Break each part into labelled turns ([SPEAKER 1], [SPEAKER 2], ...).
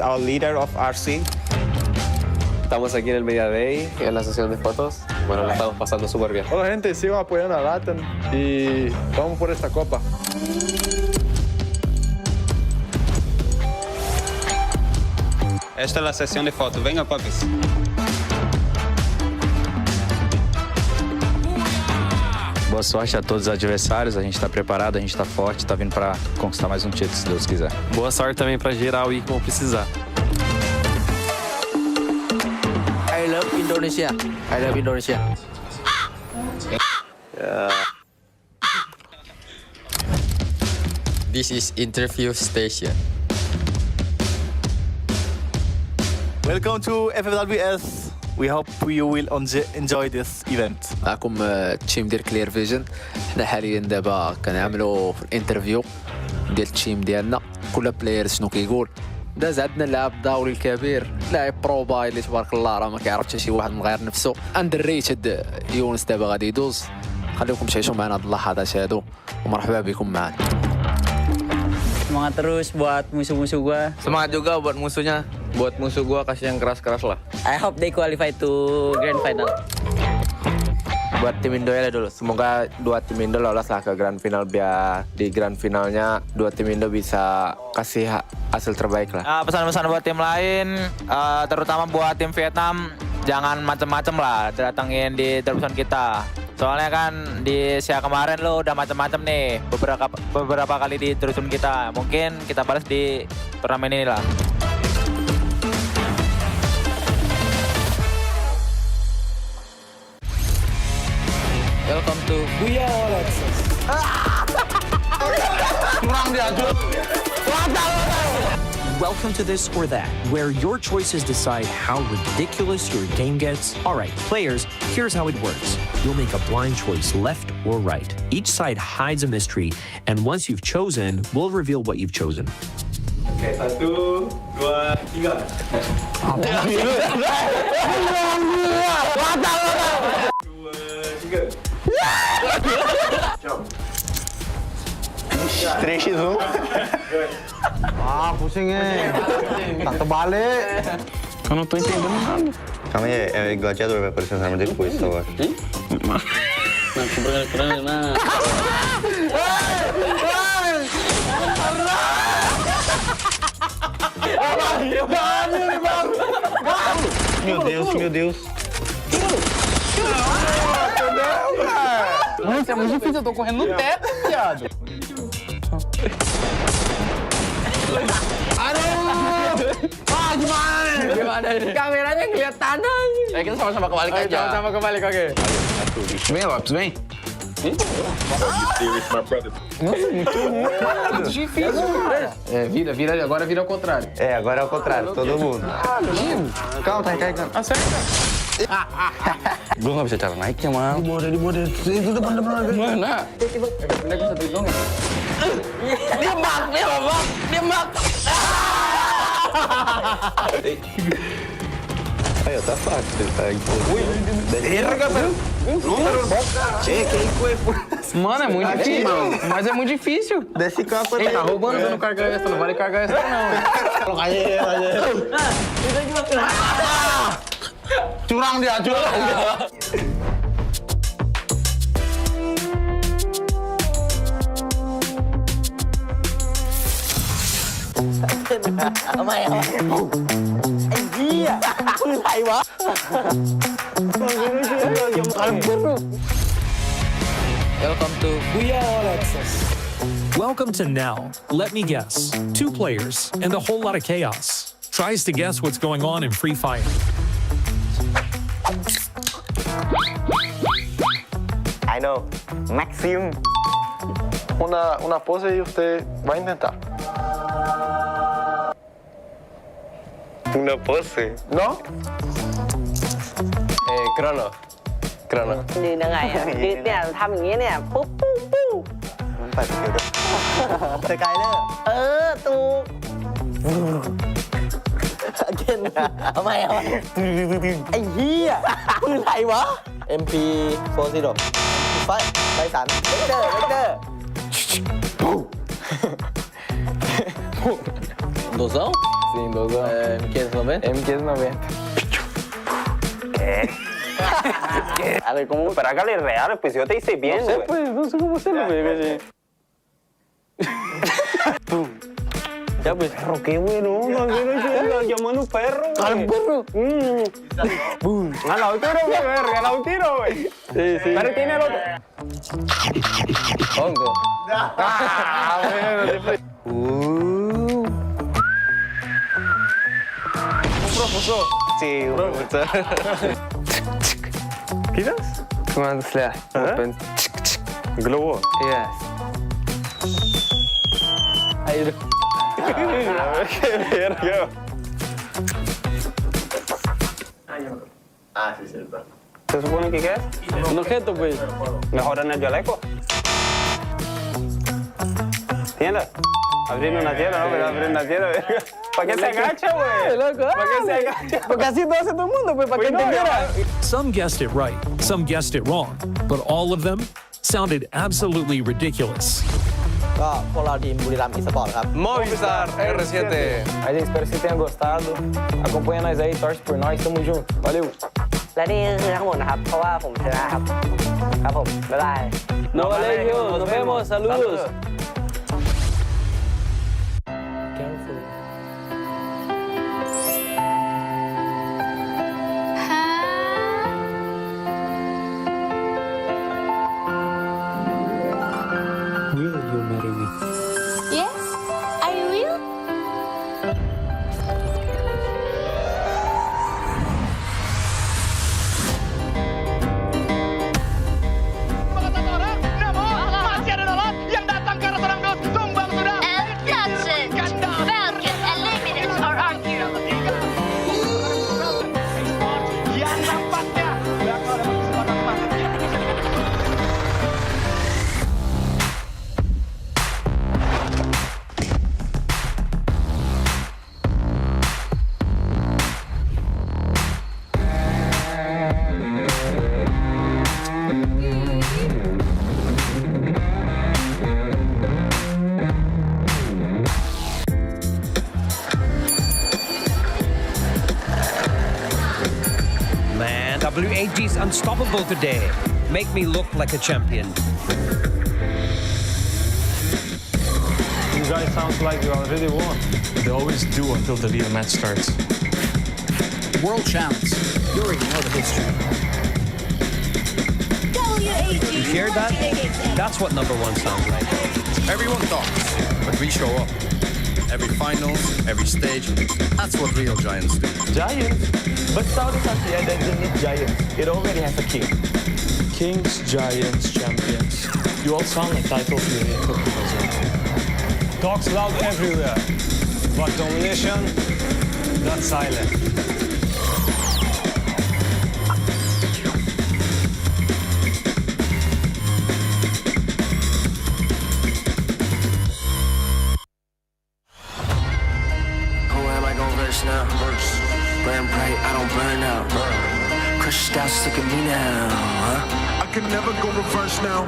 [SPEAKER 1] Our leader of RC.
[SPEAKER 2] Estamos aquí en el Media Day, en la sesión de fotos. Bueno, la estamos pasando súper bien.
[SPEAKER 3] Hola gente, sigan apoyando a Latam y vamos por esta copa.
[SPEAKER 1] Esta é a sessão de foto. Venga, papis.
[SPEAKER 4] Boa sorte a todos os adversários, a gente está preparado, a gente está forte, está vindo para conquistar mais um título, se Deus quiser.
[SPEAKER 2] Boa sorte também para geral e como precisar.
[SPEAKER 5] I love Indonesia. I love Indonesia.
[SPEAKER 6] This is interview station.
[SPEAKER 7] Welcome to FFWS. We hope you will enjoy this event.
[SPEAKER 5] معكم تشيم ديال كلير فيجن. حنا حاليا دابا كنعملوا في الانترفيو ديال التيم ديالنا. كل بلاير شنو كيقول. داز عندنا اللاعب الدولي الكبير، لاعب بروباي اللي تبارك الله راه ما كيعرف حتى شي واحد من غير نفسه. اندريتد يونس دابا غادي يدوز. خليكم تعيشوا معنا هاد اللحظات هادو ومرحبا بكم معنا.
[SPEAKER 8] Semangat terus buat musuh-musuh gua.
[SPEAKER 6] Semangat juga buat musuhnya. Buat musuh gua kasih yang keras-keras lah.
[SPEAKER 8] I hope they qualify to grand final.
[SPEAKER 9] Buat tim Indo ya dulu, semoga dua tim Indo lolos lah ke grand final biar di grand finalnya dua tim Indo bisa kasih hasil terbaik lah.
[SPEAKER 10] Pesan-pesan buat tim lain, terutama buat tim Vietnam, jangan macem-macem lah datangin di terusan kita. Soalnya kan di Asia kemarin lo udah macem-macem nih, beberapa kali di terusan kita. Mungkin kita balas di turnamen ini lah.
[SPEAKER 6] Welcome to Booyah.
[SPEAKER 11] Welcome to This or That, where your choices decide how ridiculous your game gets. All right, players, here's how it works. You'll make a blind choice, left or right. Each side hides a mystery, and once you've chosen, we'll reveal what you've chosen.
[SPEAKER 3] Oke, 1, 2, 3.
[SPEAKER 1] 3x1.
[SPEAKER 3] Ah, pusingnya. Tak terbalik.
[SPEAKER 1] Eu não tô entendendo nada. Calma aí, é gladiador, vai aparecer as armas depois, só acho.
[SPEAKER 8] Nah, keren nah.
[SPEAKER 1] Meu Deus, meu Deus.
[SPEAKER 10] Nossa, é muito difícil, eu tô correndo no teto, viado.
[SPEAKER 6] Ah, gimana ini? Kameranya ngeliat tanah. Kita sama-sama kebalik aja.
[SPEAKER 10] Sama-sama kebalik, oke.
[SPEAKER 6] Vem, Lopes, vem.
[SPEAKER 10] Muito difícil, cara.
[SPEAKER 6] Vira, agora vira ao contrário.
[SPEAKER 1] É, agora é ao contrário, todo mundo. Calma, tá recarregando.
[SPEAKER 10] Acerta.
[SPEAKER 1] Gue gak bisa cara naiknya, Mal.
[SPEAKER 3] Di mode. Itu depan-depan.
[SPEAKER 10] Mana? Tiba-tiba bisa didong ya?
[SPEAKER 6] Dia mbak.
[SPEAKER 1] Ayo, tá fácil, ele tá aqui. Erga, velho.
[SPEAKER 10] Mano, é muito difícil. Mas é muito difícil.
[SPEAKER 1] Desce capa
[SPEAKER 10] Ele tá roubando dando carga extra, não vale carga extra, não.
[SPEAKER 1] Curang dia, curang.
[SPEAKER 6] Welcome to Booyah.
[SPEAKER 11] Welcome to Now. Let me guess. 2 players and a whole lot of chaos. Tries to guess what's going on in Free Fire.
[SPEAKER 1] I know. Maxim.
[SPEAKER 3] Una pose y usted va a intentar.
[SPEAKER 1] Una pose?
[SPEAKER 3] ¿No?
[SPEAKER 6] Krono.
[SPEAKER 8] ยืนยังไงอ่ะยืนเนี่ยทำอย่างนี้เนี่ยปุ๊บปุ๊บปุ๊บ
[SPEAKER 1] ไปเดี๋ยวสกายเลอร์
[SPEAKER 8] ตูเก่งเอาไหมไอ้เหี้ยปืนอะไรวะ
[SPEAKER 1] MP40 ไฟสันเวกเตอร์
[SPEAKER 6] Dozão?
[SPEAKER 2] Sim, 12
[SPEAKER 8] M590?
[SPEAKER 2] M590.
[SPEAKER 8] Ale, ¿cómo? Pero hágale real, pues yo te hice bien, güey.
[SPEAKER 2] No sé cómo hacerlo, güey.
[SPEAKER 8] Ya, pues, perro, qué bueno. Llamando perro, güey.
[SPEAKER 2] ¿Al perro?
[SPEAKER 8] ¡Bum! Al autero, güey, verga, al autero, güey.
[SPEAKER 2] Sí, sí.
[SPEAKER 8] Pero tiene el otro.
[SPEAKER 2] Hongo.
[SPEAKER 8] Professor. Sí, professor.
[SPEAKER 2] Kidas? Command slash. Open.
[SPEAKER 8] Globo.
[SPEAKER 2] Yes. Ahí.
[SPEAKER 8] Qué verga.
[SPEAKER 3] Ah, sí, cierto.
[SPEAKER 8] ¿Se supone que qué es?
[SPEAKER 2] Un objeto, güey.
[SPEAKER 8] Mejor en el dialecto. ¿Tienda? Abrir una tienda, ¿no? Pero abrir una tienda, verga. ¿Para qué se agacha, güey? ¿Para qué se agacha?
[SPEAKER 2] Porque así lo hace todo el mundo, pues, para que entendiera.
[SPEAKER 11] Some guessed it right, some guessed it wrong, but all of them sounded absolutely ridiculous.
[SPEAKER 8] ก็พวกเราทีมบุรีรัมย์อีสปอร์ตครับ
[SPEAKER 2] Movistar R7. Aí, espero que vocês tenham gostado. Acompanha nós aí, torce por nós, tamo junto. Valeu.
[SPEAKER 8] และนี่คือทั้งหมดนะครับ เพราะว่าผมชนะครับ ครับผม บ๊ายบาย
[SPEAKER 2] No valeu, nos vemos, saludos.
[SPEAKER 11] Will you marry me?
[SPEAKER 12] Yes, I will. And that's it. Falcon eliminates our argument.
[SPEAKER 11] Man, WAG's unstoppable today. Make me look like a champion.
[SPEAKER 3] You guys sound like you already won. They always do until the real match starts.
[SPEAKER 6] World champs. You already know the history.
[SPEAKER 11] You hear that? That's what number one sounds like.
[SPEAKER 6] Everyone talks, but we show up. Every finals, every stage, that's what real giants do.
[SPEAKER 3] Giants? But Saudi Arabia doesn't need giants. It already has a king. Kings, giants, champions. You all sound like titles you need to represent. Talks loud everywhere, but domination, that's silent.
[SPEAKER 13] Now. Burn bright, I don't burn out. Crush styles, look at me now. I can never go reverse now.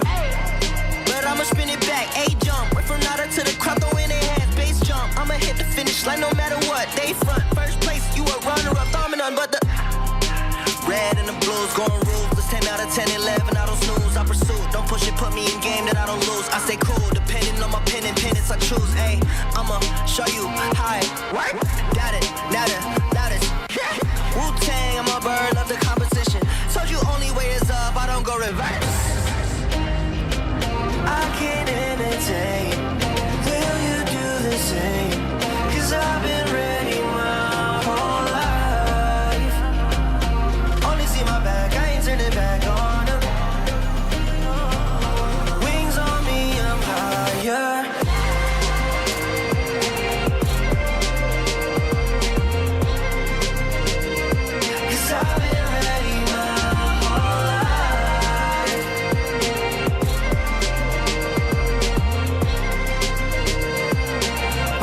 [SPEAKER 13] But I'ma spin it back, A-jump. Went from nada to the crowd, throw in their hands, base jump. I'ma hit the finish line no matter what. They front, first place, you a runner-up, dominant, but the red and the blues going ruthless. 10 out of 10, 11, I don't snooze. I pursue, don't push it, put me in game that I don't lose. I stay cool, depending on my pen and pennants I choose. Ayy, I'ma show you how it work. Got it, now that is Wu-Tang, I'm a bird, love the competition. Told you only way is up, I don't go reverse. I can't entertain. Will you do the same? Cause I've been ready my whole life. Only see my back, I ain't turning back on them. Wings on me, I'm higher. Cause I've been ready my whole life.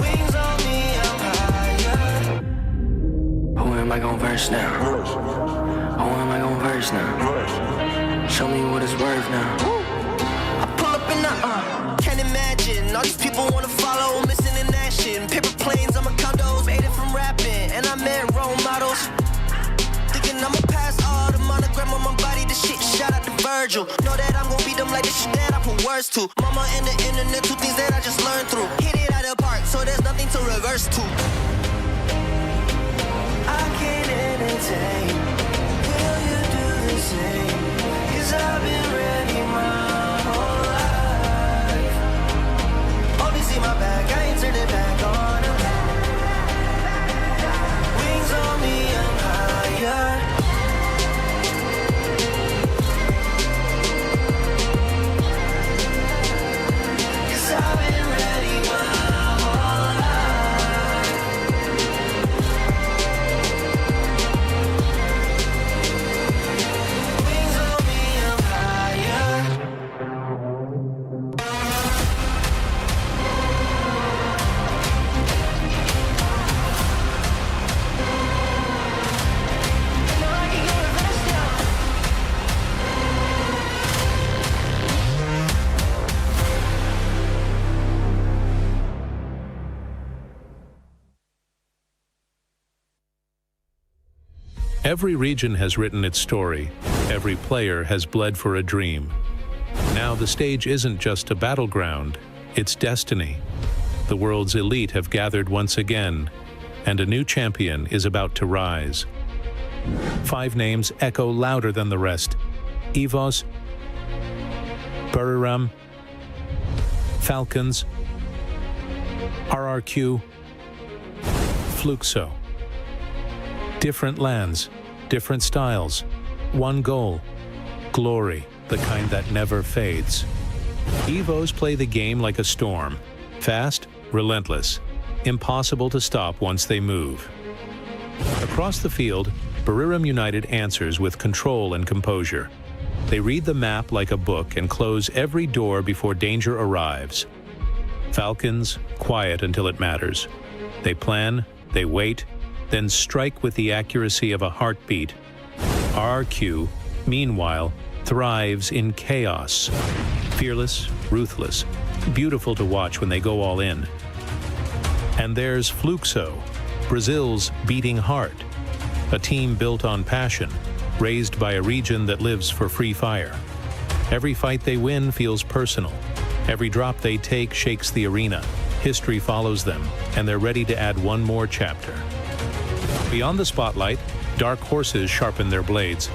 [SPEAKER 13] Wings on me, I'm higher. Who am I gon' verse now? Who am I gon' verse now? Show me what it's worth now. I pull up in the can't imagine all these people wanna follow, missing in that fashion. Paper planes on my condos, made it from rapping. And I met role models. Thinking I'ma pass all the monogram on my body. This shit, shout out to Virgil. Know that I'm gon' beat them like this shit that I put words to. Mama and the internet, two things that I just learned through. Hit it out of the park, so there's nothing to reverse to. I can't entertain. Will you do the same? 'Cause I've been ready my whole life. Only see my back, I ain't turned it back on them. Wings on me, I'm higher. 'Cause I've been ready my whole life. Wings on me, I'm higher.
[SPEAKER 14] Every region has written its story. Every player has bled for a dream. Now the stage isn't just a battleground, it's destiny. The world's elite have gathered once again, and a new champion is about to rise. 5 names echo louder than the rest: EVOS, Buriram, Falcons, RRQ, Fluxo. Different lands, different styles, one goal: glory, the kind that never fades. EVOs play the game like a storm, fast, relentless, impossible to stop once they move. Across the field, Buriram United answers with control and composure. They read the map like a book and close every door before danger arrives. Falcons, quiet until it matters. They plan, they wait, then strike with the accuracy of a heartbeat. RQ, meanwhile, thrives in chaos. Fearless, ruthless, beautiful to watch when they go all in. And there's Fluxo, Brazil's beating heart. A team built on passion, raised by a region that lives for free fire. Every fight they win feels personal. Every drop they take shakes the arena. History follows them, and they're ready to add one more chapter. Beyond the spotlight, dark horses sharpen their blades.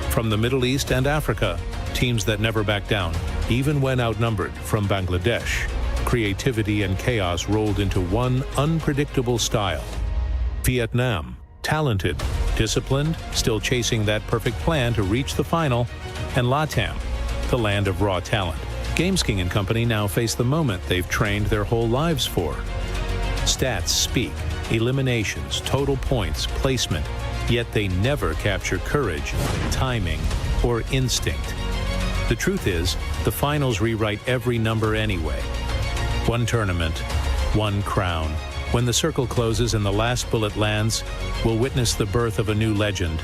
[SPEAKER 14] From the Middle East and Africa, teams that never back down, even when outnumbered. From Bangladesh, creativity and chaos rolled into one unpredictable style. Vietnam, talented, disciplined, still chasing that perfect plan to reach the final. And LATAM, the land of raw talent. GamesKing and company now face the moment they've trained their whole lives for. Stats speak. Eliminations, total points, placement, yet they never capture courage, timing, or instinct. The truth is, the finals rewrite every number anyway. One tournament, one crown. When the circle closes and the last bullet lands, we'll witness the birth of a new legend.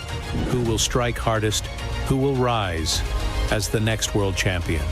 [SPEAKER 14] Who will strike hardest? Who will rise as the next world champion?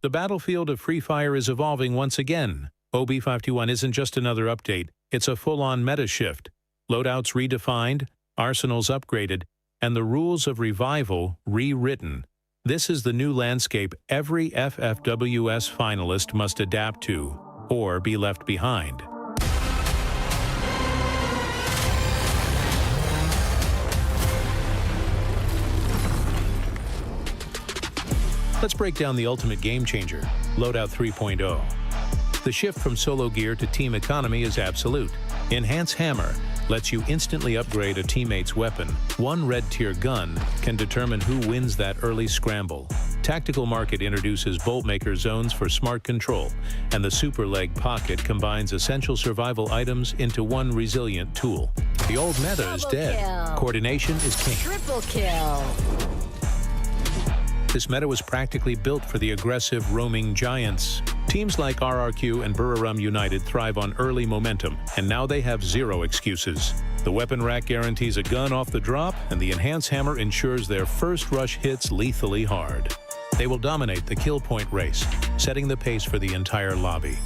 [SPEAKER 14] The battlefield of Free Fire is evolving once again. OB521 isn't just another update, it's a full-on meta shift. Loadouts redefined, arsenals upgraded, and the rules of revival rewritten. This is the new landscape every FFWS finalist must adapt to, or be left behind. Let's break down the ultimate game changer, Loadout 3.0. The shift from solo gear to team economy is absolute. Enhance Hammer, lets you instantly upgrade a teammate's weapon. One red tier gun can determine who wins that early scramble. Tactical Market introduces Bolt Maker zones for smart control, and the Super Leg Pocket combines essential survival items into one resilient tool. The old meta is dead. Coordination is king.
[SPEAKER 15] Triple kill.
[SPEAKER 14] This meta was practically built for the aggressive, roaming giants. Teams like RRQ and Buriram United thrive on early momentum, and now they have zero excuses. The weapon rack guarantees a gun off the drop, and the Enhance Hammer ensures their first rush hits lethally hard. They will dominate the kill point race, setting the pace for the entire lobby.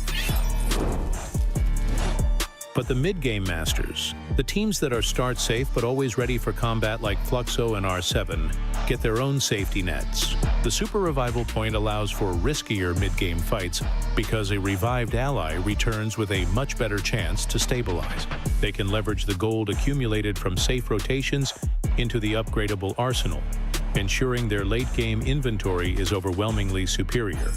[SPEAKER 14] But the mid-game masters, the teams that are start safe but always ready for combat like Fluxo and R7, get their own safety nets. The Super Revival Point allows for riskier mid-game fights because a revived ally returns with a much better chance to stabilize. They can leverage the gold accumulated from safe rotations into the upgradable arsenal, ensuring their late-game inventory is overwhelmingly superior.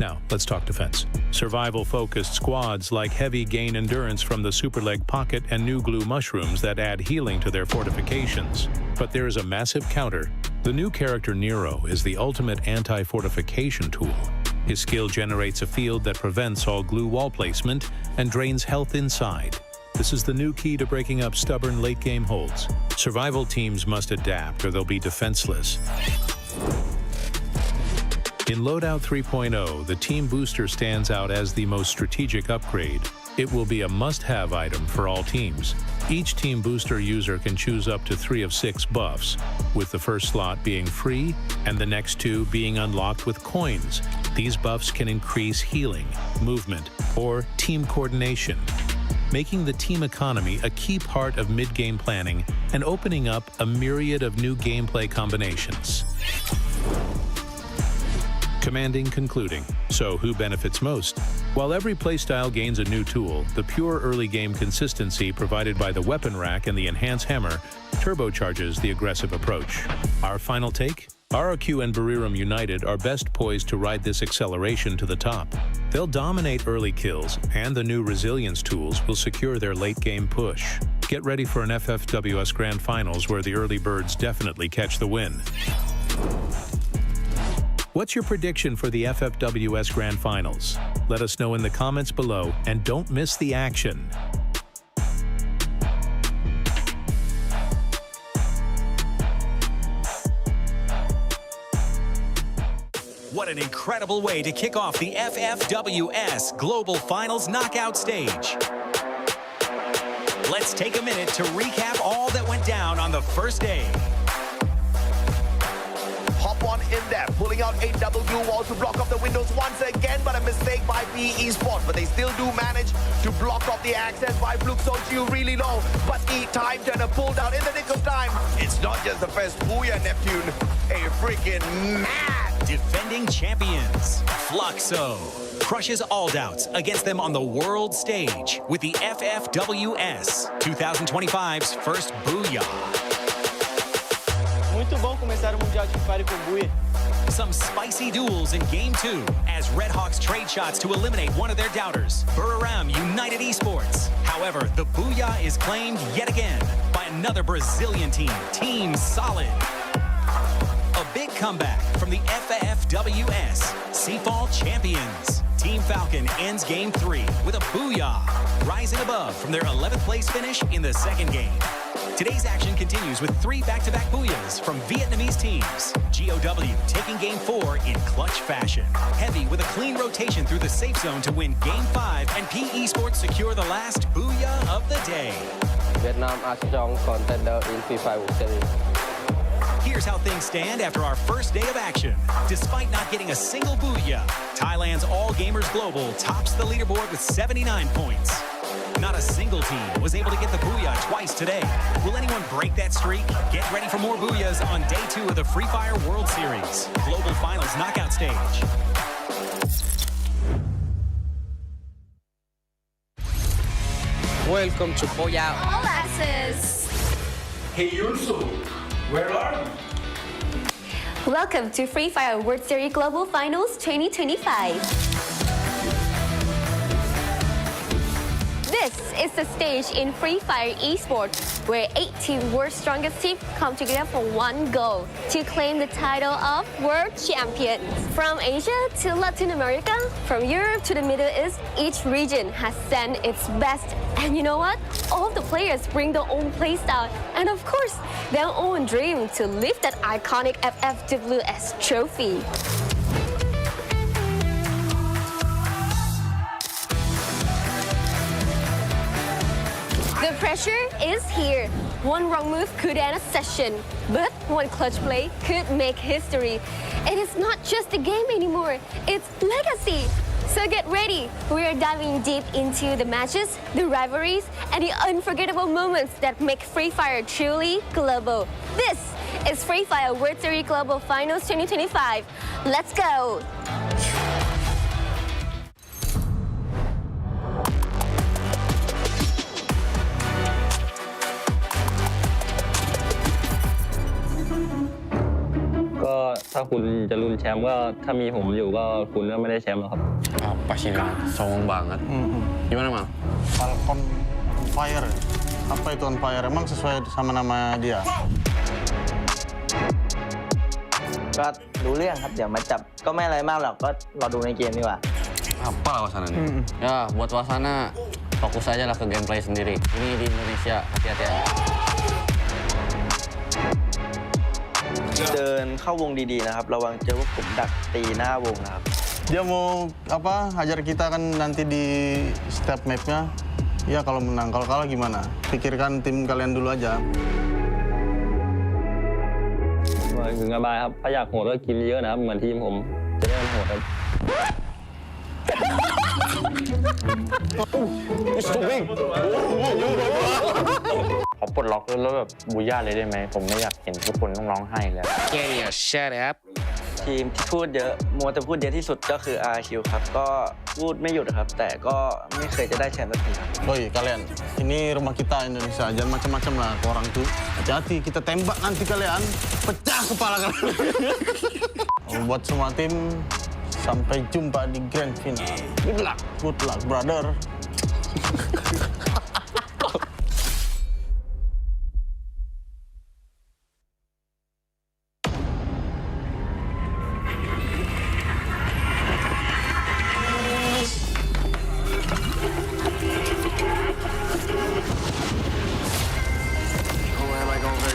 [SPEAKER 14] Now, let's talk defense. Survival-focused squads like Heavy gain endurance from the Super Leg Pocket and new glue mushrooms that add healing to their fortifications. But there is a massive counter. The new character Nero is the ultimate anti-fortification tool. His skill generates a field that prevents all glue wall placement and drains health inside. This is the new key to breaking up stubborn late-game holds. Survival teams must adapt or they'll be defenseless. In Loadout 3.0, the Team Booster stands out as the most strategic upgrade. It will be a must-have item for all teams. Each Team Booster user can choose up to 3 of 6 buffs, with the first slot being free and the next 2 being unlocked with coins. These buffs can increase healing, movement, or team coordination, making the team economy a key part of mid-game planning and opening up a myriad of new gameplay combinations. Commanding concluding. So who benefits most? While every playstyle gains a new tool, the pure early game consistency provided by the weapon rack and the Enhance Hammer turbocharges the aggressive approach. Our final take? RRQ and Buriram United are best poised to ride this acceleration to the top. They'll dominate early kills, and the new resilience tools will secure their late game push. Get ready for an FFWS Grand Finals where the early birds definitely catch the win. What's your prediction for the FFWS Grand Finals? Let us know in the comments below, and don't miss the action.
[SPEAKER 16] What an incredible way to kick off the FFWS Global Finals knockout stage. Let's take a minute to recap all that went down on the first day.
[SPEAKER 17] Hop on in there, pulling out a double glue wall to block off the windows once again, but a mistake by PE Sport. But they still do manage to block off the access by Fluxo Geo really low. But E-Time Turner pulled out in the nick of time. It's not just the first Booyah Neptune, a freaking mad
[SPEAKER 16] defending champions, Fluxo, crushes all doubts against them on the world stage with the FFWS 2025's first Booyah.
[SPEAKER 8] Muito bom começar o Mundial de Free Fire com Booyah.
[SPEAKER 16] Some spicy duels in Game 2 as Red Hawks trade shots to eliminate one of their doubters, Buriram United Esports. However, the Booyah is claimed yet again by another Brazilian team, Team Solid. A big comeback from the FFWS Seafall champions. Team Falcon ends Game 3 with a Booyah, rising above from their 11th place finish in the second game. Today's action continues with 3 back-to-back Booyahs from Vietnamese teams. GOW taking Game 4 in clutch fashion. Heavy with a clean rotation through the safe zone to win Game 5, and PE Sports secure the last Booyah of the day.
[SPEAKER 18] Vietnam are strong contender in FIFA World Series.
[SPEAKER 16] Here's how things stand after our first day of action. Despite not getting a single Booyah, Thailand's All Gamers Global tops the leaderboard with 79 points. Not a single team was able to get the Booyah twice today. Will anyone break that streak? Get ready for more Booyahs on Day 2 of the Free Fire World Series Global Finals knockout stage.
[SPEAKER 15] Welcome to Booyah All Access.
[SPEAKER 19] Hey Yunsu, where are you?
[SPEAKER 20] Welcome to Free Fire World Series Global Finals 2025. This is the stage in Free Fire esports where 18 world's strongest teams come together for one goal to claim the title of world champions. From Asia to Latin America, from Europe to the Middle East, each region has sent its best. And you know what? All of the players bring their own playstyle and of course their own dream to lift that iconic FFWS trophy. The pressure is here. One wrong move could end a session, but one clutch play could make history. It is not just a game anymore, it's legacy. So get ready. We are diving deep into the matches, the rivalries, and the unforgettable moments that make Free Fire truly global. This is Free Fire World Series Global Finals 2025. Let's go!
[SPEAKER 2] ก็ถ้าคุณจะลุ้นแชมป์ก็ถ้ามีผมอยู่ก็คุณก็ไม่ได้แชมป์หรอกครับ
[SPEAKER 1] Pasti kan songong banget. Gimana, Mal?
[SPEAKER 21] Falcon on fire. Apa itu on fire? Emang sesuai sama nama dia?
[SPEAKER 9] ก็รู้เรื่องครับ เดี๋ยวมาจับก็ไม่อะไรมากหรอกก็รอดูในเกมดีกว่า
[SPEAKER 1] Apa lah wasananya? Ya, buat wasana fokus aja lah ke gameplay sendiri. Ini di Indonesia, hati-hati aja.
[SPEAKER 9] เดินเข้าวงดีๆนะครับระวังเจอพวกผมดักตีหน้าวงนะครับ
[SPEAKER 21] Dia mau apa? Hajar kita kan nanti di step map-nya. Ya kalau menang, kalau kalah gimana? Pikirkan tim kalian dulu aja.
[SPEAKER 2] ถึงสบายครับถ้าอยากโหดก็กินเยอะนะครับเหมือนทีมผมจะได้โหดครับ
[SPEAKER 4] ขอปลดล็อกแล้วแบบบูย่าเลยได้ไหมผมไม่อยากเห็นทุกคนต้องร้องไห้แล้ว
[SPEAKER 9] Can you shut up ทีมที่พูดเยอะมัวแต่พูดเยอะที่สุดก็คือ RQ ครับก็พูดไม่หยุดครับแต่ก็ไม่เคยจะได้แชมป์สักทีครับ
[SPEAKER 21] Boy, kalian, ini rumah kita Indonesia, jangan macam-macam lah ke orang tuh. Hati-hati, kita tembak nanti kalian, pecah kepala kalian. Buat semua tim, sampai jumpa di Grand Final. Good luck, brother.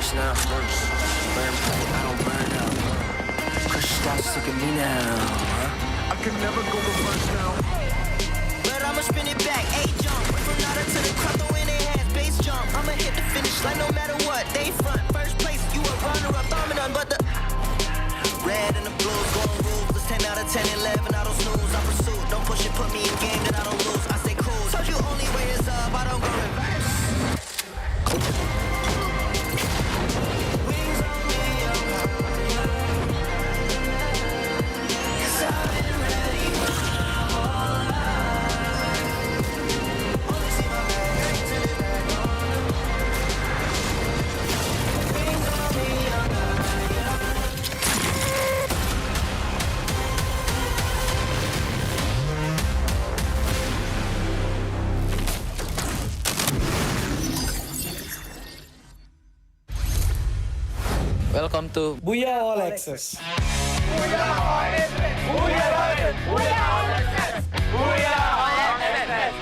[SPEAKER 13] Now, burn bright, I don't burn out. Crushed out, sick of me now. I can never go reverse now. But I'ma spin it back, A-jump. Went from nada to the crowd, throw in their hands, bass jump. I'ma hit the finish line no matter what. They front, first place, you a runner-up, dominant, but the red and the blues going ruthless. 10 out of 10, 11, I don't snooze, I pursue. Don't push it, put me in game, then I don't lose. I stay cool. Told you only way is up, I don't go reverse.
[SPEAKER 5] Welcome to
[SPEAKER 3] Booyah All Access.
[SPEAKER 13] Booyah All Access! Booyah All Access! Booyah All Access! Booyah All Access!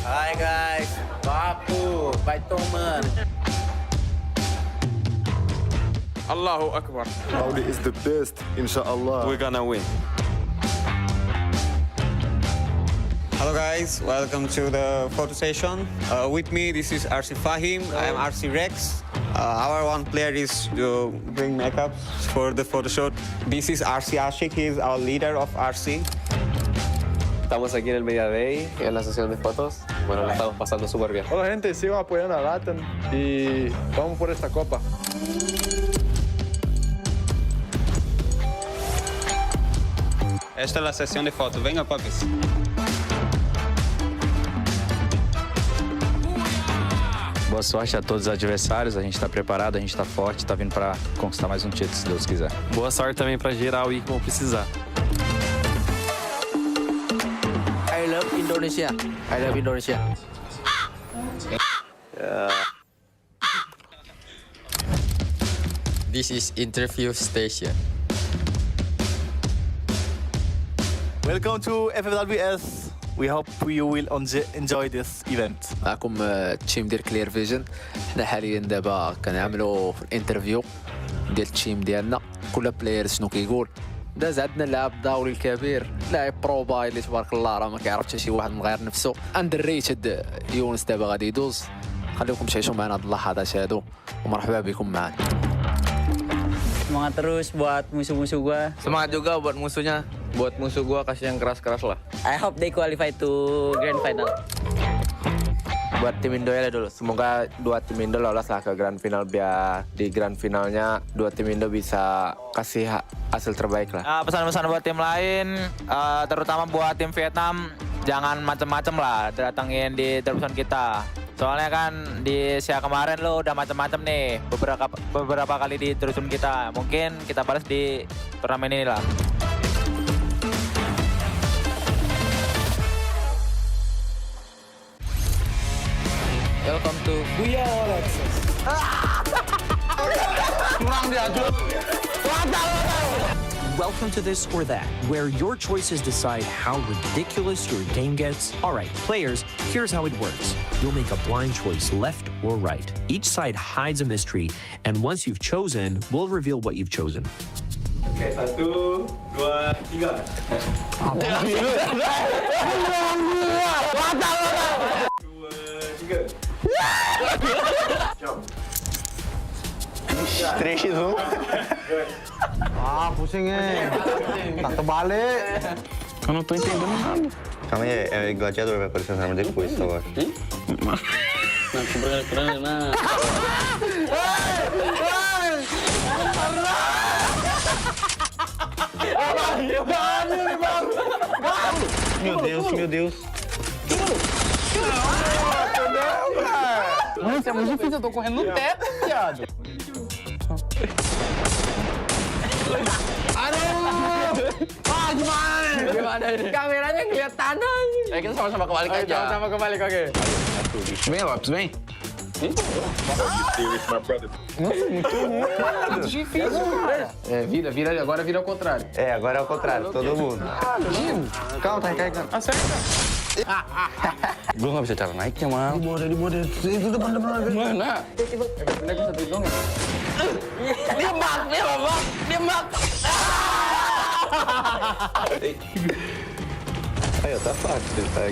[SPEAKER 9] Hi guys, Baku, Baitoman.
[SPEAKER 3] Allahu Akbar.
[SPEAKER 22] Audi is the best, inshallah.
[SPEAKER 3] We're gonna win.
[SPEAKER 23] Hello guys, welcome to the photo session. With me, this is RC Fahim. I am RC Rex. Our one player is to bring makeup for the photo shoot. This is RC Ashik. He is our leader of RC.
[SPEAKER 2] Estamos aquí en el Media Day, en la sesión de fotos. Bueno, la estamos pasando súper bien.
[SPEAKER 3] Hola gente, sigo apoyando a Latin y vamos por esta copa. Esta es la sesión de fotos. Venga, papis.
[SPEAKER 4] Boa sorte a todos os adversários, a gente tá preparado, a gente tá forte, tá vindo pra conquistar mais um título, se Deus quiser.
[SPEAKER 2] Boa sorte também pra geral e como precisar.
[SPEAKER 5] I love Indonesia. I love Indonesia.
[SPEAKER 18] This is interview station.
[SPEAKER 7] Welcome to FFWS. We hope you will enjoy this event.
[SPEAKER 5] معكم التيم ديال كلير فيجن. حنا حاليا دابا كنعملوا في الانترفيو ديال التيم ديالنا. كل بلاير شنو كيقول. داز عندنا اللاعب الدولي الكبير، لاعب بروبا اللي تبارك الله راه ما كيعرفش حتى شي واحد من غير نفسه. اندريتد يونس دابا غادي يدوز. خليكم تعيشوا معنا هاد اللحظات هادو ومرحبا بكم معنا.
[SPEAKER 10] Semangat terus buat musuh-musuh gua.
[SPEAKER 9] Semangat juga buat musuhnya. Buat musuh gua kasih yang keras-keras lah.
[SPEAKER 10] I hope they qualify to grand final.
[SPEAKER 9] Buat tim Indo ya dulu. Semoga dua tim Indo lolos lah ke grand final biar di grand finalnya dua tim Indo bisa kasih hasil terbaik lah.
[SPEAKER 12] Pesan-pesan buat tim lain, terutama buat tim Vietnam, jangan macem-macem lah datangin di terusan kita. Soalnya kan di Asia kemarin lo udah macem-macem nih beberapa kali di terusan kita. Mungkin kita balas di turnamen ini lah.
[SPEAKER 5] Welcome to
[SPEAKER 3] Booyah all access.
[SPEAKER 11] Welcome to This or That, where your choices decide how ridiculous your game gets. All right, players, here's how it works. You'll make a blind choice, left or right. Each side hides a mystery, and once you've chosen, we'll reveal what you've chosen.
[SPEAKER 7] Oke, 1, 2, 3.
[SPEAKER 21] Ah, pusing tak terbalik. Eu não tô entendendo nada.
[SPEAKER 24] Calma aí, é gladiador, vai aparecer na arma depois, tá agora.
[SPEAKER 1] Nah, kebenaran, nah.
[SPEAKER 24] Meu Deus, meu Deus.
[SPEAKER 10] Mano, isso é muito difícil, eu tô correndo no teto, viado. Aduh! Ah, gimana ini? Kameranya ngeliat tanah. Kita sama-sama kebalik aja. Sama-sama kebalik, oke. Bem, Lopes, bem.
[SPEAKER 21] Nossa, muito ruim.
[SPEAKER 10] Muito difícil, cara. Vira, agora vira ao contrário.
[SPEAKER 24] É, agora é ao contrário, todo mundo. Calma, tá recarregando.
[SPEAKER 10] Acerta.
[SPEAKER 1] Gue nggak bisa cara naiknya, Mal.
[SPEAKER 21] Di bawah. Itu depan-depan.
[SPEAKER 1] Mana?
[SPEAKER 10] Pindah ke satu dong ya. Dia mbak.
[SPEAKER 24] Aí, ó, tá fácil. Tá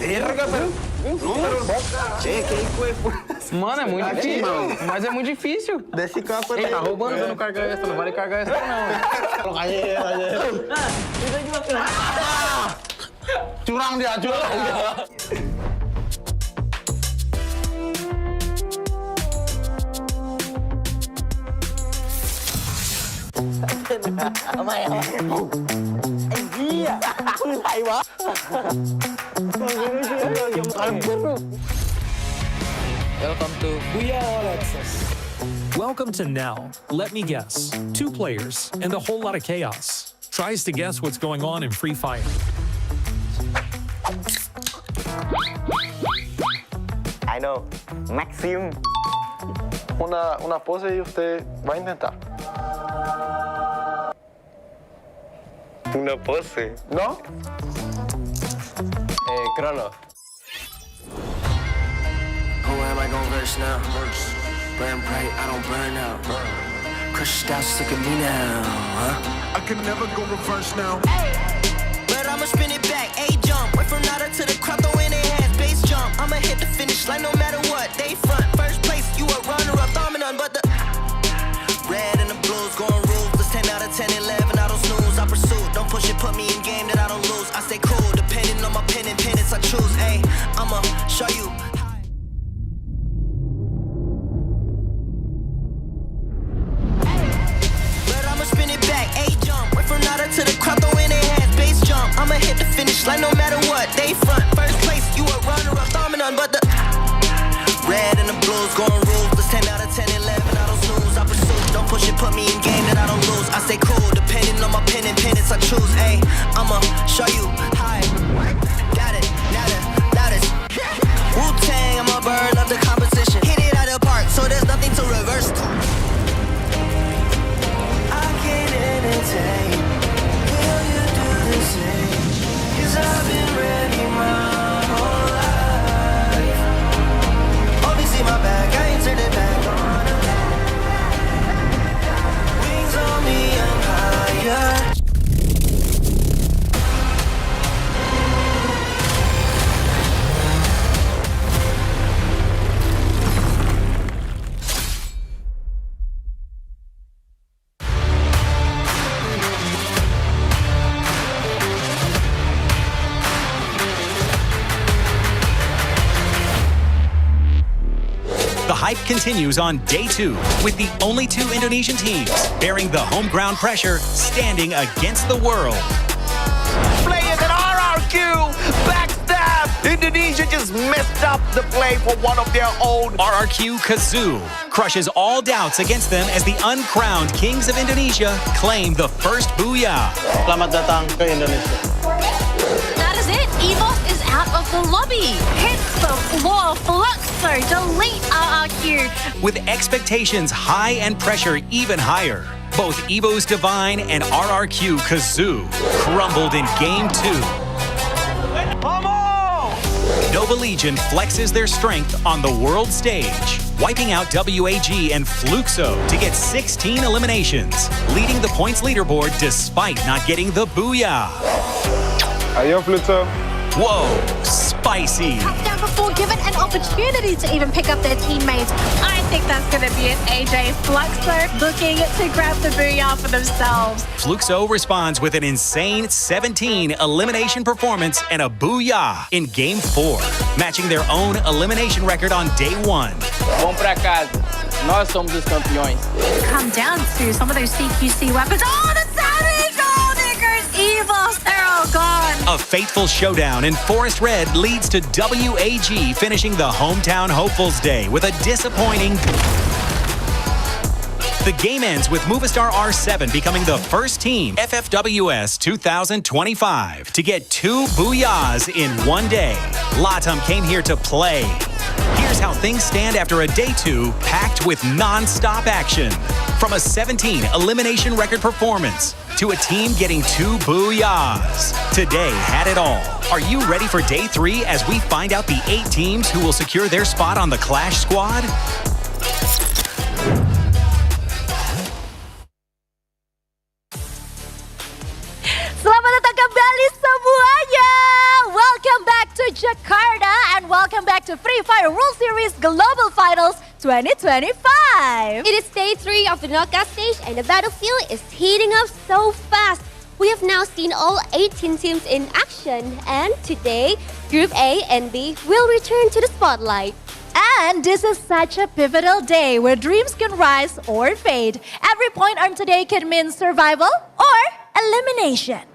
[SPEAKER 21] Erga, velho.
[SPEAKER 10] Mano, é muito difícil, mano. Mas é muito difícil.
[SPEAKER 24] Desce capa.
[SPEAKER 10] Ei, tá roubando, você não carga essa, não vale cargar essa não.
[SPEAKER 21] Coloca aí. Curang dia.
[SPEAKER 5] Welcome to
[SPEAKER 3] Booyah all access. Welcome to Now. Let me guess. 2 players and a whole lot of chaos. Tries to guess what's going on in Free Fire.
[SPEAKER 7] I know. Maxim. Una pose y usted va a intentar.
[SPEAKER 24] Una pose.
[SPEAKER 7] ¿No?
[SPEAKER 9] Crono.
[SPEAKER 13] Who am I gonna verse now? Burn bright, I don't burn out. Crushed out, sick of me now, huh?
[SPEAKER 17] I can never go reverse now.
[SPEAKER 13] But I'ma spin it back, A-jump. Went from nada to the crowd, throw in their hands, base jump. I'ma hit the finish line no matter what. They front, first place, you a runner-up, dominant, but the red and the blues going ruthless. 10 out of 10, 11, I don't snooze. I pursue, don't push it, put me in game that I don't lose. I stay cool, depending on my pen and pennants I choose. Ayy, I'ma show you. To the crowd, throw in their hands, base jump. I'ma hit the finish line no matter what. They front, first place, you a runner-up, dominant, but the red lose. Going ruthless, 10 out of 10, 11, I don't snooze. I pursue, don't push it, put me in game that I don't lose. I stay cool, depending on my pen and pennants I choose. Ayy, I'ma show you how. Got it, loudest. Wu-Tang, I'm a bird, love the competition. Hit it out of the park, so there's nothing to reverse. I can't entertain. Will you do the same? 'Cause I've been ready my whole life. Obviously my back, I ain't turned it back on. Wings on me, I'm higher.
[SPEAKER 6] The hype continues on day 2 with the only 2 Indonesian teams bearing the home ground pressure standing against the world.
[SPEAKER 17] Players at RRQ, backstab. Indonesia just messed up the play for one of their own.
[SPEAKER 6] RRQ Kazoo crushes all doubts against them as the uncrowned kings of Indonesia claim the first Booyah.
[SPEAKER 21] Selamat datang ke Indonesia.
[SPEAKER 15] That is it. EVOS is out of the lobby. Hit the floor. Fluxo. Delete RRQ.
[SPEAKER 6] With expectations high and pressure even higher, both EVOS Divine and RRQ Kazoo crumbled in Game 2. Nova Legion flexes their strength on the world stage, wiping out WAG and Fluxo to get 16 eliminations, leading the points leaderboard despite not getting the Booyah.
[SPEAKER 22] Ayo, Fluxo.
[SPEAKER 6] Whoa, spicy.
[SPEAKER 15] Down before given an opportunity to even pick up their teammates. I think that's going to be it. AJ Fluxo looking to grab the Booyah for themselves.
[SPEAKER 6] Fluxo responds with an insane 17 elimination performance and a Booyah in Game 4, matching their own elimination record on day 1.
[SPEAKER 18] Vamos pra casa. Nós somos os campeões.
[SPEAKER 15] Come down to some of those CQC weapons. Oh, the savage! Oh, there goes EVOS. They're all gone.
[SPEAKER 6] A fateful showdown in Forest Red leads to WAG finishing the hometown hopefuls day with a disappointing. The game ends with Movistar R7 becoming the first team FFWS 2025 to get 2 Booyahs in one day. Latam came here to play. Here's how things stand after a day 2 packed with non-stop action. From a 17 elimination record performance to a team getting 2 Booyahs. Today had it all. Are you ready for day 3 as we find out the 8 teams who will secure their spot on the Clash squad?
[SPEAKER 8] Selamat datang kembali semuanya. Welcome back to Jakarta and welcome back to Free Fire World Series Global Finals 2025.
[SPEAKER 20] It is day 3 of the knockout stage and the battlefield is heating up so fast. We have now seen all 18 teams in action, and today, Group A and B will return to the spotlight.
[SPEAKER 8] And this is such a pivotal day where dreams can rise or fade. Every point earned today can mean survival or elimination.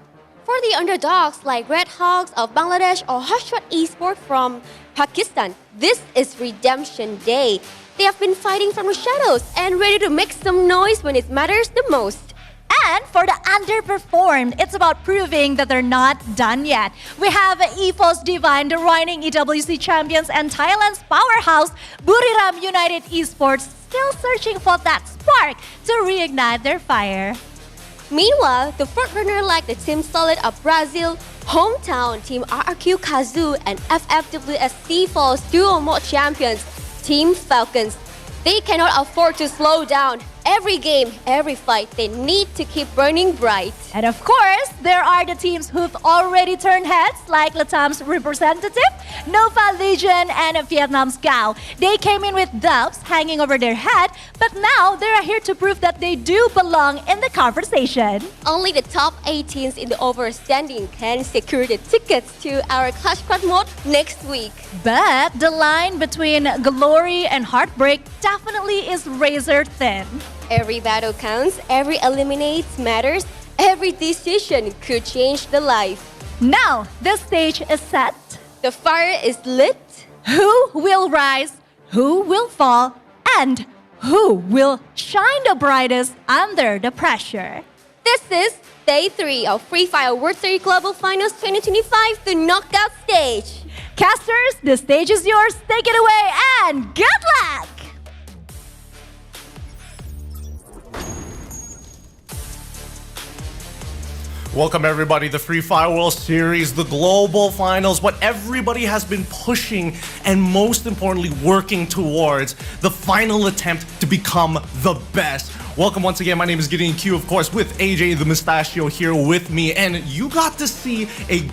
[SPEAKER 20] For the underdogs like Red Hawks of Bangladesh or Hashwat Esport from Pakistan, this is redemption day. They have been fighting from the shadows and ready to make some noise when it matters the most.
[SPEAKER 8] And for the underperformed, it's about proving that they're not done yet. We have EVOS Divine, the reigning EWC champions, and Thailand's powerhouse, Buriram United Esports, still searching for that spark to reignite their fire.
[SPEAKER 20] Meanwhile, the frontrunner like the Team Solid of Brazil, hometown Team RRQ Kazoo, and FFWS CFO's dual mode champions, Team Falcons. They cannot afford to slow down. Every game, every fight, they need to keep burning bright.
[SPEAKER 8] And of course, there are the teams who've already turned heads, like Latam's representative, Nova Legion, and Vietnam's Gao. They came in with doubts hanging over their head, but now they're here to prove that they do belong in the conversation.
[SPEAKER 20] Only the top 18s in the overstanding can secure the tickets to our Clash Squad mode next week.
[SPEAKER 8] But the line between glory and heartbreak definitely is razor thin.
[SPEAKER 20] Every battle counts, every eliminate matters, every decision could change the life.
[SPEAKER 8] Now, the stage is set.
[SPEAKER 20] The fire is lit.
[SPEAKER 8] Who will rise? who will fall, and who will shine the brightest under the pressure.
[SPEAKER 20] This is Day 3 of Free Fire World Series Global Finals 2025, the knockout stage.
[SPEAKER 8] Casters, the stage is yours. Take it away and good luck!
[SPEAKER 14] Welcome everybody to the Free Fire World Series, the Global Finals, what everybody has been pushing and most importantly working towards, the final attempt to become the best. Welcome once again, my name is Gideon Q, of course, with AJ the Mustachio here with me, and you got to see a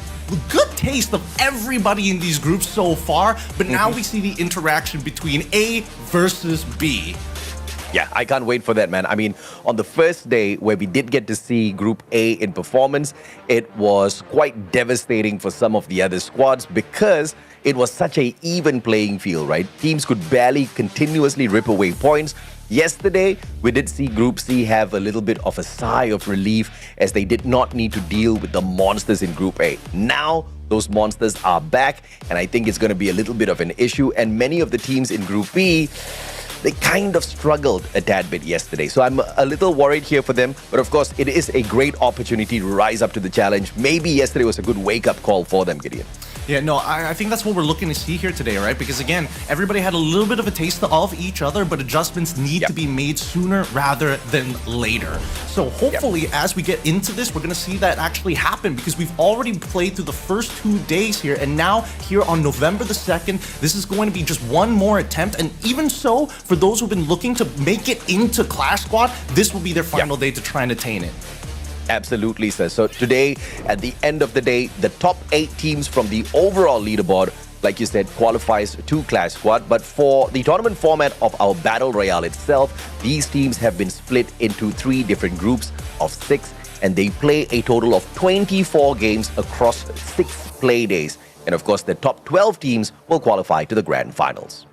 [SPEAKER 14] good taste of everybody in these groups so far, but now we see the interaction between A versus B.
[SPEAKER 17] Yeah, I can't wait for that, man. I mean, on the first day where we did get to see Group A in performance, it was quite devastating for some of the other squads because it was such an even playing field, right? Teams could barely continuously rip away points. Yesterday, we did see Group C have a little bit of a sigh of relief as they did not need to deal with the monsters in Group A. Now, those monsters are back, and I think it's going to be a little bit of an issue. And many of the teams in Group B, they kind of struggled a tad bit yesterday. So I'm a little worried here for them. But of course, it is a great opportunity to rise up to the challenge. Maybe yesterday was a good wake-up call for them, Gideon.
[SPEAKER 14] Yeah, no, I think that's what we're looking to see here today, right? Because again, everybody had a little bit of a taste of each other, but adjustments need to be made sooner rather than later. So hopefully, as we get into this, we're going to see that actually happen because we've already played through the first 2 days here. And now here on November the 2nd, this is going to be just one more attempt. And even so, for those who've been looking to make it into Clash Squad, this will be their final day to try and attain it.
[SPEAKER 17] Absolutely, sir. So today, at the end of the day, the top 8 teams from the overall leaderboard, like you said, qualifies to Clash Squad. But for the tournament format of our Battle Royale itself, these teams have been split into 3 different groups of 6, and they play a total of 24 games across 6 play days. And of course, the top 12 teams will qualify to the Grand Finals.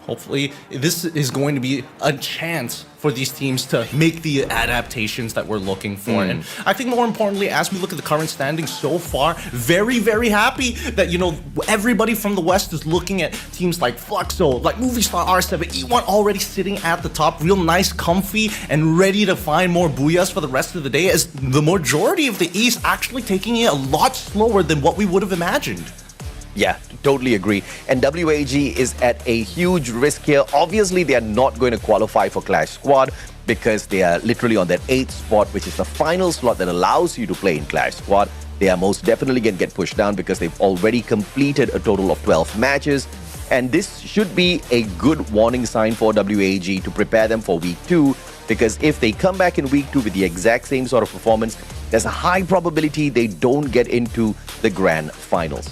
[SPEAKER 14] Hopefully, this is going to be a chance for these teams to make the adaptations that we're looking for. And I think more importantly, as we look at the current standings so far, very, very happy that, you know, everybody from the West is looking at teams like Fluxo, like Movistar R7, E1 already sitting at the top, real nice, comfy, and ready to find more Booyahs for the rest of the day, as the majority of the East actually taking it a lot slower than what we would have imagined.
[SPEAKER 17] Yeah, totally agree. And WAG is at a huge risk here. Obviously, they are not going to qualify for Clash Squad because they are literally on that 8th spot, which is the final slot that allows you to play in Clash Squad. They are most definitely going to get pushed down because they've already completed a total of 12 matches. And this should be a good warning sign for WAG to prepare them for Week 2, because if they come back in Week 2 with the exact same sort of performance, there's a high probability they don't get into the Grand Finals.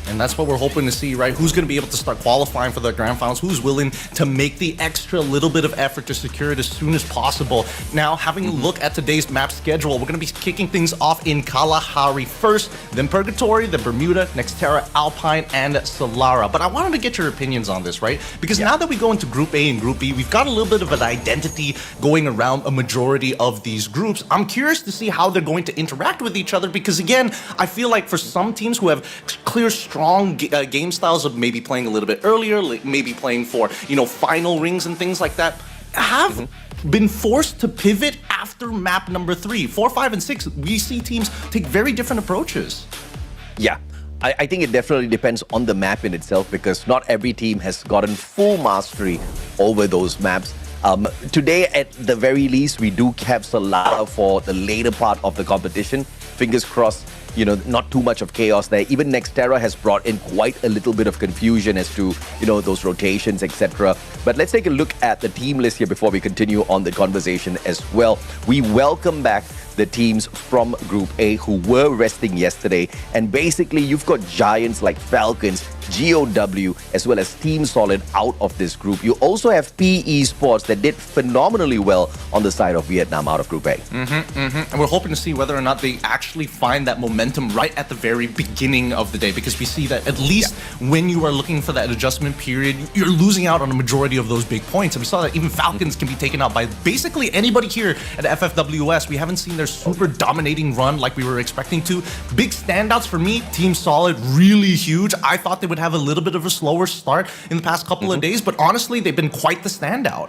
[SPEAKER 14] And that's what we're hoping to see, right? Who's going to be able to start qualifying for the Grand Finals? Who's willing to make the extra little bit of effort to secure it as soon as possible? Now, having a look at today's map schedule, we're going to be kicking things off in Kalahari first, then Purgatory, then Bermuda, Nextera, Alpine, and Solara. But I wanted to get your opinions on this, right? Because now that we go into Group A and Group B, we've got a little bit of an identity going around a majority of these groups. I'm curious to see how they're going to interact with each other because, again, I feel like for some teams who have clear, strong game styles of maybe playing a little bit earlier, like maybe playing for, you know, final rings and things like that, have been forced to pivot after map number 3. 4, 5, and 6, we see teams take very different approaches.
[SPEAKER 17] Yeah. I think it definitely depends on the map in itself because not every team has gotten full mastery over those maps. Today, at the very least, we do have Solara for the later part of the competition. Fingers crossed, you know, not too much of chaos there. Even Nextera has brought in quite a little bit of confusion as to, you know, those rotations, etc. But let's take a look at the team list here before we continue on the conversation as well. We welcome back the teams from Group A who were resting yesterday. And basically, you've got giants like Falcons, GOW, as well as Team Solid out of this group. You also have PE Sports that did phenomenally well on the side of Vietnam out of Group A.
[SPEAKER 14] And we're hoping to see whether or not they actually find that momentum right at the very beginning of the day, because we see that at least when you are looking for that adjustment period, you're losing out on a majority of those big points. And we saw that even Falcons can be taken out by basically anybody here at FFWS. We haven't seen their super dominating run like we were expecting to. Big standouts for me, Team Solid, really huge. I thought they would would have a little bit of a slower start in the past couple of days, but honestly, they've been quite the standout.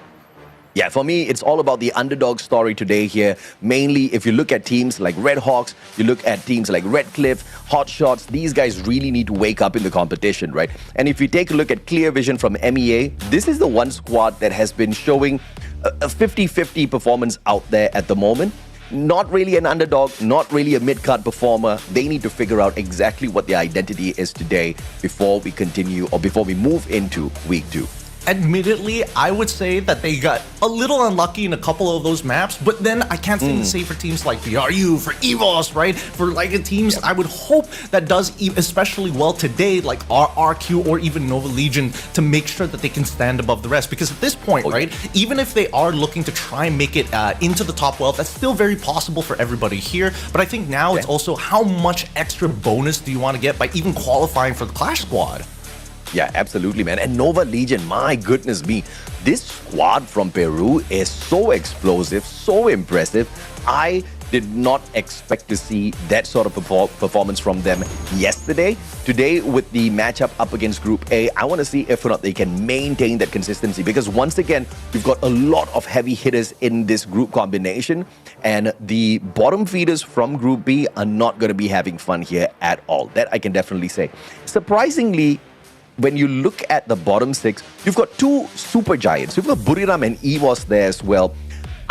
[SPEAKER 4] Yeah, for me, it's all about the underdog story today here. Mainly, if you look at teams like Red Hawks, you look at teams like Red Cliff, Hot Shots, these guys really need to wake up in the competition, right? And if you take a look at Clear Vision from MEA, this is the one squad that has been showing a 50-50 performance out there at the moment. Not really an underdog, not really a mid-card performer. They need to figure out exactly what their identity is today before we continue or before we move into week 2.
[SPEAKER 14] Admittedly, I would say that they got a little unlucky in a couple of those maps, but then I can't say the same for teams like BRU, for EVOS, right? For like teams, I would hope that does especially well today, like RRQ or even Nova Legion, to make sure that they can stand above the rest. Because at this point, right, even if they are looking to try and make it into the top 12, that's still very possible for everybody here. But I think now it's also how much extra bonus do you want to get by even qualifying for the Clash Squad?
[SPEAKER 4] Yeah, absolutely, man. And Nova Legion, my goodness me, this squad from Peru is so explosive, so impressive. I did not expect to see that sort of performance from them yesterday. Today, with the matchup up against Group A, I want to see if or not they can maintain that consistency, because once again, we've got a lot of heavy hitters in this group combination, and the bottom feeders from Group B are not going to be having fun here at all. That I can definitely say. Surprisingly, when you look at the bottom 6, you've got 2 super giants. You've got Buriram and EVOS there as well.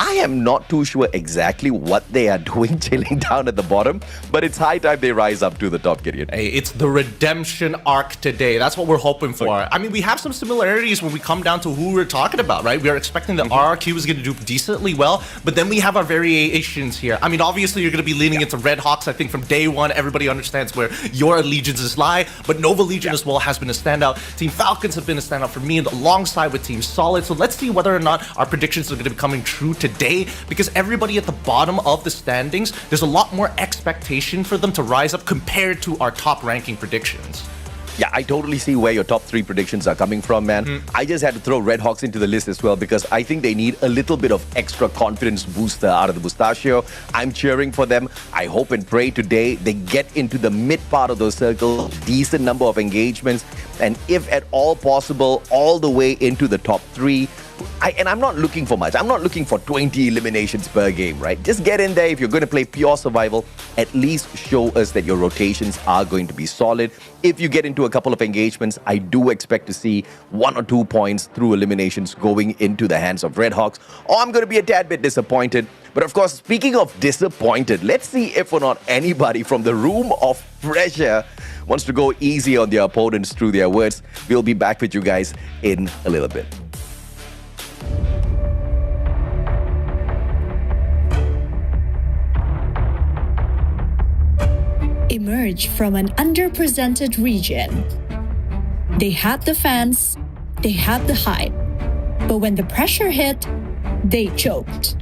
[SPEAKER 4] I am not too sure exactly what they are doing chilling down at the bottom, but it's high time they rise up to the top, Gideon.
[SPEAKER 14] Hey, it's the redemption arc today. That's what we're hoping for. I mean, we have some similarities when we come down to who we're talking about, right? We are expecting that RRQ is going to do decently well, but then we have our variations here. I mean, obviously, you're going to be leaning into Red Hawks. I think from day one, everybody understands where your allegiances lie, but Nova Legion as well has been a standout. Team Falcons have been a standout for me, and alongside with Team Solid. So let's see whether or not our predictions are going to be coming true today, because everybody at the bottom of the standings, there's a lot more expectation for them to rise up compared to our top ranking predictions.
[SPEAKER 4] Yeah, I totally see where your top 3 predictions are coming from, man. I just had to throw Red Hawks into the list as well, because I think they need a little bit of extra confidence booster out of the Mustachio. I'm cheering for them. I hope and pray today they get into the mid part of the circle, decent number of engagements, and if at all possible, all the way into the top 3. And I'm not looking for much. I'm not looking for 20 eliminations per game, right? Just get in there. If you're going to play pure survival, at least show us that your rotations are going to be solid. If you get into a couple of engagements, I do expect to see 1 or 2 points through eliminations going into the hands of Red Hawks, or I'm going to be a tad bit disappointed. But of course, speaking of disappointed, let's see if or not anybody from the room of pressure wants to go easy on their opponents through their words. We'll be back with you guys in a little bit.
[SPEAKER 16] Emerge from an underrepresented region. They had the fans, they had the hype, but when the pressure hit, they choked.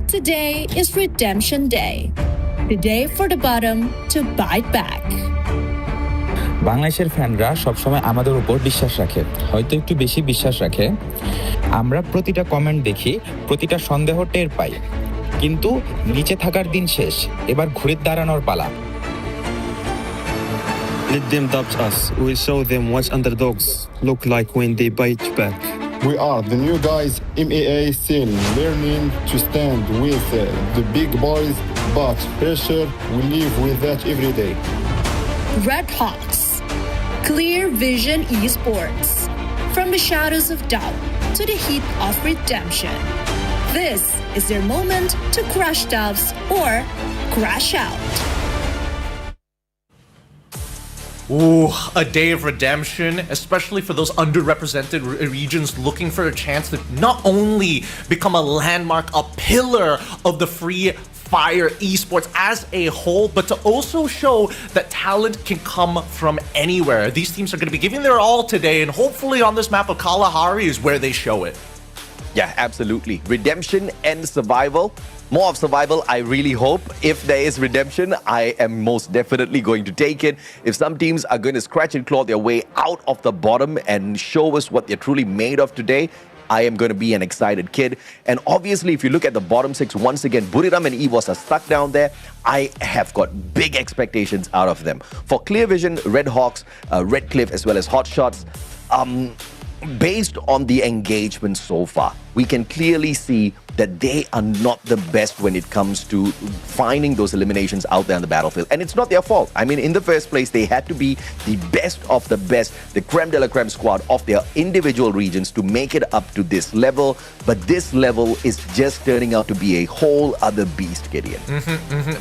[SPEAKER 16] Today is Redemption Day. The day for the bottom to bite back.
[SPEAKER 19] বাংলাদেশের ফ্যানরা সবসময় আমাদের উপর বিশ্বাস রাখে, হয়তো একটু বেশি বিশ্বাস রাখে। আমরা প্রতিটা কমেন্ট দেখি, প্রতিটা সন্দেহ টের পাই, কিন্তু নিচে থাকার দিন শেষ, এবার ঘুরে দাঁড়ানোর পালা।
[SPEAKER 3] Let them doubt us. We show them what underdogs look like when they bite back.
[SPEAKER 22] We are the new guys, MEA still learning to stand with the big boys, but pressure, we live with that every day.
[SPEAKER 16] Red Hawks, Clear Vision Esports. From the shadows of doubt to the heat of redemption. This is their moment to crush doubts or crash out.
[SPEAKER 14] Ooh, a day of redemption, especially for those underrepresented regions looking for a chance to not only become a landmark, a pillar of the Free Fire esports as a whole, but to also show that talent can come from anywhere. These teams are going to be giving their all today, and hopefully on this map of Kalahari is where they show it.
[SPEAKER 4] Yeah, absolutely. Redemption and survival. More of survival, I really hope. If there is redemption, I am most definitely going to take it. If some teams are going to scratch and claw their way out of the bottom and show us what they're truly made of today, I am going to be an excited kid. And obviously, if you look at the bottom six, once again, Buriram and EVOS are stuck down there. I have got big expectations out of them. For Clear Vision, Red Hawks, Red Cliff, as well as Hot Shots, based on the engagement so far, we can clearly see that they are not the best when it comes to finding those eliminations out there on the battlefield. And it's not their fault. I mean, in the first place, they had to be the best of the best, the creme de la creme squad of their individual regions to make it up to this level. But this level is just turning out to be a whole other beast, Gideon.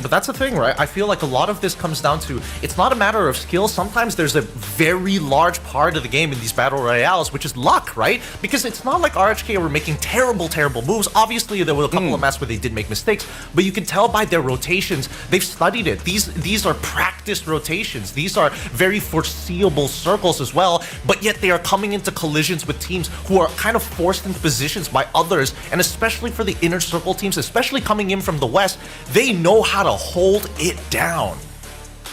[SPEAKER 14] But that's the thing, right? I feel like a lot of this comes down to, it's not a matter of skill. Sometimes there's a very large part of the game in these battle royales, which is luck, right? Because it's not like RHK were making terrible moves. Obviously, there were a couple of matches where they did make mistakes, but you can tell by their rotations, they've studied it. These are practiced rotations. These are very foreseeable circles as well, but yet they are coming into collisions with teams who are kind of forced into positions by others, and especially for the inner circle teams, especially coming in from the West, they know how to hold it down.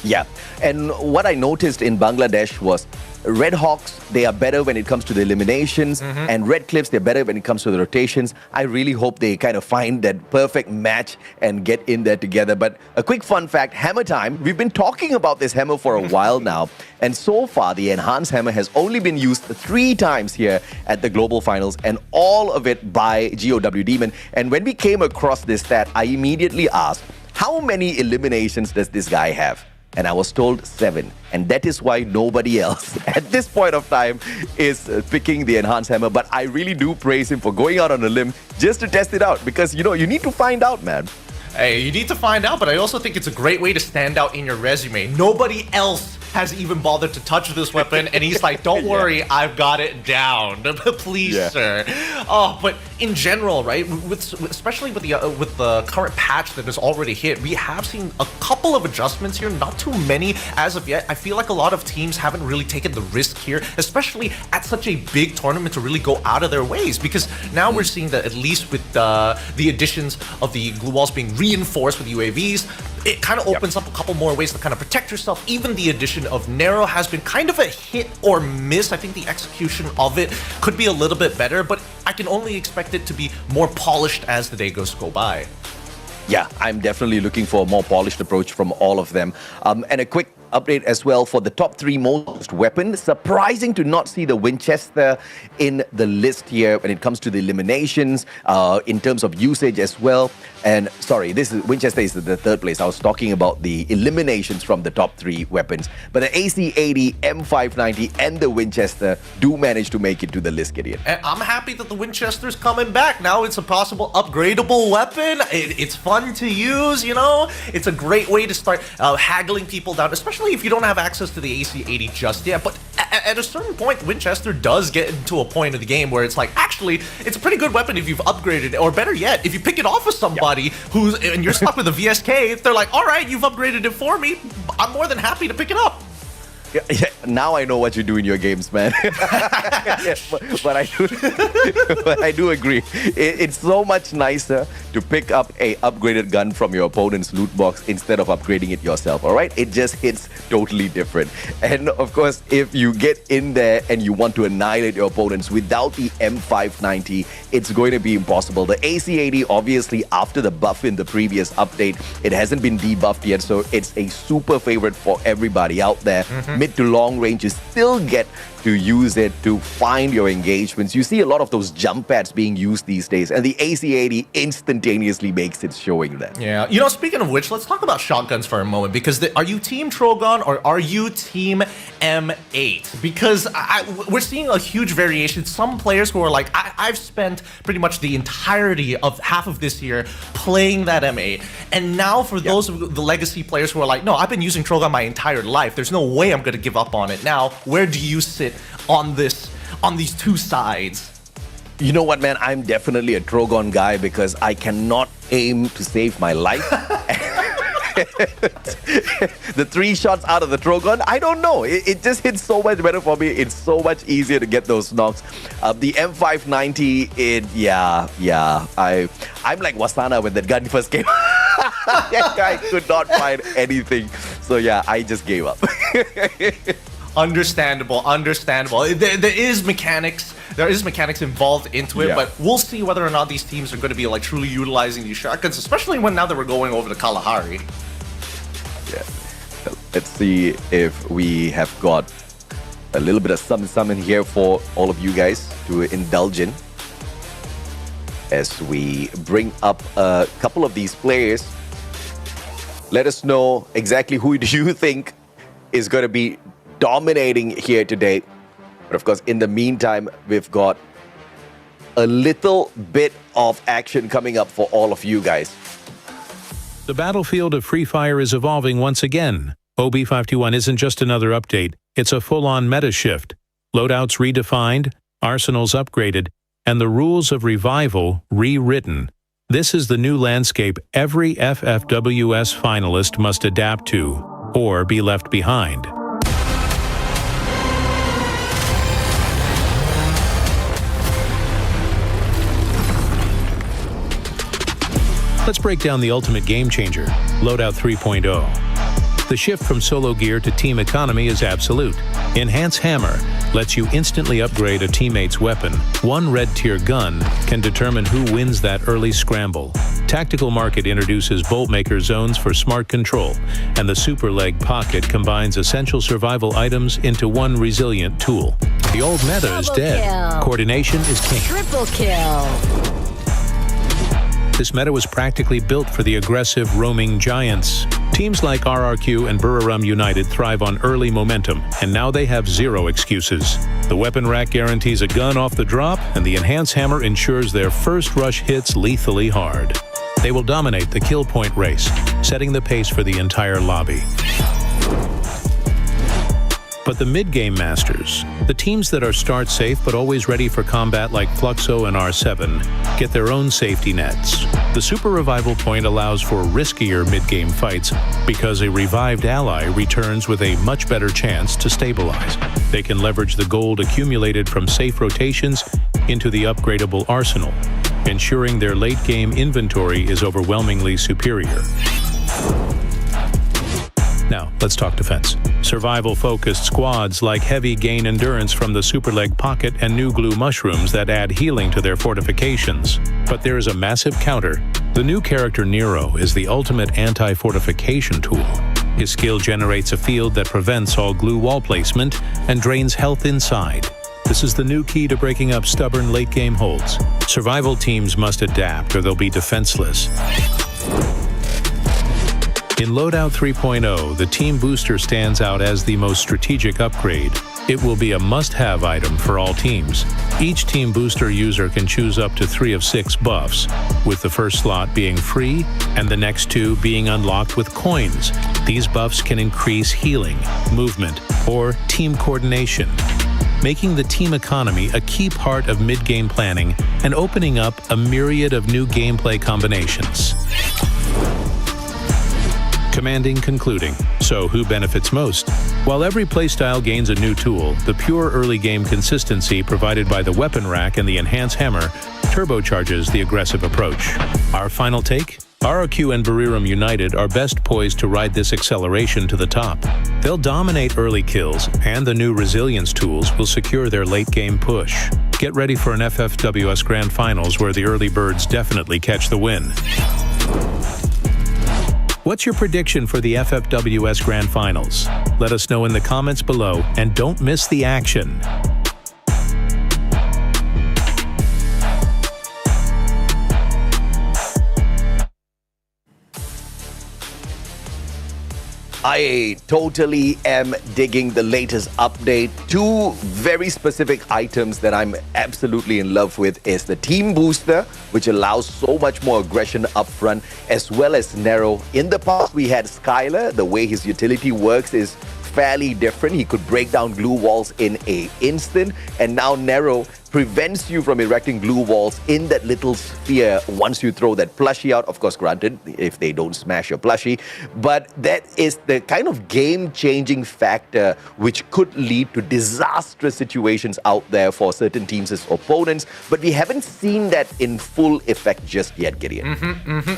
[SPEAKER 4] Yeah, and what I noticed in Bangladesh was Red Hawks, they are better when it comes to the eliminations, and Red Cliffs, they're better when it comes to the rotations. I really hope they kind of find that perfect match and get in there together. But a quick fun fact, hammer time. We've been talking about this hammer for a while now, and so far the enhanced hammer has only been used 3 times here at the Global Finals, and all of it by GOW Demon. And when we came across this stat, I immediately asked, how many eliminations does this guy have? And I was told 7. And that is why nobody else at this point of time is picking the enhanced hammer. But I really do praise him for going out on a limb just to test it out. Because, you know, you need to find out, man.
[SPEAKER 14] Hey, you need to find out, but I also think it's a great way to stand out in your resume. Nobody else has even bothered to touch this weapon, and he's like, don't worry, I've got it down. Please, sir. Oh, but in general, right, especially with the current patch that has already hit, we have seen a couple of adjustments here, not too many as of yet. I feel like a lot of teams haven't really taken the risk here, especially at such a big tournament, to really go out of their ways, because now we're seeing that at least with the additions of the glue walls being reinforced with UAVs, it kind of opens up a couple more ways to kind of protect yourself. Even the addition of Nero has been kind of a hit or miss. I think the execution of it could be a little bit better, but I can only expect it to be more polished as the day go by.
[SPEAKER 4] Yeah, I'm definitely looking for a more polished approach from all of them. And a quick update as well for the top 3 most weapons. Surprising to not see the Winchester in the list here when it comes to the eliminations, in terms of usage as well. And sorry, Winchester is the 3rd place. I was talking about the eliminations from the top 3 weapons. But the AC-80, M590, and the Winchester do manage to make it to the list, Gideon.
[SPEAKER 14] And I'm happy that the Winchester's coming back. Now it's a possible upgradable weapon. It's fun to use, you know? It's a great way to start haggling people down, especially if you don't have access to the AC-80 just yet. But at a certain point, Winchester does get into a point of the game where it's like, actually, it's a pretty good weapon if you've upgraded it, or better yet, if you pick it off of somebody and you're stuck with a VSK, they're like, all right, you've upgraded it for me, I'm more than happy to pick it up.
[SPEAKER 4] Yeah, now I know what you do in your games, man. but I do agree. It's so much nicer to pick up a upgraded gun from your opponent's loot box instead of upgrading it yourself, all right? It just hits totally different. And of course, if you get in there and you want to annihilate your opponents without the M590, it's going to be impossible. The AC-80, obviously, after the buff in the previous update, it hasn't been debuffed yet, so it's a super favorite for everybody out there. Mid to long range, you still get to use it to find your engagements. You see a lot of those jump pads being used these days, and the AC-80 instantaneously makes its showing there.
[SPEAKER 14] Yeah, you know, speaking of which, let's talk about shotguns for a moment, because are you Team Trogon or are you Team M8? Because we're seeing a huge variation. Some players who are like, I've spent pretty much the entirety of half of this year playing that M8, and now for those of the legacy players who are like, no, I've been using Trogon my entire life, there's no way I'm going to give up on it now. Where do you sit on these two sides?
[SPEAKER 4] You know what, man? I'm definitely a Trogon guy because I cannot aim to save my life. The 3 shots out of the Trogon, I don't know. It just hits so much better for me. It's so much easier to get those knocks. The M590, I'm like Wasana when that gun first came. I could not find anything. So yeah, I just gave up.
[SPEAKER 14] Understandable. There is mechanics there is mechanics involved into it,
[SPEAKER 4] Yeah.
[SPEAKER 14] but we'll see whether or not these teams are going to be like truly utilizing these shotguns, especially when now that we're going over to Kalahari.
[SPEAKER 4] Yeah. Let's see if we have got a little bit of something in here for all of you guys to indulge in as we bring up a couple of these players. Let us know exactly who do you think is going to be dominating here today. But of course, in the meantime, we've got a little bit of action coming up for all of you guys.
[SPEAKER 2] The battlefield of Free Fire is evolving once again. OB521 isn't just another update, it's a full-on meta shift. Loadouts redefined, arsenals upgraded, and the rules of revival rewritten. This is the new landscape every FFWS finalist must adapt to, or be left behind. Let's break down the ultimate game changer, Loadout 3.0. The shift from solo gear to team economy is absolute. Enhance Hammer lets you instantly upgrade a teammate's weapon. One red tier gun can determine who wins that early scramble. Tactical Market introduces Bolt Maker zones for smart control, and the Super Leg Pocket combines essential survival items into one resilient tool. The old meta is dead.
[SPEAKER 11] Kill.
[SPEAKER 2] Coordination is king.
[SPEAKER 11] Triple kill.
[SPEAKER 2] This meta was practically built for the aggressive roaming giants. Teams like RRQ and Buriram United thrive on early momentum, and now they have zero excuses. The weapon rack guarantees a gun off the drop, and the Enhance Hammer ensures their first rush hits lethally hard. They will dominate the kill point race, setting the pace for the entire lobby. But the mid-game masters, the teams that are start safe but always ready for combat like Fluxo and R7, get their own safety nets. The Super Revival Point allows for riskier mid-game fights because a revived ally returns with a much better chance to stabilize. They can leverage the gold accumulated from safe rotations into the upgradable arsenal, ensuring their late-game inventory is overwhelmingly superior. Now, let's talk defense. Survival-focused squads like Heavy gain endurance from the Super Leg Pocket and new glue mushrooms that add healing to their fortifications. But there is a massive counter. The new character Nero is the ultimate anti-fortification tool. His skill generates a field that prevents all glue wall placement and drains health inside. This is the new key to breaking up stubborn late-game holds. Survival teams must adapt or they'll be defenseless. In Loadout 3.0, the Team Booster stands out as the most strategic upgrade. It will be a must-have item for all teams. Each Team Booster user can choose up to 3 of 6 buffs, with the first slot being free and the next 2 being unlocked with coins. These buffs can increase healing, movement, or team coordination, making the team economy a key part of mid-game planning and opening up a myriad of new gameplay combinations. Commanding concluding. So who benefits most? While every playstyle gains a new tool, the pure early game consistency provided by the weapon rack and the Enhance Hammer turbocharges the aggressive approach. Our final take? RRQ and Buriram United are best poised to ride this acceleration to the top. They'll dominate early kills, and the new resilience tools will secure their late game push. Get ready for an FFWS Grand Finals where the early birds definitely catch the win. What's your prediction for the FFWS Grand Finals? Let us know in the comments below, and don't miss the action.
[SPEAKER 4] I totally am digging the latest update. 2 very specific items that I'm absolutely in love with is the Team Booster, which allows so much more aggression up front, as well as Nero. In the past, we had Skylar. The way his utility works is fairly different. He could break down glue walls in an instant, and now Nero prevents you from erecting glue walls in that little sphere once you throw that plushie out. Of course, granted, if they don't smash your plushie. But that is the kind of game-changing factor which could lead to disastrous situations out there for certain teams as opponents. But we haven't seen that in full effect just yet, Gideon.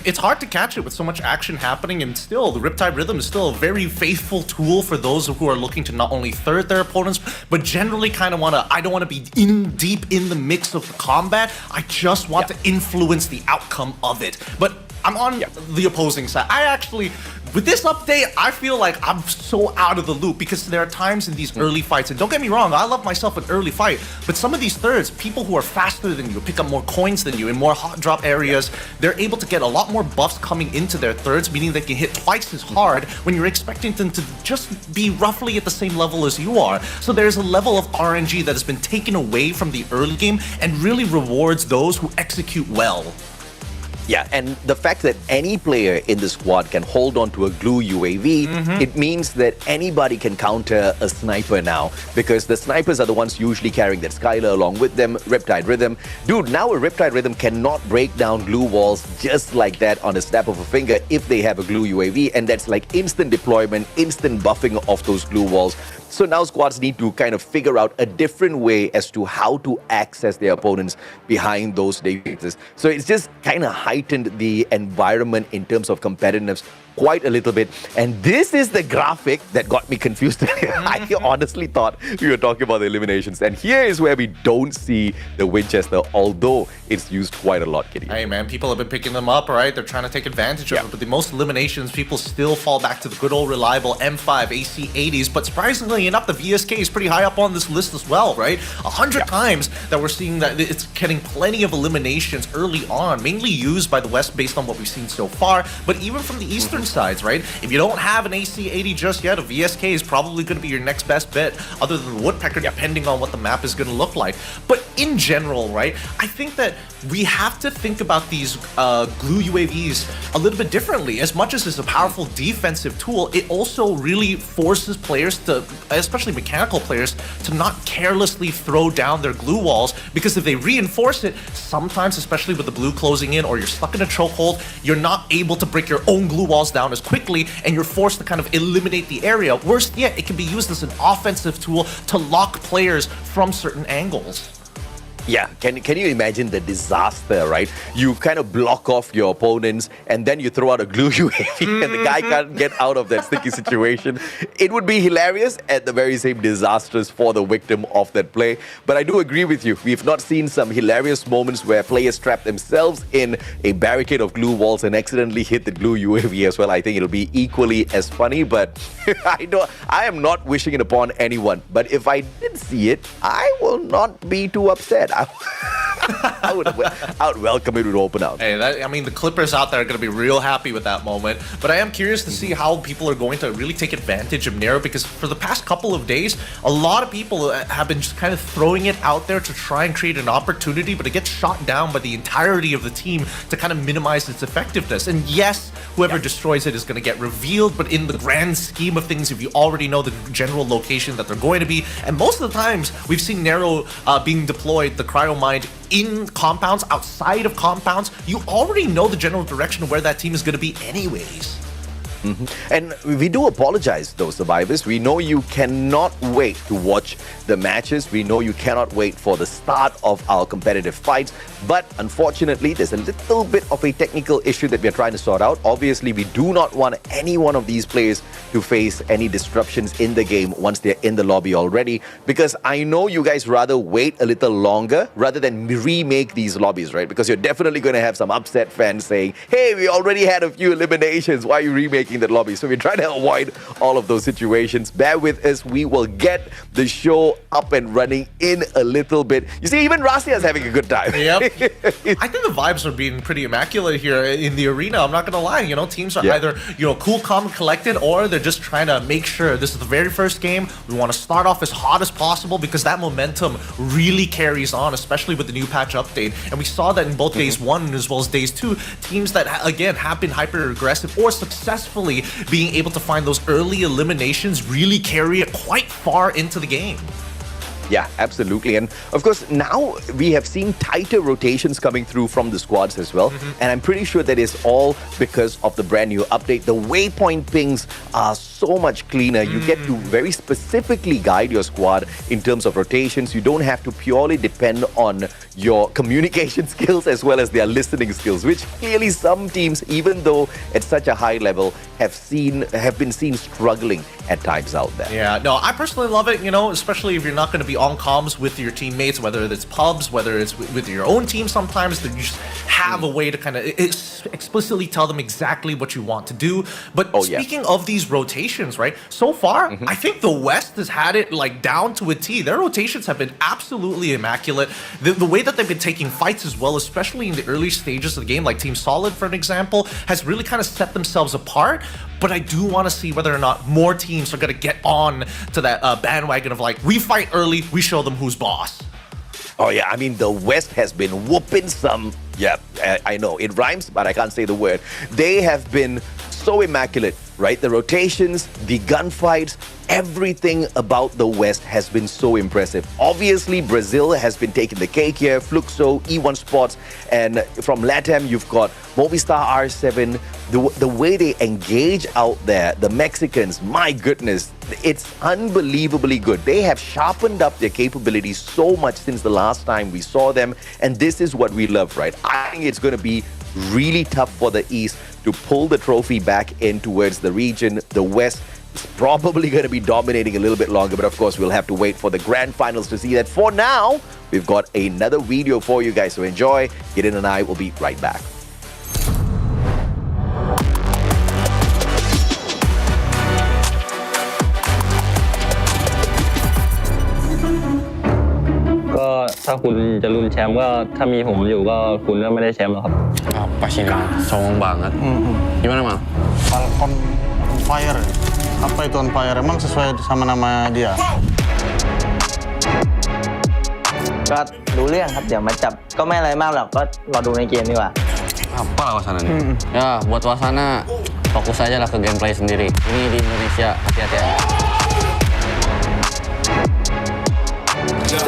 [SPEAKER 14] It's hard to catch it with so much action happening, and still, the Riptide Rhythm is still a very faithful tool for those who are looking to not only third their opponents, but generally kind of I don't want to be in deep in the mix of the combat. I just want to influence the outcome of it. But I'm on the opposing side. I actually, with this update, I feel like I'm so out of the loop because there are times in these early fights, and don't get me wrong, I love myself an early fight, but some of these thirds, people who are faster than you, pick up more coins than you in more hot drop areas, they're able to get a lot more buffs coming into their thirds, meaning they can hit twice as hard when you're expecting them to just be roughly at the same level as you are. So there's a level of RNG that has been taken away from the early game and really rewards those who execute well.
[SPEAKER 4] Yeah, and the fact that any player in the squad can hold on to a glue UAV, it means that anybody can counter a sniper now, because the snipers are the ones usually carrying that Skylar along with them, Riptide Rhythm. Dude, now a Riptide Rhythm cannot break down glue walls just like that on a snap of a finger if they have a glue UAV, and that's like instant deployment, instant buffing of those glue walls. So now squads need to kind of figure out a different way as to how to access their opponents behind those defenses. So it's just kind of heightened the environment in terms of competitiveness quite a little bit. And this is the graphic that got me confused. I honestly thought we were talking about the eliminations. And here is where we don't see the Winchester, although it's used quite a lot, Kitty.
[SPEAKER 14] Hey man, people have been picking them up, right? They're trying to take advantage of it, but the most eliminations, people still fall back to the good old reliable M5 AC80s. But surprisingly enough, the VSK is pretty high up on this list as well, right? 100 times that we're seeing that it's getting plenty of eliminations early on, mainly used by the West based on what we've seen so far. But even from the Eastern sides, right? If you don't have an AC80 just yet, a VSK is probably going to be your next best bet, other than the Woodpecker, depending on what the map is going to look like. But in general, right, I think that we have to think about these glue UAVs a little bit differently. As much as it's a powerful defensive tool, it also really forces players to, especially mechanical players, to not carelessly throw down their glue walls, because if they reinforce it, sometimes, especially with the blue closing in or you're stuck in a chokehold, you're not able to break your own glue walls down as quickly, and you're forced to kind of eliminate the area. Worse yet, it can be used as an offensive tool to lock players from certain angles.
[SPEAKER 4] Yeah, can you imagine the disaster, right? You kind of block off your opponents and then you throw out a glue UAV and the guy can't get out of that sticky situation. It would be hilarious, at the very same disastrous for the victim of that play. But I do agree with you. We've not seen some hilarious moments where players trap themselves in a barricade of glue walls and accidentally hit the glue UAV as well. I think it'll be equally as funny, but I am not wishing it upon anyone. But if I did see it, I will not be too upset. I would welcome it with open arms.
[SPEAKER 14] Hey, I mean, the Clippers out there are going to be real happy with that moment. But I am curious to see how people are going to really take advantage of Nero, because for the past couple of days, a lot of people have been just kind of throwing it out there to try and create an opportunity, but it gets shot down by the entirety of the team to kind of minimize its effectiveness. And yes, whoever destroys it is going to get revealed, but in the grand scheme of things, if you already know the general location that they're going to be, and most of the times we've seen Nero being deployed, the cryo mine, in compounds, outside of compounds, you already know the general direction of where that team is going to be anyways.
[SPEAKER 4] And we do apologize, though, survivors. We know you cannot wait to watch the matches. We know you cannot wait for the start of our competitive fights. But unfortunately, there's a little bit of a technical issue that we're trying to sort out. Obviously, we do not want any one of these players to face any disruptions in the game once they're in the lobby already, because I know you guys rather wait a little longer rather than remake these lobbies, right? Because you're definitely going to have some upset fans saying, hey, we already had a few eliminations. Why are you remaking that lobby? So we're trying to avoid all of those situations. Bear with us. We will get the show up and running in a little bit. You see, even Rasia is having a good time.
[SPEAKER 14] Yep. I think the vibes are being pretty immaculate here in the arena. I'm not going to lie. You know, teams are either, cool, calm, and collected, or they're just trying to make sure this is the very first game. We want to start off as hot as possible, because that momentum really carries on, especially with the new patch update. And we saw that in both days 1 as well as days 2. Teams that, again, have been hyper-aggressive or successfully being able to find those early eliminations really carry it quite far into the game.
[SPEAKER 4] Yeah, absolutely. And of course, now we have seen tighter rotations coming through from the squads as well. And I'm pretty sure that is all because of the brand new update. The waypoint pings are so much cleaner. You get to very specifically guide your squad in terms of rotations. You don't have to purely depend on your communication skills as well as their listening skills, which clearly some teams, even though at such a high level, have been seen struggling at times out there.
[SPEAKER 14] Yeah, no, I personally love it, especially if you're not going to be on comms with your teammates, whether it's pubs, whether it's with your own team sometimes, that you just have a way to kind of explicitly tell them exactly what you want to do. But speaking of these rotations, right, so far, I think the West has had it like down to a T. Their rotations have been absolutely immaculate. The way that they've been taking fights as well, especially in the early stages of the game, like Team Solid, for an example, has really kind of set themselves apart. But I do want to see whether or not more teams are going to get on to that bandwagon of like, we fight early, we show them who's boss.
[SPEAKER 17] Oh yeah, I mean, the West has been whooping some. Yeah, I know, it rhymes, but I can't say the word. They have been so immaculate, right? The rotations, the gunfights, everything about the West has been so impressive. Obviously, Brazil has been taking the cake here, Fluxo, E1 Sports, and from LATAM, you've got Movistar R7. The way they engage out there, the Mexicans, my goodness, it's unbelievably good. They have sharpened up their capabilities so much since the last time we saw them, and this is what we love, right? I think it's going to be really tough for the East to pull the trophy back in towards the region. The West is probably going to be dominating a little bit longer, but of course we'll have to wait for the grand finals to see that. For now, we've got another video for you guys, so enjoy. Gideon and I will be right back.
[SPEAKER 18] ถ้าคุณจะลุ้นแชมป์ก็ถ้ามีผมอยู่ก็คุณก็ไม่ได้แชมป์หรอกครับ
[SPEAKER 21] Pastinya songong banget. Gimana, Mal? Falcon on fire. Apa itu on fire? Emang sesuai sama nama dia?
[SPEAKER 1] ก็รู้เรื่องครับเดี๋ยวมาจับก็ไม่อะไรมากหรอกก็รอดูในเกมดีกว่า
[SPEAKER 21] Apa wahana nih? Ya, buat wahana fokus aja lah ke gameplay sendiri. Ini di Indonesia, hati-hati aja.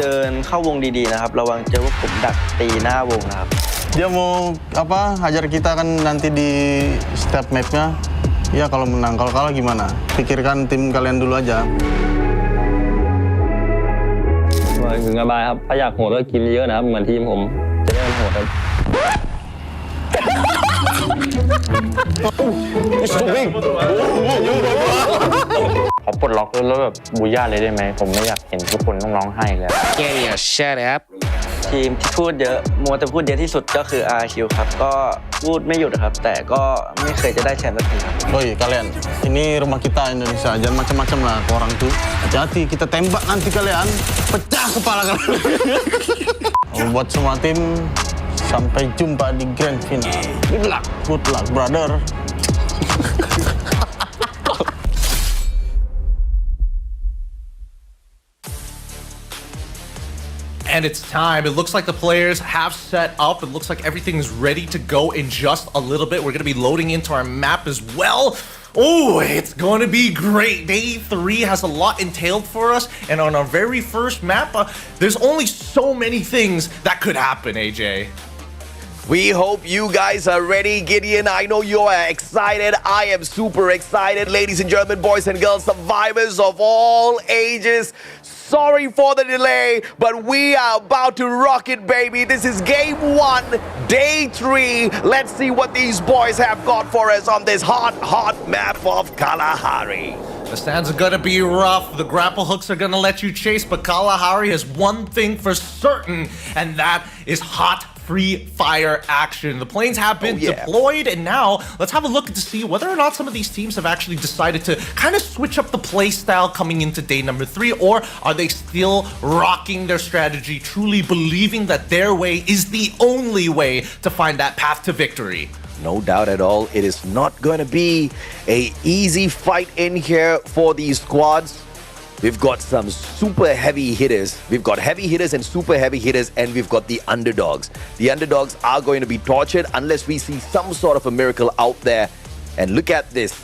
[SPEAKER 1] เดินเข้าวงดีๆนะครับระวังเจอว่าผมดักตีหน้าวงนะครับ
[SPEAKER 21] Dia mau apa? Hajar kita kan nanti di step map-nya. Ya kalau menang, kalau kalah gimana? Pikirkan tim kalian dulu aja.
[SPEAKER 18] ถึงสบายครับถ้าอยากโหดก็กินเยอะนะครับเหมือนทีมผมจะได้โหดครับ
[SPEAKER 11] ขอปลดล็อกแล้วแบบบูย่าเลยได้ไหมผมไม่อยากเห็นทุกคนต้องร้องไห้เลย
[SPEAKER 1] Can you shut up ทีมที่พูดเยอะมัวแต่พูดเยอะที่สุดก็คือ RQ ครับก็พูดไม่หยุดครับแต่ก็ไม่เคยจะได้แชมป์สักทีครับ
[SPEAKER 21] Oi kalian, ini rumah kita Indonesia, jangan macam-macam lah ke orang tuh. Hati-hati, kita tembak nanti kalian, pecah kepala kalian. Buat semua tim, sampai jumpa di grand final. Good luck, brother.
[SPEAKER 14] And it's time. It looks like the players have set up. It looks like everything is ready to go in just a little bit. We're going to be loading into our map as well. Oh, it's going to be great. Day 3 has a lot entailed for us. And on our very first map, there's only so many things that could happen, AJ.
[SPEAKER 17] We hope you guys are ready, Gideon. I know you are excited. I am super excited. Ladies and gentlemen, boys and girls, survivors of all ages, sorry for the delay, but we are about to rock it, baby. This is game 1, day 3. Let's see what these boys have got for us on this hot map of Kalahari.
[SPEAKER 14] The stands are gonna be rough. The grapple hooks are gonna let you chase, but Kalahari has one thing for certain, and that is hot free fire action. The planes have been deployed, and now let's have a look to see whether or not some of these teams have actually decided to kind of switch up the play style coming into day number 3, or are they still rocking their strategy, truly believing that their way is the only way to find that path to victory?
[SPEAKER 17] No doubt at all, it is not going to be an easy fight in here for these squads. We've got some super heavy hitters. We've got heavy hitters and super heavy hitters, and we've got the underdogs. The underdogs are going to be tortured unless we see some sort of a miracle out there. And look at this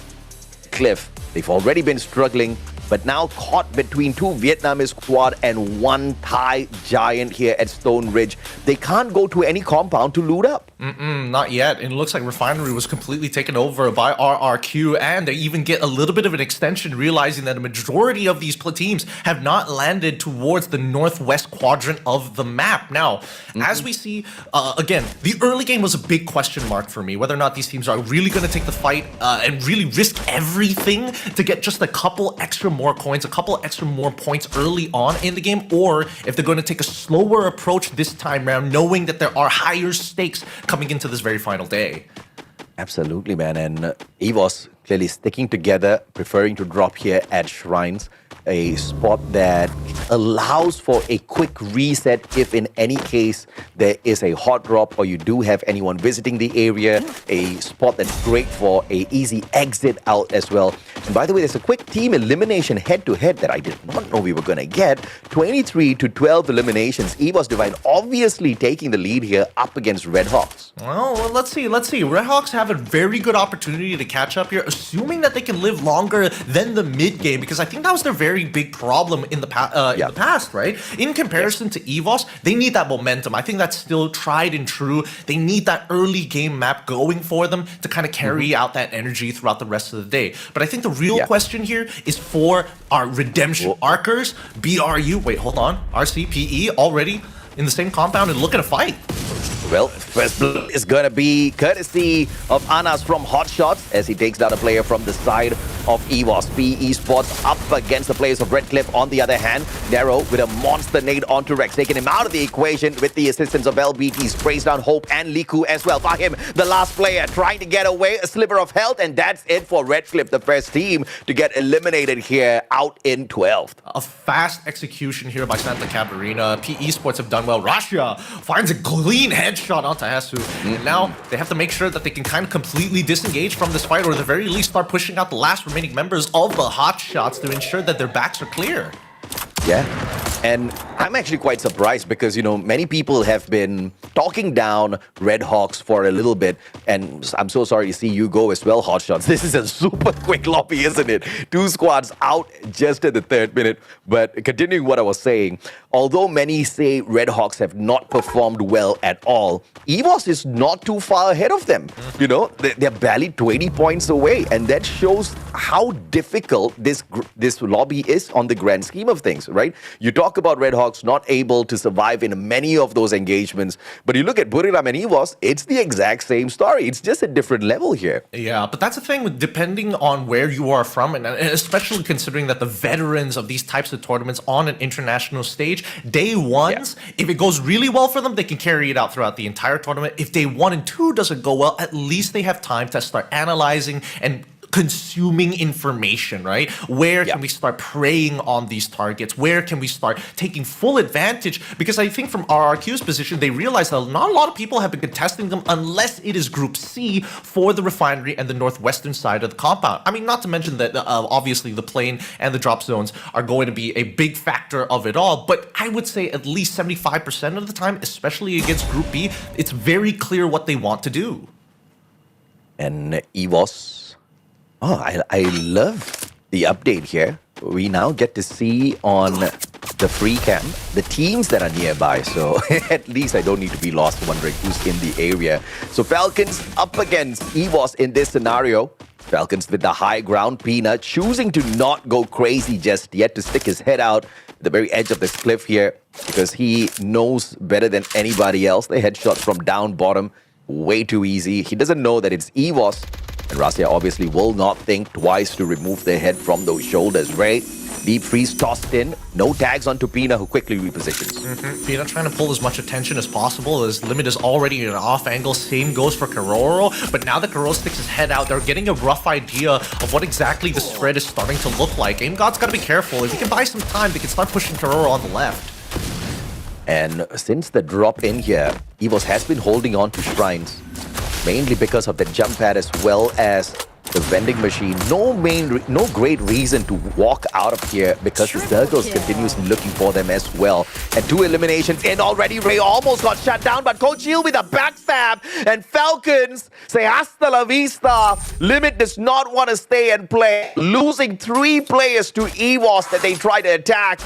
[SPEAKER 17] cliff. They've already been struggling, but now caught between 2 Vietnamese squad and 1 Thai giant here at Stone Ridge. They can't go to any compound to loot up.
[SPEAKER 14] Not yet. It looks like Refinery was completely taken over by RRQ, and they even get a little bit of an extension, realizing that a majority of these teams have not landed towards the northwest quadrant of the map. Now, as we see, again, the early game was a big question mark for me, whether or not these teams are really going to take the fight and really risk everything to get just a couple extra more coins, a couple extra more points early on in the game, or if they're going to take a slower approach this time around, knowing that there are higher stakes coming into this very final day.
[SPEAKER 4] Absolutely, man. And EVOS clearly sticking together, preferring to drop here at Shrines, a spot that allows for a quick reset if in any case there is a hot drop or you do have anyone visiting the area, a spot that's great for a easy exit out as well. And by the way, there's a quick team elimination head-to-head that I did not know we were going to get. 23-12 eliminations. EVOS Divine obviously taking the lead here up against Redhawks.
[SPEAKER 14] Well, let's see. Redhawks have a very good opportunity to catch up here, assuming that they can live longer than the mid game, because I think that was their very big problem in the past, right? In comparison to EVOS, they need that momentum. I think that's still tried and true. They need that early game map going for them to kind of carry out that energy throughout the rest of the day. But I think the real question here is for our Redemption Archers, BRU, wait, hold on, RCPE already in the same compound and looking to fight.
[SPEAKER 4] Well, first blood is going to be courtesy of Anas from Hotshots as he takes down a player from the side of EVOS. PE Sports up against the players of Redcliffe on the other hand. Darrow with a monster nade onto Rex, taking him out of the equation with the assistance of LBT. Sprays down Hope and Liku as well. Fahim, the last player, trying to get away, a sliver of health, and that's it for Redcliffe, the first team to get eliminated here out in 12th.
[SPEAKER 14] A fast execution here by Santa Catarina. PE Sports have done well. Rasha finds a clean headshot onto Hasu. And now they have to make sure that they can kind of completely disengage from this fight, or at the very least start pushing out the last remaining members of the Hotshots to ensure that their backs are clear.
[SPEAKER 4] Yeah, and I'm actually quite surprised because, you know, many people have been talking down Redhawks for a little bit, and I'm so sorry to see you go as well, Hotshots. This is a super quick lobby, isn't it? 2 squads out just at the 3rd minute. But continuing what I was saying, although many say Redhawks have not performed well at all, EVOS is not too far ahead of them. You know, they're barely 20 points away, and that shows how difficult this lobby is on the grand scheme of things, right? You talk about Redhawks not able to survive in many of those engagements, but you look at Buriram and EVOS, it's the exact same story. It's just a different level here.
[SPEAKER 14] Yeah, but that's the thing, depending on where you are from, and especially considering that the veterans of these types of tournaments on an international stage, day ones, if it goes really well for them, they can carry it out throughout the entire tournament. If day 1 and 2 doesn't go well, at least they have time to start analyzing and consuming information, right? Where can we start preying on these targets? Where can we start taking full advantage? Because I think from RRQ's position, they realize that not a lot of people have been contesting them unless it is Group C for the Refinery and the northwestern side of the compound. I mean, not to mention that obviously the plane and the drop zones are going to be a big factor of it all, but I would say at least 75% of the time, especially against Group B, it's very clear what they want to do.
[SPEAKER 4] And EVOS, I love the update here. We now get to see on the free cam the teams that are nearby, so at least I don't need to be lost wondering who's in the area. So Falcons up against EVOS in this scenario. Falcons with the high ground. Peanut choosing to not go crazy just yet, to stick his head out at the very edge of this cliff here because he knows better than anybody else. The headshots from down bottom, way too easy. He doesn't know that it's EVOS. And Rasya obviously will not think twice to remove their head from those shoulders, right? Deep freeze tossed in. No tags onto Pina, who quickly repositions.
[SPEAKER 14] Pina trying to pull as much attention as possible. His limit is already in an off angle. Same goes for Karoro. But now that Karoro sticks his head out, they're getting a rough idea of what exactly the spread is starting to look like. Aim God's got to be careful. If he can buy some time, they can start pushing Karoro on the left.
[SPEAKER 4] And since the drop in here, EVOS has been holding on to Shrines, mainly because of the jump pad as well as the vending machine. No great reason to walk out of here because the Zergos continuously looking for them as well. And 2 eliminations in already. Ray almost got shut down, but Coach Hill with a backstab. And Falcons say hasta la vista. Limit does not want to stay and play. Losing 3 players to EVOS that they try to attack.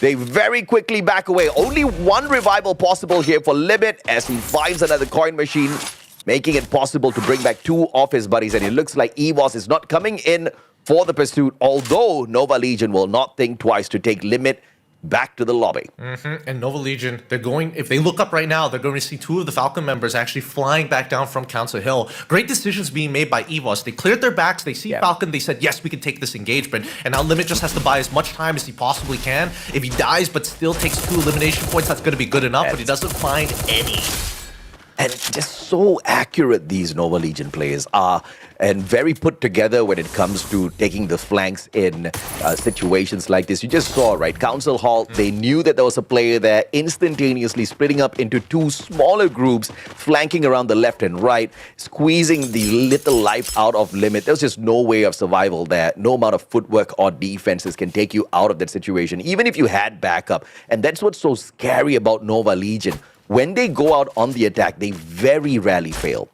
[SPEAKER 4] They very quickly back away. Only one revival possible here for Limit as he finds another coin machine, making it possible to bring back two of his buddies. And it looks like EVOS is not coming in for the pursuit, although Nova Legion will not think twice to take Limit back to the lobby.
[SPEAKER 14] And Nova Legion, they're going, if they look up right now, they're going to see two of the Falcon members actually flying back down from Council Hill. Great decisions being made by EVOS. They cleared their backs, they see Falcon, they said, yes, we can take this engagement. And now Limit just has to buy as much time as he possibly can. If he dies but still takes 2 elimination points, that's going to be good enough, but he doesn't find any.
[SPEAKER 4] And just so accurate these Nova Legion players are, and very put together when it comes to taking the flanks in situations like this. You just saw, right? Council Hall, they knew that there was a player there, instantaneously splitting up into 2 smaller groups, flanking around the left and right, squeezing the little life out of Limit. There's just no way of survival there. No amount of footwork or defenses can take you out of that situation, even if you had backup. And that's what's so scary about Nova Legion. When they go out on the attack, they very rarely fail.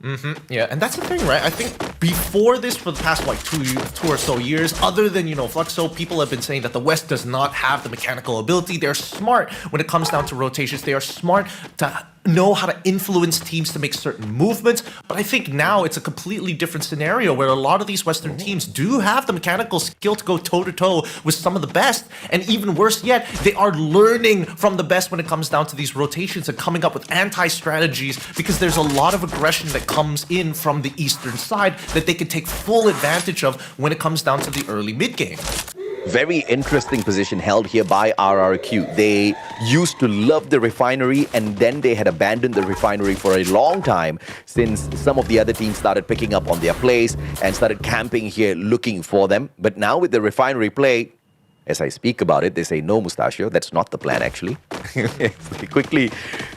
[SPEAKER 14] Yeah, and that's the thing, right? I think before this, for the past like two or so years, other than, Fluxo, people have been saying that the West does not have the mechanical ability. They're smart when it comes down to rotations. They are smart to know how to influence teams to make certain movements. But I think now it's a completely different scenario where a lot of these Western teams do have the mechanical skill to go toe-to-toe with some of the best. And even worse yet, they are learning from the best when it comes down to these rotations and coming up with anti-strategies, because there's a lot of aggression that comes in from the Eastern side that they can take full advantage of when it comes down to the early mid-game.
[SPEAKER 4] Very interesting position held here by RRQ. They used to love the refinery, and then they had abandoned the refinery for a long time since some of the other teams started picking up on their plays and started camping here looking for them. But now with the refinery play, as I speak about it, they say, no, Mustachio, that's not the plan, actually. They quickly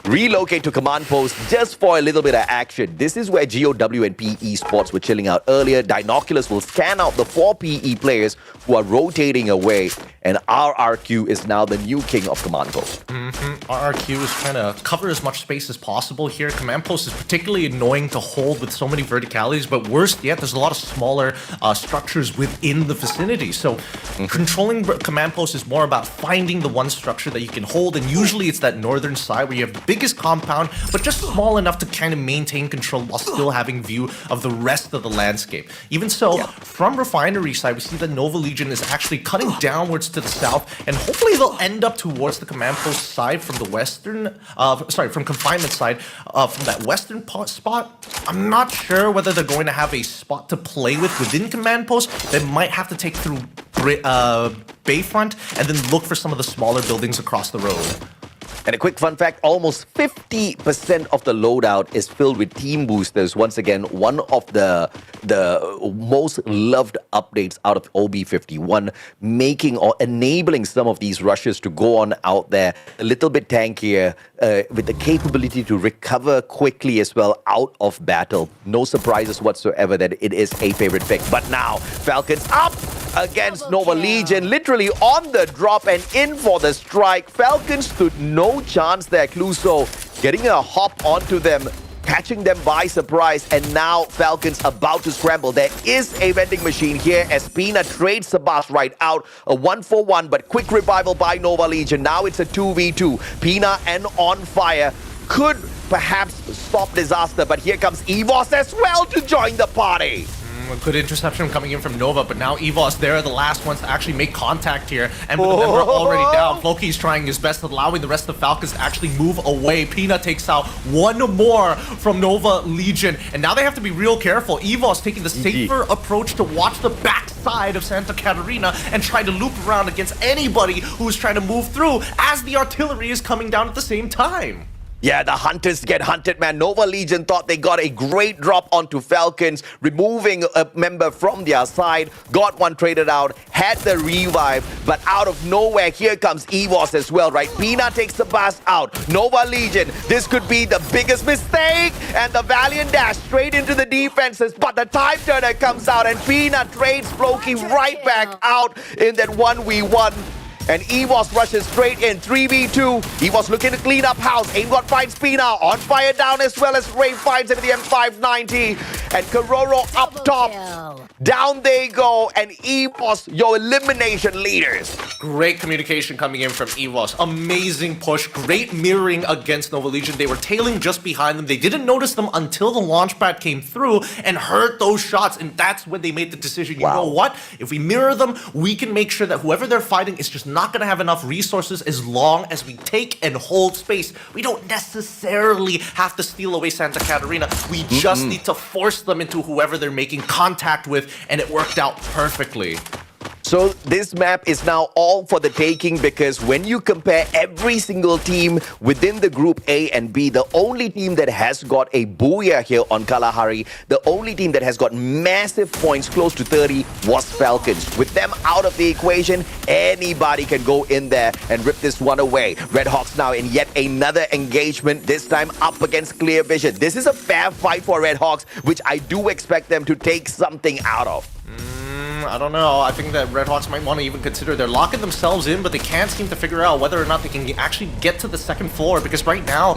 [SPEAKER 4] relocate to command post just for a little bit of action. This is where GOW and PE Sports were chilling out earlier. Dinoculus will scan out the 4 PE players who are rotating away, and RRQ is now the new king of command post.
[SPEAKER 14] RRQ is trying to cover as much space as possible here. Command post is particularly annoying to hold with so many verticalities, but worse yet, there's a lot of smaller structures within the vicinity. So controlling command post is more about finding the one structure that you can hold, and usually it's that northern side where you have the biggest compound, but just small enough to kind of maintain control while still having view of the rest of the landscape. Even so, from refinery side, we see that Nova Legion is actually cutting downwards to the south, and hopefully they'll end up towards the command post side from the western, from confinement side, from that western spot. I'm not sure whether they're going to have a spot to play with within command post. They might have to take through Bayfront and then look for some of the smaller buildings across the road.
[SPEAKER 4] And a quick fun fact, almost 50% of the loadout is filled with team boosters. Once again, one of the most loved updates out of OB51, making or enabling some of these rushes to go on out there a little bit tankier, with the capability to recover quickly as well out of battle. No surprises whatsoever that it is a favorite pick. But now, Falcons up against Nova Legion, literally on the drop and in for the strike. Falcons stood no chance there. Cluso getting a hop onto them, catching them by surprise, and now Falcons about to scramble. There is a vending machine here as Pina trades Sabas right out. A 1-for-1, but quick revival by Nova Legion. Now it's a 2v2. Pina and On Fire could perhaps stop disaster, but here comes EVOS as well to join the party.
[SPEAKER 14] A good interception coming in from Nova, but now EVOS, they're the last ones to actually make contact here. And with the member already down, Floki's trying his best, allowing the rest of the Falcons to actually move away. Pina takes out one more from Nova Legion, and now they have to be real careful. EVOS taking the safer approach to watch the backside of Santa Catarina and try to loop around against anybody who's trying to move through as the artillery is coming down at the same time.
[SPEAKER 4] Yeah, the hunters get hunted, man. Nova Legion thought they got a great drop onto Falcons, removing a member from their side, got one traded out, had the revive, but out of nowhere, here comes EVOS as well, right? Pina takes the pass out. Nova Legion, this could be the biggest mistake, and the Valiant dash straight into the defenses, but the time turner comes out, and Pina trades Floki right back out in that 1v1.
[SPEAKER 17] And EVOS rushes straight in, 3v2. EVOS looking to clean up house. AimGod finds Pina, on fire down as well as Ray finds into the M590. And Kororo up top. Down they go, and EVOS, your elimination leaders.
[SPEAKER 14] Great communication coming in from EVOS. Amazing push. Great mirroring against Nova Legion. They were tailing just behind them. They didn't notice them until the launch pad came through and heard those shots. And that's when they made the decision. You know what? If we mirror them, we can make sure that whoever they're fighting is just not going to have enough resources as long as we take and hold space. We don't necessarily have to steal away Santa Catarina. We just need to force them into whoever they're making contact with. And it worked out perfectly.
[SPEAKER 17] So this map is now all for the taking, because when you compare every single team within the group A and B, the only team that has got a Booyah here on Kalahari, the only team that has got massive points, close to 30, was Falcons. With them out of the equation, anybody can go in there and rip this one away. Red Hawks now in yet another engagement, this time up against Clear Vision. This is a fair fight for Red Hawks, which I do expect them to take something out of.
[SPEAKER 14] I don't know. I think that Red Hawks might want to even consider they're locking themselves in, but they can't seem to figure out whether or not they can actually get to the second floor, because right now,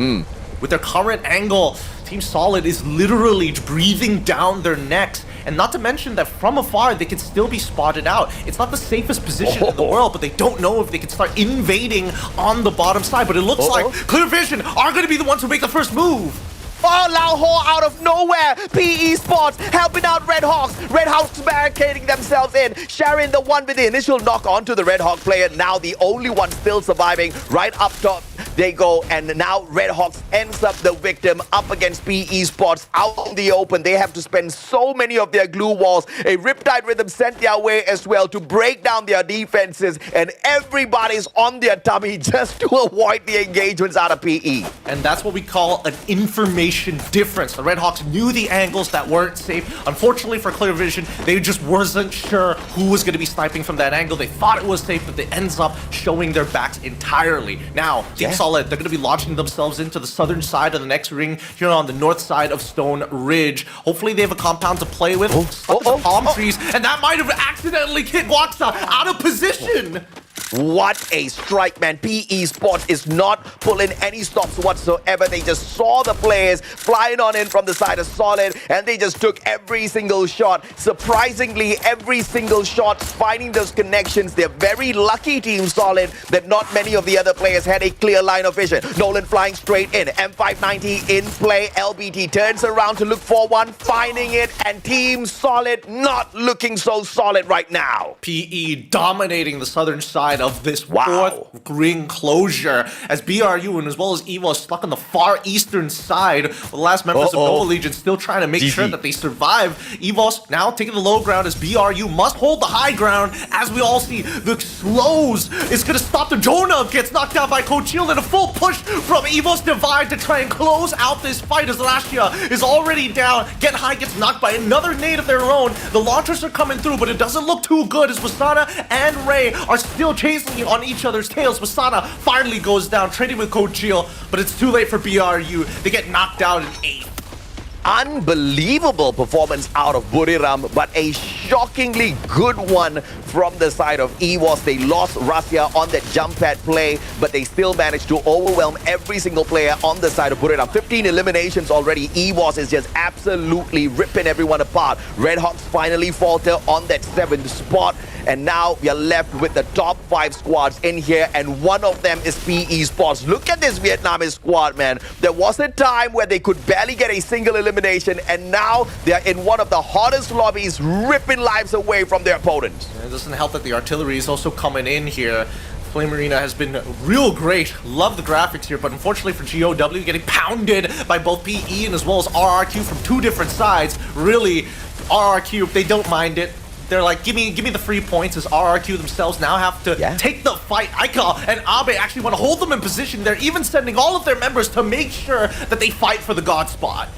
[SPEAKER 14] with their current angle, Team Solid is literally breathing down their necks. And not to mention that from afar, they can still be spotted out. It's not the safest position in the world, but they don't know if they can start invading on the bottom side. But it looks like Clear Vision are going to be the ones who make the first move.
[SPEAKER 17] Oh, Lao Ho out of nowhere. PE Sports helping out Red Hawks. Red Hawks barricading themselves in. Sharon, the one with the initial knock onto the Red Hawk player, now the only one still surviving. Right up top they go, and now Red Hawks ends up the victim up against PE Sports out in the open. They have to spend so many of their glue walls. A Riptide Rhythm sent their way as well to break down their defenses, and everybody's on their tummy just to avoid the engagements out of PE.
[SPEAKER 14] And that's what we call an information difference. The Red Hawks knew the angles that weren't safe. Unfortunately for Clear Vision, they just wasn't sure who was going to be sniping from that angle. They thought it was safe, but they ends up showing their backs entirely. Now, Team Solid, they're going to be launching themselves into the southern side of the next ring here on the north side of Stone Ridge. Hopefully they have a compound to play with. Palm trees, and that might have accidentally hit Guaxa out of position.
[SPEAKER 17] What a strike, man. PE Sports is not pulling any stops whatsoever. They just saw the players flying on in from the side of Solid, and they just took every single shot. Surprisingly, every single shot, finding those connections. They're very lucky, Team Solid, that not many of the other players had a clear line of vision. Nolan flying straight in. M590 in play. LBT turns around to look for one, finding it, and Team Solid not looking so solid right now.
[SPEAKER 14] PE dominating the southern side of this fourth ring closure, as BRU and as well as EVO stuck on the far eastern side. The last members of Nova Legion still trying to make sure that they survive. EVOS now taking the low ground, as BRU must hold the high ground. As we all see, the slows is going to stop them. Jonah gets knocked out by Coach Shield, and a full push from EVOS Divide to try and close out this fight, as Lashia is already down. Get High gets knocked by another nade of their own. The launchers are coming through, but it doesn't look too good, as Wasana and Ray are still chasing on each other's tails. Wasana finally goes down, trading with Coach Gio, but it's too late for BRU. They get knocked out in 8th.
[SPEAKER 17] Unbelievable performance out of Buriram, but a shockingly good one from the side of EVOS. They lost Russia on that jump pad play, but they still managed to overwhelm every single player on the side of Buriram. 15 eliminations already. EVOS is just absolutely ripping everyone apart. Red Hawks finally falter on that 7th spot, and now we are left with the top 5 squads in here, and one of them is PE Sports. Look at this Vietnamese squad, man. There was a time where they could barely get a single elimination, and now they are in one of the hottest lobbies, ripping lives away from their opponents.
[SPEAKER 14] It doesn't help that the artillery is also coming in here. Flame Arena has been real great. Love the graphics here, but unfortunately for GOW, getting pounded by both PE and as well as RRQ from 2 different sides. Really, RRQ, they don't mind it. They're like, give me the free points, as RRQ themselves now have to take the fight. Aika and Abe actually want to hold them in position. They're even sending all of their members to make sure that they fight for the God spot.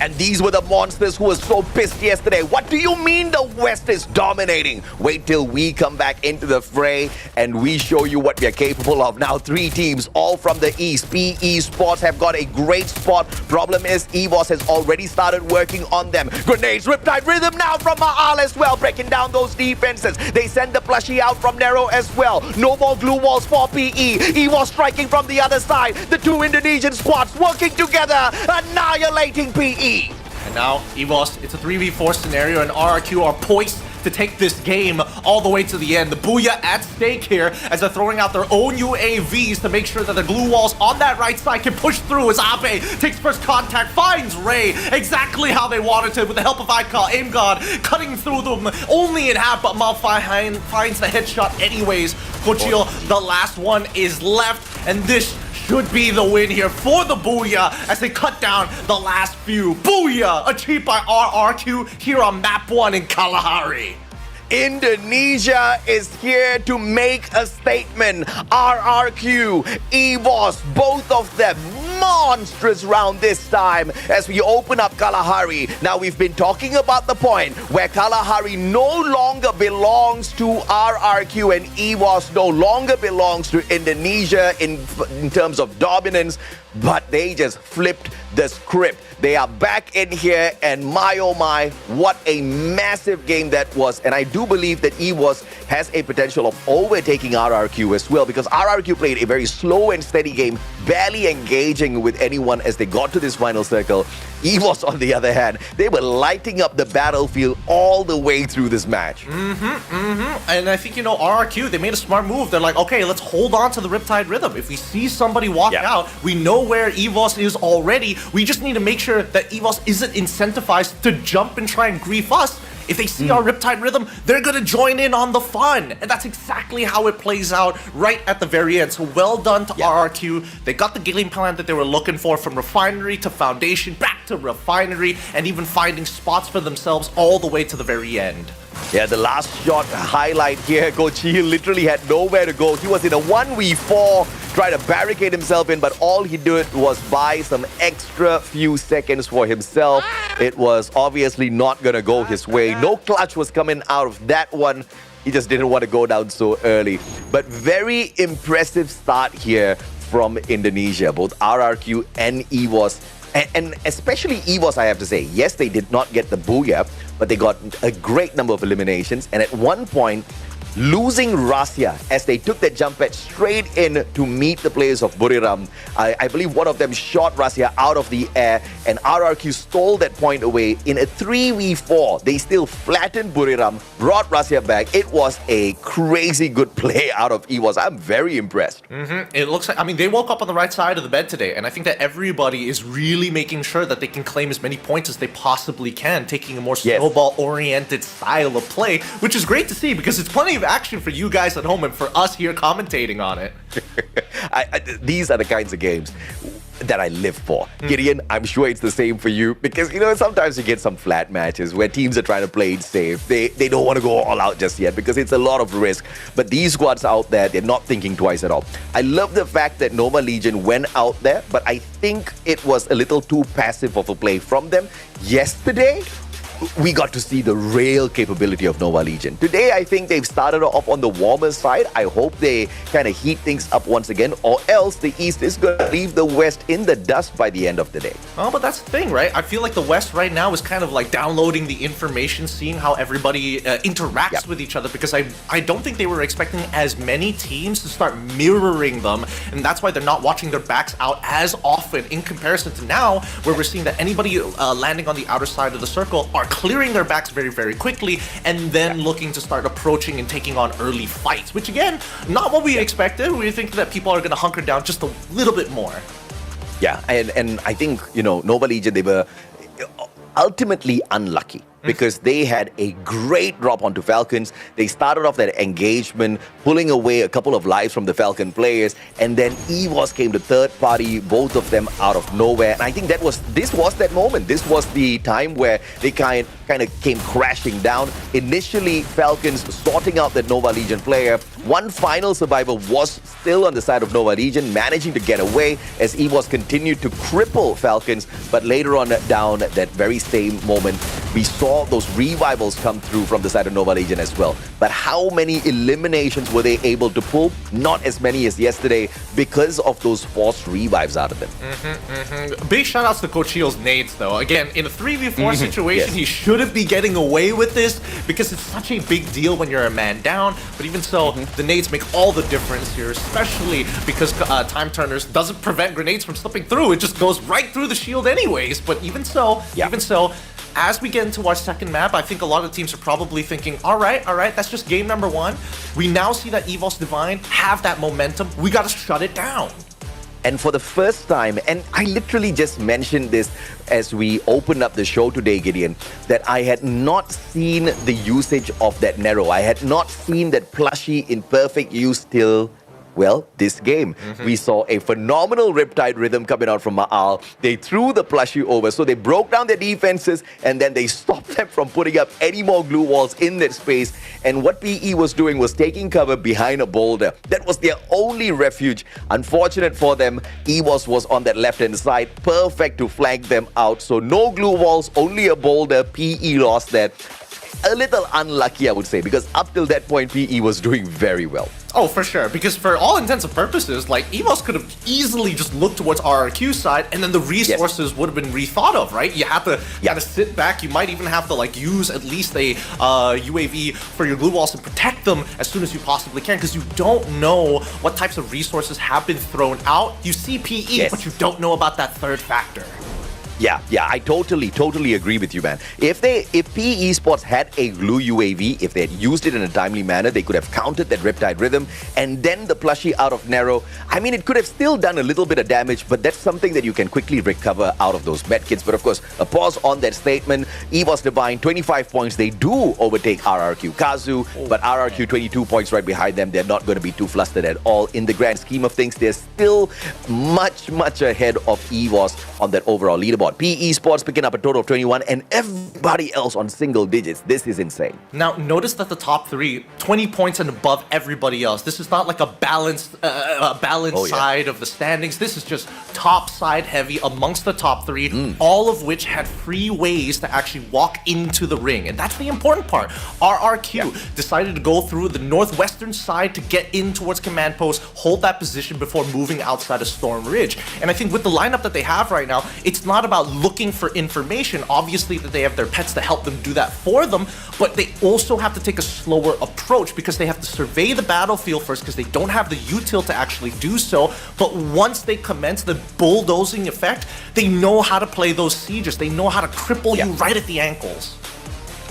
[SPEAKER 17] And these were the monsters who were so pissed yesterday. What do you mean the West is dominating? Wait till we come back into the fray and we show you what we are capable of. Now 3 teams, all from the East. PE Sports have got a great spot. Problem is, EVOS has already started working on them. Grenades, Riptide Rhythm now from Ma'al as well, breaking down those defenses. They send the plushie out from Nero as well. No more glue walls for PE. EVOS striking from the other side. The 2 Indonesian squads working together, annihilating PE.
[SPEAKER 14] And now, EVOS, it's a 3v4 scenario, and RRQ are poised to take this game all the way to the end. The Booyah at stake here as they're throwing out their own UAVs to make sure that the glue walls on that right side can push through as Abe takes first contact, finds Ray exactly how they wanted to with the help of Aim God, cutting through them only in half, but Malphine finds the headshot anyways. Kochil, the last one is left, and this should be the win here for the Booyah as they cut down the last few. Booyah achieved by RRQ here on map 1 in Kalahari.
[SPEAKER 17] Indonesia is here to make a statement. RRQ, EVOS, both of them monstrous round this time as we open up Kalahari. Now we've been talking about the point where Kalahari no longer belongs to RRQ and EVOS no longer belongs to Indonesia in terms of dominance, but they just flipped the script. They are back in here, and my oh my, what a massive game that was. And I do believe that EVOS has a potential of overtaking RRQ as well, because RRQ played a very slow and steady game, barely engaging with anyone as they got to this final circle. EVOS, on the other hand, they were lighting up the battlefield all the way through this match.
[SPEAKER 14] And I think, RRQ, they made a smart move. They're like, okay, let's hold on to the Riptide Rhythm. If we see somebody walk out, we know where EVOS is already. We just need to make sure that EVOS isn't incentivized to jump and try and grief us. If they see our Riptide Rhythm, they're going to join in on the fun. And that's exactly how it plays out right at the very end. So well done to RRQ. They got the game plan that they were looking for, from Refinery to Foundation, back to Refinery, and even finding spots for themselves all the way to the very end.
[SPEAKER 17] Yeah, the last shot highlight here, Kochi literally had nowhere to go. He was in a 1v4, trying to barricade himself in, but all he did was buy some extra few seconds for himself. It was obviously not going to go his way. No clutch was coming out of that one. He just didn't want to go down so early. But very impressive start here from Indonesia, both RRQ and EVOS. And especially EVOS, I have to say. Yes, they did not get the Booyah, but they got a great number of eliminations. And at one point, losing Rasya as they took that jump pad straight in to meet the players of Buriram. I believe one of them shot Rasya out of the air, and RRQ stole that point away. In a 3v4, they still flattened Buriram, brought Rasya back. It was a crazy good play out of EVOS. I'm very impressed.
[SPEAKER 14] It looks like, they woke up on the right side of the bed today, and I think that everybody is really making sure that they can claim as many points as they possibly can, taking a more snowball-oriented style of play, which is great to see, because it's plenty of action for you guys at home and for us here commentating on it.
[SPEAKER 17] These are the kinds of games that I live for. Gideon, I'm sure it's the same for you, because sometimes you get some flat matches where teams are trying to play it safe. They don't want to go all out just yet because it's a lot of risk. But these squads out there, they're not thinking twice at all. I love the fact that Nova Legion went out there, but I think it was a little too passive of a play from them. Yesterday, we got to see the real capability of Nova Legion. Today, I think they've started off on the warmer side. I hope they kind of heat things up once again, or else the East is going to leave the West in the dust by the end of the day.
[SPEAKER 14] Oh, but that's the thing, right? I feel like the West right now is kind of like downloading the information, seeing how everybody interacts with each other, because I don't think they were expecting as many teams to start mirroring them, and that's why they're not watching their backs out as often in comparison to now, where we're seeing that anybody landing on the outer side of the circle are clearing their backs very, very quickly, and then looking to start approaching and taking on early fights, which again, not what we expected. We think that people are going to hunker down just a little bit more.
[SPEAKER 17] Yeah, and I think, Nova Legion, they were ultimately unlucky.
[SPEAKER 4] because they had a great drop onto Falcons. They started off that engagement, pulling away a couple of lives from the Falcon players, and then EVOS came to third party, both of them out of nowhere. And I think this was that moment. This was the time where they kind of came crashing down. Initially, Falcons sorting out that Nova Legion player. One final survivor was still on the side of Nova Legion, managing to get away as EVOS continued to cripple Falcons. But later on down that very same moment, we saw those revivals come through from the side of Nova Legion as well. But how many eliminations were they able to pull? Not as many as yesterday because of those forced revives out of them.
[SPEAKER 14] Big shout outs to Coach Hio's nades though. Again, in a 3v4 situation, he shouldn't be getting away with this because it's such a big deal when you're a man down. But even so, the nades make all the difference here, especially because Time Turners doesn't prevent grenades from slipping through. It just goes right through the shield anyways. But even so, as we get into our second map, I think a lot of teams are probably thinking, all right, that's just game number one. We now see that EVOS Divine have that momentum. We got to shut it down.
[SPEAKER 4] And for the first time, and I literally just mentioned this as we opened up the show today, Gideon, that I had not seen the usage of that Nero. I had not seen that plushie in perfect use till, well, this game. We saw a phenomenal Riptide rhythm coming out from Ma'al. They threw the plushie over, so they broke down their defenses, and then they stopped them from putting up any more glue walls in that space. And what PE was doing was taking cover behind a boulder. That was their only refuge. Unfortunate for them, EVOS was on that left-hand side, perfect to flank them out. So no glue walls, only a boulder. PE lost that. A little unlucky, I would say, because up till that point, PE was doing very well.
[SPEAKER 14] Oh, for sure. Because for all intents and purposes, like, EVOS could have easily just looked towards RRQ's side, and then the resources would have been rethought of, right? You have to kind of sit back. You might even have to, like, use at least a UAV for your glue walls to protect them as soon as you possibly can, because you don't know what types of resources have been thrown out. You see PE, but you don't know about that third factor.
[SPEAKER 4] Yeah, I totally agree with you, man. If PE Esports had a glue UAV, if they had used it in a timely manner, they could have countered that Riptide rhythm, and then the plushie out of Nero. I mean, it could have still done a little bit of damage, but that's something that you can quickly recover out of those medkits. But of course, a pause on that statement. EVOS Divine, 25 points. They do overtake RRQ Kazu, but RRQ 22 points right behind them. They're not going to be too flustered at all. In the grand scheme of things, they're still much ahead of EVOS on that overall leaderboard. PE Sports picking up a total of 21 and everybody else on single digits. This is insane.
[SPEAKER 14] Now, notice that the top three, 20 points and above everybody else. This is not like a balanced side of the standings. This is just top side heavy amongst the top three, all of which had free ways to actually walk into the ring. And that's the important part. RRQ decided to go through the northwestern side to get in towards Command Post, hold that position before moving outside of Storm Ridge. And I think with the lineup that they have right now, it's not about looking for information. Obviously that they have their pets to help them do that for them, but they also have to take a slower approach because they have to survey the battlefield first because they don't have the util to actually do so. But once they commence the bulldozing effect, they know how to play those sieges. They know how to cripple you right at the ankles.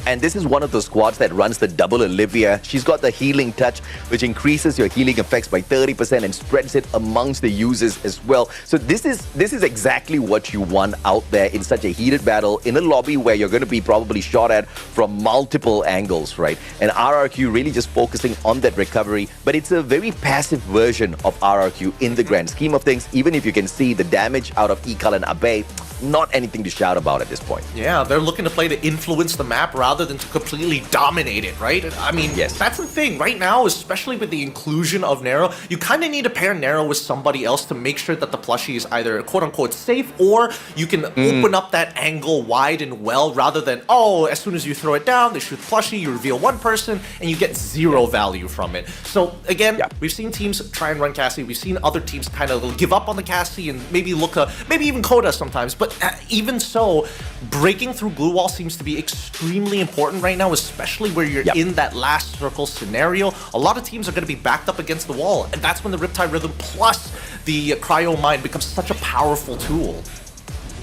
[SPEAKER 4] And this is one of those squads that runs the double Olivia. She's got the healing touch, which increases your healing effects by 30% and spreads it amongst the users as well. So this is exactly what you want out there in such a heated battle in a lobby where you're going to be probably shot at from multiple angles, right? And RRQ really just focusing on that recovery, but it's a very passive version of RRQ in the grand scheme of things. Even if you can see the damage out of Ikal and Abe, not anything to shout about at this point.
[SPEAKER 14] Yeah, they're looking to play to influence the map rather than to completely dominate it, right? I mean, that's the thing. Right now, especially with the inclusion of Nero, you kind of need to pair Nero with somebody else to make sure that the plushie is either quote-unquote safe, or you can open up that angle wide and well rather than, oh, as soon as you throw it down, they shoot the plushie, you reveal one person, and you get zero value from it. So again, we've seen teams try and run Cassie. We've seen other teams kind of give up on the Cassie and maybe look, maybe even Coda sometimes. But even so, breaking through glue wall seems to be extremely important right now, especially where you're in that last circle scenario. A lot of teams are going to be backed up against the wall, and that's when the Riptide Rhythm plus the Cryo Mine becomes such a powerful tool.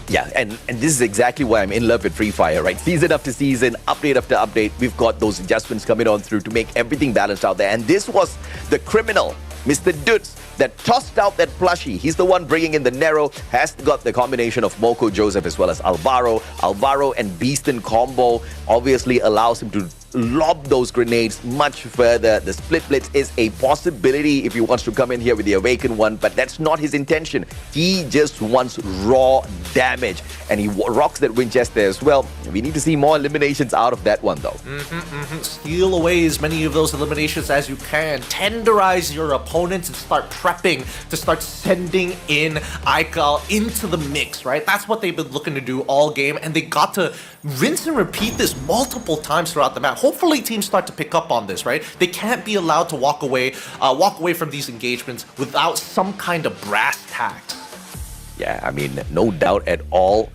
[SPEAKER 4] Yeah, and this is exactly why I'm in love with Free Fire, right? Season after season, update after update, we've got those adjustments coming on through to make everything balanced out there. And this was the criminal, Mr. Dutz, that tossed out that plushie. He's the one bringing in the Nero, has got the combination of Moko Joseph as well as Alvaro. Alvaro and Beaston combo obviously allows him to lob those grenades much further. The split blitz is a possibility if he wants to come in here with the Awaken one, but that's not his intention. He just wants raw damage, and he rocks that Winchester as well. We need to see more eliminations out of that one though.
[SPEAKER 14] Steal away as many of those eliminations as you can. Tenderize your opponents and start prepping to start sending in Aikal into the mix, right? That's what they've been looking to do all game, and they got to rinse and repeat this multiple times throughout the map. Hopefully teams start to pick up on this, right? They can't be allowed to walk away from these engagements without some kind of brass tacks.
[SPEAKER 4] Yeah, I mean, no doubt at all.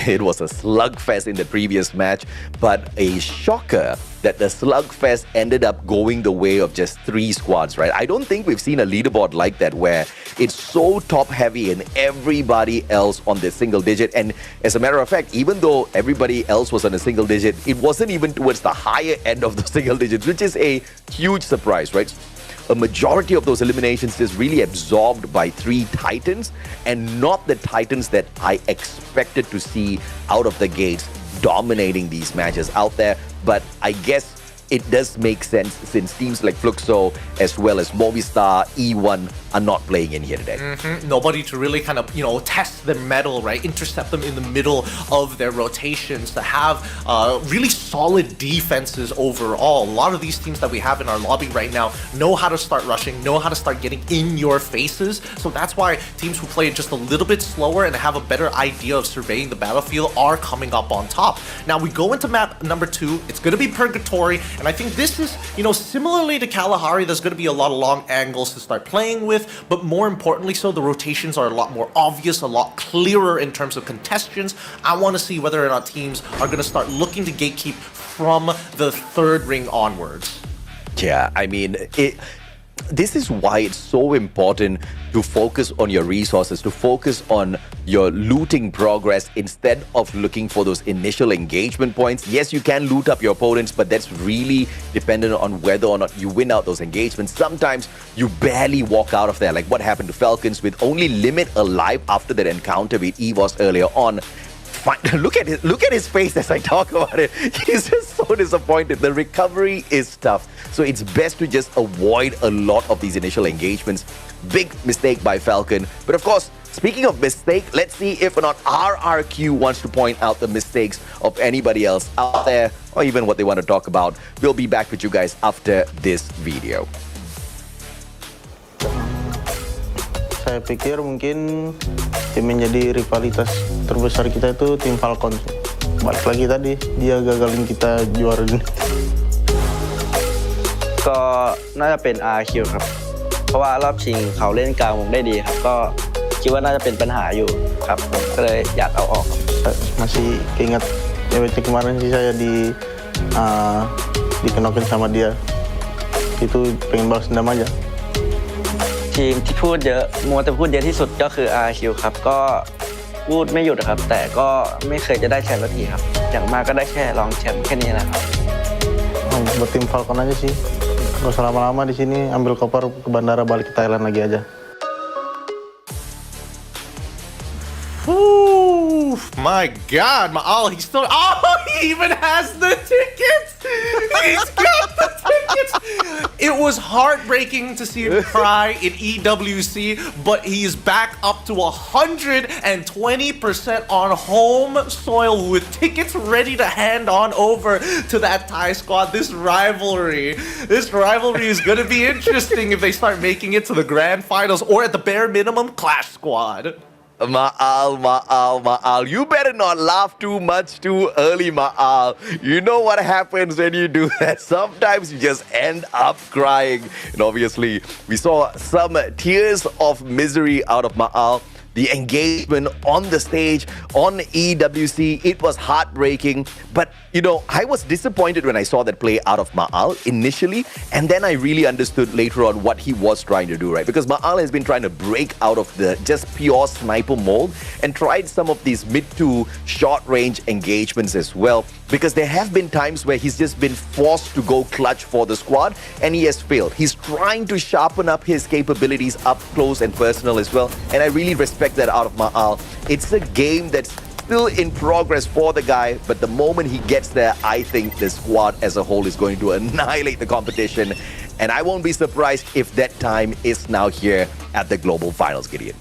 [SPEAKER 4] It was a slugfest in the previous match, but a shocker that the slugfest ended up going the way of just 3 squads, right? I don't think we've seen a leaderboard like that where it's so top heavy and everybody else on the single digit. And as a matter of fact, even though everybody else was on a single digit, it wasn't even towards the higher end of the single digits, which is a huge surprise, right? A majority of those eliminations is really absorbed by 3 Titans, and not the Titans that I expected to see out of the gates dominating these matches out there. But I guess it does make sense since teams like Fluxo as well as Movistar, E1 are not playing in here today.
[SPEAKER 14] Nobody to really kind of, test their mettle, right? Intercept them in the middle of their rotations, to have really solid defenses overall. A lot of these teams that we have in our lobby right now know how to start rushing, know how to start getting in your faces. So that's why teams who play just a little bit slower and have a better idea of surveying the battlefield are coming up on top. Now we go into map number 2. It's going to be Purgatory, and I think this is, similarly to Kalahari, there's going to be a lot of long angles to start playing with, but more importantly so, the rotations are a lot more obvious, a lot clearer in terms of contestants. I want to see whether or not teams are going to start looking to gatekeep from the 3rd ring onwards.
[SPEAKER 4] Yeah, I mean, this is why it's so important to focus on your resources, to focus on your looting progress instead of looking for those initial engagement points. Yes, you can loot up your opponents, but that's really dependent on whether or not you win out those engagements. Sometimes you barely walk out of there, like what happened to Falcons with only Limit alive after that encounter with EVOS earlier on. Look at his face as I talk about it. He's just so disappointed. The recovery is tough. So it's best to just avoid a lot of these initial engagements. Big mistake by Falcon. But of course, speaking of mistake, let's see if or not RRQ wants to point out the mistakes of anybody else out there, or even what they want to talk about. We'll be back with you guys after this video.
[SPEAKER 21] Saya pikir mungkin tim yang jadi rivalitas terbesar kita itu tim Falcon. Balik lagi tadi, dia gagalin kita juara dunia.
[SPEAKER 1] ก็น่าจะเป็น RQ ครับ เพราะว่ารอบชิงเขาเล่นกลางวงได้ดีครับ ก็คิดว่าน่าจะเป็นปัญหาอยู่ครับผมก็เลยอยากเอาออกครับ
[SPEAKER 21] Masih keinget EWC kemarin sih saya dikenokin sama dia. Itu pengen balas dendam aja.
[SPEAKER 1] ทีมที่พูดเยอะมัวแต่พูดเยอะที่สุดก็คือ RQ ครับก็พูดไม่หยุดครับแต่ก็ไม่เคยจะได้แชมป์สักทีครับอย่างมากก็ได้แค่รองแชมป์แค่นี้แหละครับ
[SPEAKER 21] Buat tim Falcon aja sih. Gak usah lama-lama di sini, ambil koper ke bandara balik ke Thailand lagi aja.
[SPEAKER 14] Ooh, my God, Maal, he even has the tickets. He's got the tickets. It was heartbreaking to see him cry in EWC, but he's back up to 120% on home soil with tickets ready to hand on over to that Thai squad. This rivalry is going to be interesting if they start making it to the grand finals, or at the bare minimum, Clash Squad.
[SPEAKER 4] Maal. You better not laugh too much too early, Maal. You know what happens when you do that. Sometimes you just end up crying. And obviously, we saw some tears of misery out of Maal. The engagement on the stage, on EWC, it was heartbreaking. But, I was disappointed when I saw that play out of Maal initially. And then I really understood later on what he was trying to do, right? Because Maal has been trying to break out of the just pure sniper mold and tried some of these mid to short range engagements as well. because there have been times where he's just been forced to go clutch for the squad and he has failed. He's trying to sharpen up his capabilities up close and personal as well, and I really respect that out of Ma'al. It's a game that's still in progress for the guy, but the moment he gets there, I think the squad as a whole is going to annihilate the competition, and I won't be surprised if that time is now here at the Global Finals, Gideon.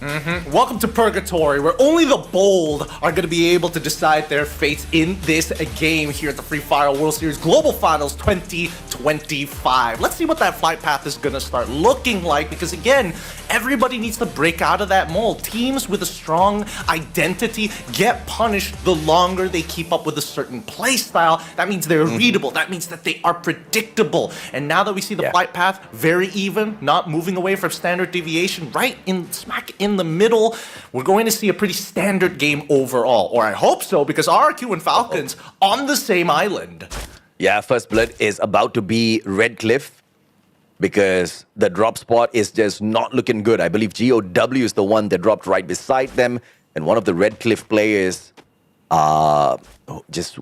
[SPEAKER 14] Welcome to Purgatory, where only the bold are going to be able to decide their fates in this game here at the Free Fire World Series Global Finals 2025. Let's see what that flight path is going to start looking like, because again, everybody needs to break out of that mold. Teams with a strong identity get punished the longer they keep up with a certain play style. That means they're readable. That means that they are predictable. And now that we see the flight path very even, not moving away from standard deviation, right in smack in the middle, we're going to see a pretty standard game overall. Or I hope so, because RRQ and Falcons on the same island.
[SPEAKER 4] Yeah, First Blood is about to be Red Cliff, because the drop spot is just not looking good. I believe GOW is the one that dropped right beside them, and one of the Red Cliff players is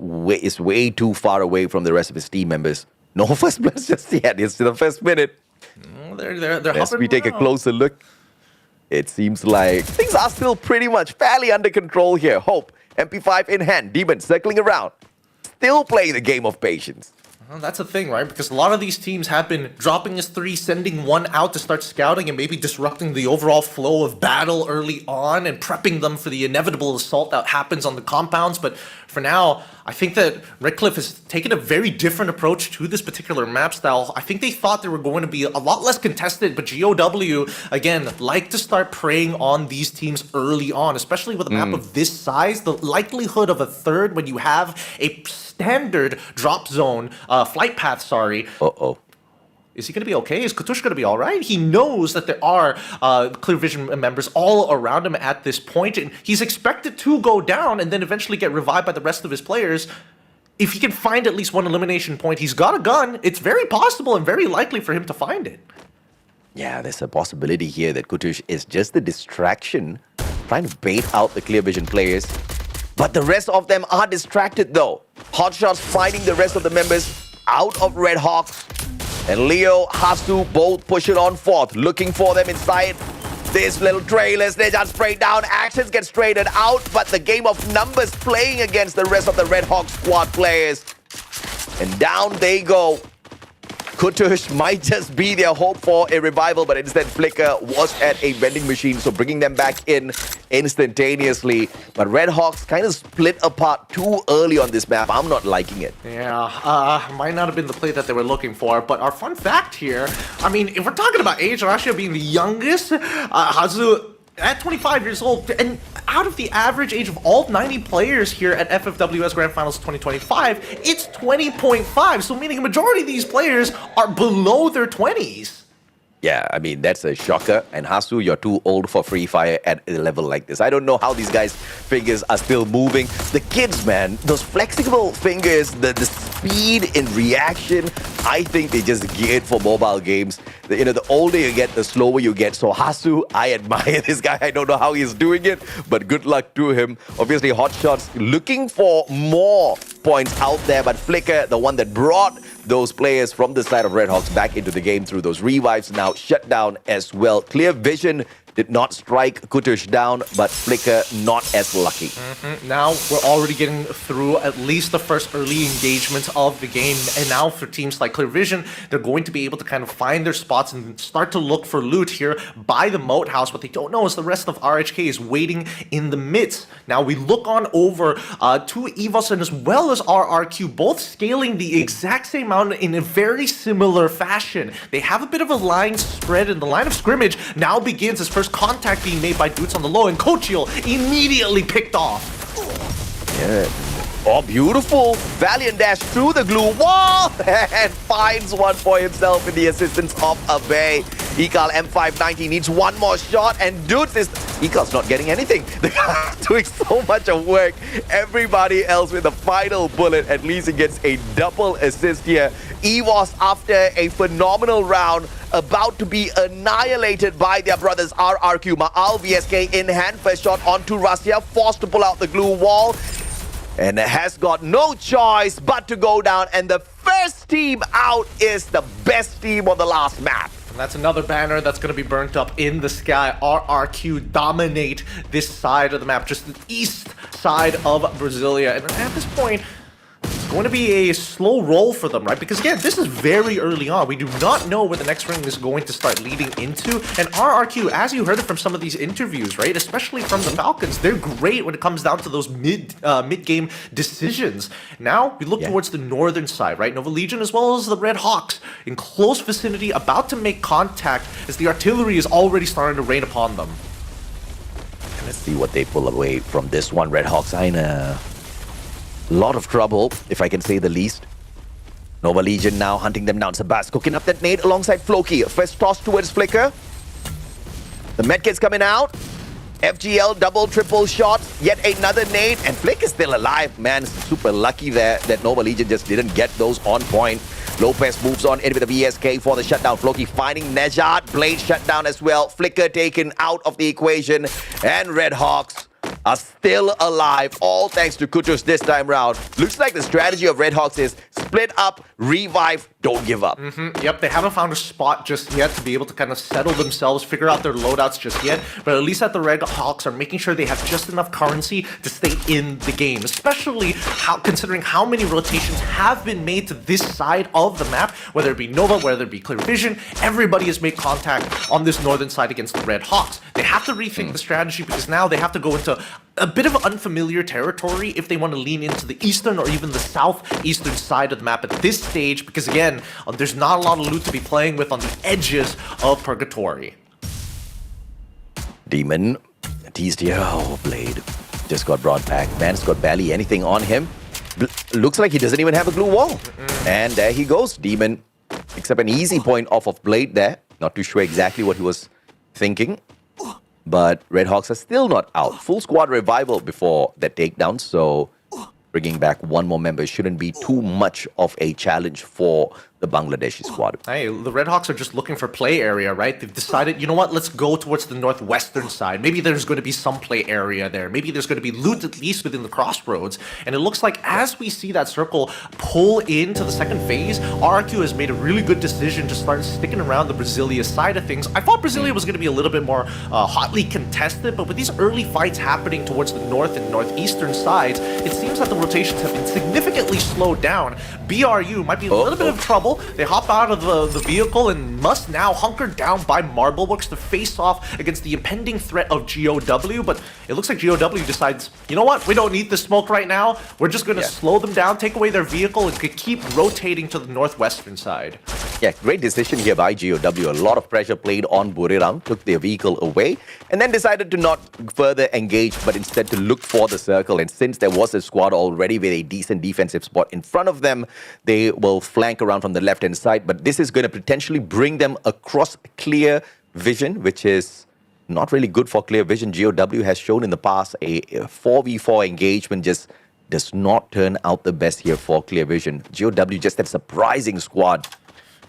[SPEAKER 4] way too far away from the rest of his team members. No First Blood just yet. It's the first minute.
[SPEAKER 14] They're
[SPEAKER 4] As we take a closer look, it seems like things are still pretty much fairly under control here. Hope, MP5 in hand, Demon circling around, still playing the game of patience.
[SPEAKER 14] Well, that's the thing, right? Because a lot of these teams have been dropping his 3, sending 1 out to start scouting and maybe disrupting the overall flow of battle early on and prepping them for the inevitable assault that happens on the compounds. But for now, I think that Redcliffe has taken a very different approach to this particular map style. I think they thought they were going to be a lot less contested, but GOW, again, like to start preying on these teams early on, especially with a map of this size. The likelihood of a third when you have a standard drop zone, flight path, sorry. Is he going to be okay? Is Katush going to be all right? He knows that there are Clear Vision members all around him at this point, and he's expected to go down and then eventually get revived by the rest of his players. If he can find at least one elimination point, he's got a gun. It's very possible and very likely for him to find it.
[SPEAKER 4] Yeah, there's a possibility here that Katush is just the distraction, trying to bait out the Clear Vision players. But the rest of them are distracted though. Hotshots finding the rest of the members out of Red Hawks. And Leo, Hasu both pushing on forth, looking for them inside these little trailers. They just spray down, actions get straightened out, but the game of numbers playing against the rest of the Red Hawk squad players. And down they go. Kutush might just be their hope for a revival, but instead Flicker was at a vending machine, so bringing them back in instantaneously. But Red Hawks kind of split apart too early on this map. I'm not liking it.
[SPEAKER 14] Yeah, might not have been the play that they were looking for, but our fun fact here, I mean, if we're talking about age, Russia being the youngest, Hazu at 25 years old, and out of the average age of all 90 players here at FFWS Grand Finals 2025, it's 20.5, so meaning a majority of these players are below their 20s.
[SPEAKER 4] Yeah, I mean, that's a shocker. And Hasu, you're too old for Free Fire at a level like this. I don't know how these guys' fingers are still moving. The kids, man, those flexible fingers, the speed in reaction, I think they just geared for mobile games. The older you get, the slower you get. So Hasu, I admire this guy. I don't know how he's doing it, but good luck to him. Obviously, Hotshots looking for more points out there, but Flicker, the one that brought those players from the side of Red Hawks back into the game through those revives, now shut down as well. Clear Vision did not strike Kutush down, but Flicker not as lucky.
[SPEAKER 14] Now we're already getting through at least the first early engagement of the game, and now for teams like Clear Vision, they're going to be able to kind of find their spots and start to look for loot here by the moat house. What they don't know is the rest of RHK is waiting in the midst. Now we look on over to Evos and as well as RRQ, both scaling the exact same mountain in a very similar fashion. They have a bit of a line spread, and the line of scrimmage now begins as first contact being made by Dudes on the low, and Kochiel immediately picked off.
[SPEAKER 4] Yeah. Oh, beautiful. Valiant dash through the glue wall and finds one for himself in the assistance of Abe. Ekal M590 needs one more shot, and Dudes is... Ekal's not getting anything. The guy's doing so much of work. Everybody else with the final bullet, at least he gets a double assist here. EVOS, after a phenomenal round, about to be annihilated by their brothers RRQ. Ma'al VSK in hand, first shot onto Russia, forced to pull out the glue wall.
[SPEAKER 17] and has got no choice but to go down. And the first team out is the best team on the last map.
[SPEAKER 14] And that's another banner that's going to be burnt up in the sky. RRQ dominate this side of the map, just the east side of Brasilia. And at this point, it's going to be a slow roll for them, right? Because again, this is very early on. We do not know where the next ring is going to start leading into. And RRQ, as you heard it from some of these interviews, right? Especially from the Falcons, they're great when it comes down to those mid-game decisions. Now, we look towards the northern side, right? Nova Legion as well as the Red Hawks in close vicinity, about to make contact as the artillery is already starting to rain upon them.
[SPEAKER 17] And let's see what they pull away from this one. Red Hawks are in a lot of trouble, if I can say the least. Nova Legion now hunting them down. Sabas cooking up that nade alongside Floki. First toss towards Flicker. The medkit's coming out. FGL double, triple shot. Yet another nade. And Flick is still alive. Man, super lucky there that Nova Legion just didn't get those on point. Lopez moves on in with the VSK for the shutdown. Floki finding Nejad. Blade shutdown as well. Flicker taken out of the equation. And Red Hawks are still alive, all thanks to Kutus this time round. Looks like the strategy of Red Hawks is split up, revive, don't give up.
[SPEAKER 14] Yep, they haven't found a spot just yet to be able to kind of settle themselves, figure out their loadouts just yet, but at least that the Red Hawks are making sure they have just enough currency to stay in the game, especially considering how many rotations have been made to this side of the map, whether it be Nova, whether it be Clear Vision. Everybody has made contact on this northern side against the Red Hawks. They have to rethink the strategy because now they have to go into a bit of unfamiliar territory if they want to lean into the eastern or even the southeastern side of the map at this stage, because again, there's not a lot of loot to be playing with on the edges of Purgatory.
[SPEAKER 17] Demon teased here. Oh, Blade just got brought back. Man's got barely anything on him. Looks like he doesn't even have a glue wall. And there he goes. Demon picks up an easy point off of Blade there. Not too sure exactly what he was thinking. But Red Hawks are still not out. Full squad revival before that takedown, so bringing back one more member shouldn't be too much of a challenge for the Bangladeshi squad.
[SPEAKER 14] Hey, the Red Hawks are just looking for play area, right? They've decided, you know what, let's go towards the northwestern side. Maybe there's going to be some play area there. Maybe there's going to be loot at least within the crossroads. And it looks like as we see that circle pull into the second phase, RRQ has made a really good decision to start sticking around the Brasilia side of things. I thought Brasilia was going to be a little bit more hotly contested, but with these early fights happening towards the north and northeastern sides, it seems that the rotations have been significantly slowed down. BRU might be in a little bit of trouble. They hop out of the vehicle and must now hunker down by Marbleworks to face off against the impending threat of GOW, but it looks like GOW decides, you know what, we don't need the smoke right now. We're just going to slow them down, take away their vehicle, and could keep rotating to the northwestern side.
[SPEAKER 17] Yeah, great decision here by GOW. A lot of pressure played on Buriram, took their vehicle away, and then decided to not further engage, but instead to look for the circle. And since there was a squad already with a decent defensive spot in front of them, they will flank around from the left-hand side. But this is going to potentially bring them across Clear Vision, which is not really good for Clear Vision. GOW has shown in the past a 4v4 engagement just does not turn out the best here for Clear Vision. GOW just had a surprising squad.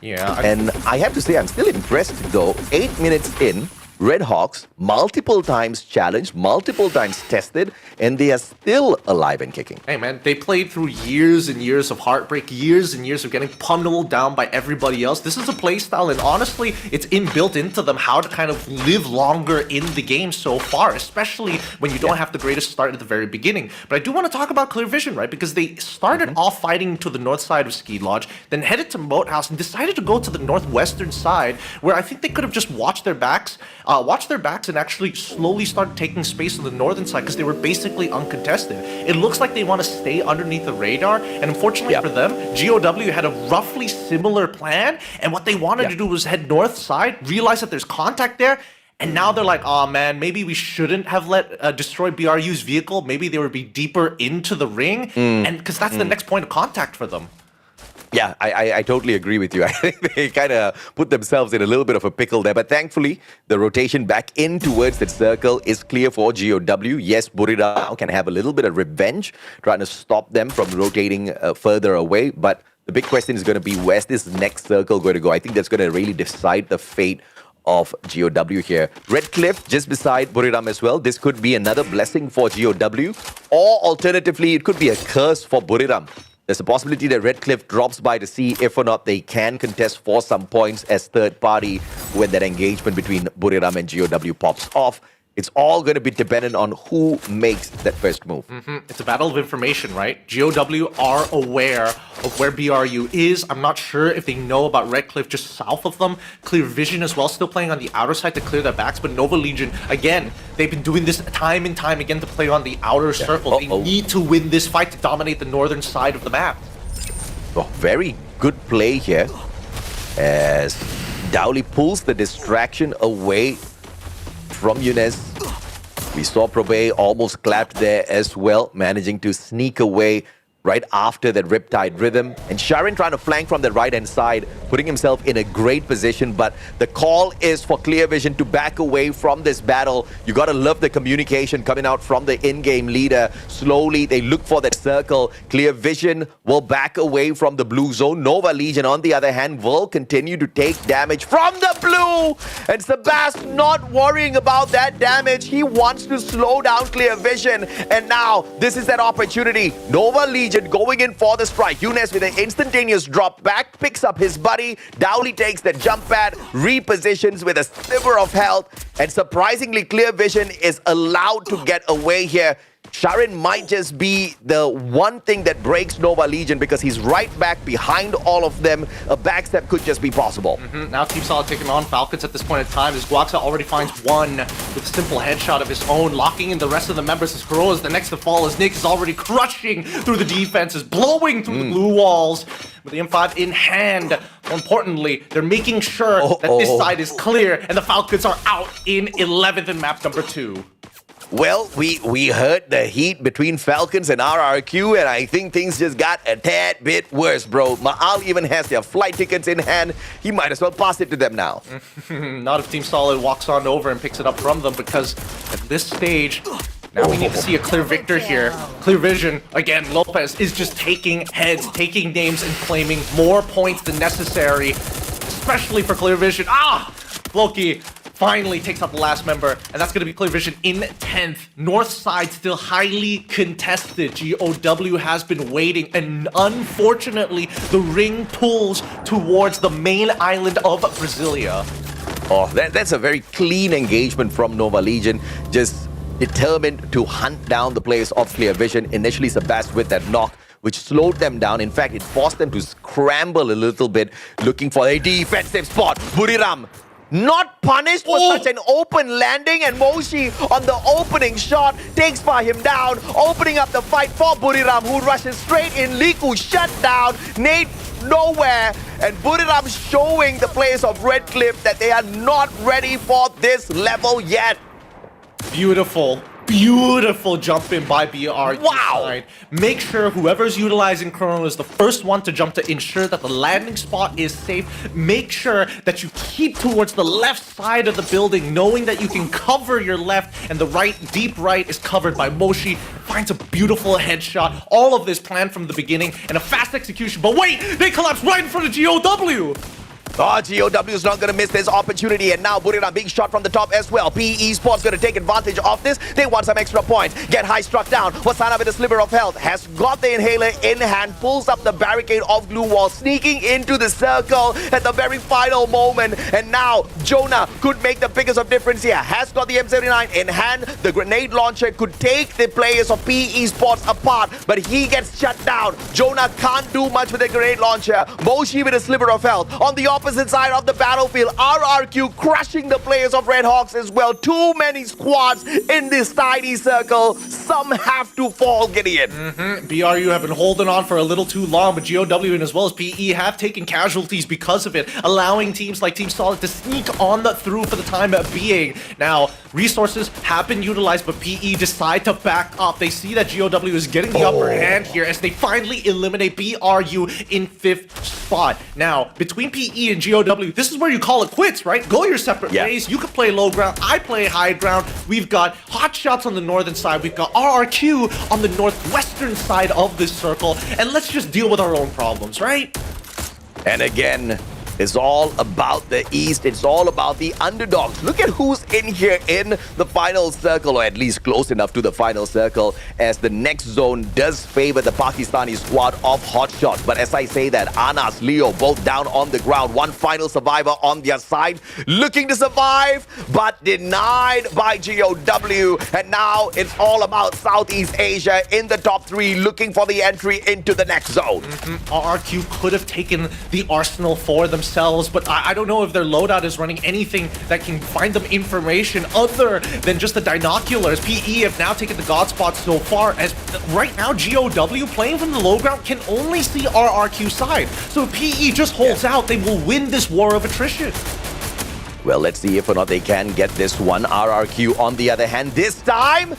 [SPEAKER 14] Yeah.
[SPEAKER 17] And I have to say, I'm still impressed though. 8 minutes in, Red Hawks, multiple times challenged, multiple times tested, and they are still alive and kicking.
[SPEAKER 14] Hey man, they played through years and years of heartbreak, years and years of getting pummeled down by everybody else. This is a playstyle, and honestly, it's inbuilt into them how to kind of live longer in the game so far, especially when you don't have the greatest start at the very beginning. But I do want to talk about Clear Vision, right? Because they started off fighting to the north side of Ski Lodge, then headed to Moat House and decided to go to the northwestern side, where I think they could have just watched their backs and actually slowly start taking space on the northern side because they were basically uncontested. It looks like they want to stay underneath the radar, and unfortunately for them, GOW had a roughly similar plan, and what they wanted to do was head north side, realize that there's contact there, and now they're like, oh man, maybe we shouldn't have let destroy BRU's vehicle. Maybe they would be deeper into the ring, and because that's the next point of contact for them.
[SPEAKER 17] Yeah, I totally agree with you. I think they kind of put themselves in a little bit of a pickle there. But thankfully, the rotation back in towards that circle is clear for GOW. Yes, Buriram can have a little bit of revenge, trying to stop them from rotating further away. But the big question is going to be, where's this next circle going to go? I think that's going to really decide the fate
[SPEAKER 4] of GOW here. Red Cliff just beside Buriram as well. This could be another blessing for GOW, or alternatively, it could be a curse for Buriram. There's a possibility that Red Cliff drops by to see if or not they can contest for some points as third party when that engagement between Buriram and GOW pops off. It's all going to be dependent on who makes that first move.
[SPEAKER 14] It's a battle of information, right? GOW are aware of where BRU is. I'm not sure if they know about Red Cliff just south of them. Clear Vision as well, still playing on the outer side to clear their backs. But Nova Legion, again, they've been doing this time and time again to play on the outer circle. They need to win this fight to dominate the northern side of the map.
[SPEAKER 4] Oh, very good play here as Dowley pulls the distraction away from Younes. We saw Probe almost clapped there as well, managing to sneak away right after that Riptide rhythm. And Sharon trying to flank from the right-hand side, putting himself in a great position. But the call is for Clear Vision to back away from this battle. You got to love the communication coming out from the in-game leader. Slowly, they look for that circle. Clear Vision will back away from the blue zone. Nova Legion, on the other hand, will continue to take damage from the blue. And Sebast not worrying about that damage. He wants to slow down Clear Vision. And now, this is that opportunity. Nova Legion going in for the strike. Younes with an instantaneous drop back, picks up his buddy. Dowley takes the jump pad, repositions with a sliver of health, and surprisingly, Clear Vision is allowed to get away here. Sharon might just be the one thing that breaks Nova Legion because he's right back behind all of them. A backstep could just be possible.
[SPEAKER 14] Now Team Solid taking on Falcons at this point in time as Guaxa already finds one with a simple headshot of his own, locking in the rest of the members as Kuro is the next to fall as Nick is already crushing through the defenses, blowing through the blue walls with the M5 in hand. More importantly, they're making sure that this side is clear and the Falcons are out in 11th in map number 2.
[SPEAKER 4] Well, we heard the heat between Falcons and RRQ, and I think things just got a tad bit worse, bro. Ma'al even has their flight tickets in hand. He might as well pass it to them now.
[SPEAKER 14] Not if Team Solid walks on over and picks it up from them, because at this stage, now we need to see a clear victor here. Clear Vision, again, Lopez is just taking heads, taking names, and claiming more points than necessary, especially for Clear Vision. Loki finally takes out the last member, and that's going to be Clear Vision in 10th. North side still highly contested. GOW has been waiting, and unfortunately, the ring pulls towards the main island of Brasilia.
[SPEAKER 4] Oh, that's a very clean engagement from Nova Legion. Just determined to hunt down the players of Clear Vision. Initially, Sebast with that knock, which slowed them down. In fact, it forced them to scramble a little bit, looking for a defensive spot. Buriram not punished for such an open landing, and Moshi on the opening shot takes him down, opening up the fight for Buriram, who rushes straight in. Liku shut down, Nate nowhere, and Buriram showing the players of Red Cliff that they are not ready for this level yet.
[SPEAKER 14] Beautiful jump in by BRU. Wow! Make sure whoever's utilizing Chrono is the first one to jump to ensure that the landing spot is safe. Make sure that you keep towards the left side of the building, knowing that you can cover your left, and the right, deep right, is covered by Moshi. Finds a beautiful headshot. All of this planned from the beginning, and a fast execution. But wait! They collapse right in front of GOW!
[SPEAKER 4] GOW is not going to miss this opportunity, and now Buriram being shot from the top as well. PE Sports going to take advantage of this. They want some extra points. Get high struck down. Wasana with a sliver of health has got the inhaler in hand, pulls up the barricade of blue wall, sneaking into the circle at the very final moment. And now Jonah could make the biggest of difference here. Has got the M79 in hand. The grenade launcher could take the players of PE Sports apart, but he gets shut down. Jonah can't do much with the grenade launcher. Moshi with a sliver of health. On the opposite side of the battlefield, RRQ crushing the players of Red Hawks as well. Too many squads in this tiny circle. Some have to fall, Gideon.
[SPEAKER 14] BRU have been holding on for a little too long, but GOW and as well as PE have taken casualties because of it, allowing teams like Team Solid to sneak on through for the time being. Now, resources have been utilized, but PE decide to back up. They see that GOW is getting the upper hand here as they finally eliminate BRU in 5th spot. Now, between PE and GOW, this is where you call it quits, right? Go your separate ways. You can play low ground, I play high ground. We've got Hot Shots on the northern side, we've got RRQ on the northwestern side of this circle, and let's just deal with our own problems, right?
[SPEAKER 4] And again, It's all about the East. It's all about the underdogs. Look at who's in here in the final circle, or at least close enough to the final circle, as the next zone does favor the Pakistani squad of Hotshot. But as I say that, Anas, Leo, both down on the ground. One final survivor on their side, looking to survive, but denied by GOW. And now it's all about Southeast Asia in the top 3, looking for the entry into the next zone.
[SPEAKER 14] RRQ could have taken the arsenal for themselves, but I don't know if their loadout is running anything that can find them information other than just the binoculars. PE have now taken the God spot so far, as right now GOW playing from the low ground can only see RRQ side. So if PE just holds out, they will win this war of attrition.
[SPEAKER 4] Well, let's see if or not they can get this one. RRQ, on the other hand, this time,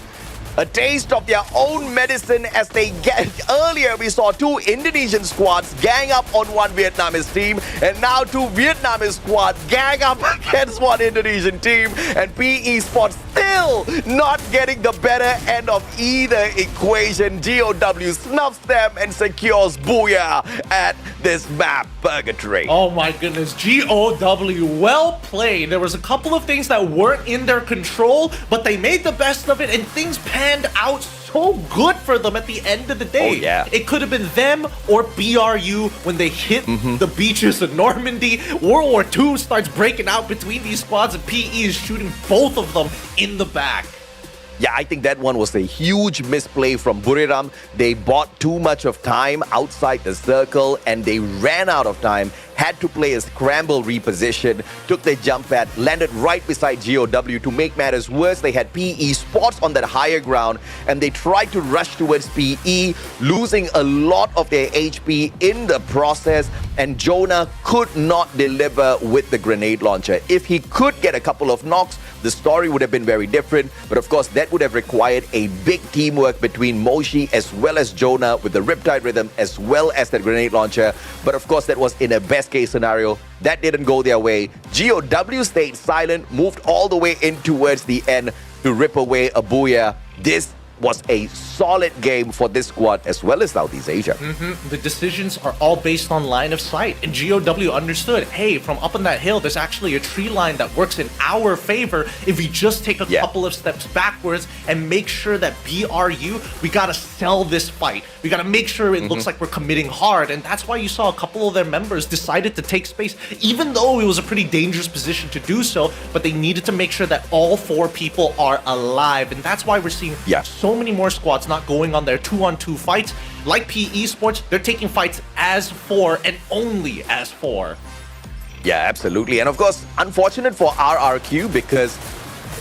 [SPEAKER 4] a taste of their own medicine as they get... Earlier, we saw 2 Indonesian squads gang up on one Vietnamese team, and now 2 Vietnamese squads gang up against one Indonesian team, and PE Sports still not getting the better end of either equation. GOW snuffs them and secures Booyah at this map, Purgatory.
[SPEAKER 14] Oh my goodness, GOW, well played. There was a couple of things that weren't in their control, but they made the best of it, and things panned out so good for them at the end of the day.
[SPEAKER 4] Oh, yeah.
[SPEAKER 14] It could have been them or BRU when they hit the beaches of Normandy. World War II starts breaking out between these squads, and PE is shooting both of them in the back.
[SPEAKER 4] Yeah, I think that one was a huge misplay from Buriram. They bought too much of time outside the circle, and they ran out of time, had to play a scramble reposition, took the jump pad, landed right beside GOW. To make matters worse, they had PE Sports on that higher ground, and they tried to rush towards PE, losing a lot of their HP in the process, and Jonah could not deliver with the grenade launcher. If he could get a couple of knocks, the story would have been very different, but of course that would have required a big teamwork between Moshi as well as Jonah with the Riptide Rhythm as well as the grenade launcher. But of course that was in a best case scenario. That didn't go their way. GOW stayed silent, moved all the way in towards the end to rip away a Booyah. This was a solid game for this squad as well as Southeast Asia.
[SPEAKER 14] The decisions are all based on line of sight, and GOW understood, hey, from up on that hill, there's actually a tree line that works in our favor if we just take a couple of steps backwards and make sure that BRU, we gotta sell this fight. We gotta make sure it looks like we're committing hard, and that's why you saw a couple of their members decided to take space, even though it was a pretty dangerous position to do so, but they needed to make sure that all 4 people are alive, and that's why we're seeing so many more squads not going on their 2-on-2 fights. Like PE Sports, they're taking fights as 4 and only as 4.
[SPEAKER 4] Yeah, absolutely. And of course, unfortunate for RRQ because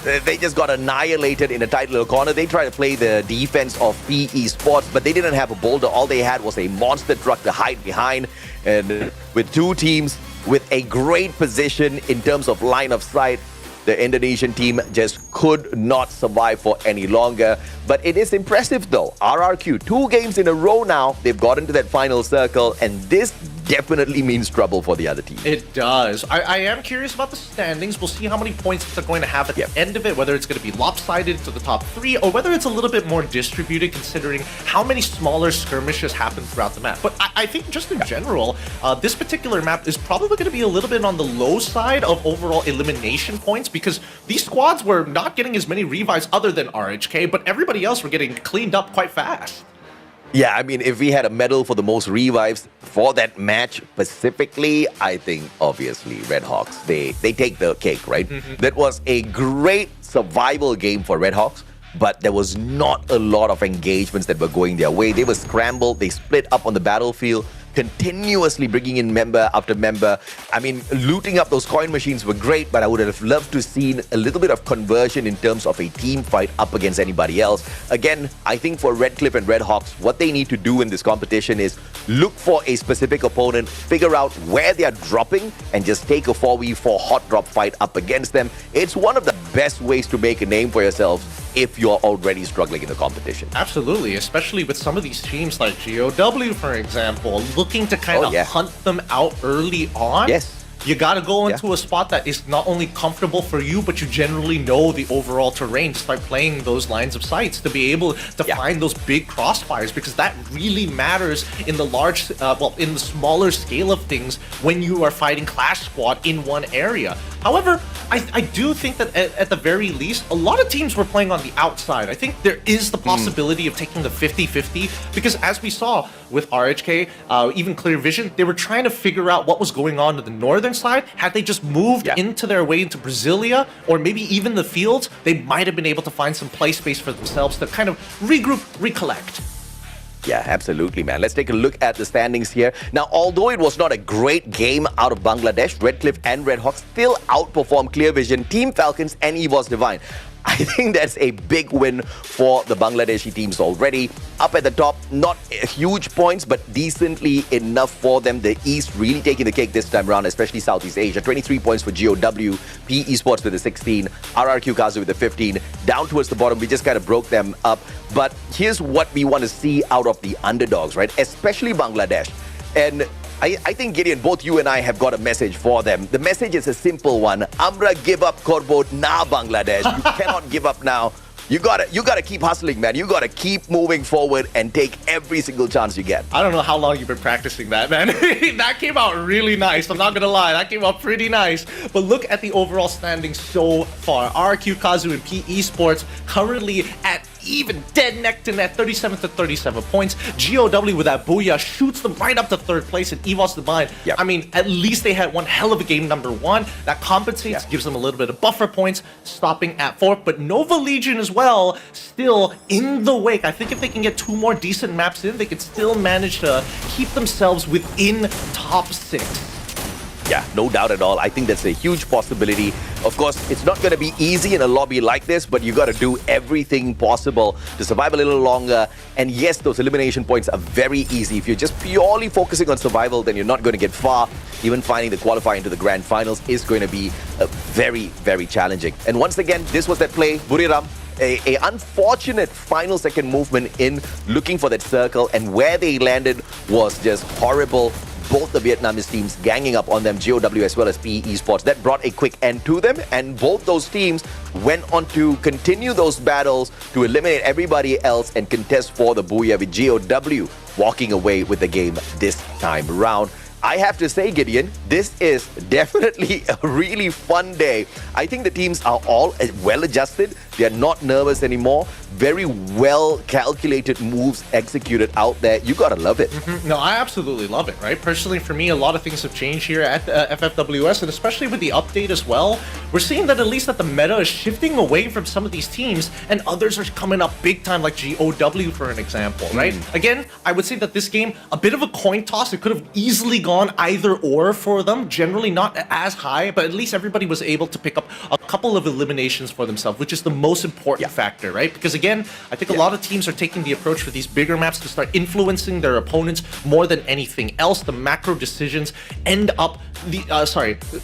[SPEAKER 4] they just got annihilated in a tight little corner. They tried to play the defense of PE Sports, but they didn't have a boulder. All they had was a monster truck to hide behind. And with 2 teams with a great position in terms of line of sight, the Indonesian team just could not survive for any longer. But it is impressive though. RRQ, 2 games in a row now, they've got into that final circle, and this definitely means trouble for the other team.
[SPEAKER 14] It does. I am curious about the standings. We'll see how many points they're going to have at the end of it, whether it's going to be lopsided to the top 3 or whether it's a little bit more distributed considering how many smaller skirmishes happen throughout the map. But I think just in general, this particular map is probably going to be a little bit on the low side of overall elimination points because these squads were not getting as many revives other than RHK, but everybody else were getting cleaned up quite fast.
[SPEAKER 4] Yeah, I mean, if we had a medal for the most revives for that match specifically, I think obviously Red Hawks, they take the cake, right? That was a great survival game for Red Hawks, but there was not a lot of engagements that were going their way. They were scrambled, they split up on the battlefield, continuously bringing in member after member. I mean, looting up those coin machines were great, but I would have loved to seen a little bit of conversion in terms of a team fight up against anybody else. Again, I think for Red Cliff and Red Hawks, what they need to do in this competition is look for a specific opponent, figure out where they are dropping, and just take a 4v4 hot drop fight up against them. It's one of the best ways to make a name for yourselves if you're already struggling in the competition.
[SPEAKER 14] Absolutely, especially with some of these teams like GOW, for example, looking to kind of hunt them out early on.
[SPEAKER 4] Yes.
[SPEAKER 14] You got to go into a spot that is not only comfortable for you, but you generally know the overall terrain to start playing those lines of sights, to be able to find those big crossfires, because that really matters in the in the smaller scale of things when you are fighting Clash Squad in one area. However, I do think that at the very least, a lot of teams were playing on the outside. I think there is the possibility of taking the 50-50, because as we saw with RHK, even Clear Vision, they were trying to figure out what was going on to the northern side. Had they just moved into their way into Brasilia, or maybe even the fields, they might have been able to find some play space for themselves to kind of regroup, recollect.
[SPEAKER 4] Yeah, absolutely, man. Let's take a look at the standings here. Now, although it was not a great game out of Bangladesh, Redcliffe and Red Hawks still outperformed Clear Vision, Team Falcons and EVOS Divine. I think that's a big win for the Bangladeshi teams already. Up at the top, not huge points, but decently enough for them. The East really taking the cake this time around, especially Southeast Asia. 23 points for GOW, P Esports with the 16, RRQ Kazu with the 15. Down towards the bottom, we just kind of broke them up. But here's what we want to see out of the underdogs, right? Especially Bangladesh. And I think, Gideon, both you and I have got a message for them. The message is a simple one. Amra give up Korbo na Bangladesh. You cannot give up now. You gotta keep hustling, man. You gotta keep moving forward and take every single chance you get.
[SPEAKER 14] I don't know how long you've been practicing that, man. That came out really nice. I'm not gonna lie. That came out pretty nice. But look at the overall standings so far. RQ Kazu and P Esports currently at even dead neck to net, 37 to 37 points. GOW with that Booyah shoots them right up to third place, and EVOS Divine. I mean, at least they had one hell of a game number one. That compensates, gives them a little bit of buffer points, stopping at 4th. But Nova Legion as well, still in the wake. I think if they can get 2 more decent maps in, they could still manage to keep themselves within top 6.
[SPEAKER 4] Yeah, no doubt at all. I think that's a huge possibility. Of course, it's not going to be easy in a lobby like this, but you got to do everything possible to survive a little longer. And yes, those elimination points are very easy. If you're just purely focusing on survival, then you're not going to get far. Even finding the qualifying into the grand finals is going to be very, very challenging. And once again, this was that play, Buriram. A unfortunate final second movement in looking for that circle, and where they landed was just horrible. Both the Vietnamese teams ganging up on them, GOW as well as PE Esports. That brought a quick end to them, and both those teams went on to continue those battles to eliminate everybody else and contest for the Booyah, with GOW walking away with the game this time around. I have to say, Gideon, this is definitely a really fun day. I think the teams are all well adjusted. They're not nervous anymore. Very well calculated moves executed out there. You gotta love it.
[SPEAKER 14] No, I absolutely love it, right? Personally, for me, a lot of things have changed here at FFWS, and especially with the update as well. We're seeing that at least that the meta is shifting away from some of these teams, and others are coming up big time, like GOW, for an example, right? Again, I would say that this game, a bit of a coin toss. It could have easily gone either or for them. Generally not as high, but at least everybody was able to pick up a couple of eliminations for themselves, which is the most important factor, right? Because again, I think a lot of teams are taking the approach for these bigger maps to start influencing their opponents more than anything else. The macro decisions end up,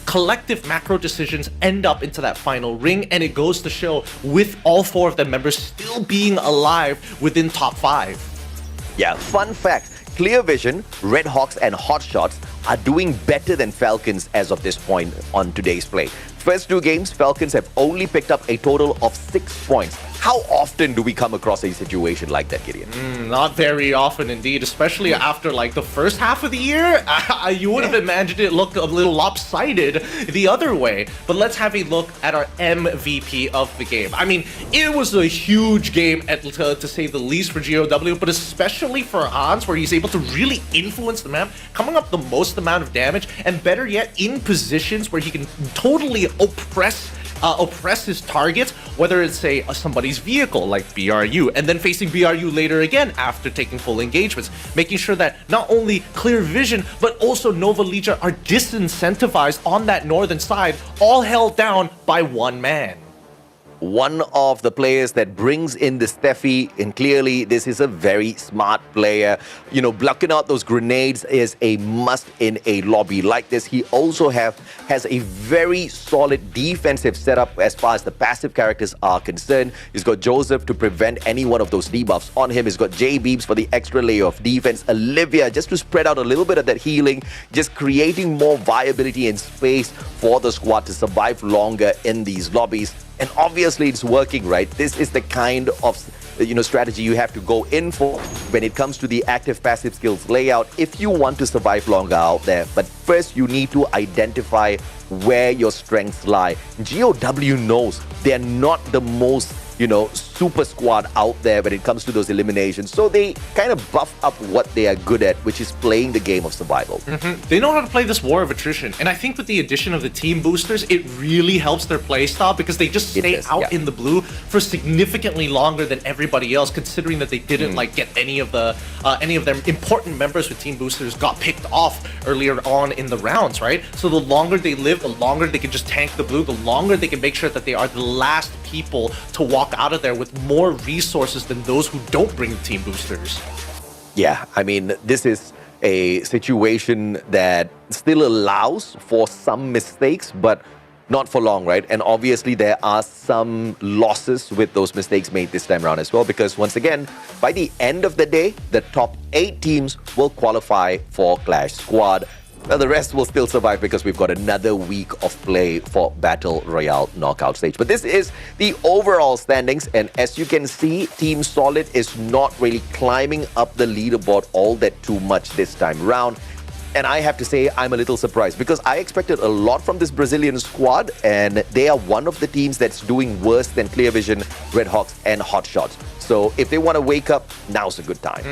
[SPEAKER 14] collective macro decisions end up into that final ring, and it goes to show with all 4 of the members still being alive within top 5.
[SPEAKER 4] Yeah, fun fact. Clear Vision, Red Hawks and Hotshots are doing better than Falcons as of this point on today's play. First 2 games, Falcons have only picked up a total of 6 points. How often do we come across a situation like that, Gideon?
[SPEAKER 14] Not very often indeed, especially after like the first half of the year. You would have imagined it looked a little lopsided the other way. But let's have a look at our MVP of the game. I mean, it was a huge game to say the least for GOW, but especially for Hans, where he's able to really influence the map, coming up the most amount of damage, and better yet, in positions where he can totally oppress his targets, whether it's say somebody's vehicle like BRU, and then facing BRU later again after taking full engagements, making sure that not only Clear Vision but also Nova Legion are disincentivized on that northern side, all held down by one man.
[SPEAKER 4] one of the players that brings in the Steffi, and clearly this is a very smart player. You know, blocking out those grenades is a must in a lobby like this. He also has a very solid defensive setup as far as the passive characters are concerned. He's got Joseph to prevent any one of those debuffs on him. He's got J Beebs for the extra layer of defense. Olivia just to spread out a little bit of that healing, just creating more viability and space for the squad to survive longer in these lobbies. And obviously it's working, right? This is the kind of strategy you have to go in for when it comes to the active passive skills layout if you want to survive longer out there. But first you need to identify where your strengths lie. GOW knows they're not the most super squad out there when it comes to those eliminations. So they kind of buff up what they are good at, which is playing the game of survival.
[SPEAKER 14] They know how to play this war of attrition. And I think with the addition of the team boosters, it really helps their play style because they just stay out in the blue for significantly longer than everybody else, considering that they didn't get any of their important members with team boosters got picked off earlier on in the rounds, right? So the longer they live, the longer they can just tank the blue, the longer they can make sure that they are the last people to walk out of there with more resources than those who don't bring the team boosters.
[SPEAKER 4] Yeah, I mean, this is a situation that still allows for some mistakes, but not for long, right? And obviously there are some losses with those mistakes made this time around as well, because once again, by the end of the day, the top 8 teams will qualify for Clash Squad. Well, the rest will still survive because we've got another week of play for Battle Royale knockout stage. But this is the overall standings, and as you can see, Team Solid is not really climbing up the leaderboard all that too much this time round. And I have to say, I'm a little surprised because I expected a lot from this Brazilian squad, and they are one of the teams that's doing worse than Clear Vision, Red Hawks, and Hot Shots. So if they want to wake up, now's a good time.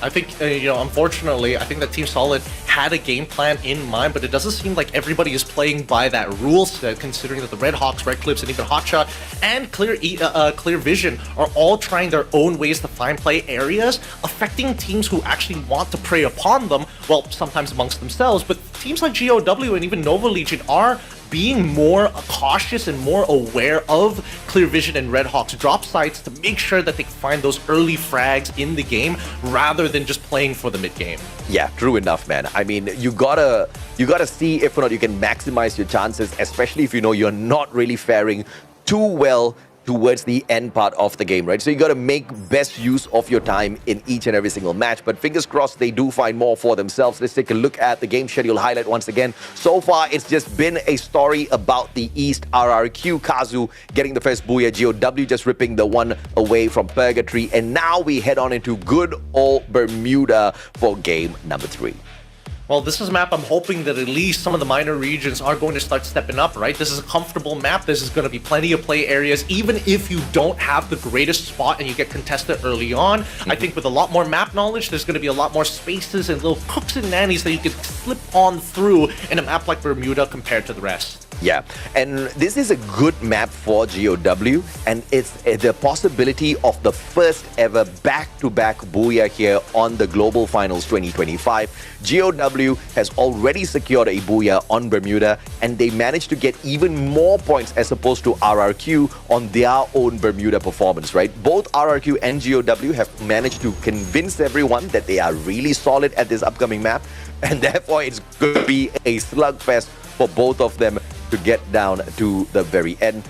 [SPEAKER 14] I think, unfortunately, I think that Team Solid had a game plan in mind, but it doesn't seem like everybody is playing by that rule set, considering that the Red Hawks, Red Clips, and even Hotshot and Clear Vision are all trying their own ways to find play areas, affecting teams who actually want to prey upon them, well, sometimes amongst themselves, but teams like GOW and even Nova Legion are being more cautious and more aware of Clear Vision and Red Hawks drop sites to make sure that they can find those early frags in the game rather than just playing for the mid game.
[SPEAKER 4] Yeah, true enough, man. I mean, you gotta see if or not you can maximize your chances, especially if you know you're not really faring too well towards the end part of the game, right? So you got to make best use of your time in each and every single match. But fingers crossed they do find more for themselves. Let's take a look at the game schedule highlight once again. So far, it's just been a story about the East. RRQ, Kazu getting the first Booyah, GOW just ripping the one away from Purgatory. And now we head on into good old Bermuda for game number 3.
[SPEAKER 14] Well, this is a map I'm hoping that at least some of the minor regions are going to start stepping up, right? This is a comfortable map. This is going to be plenty of play areas. Even if you don't have the greatest spot and you get contested early on, I think with a lot more map knowledge, there's going to be a lot more spaces and little cooks and nannies that you can slip on through in a map like Bermuda compared to the rest.
[SPEAKER 4] Yeah, and this is a good map for GOW, and it's the possibility of the first ever back-to-back Booyah here on the Global Finals 2025. GOW has already secured a Booyah on Bermuda, and they managed to get even more points as opposed to RRQ on their own Bermuda performance, right? Both RRQ and GOW have managed to convince everyone that they are really solid at this upcoming map, and therefore it's going to be a slugfest for both of them to get down to the very end.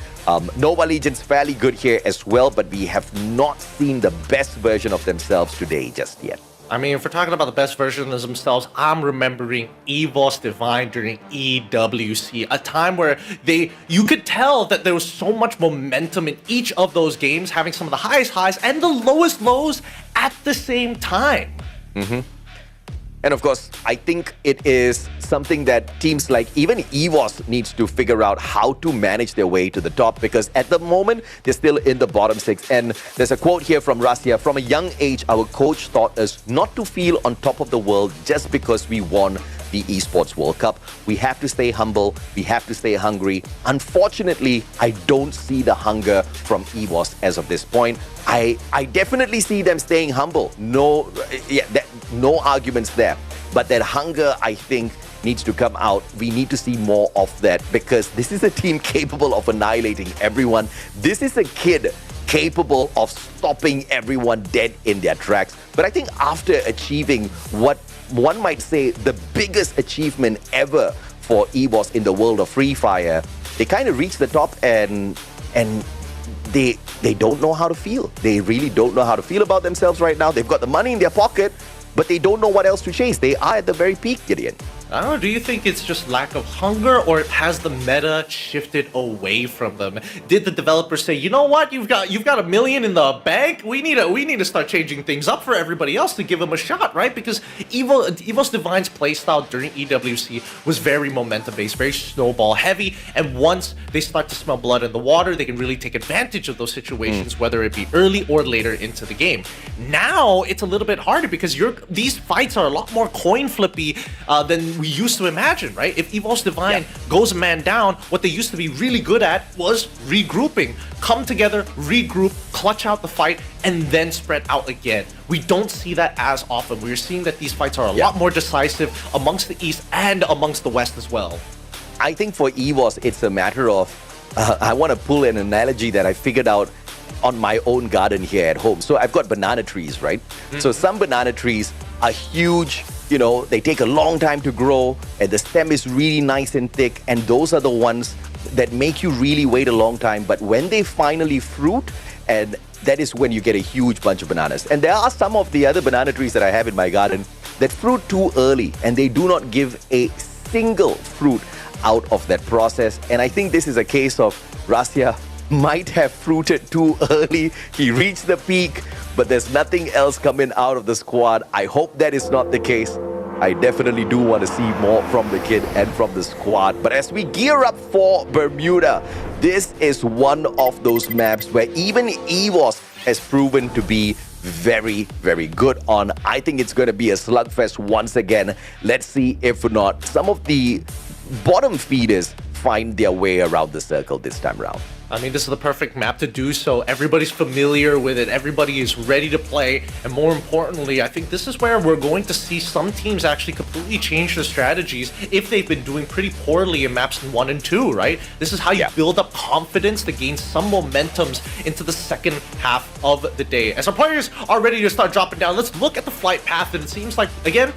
[SPEAKER 4] Nova Legion's fairly good here as well, but we have not seen the best version of themselves today just yet.
[SPEAKER 14] I mean, if we're talking about the best version of themselves, I'm remembering EVOS Divine during EWC, a time where you could tell that there was so much momentum in each of those games, having some of the highest highs and the lowest lows at the same time.
[SPEAKER 4] And of course, I think it is something that teams like even EVOS needs to figure out how to manage their way to the top, because at the moment, they're still in the bottom 6. And there's a quote here from Rasia: "From a young age, our coach taught us not to feel on top of the world just because we won the Esports World Cup. We have to stay humble. We have to stay hungry." Unfortunately, I don't see the hunger from EVOS as of this point. I definitely see them staying humble. No arguments there. But that hunger, I think, needs to come out. We need to see more of that because this is a team capable of annihilating everyone. This is a kid capable of stopping everyone dead in their tracks. But I think after achieving what one might say the biggest achievement ever for EVOS in the world of Free Fire, they kind of reached the top and they don't know how to feel. They really don't know how to feel about themselves right now. They've got the money in their pocket, but they don't know what else to chase. They are at the very peak, Gideon.
[SPEAKER 14] I don't know, do you think it's just lack of hunger or has the meta shifted away from them? Did the developers say, you know what, you've got $1 million in the bank? We need to start changing things up for everybody else to give them a shot, right? Because EVOS Divine's playstyle during EWC was very momentum-based, very snowball heavy, and once they start to smell blood in the water, they can really take advantage of those situations, whether it be early or later into the game. Now, it's a little bit harder because these fights are a lot more coin flippy than we used to imagine, right? If EVOS Divine goes a man down, what they used to be really good at was regrouping. Come together, regroup, clutch out the fight, and then spread out again. We don't see that as often. We're seeing that these fights are a lot more decisive amongst the East and amongst the West as well.
[SPEAKER 4] I think for EVOS, it's a matter of, I want to pull an analogy that I figured out on my own garden here at home. So I've got banana trees, right? So some banana trees are huge, you know, they take a long time to grow and the stem is really nice and thick, and those are the ones that make you really wait a long time. But when they finally fruit, and that is when you get a huge bunch of bananas. And there are some of the other banana trees that I have in my garden that fruit too early and they do not give a single fruit out of that process. And I think this is a case of Rasya might have fruited too early. He reached the peak, but there's nothing else coming out of the squad. I hope that is not the case. I definitely do want to see more from the kid and from the squad. But as we gear up for Bermuda, this is one of those maps where even EVOS has proven to be very, very good on. I think it's going to be a slugfest once again. Let's see if not some of the bottom feeders find their way around the circle this time around.
[SPEAKER 14] I mean, this is the perfect map to do so. Everybody's familiar with it. Everybody is ready to play. And more importantly, I think this is where we're going to see some teams actually completely change their strategies if they've been doing pretty poorly in maps 1 and 2, right? This is how you build up confidence to gain some momentums into the second half of the day. As our players are ready to start dropping down, let's look at the flight path. And it seems like, again,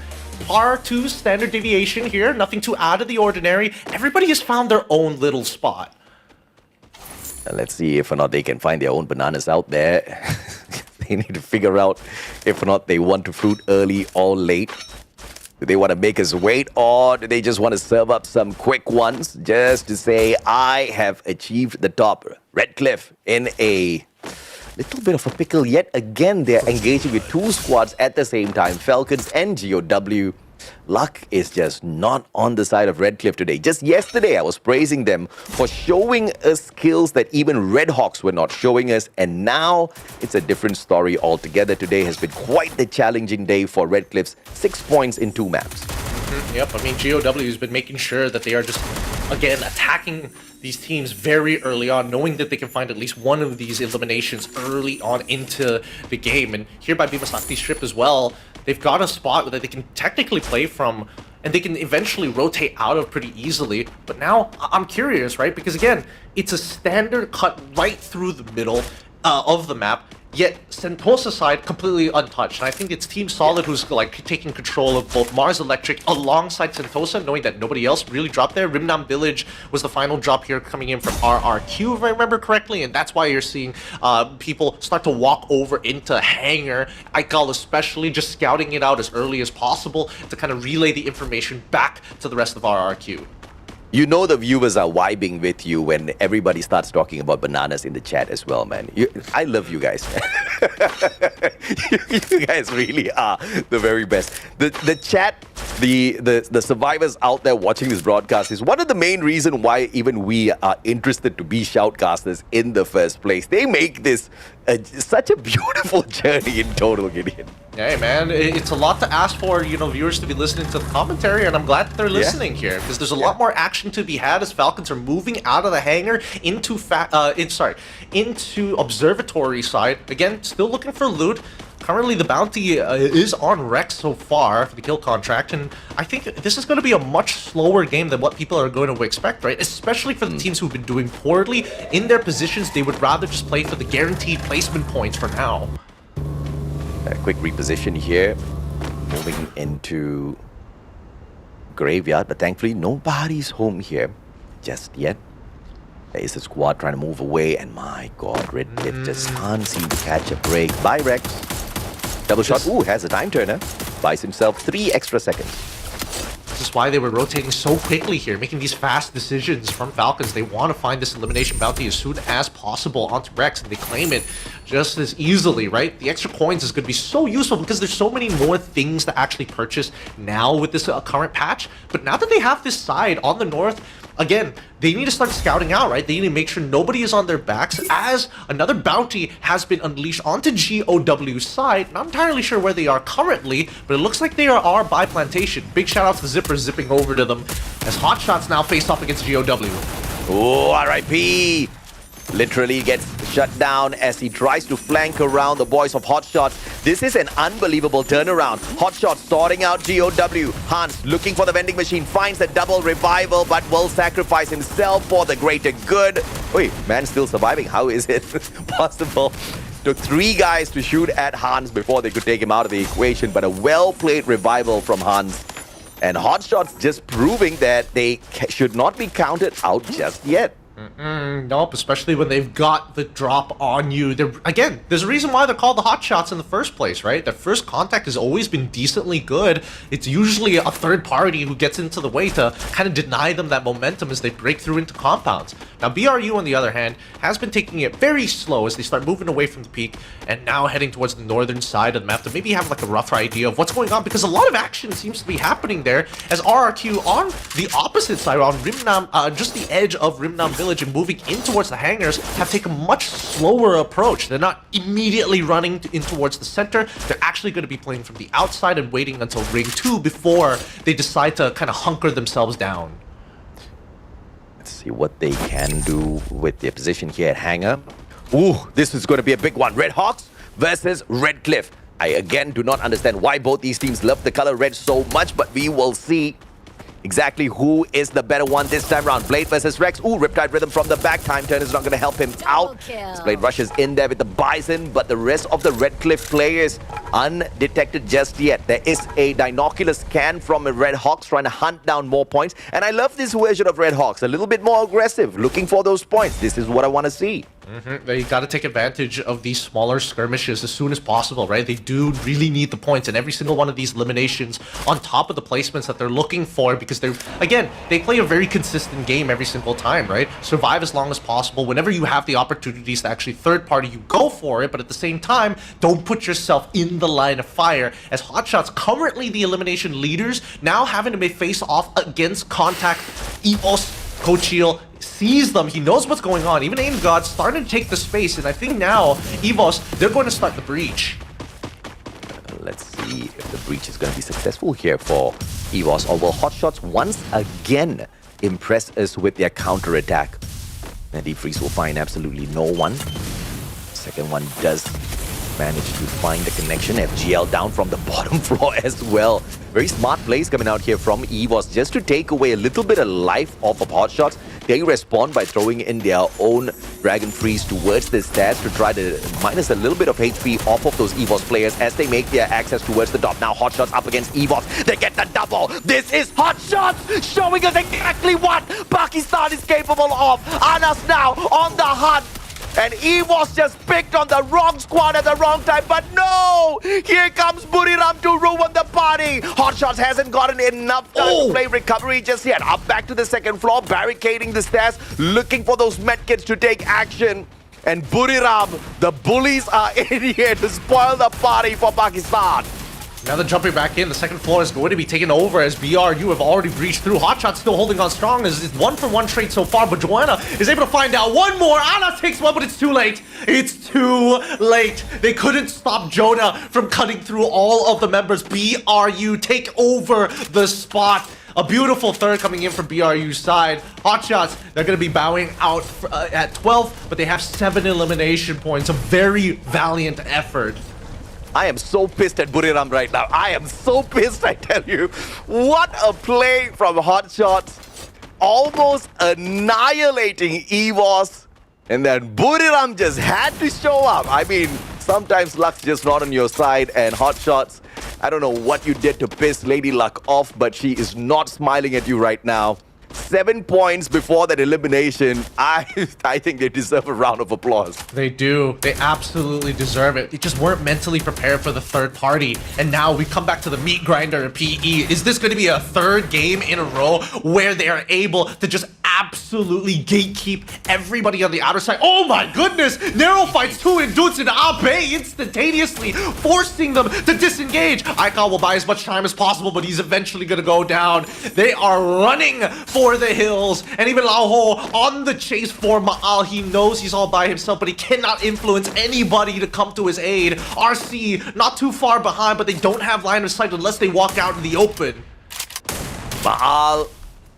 [SPEAKER 14] par 2 standard deviation here. Nothing too out of the ordinary. Everybody has found their own little spot.
[SPEAKER 4] Let's see if or not they can find their own bananas out there. They need to figure out if or not they want to fruit early or late. Do they want to make us wait, or do they just want to serve up some quick ones just to say, I have achieved the top? Redcliffe in a little bit of a pickle yet again. They're engaging with 2 squads at the same time, Falcons and GOW. Luck is just not on the side of Redcliffe today. Just yesterday, I was praising them for showing us skills that even Red Hawks were not showing us. And now it's a different story altogether. Today has been quite the challenging day for Redcliffe's 6 points in 2 maps.
[SPEAKER 14] Yep, I mean, GOW has been making sure that they are just, again, attacking these teams very early on, knowing that they can find at least one of these eliminations early on into the game. And here by Bimasakti Strip as well, they've got a spot that they can technically play from, and they can eventually rotate out of pretty easily. But now, I'm curious, right? Because again, it's a standard cut right through the middle of the map, yet Sentosa side completely untouched. And I think it's Team Solid who's like taking control of both Mars Electric alongside Sentosa, knowing that nobody else really dropped there. Rimnam Village was the final drop here coming in from RRQ, if I remember correctly, and that's why you're seeing people start to walk over into Hangar. Aikal especially just scouting it out as early as possible to kind of relay the information back to the rest of RRQ.
[SPEAKER 4] You know the viewers are vibing with you when everybody starts talking about bananas in the chat as well, man. I love you guys. You guys really are the very best. The chat, the survivors out there watching this broadcast is one of the main reasons why even we are interested to be shoutcasters in the first place. They make this such a beautiful journey in total, Gideon.
[SPEAKER 14] Hey man, it's a lot to ask for, viewers to be listening to the commentary, and I'm glad that they're listening here because there's a lot more action to be had as Falcons are moving out of the hangar into observatory side. Again, still looking for loot. Currently, the bounty is on Rex so far for the kill contract, and I think this is going to be a much slower game than what people are going to expect, right? Especially for the teams who've been doing poorly in their positions. They would rather just play for the guaranteed placement points for now.
[SPEAKER 4] A quick reposition here, moving into graveyard, but thankfully nobody's home here just yet. There is a squad trying to move away, and my god, Red Cliff just can't seem to catch a break. Bye, Rex. Double shot. Ooh, has a time turner. Buys himself 3 extra seconds.
[SPEAKER 14] This is why they were rotating so quickly here, making these fast decisions from Falcons. They want to find this elimination bounty as soon as possible onto Rex, and they claim it just as easily, right? The extra coins is going to be so useful because there's so many more things to actually purchase now with this current patch. But now that they have this side on the north, again, they need to start scouting out, right? They need to make sure nobody is on their backs as another bounty has been unleashed onto GOW's side. Not entirely sure where they are currently, but it looks like they are by Plantation. Big shout out to Zipper zipping over to them as Hotshots now face off against GOW.
[SPEAKER 4] Oh, RIP! Literally gets shut down as he tries to flank around the boys of Hotshots. This is an unbelievable turnaround. Hotshots sorting out GOW. Hans looking for the vending machine, finds a double revival, but will sacrifice himself for the greater good. Wait, man still surviving. How is it possible? Took 3 guys to shoot at Hans before they could take him out of the equation, but a well-played revival from Hans. And Hotshots just proving that they should not be counted out just yet.
[SPEAKER 14] Nope, especially when they've got the drop on you. Again, there's a reason why they're called the Hotshots in the first place, right? Their first contact has always been decently good. It's usually a third party who gets into the way to kind of deny them that momentum as they break through into compounds. Now, BRU, on the other hand, has been taking it very slow as they start moving away from the peak and now heading towards the northern side of the map to maybe have like a rougher idea of what's going on, because a lot of action seems to be happening there as RRQ on the opposite side, on Rimnam, just the edge of Rimnam Village, and moving in towards the hangars, have taken a much slower approach. They're not immediately running in towards the center. They're actually going to be playing from the outside and waiting until Ring 2 before they decide to kind of hunker themselves down.
[SPEAKER 4] Let's see what they can do with their position here at hangar. Ooh, this is going to be a big one. Red Hawks versus Red Cliff. I again do not understand why both these teams love the color red so much, but we will see exactly who is the better one this time around. Blade versus Rex. Ooh, Riptide Rhythm from the back. Time turn is not going to help him out. Blade rushes in there with the Bison, but the rest of the Red Cliff players undetected just yet. There is a Dinocular scan from Red Hawks trying to hunt down more points. And I love this version of Red Hawks. A little bit more aggressive, looking for those points. This is what I want to see.
[SPEAKER 14] They got to take advantage of these smaller skirmishes as soon as possible, right? They do really need the points, and every single one of these eliminations on top of the placements that they're looking for, because they're, again, they play a very consistent game every single time, right? Survive as long as possible. Whenever you have the opportunities to actually third party, you go for it, but at the same time, don't put yourself in the line of fire, as Hotshots, currently the elimination leaders, now having to face off against Contact, EVOS, Coachil sees them. He knows what's going on. Even Aim God's starting to take the space, and I think now EVOS, they're going to start the breach.
[SPEAKER 4] Let's see if the breach is going to be successful here for EVOS, or will Hotshots once again impress us with their counter-attack? And Defreeze will find absolutely no one. Second one does manage to find the connection. FGL down from the bottom floor as well. Very smart plays coming out here from EVOS just to take away a little bit of life off of Hotshots. They respond by throwing in their own Dragon Freeze towards the stats to try to minus a little bit of HP off of those EVOS players as they make their access towards the top. Now Hotshots up against EVOS. They get the double. This is Hotshots showing us exactly what Pakistan is capable of. Anas now on the hunt. And EVOS just picked on the wrong squad at the wrong time. But no! Here comes Buriram to ruin the party. Hotshots hasn't gotten enough time to play recovery just yet. Up back to the second floor, barricading the stairs, looking for those medkits to take action. And Buriram, the bullies are in here to spoil the party for Pakistan.
[SPEAKER 14] Now they're jumping back in. The second floor is going to be taken over as BRU have already breached through. Hotshot still holding on strong as it's 1-for-1 trade so far, but Joanna is able to find out one more. Anna takes one, but it's too late. It's too late. They couldn't stop Jonah from cutting through all of the members. BRU take over the spot. A beautiful third coming in from BRU's side. Hotshots, they're going to be bowing out at 12, but they have 7 elimination points. A very valiant effort.
[SPEAKER 17] I am so pissed at Buriram right now. I am so pissed, I tell you. What a play from Hotshots. Almost annihilating EVOS. And then Buriram just had to show up. I mean, sometimes luck's just not on your side. And Hotshots, I don't know what you did to piss Lady Luck off, but she is not smiling at you right now. 7 points before that elimination. I think they deserve a round of applause.
[SPEAKER 14] They do. They absolutely deserve it. They just weren't mentally prepared for the third party. And now we come back to the meat grinder and PE. Is this going to be a third game in a row where they are able to just absolutely gatekeep everybody on the outer side? Oh my goodness! Narrow fights 2 and Dutz and Abe instantaneously, forcing them to disengage. Aika will buy as much time as possible, but he's eventually going to go down. They are running for the hills, and even Laoho on the chase for Ma'al. He knows he's all by himself, but he cannot influence anybody to come to his aid. RC not too far behind, but they don't have line of sight unless they walk out in the open.
[SPEAKER 17] Ma'al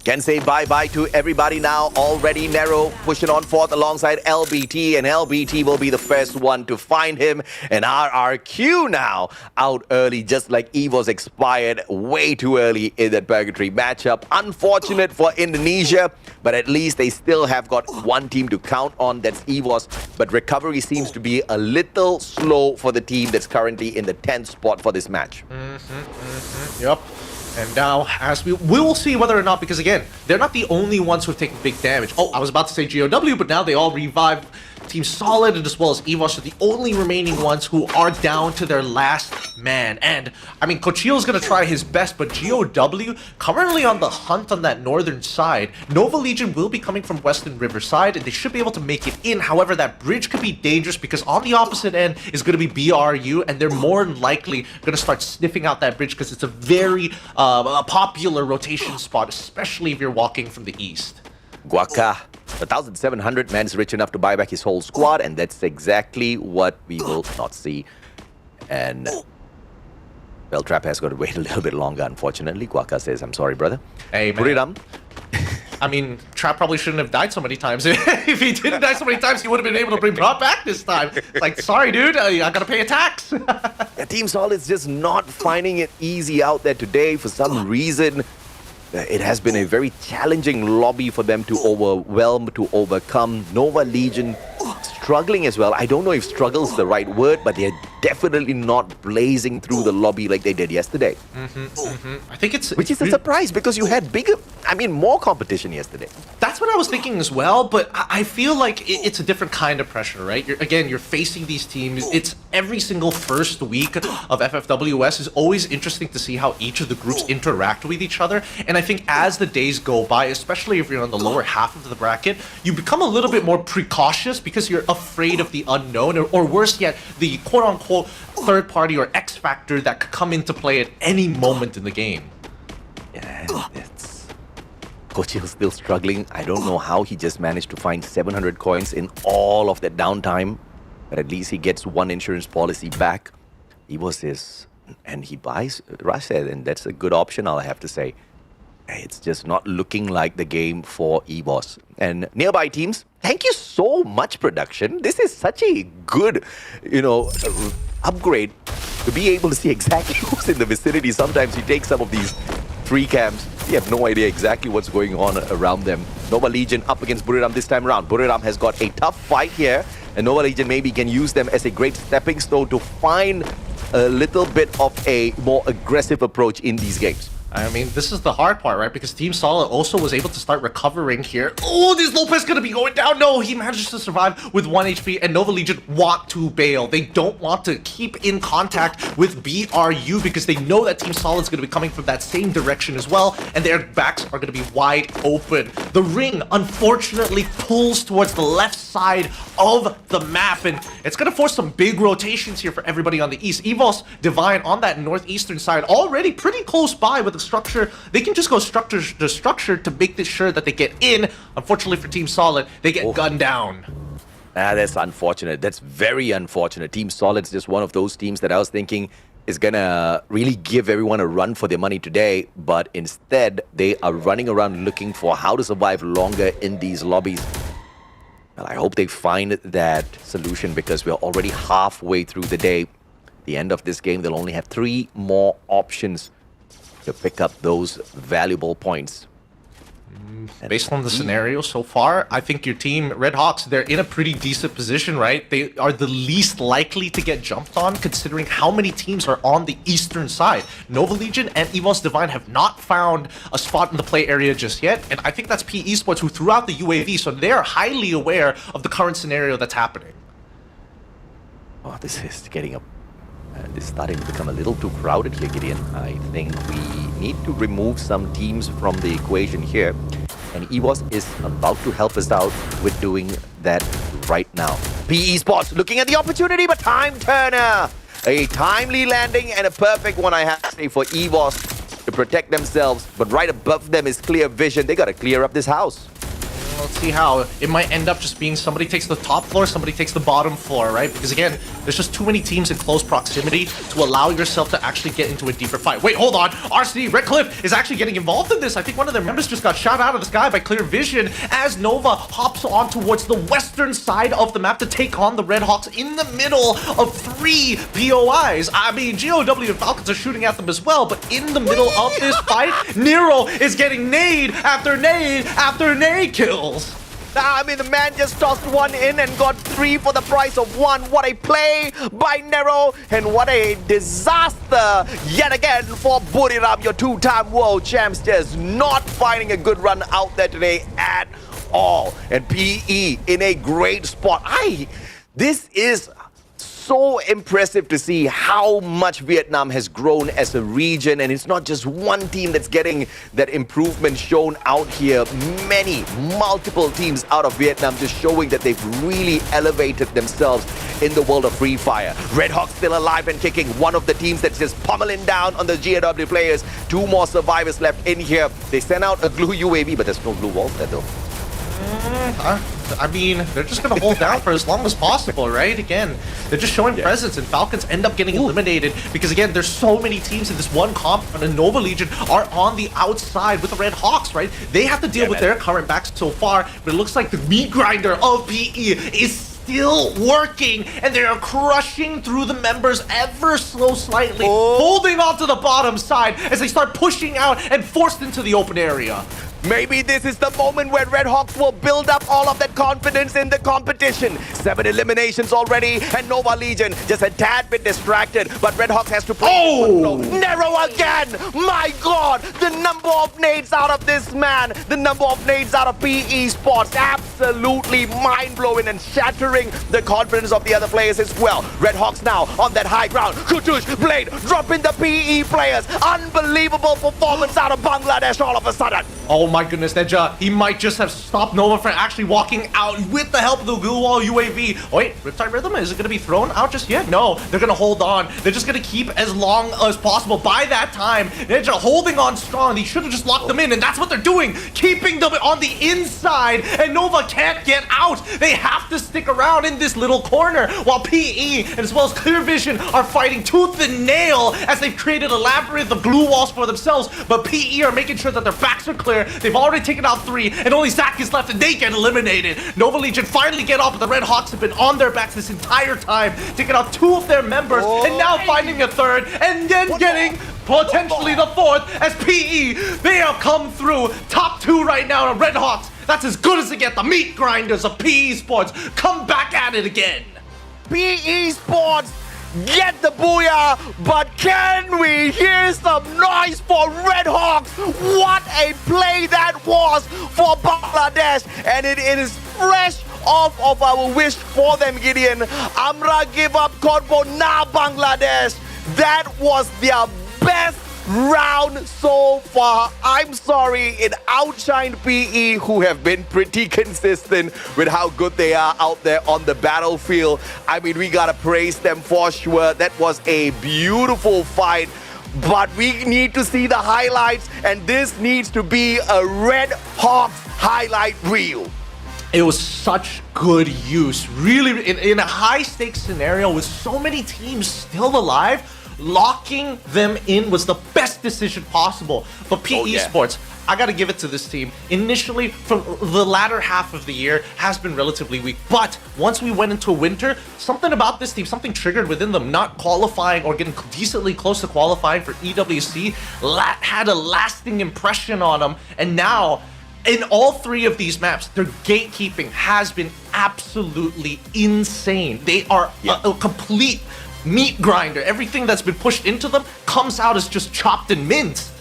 [SPEAKER 17] can say bye-bye to everybody now. Already Nero pushing on forth alongside LBT, and LBT will be the first one to find him. And RRQ now out early, just like EVOS expired way too early in that Purgatory matchup. Unfortunate for Indonesia, but at least they still have got one team to count on. That's EVOS, but recovery seems to be a little slow for the team that's currently in the 10th spot for this match.
[SPEAKER 14] Yep. And now, as we will see whether or not, because again, they're not the only ones who have taken big damage. Oh, I was about to say GOW, but now they all revived. Team Solid and as well as EVOS are the only remaining ones who are down to their last man. And, I mean, Cochille's going to try his best, but GOW currently on the hunt on that northern side. Nova Legion will be coming from Western Riverside, and they should be able to make it in. However, that bridge could be dangerous because on the opposite end is going to be BRU, and they're more than likely going to start sniffing out that bridge because it's a very popular rotation spot, especially if you're walking from the east.
[SPEAKER 17] Guaca, 1,700 men is rich enough to buy back his whole squad, and that's exactly what we will not see. And Beltrap has got to wait a little bit longer, unfortunately. Guaca says, I'm sorry, brother.
[SPEAKER 14] Hey, man.
[SPEAKER 17] Buriram.
[SPEAKER 14] I mean, Trap probably shouldn't have died so many times. If he didn't die so many times, he would have been able to bring Brock back this time. Like, sorry, dude, I gotta pay a tax.
[SPEAKER 17] Yeah, Team Solid's just not finding it easy out there today for some reason. It has been a very challenging lobby for them to overcome. Nova Legion struggling as well. I don't know if struggle is the right word, but they're definitely not blazing through the lobby like they did yesterday.
[SPEAKER 14] I think it's...
[SPEAKER 17] Which is a surprise because you had more competition yesterday.
[SPEAKER 14] That's what I was thinking as well, but I feel like it's a different kind of pressure, right? You're facing these teams. It's every single first week of FFWS is always interesting to see how each of the groups interact with each other. And I think as the days go by, especially if you're on the lower half of the bracket, you become a little bit more precautious because you're afraid of the unknown, or worse yet, the quote-unquote third party or X factor that could come into play at any moment in the game.
[SPEAKER 17] Yeah, Cochille's still struggling. I don't know how he just managed to find 700 coins in all of that downtime, but at least he gets one insurance policy back. He was his, and he buys Rashid, and that's a good option, I'll have to say. It's just not looking like the game for EVOS. And nearby teams, thank you so much, production. This is such a good, upgrade to be able to see exactly who's in the vicinity. Sometimes you take some of these free camps, you have no idea exactly what's going on around them. Nova Legion up against Buriram this time around. Buriram has got a tough fight here, and Nova Legion maybe can use them as a great stepping stone to find a little bit of a more aggressive approach in these games.
[SPEAKER 14] I mean, this is the hard part, right? Because Team Solid also was able to start recovering here. Oh, is Lopez gonna be going down? No, he manages to survive with 1 HP, and Nova Legion want to bail. They don't want to keep in contact with BRU because they know that Team Solid's gonna be coming from that same direction as well, and their backs are gonna be wide open. The ring, unfortunately, pulls towards the left side of the map, and it's gonna force some big rotations here for everybody on the east. EVOS Divine on that northeastern side, already pretty close by with the structure. They can just go structure to structure to make this sure that they get in. Unfortunately for Team Solid, they get gunned down.
[SPEAKER 4] That's unfortunate. That's very unfortunate. Team Solid's just one of those teams that I was thinking is gonna really give everyone a run for their money today, but instead they are running around looking for how to survive longer in these lobbies. Well, I hope they find that solution because we're already halfway through the day. The end of this game, they'll only have 3 more options to pick up those valuable points.
[SPEAKER 14] Based on the scenario so far, I think your team, Red Hawks, they're in a pretty decent position, right? They are the least likely to get jumped on, considering how many teams are on the eastern side. Nova Legion and EVOS Divine have not found a spot in the play area just yet, and I think that's PE Esports who threw out the UAV, so they're highly aware of the current scenario that's happening.
[SPEAKER 4] Oh, this is getting up. This is starting to become a little too crowded here, Gideon. I think we need to remove some teams from the equation here. And EVOS is about to help us out with doing that right now. PE Sports looking at the opportunity, but Time Turner! A timely landing and a perfect one, I have to say, for EVOS to protect themselves. But right above them is Clear Vision. They got to clear up this house.
[SPEAKER 14] Let's see how. It might end up just being somebody takes the top floor, somebody takes the bottom floor, right? Because again, there's just too many teams in close proximity to allow yourself to actually get into a deeper fight. Wait, hold on. RC, Red Cliff is actually getting involved in this. I think one of their members just got shot out of the sky by Clear Vision as Nova hops on towards the western side of the map to take on the Red Hawks in the middle of 3 POIs. I mean, GOW and Falcons are shooting at them as well, but in the middle of this fight, Nero is getting nade after nade after nade kills.
[SPEAKER 17] I mean, the man just tossed one in and got 3 for the price of 1. What a play by Nero, and what a disaster yet again for Booyah, your 2-time world champs, just not finding a good run out there today at all. And PE in a great spot. This is so impressive to see how much Vietnam has grown as a region, and it's not just one team that's getting that improvement shown out here. Multiple teams out of Vietnam just showing that they've really elevated themselves in the world of Free Fire. Red Hawks still alive and kicking, one of the teams that's just pummeling down on the GAW players. 2 more survivors left in here. They sent out a glue UAV, but there's no glue walls there though.
[SPEAKER 14] I mean, they're just going to hold down for as long as possible, right? Again, they're just showing presence, and Falcons end up getting eliminated because, again, there's so many teams in this one compound, and Nova Legion are on the outside with the Red Hawks, right? They have to deal with their current backs so far, but it looks like the meat grinder of PE is still working, and they are crushing through the members ever so slightly, holding on to the bottom side as they start pushing out and forced into the open area.
[SPEAKER 17] Maybe this is the moment where Red Hawks will build up all of that confidence in the competition. 7 eliminations already, and Nova Legion just a tad bit distracted, but Red Hawks has to play. Oh! Nero again! My God! The number of nades out of this man, the number of nades out of PE Sports, absolutely mind-blowing and shattering the confidence of the other players as well. Red Hawks now on that high ground. Kutush, Blade, dropping the PE players. Unbelievable performance out of Bangladesh all of a sudden.
[SPEAKER 14] Oh my goodness, Neja, he might just have stopped Nova from actually walking out with the help of the glue wall UAV. Oh, wait, Riptide Rhythm, is it going to be thrown out just yet? No, they're going to hold on. They're just going to keep as long as possible. By that time, Neja holding on strong. They should have just locked them in, and that's what they're doing, keeping them on the inside, and Nova can't get out. They have to stick around in this little corner while PE and as well as Clear Vision are fighting tooth and nail as they've created a labyrinth of glue walls for themselves, but PE are making sure that their backs are clear. They've already taken out 3, and only Zach is left, and they get eliminated. Nova Legion finally get off, but the Red Hawks have been on their backs this entire time, taking out 2 of their members, and now finding a 3rd, and then getting potentially the 4th as PE. They have come through. Top 2 right now, and Red Hawks, that's as good as they get. The meat grinders of PE Sports come back at it again.
[SPEAKER 17] PE Sports get the booyah, but can we hear some noise for Red Hawks? What a play that was for Bangladesh, and it is fresh off of our wish for them, Gideon. Amra give up Korbo, now Bangladesh. That was their best round so far. I'm sorry, it outshined PE, who have been pretty consistent with how good they are out there on the battlefield. I mean, we gotta praise them for sure. That was a beautiful fight, but we need to see the highlights, and this needs to be a Red Hawks highlight reel.
[SPEAKER 14] It was such good use. Really, in a high-stakes scenario with so many teams still alive, locking them in was the best decision possible. But PE Sports, I got to give it to this team. Initially, from the latter half of the year, has been relatively weak. But once we went into winter, something about this team, something triggered within them, not qualifying or getting decently close to qualifying for EWC, had a lasting impression on them. And now, in all three of these maps, their gatekeeping has been absolutely insane. They are a complete meat grinder. Everything that's been pushed into them comes out as just chopped and minced.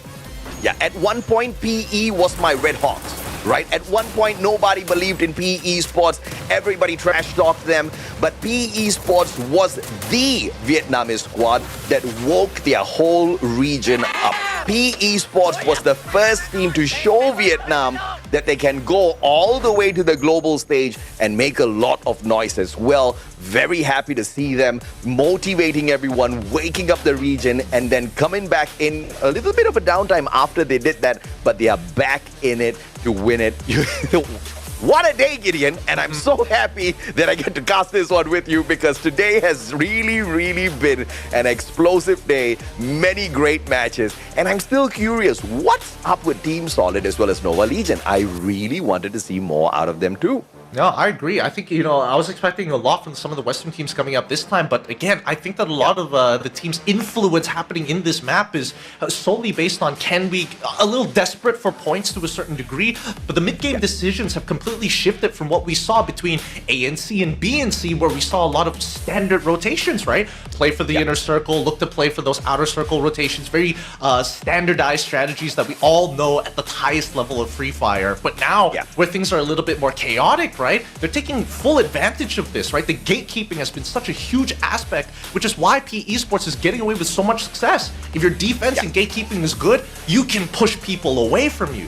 [SPEAKER 17] Yeah, at one point, PE was my Red Hawks, right? At one point, nobody believed in PE Sports. Everybody trash-talked them. But PE Sports was the Vietnamese squad that woke their whole region up. PE Sports was the first team to show Vietnam that they can go all the way to the global stage and make a lot of noise as well. Very happy to see them motivating everyone, waking up the region, and then coming back in a little bit of a downtime after they did that, but they are back in it to win it. What a day, Gideon, and I'm so happy that I get to cast this one with you, because today has really been an explosive day, many great matches, and I'm still curious, what's up with Team Solid as well as Nova Legion? I really wanted to see more out of them too.
[SPEAKER 14] No, I agree. I think, I was expecting a lot from some of the Western teams coming up this time. But again, I think that a lot of the team's influence happening in this map is solely based on a little desperate for points to a certain degree. But the mid-game decisions have completely shifted from what we saw between ANC and BNC, where we saw a lot of standard rotations, right? Play for the inner circle, look to play for those outer circle rotations. Very standardized strategies that we all know at the highest level of Free Fire. But now, where things are a little bit more chaotic, right? They're taking full advantage of this, right? The gatekeeping has been such a huge aspect, which is why PE Sports is getting away with so much success. If your defense and gatekeeping is good, you can push people away from you.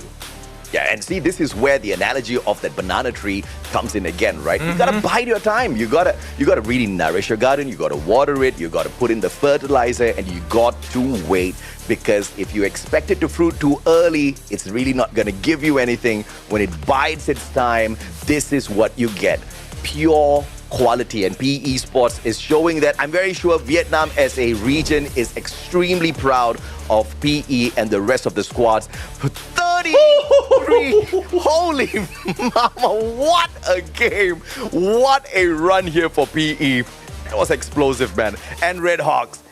[SPEAKER 17] Yeah, and see, this is where the analogy of that banana tree comes in again, right? You gotta bide your time. You gotta really nourish your garden. You gotta water it. You gotta put in the fertilizer, and you got to wait, because if you expect it to fruit too early, it's really not gonna give you anything. When it bides its time, this is what you get. Pure quality, and PE Sports is showing that. I'm very sure Vietnam as a region is extremely proud of PE and the rest of the squads. 33! Holy mama, what a game! What a run here for PE. That was explosive, man. And Red Hawks,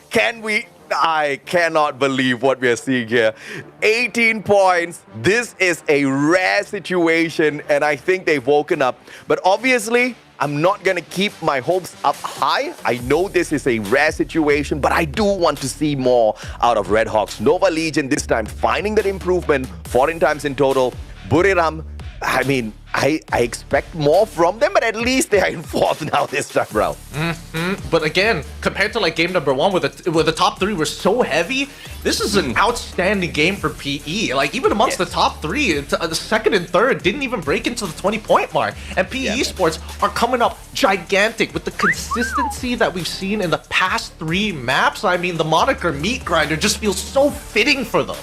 [SPEAKER 17] I cannot believe what we are seeing here. 18 points. This is a rare situation, and I think they've woken up. But obviously, I'm not going to keep my hopes up high. I know this is a rare situation, but I do want to see more out of Red Hawks. Nova Legion this time finding that improvement, 14 times in total. Buriram, I mean, I expect more from them, but at least they are in fourth now this time around.
[SPEAKER 14] But again, compared to like game number one, where the top three were so heavy, this is an outstanding game for PE. Like even amongst the top three, the second and third didn't even break into the 20-point mark. And PE Sports are coming up gigantic with the consistency that we've seen in the past three maps. I mean, the moniker Meat Grinder just feels so fitting for them.